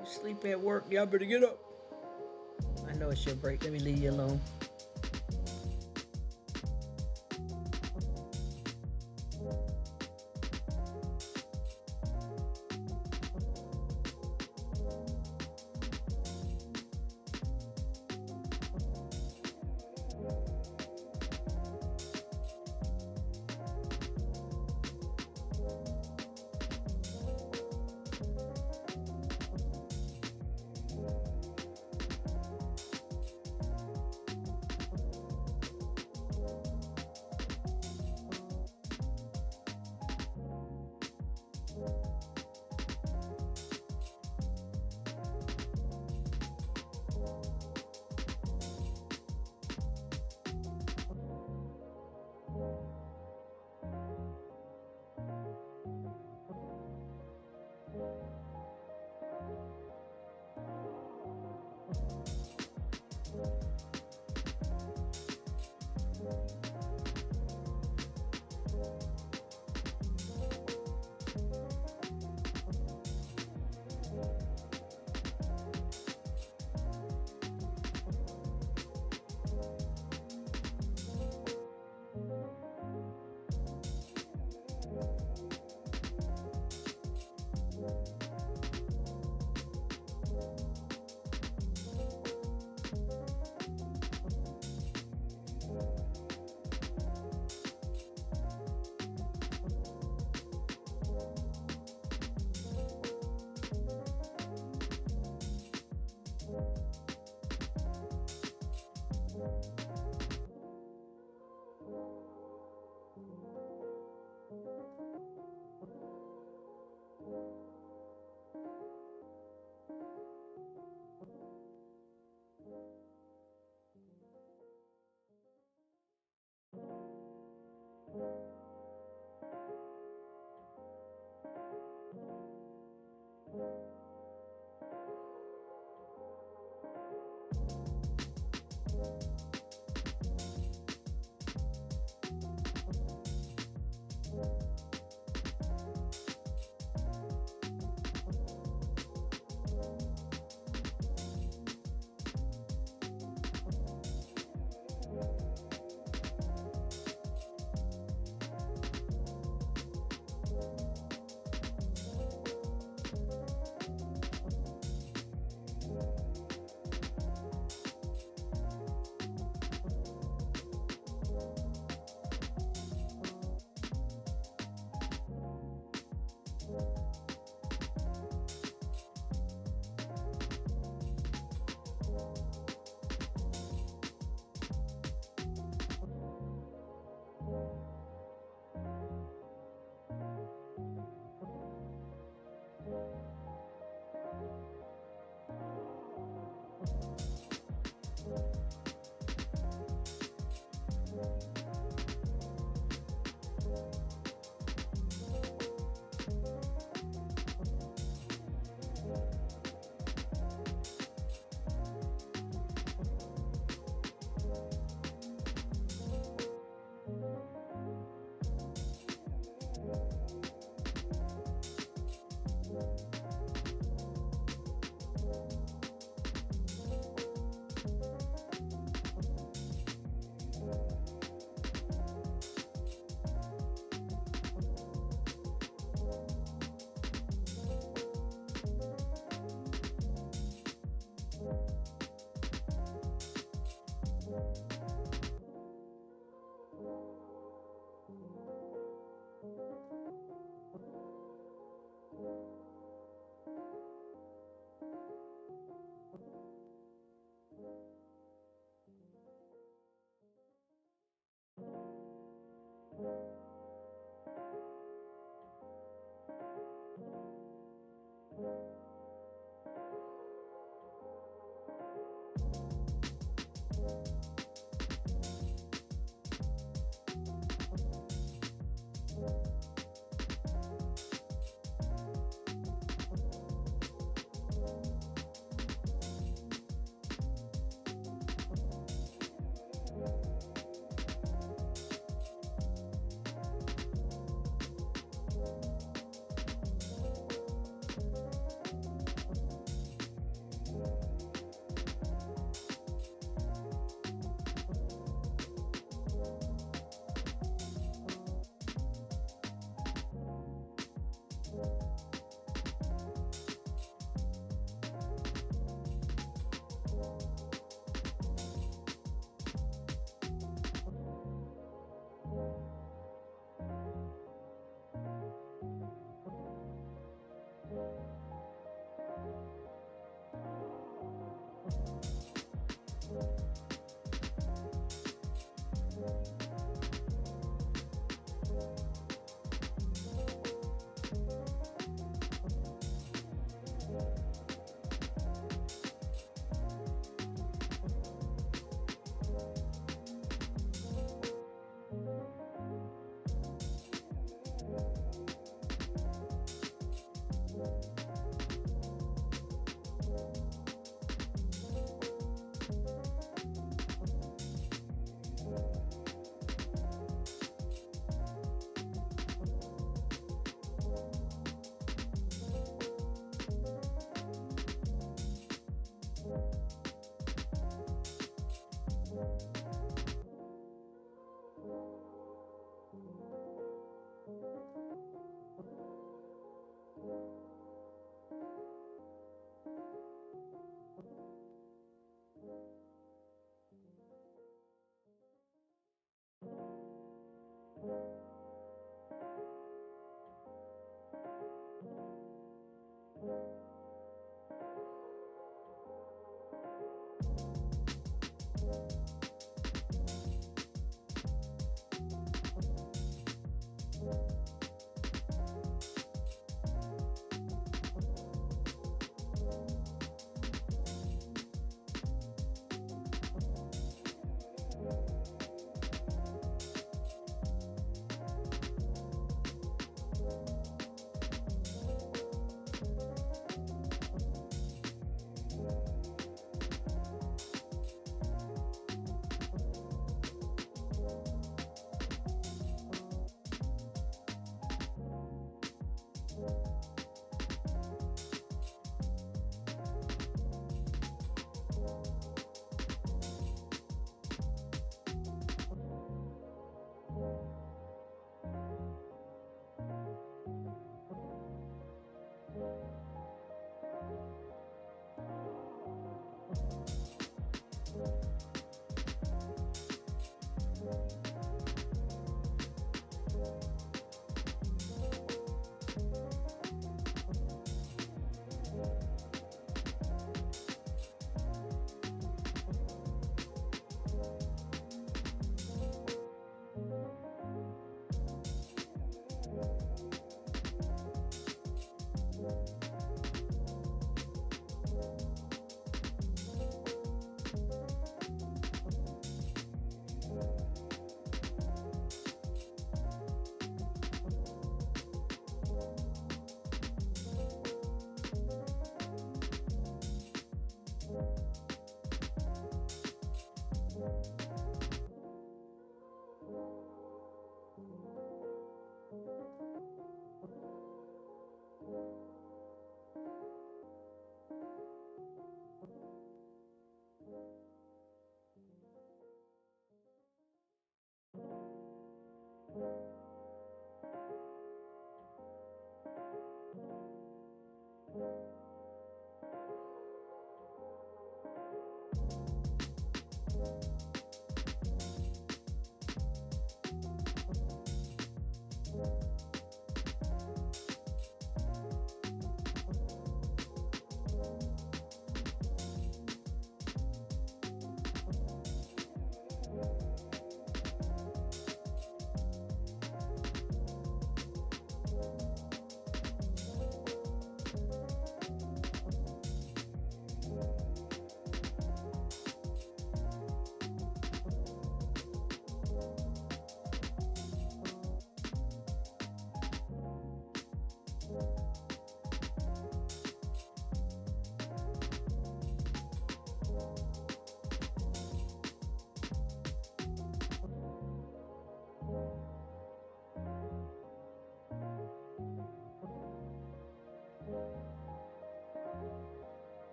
You sleep at work, y'all better get up. I know it's your break. Let me leave you alone.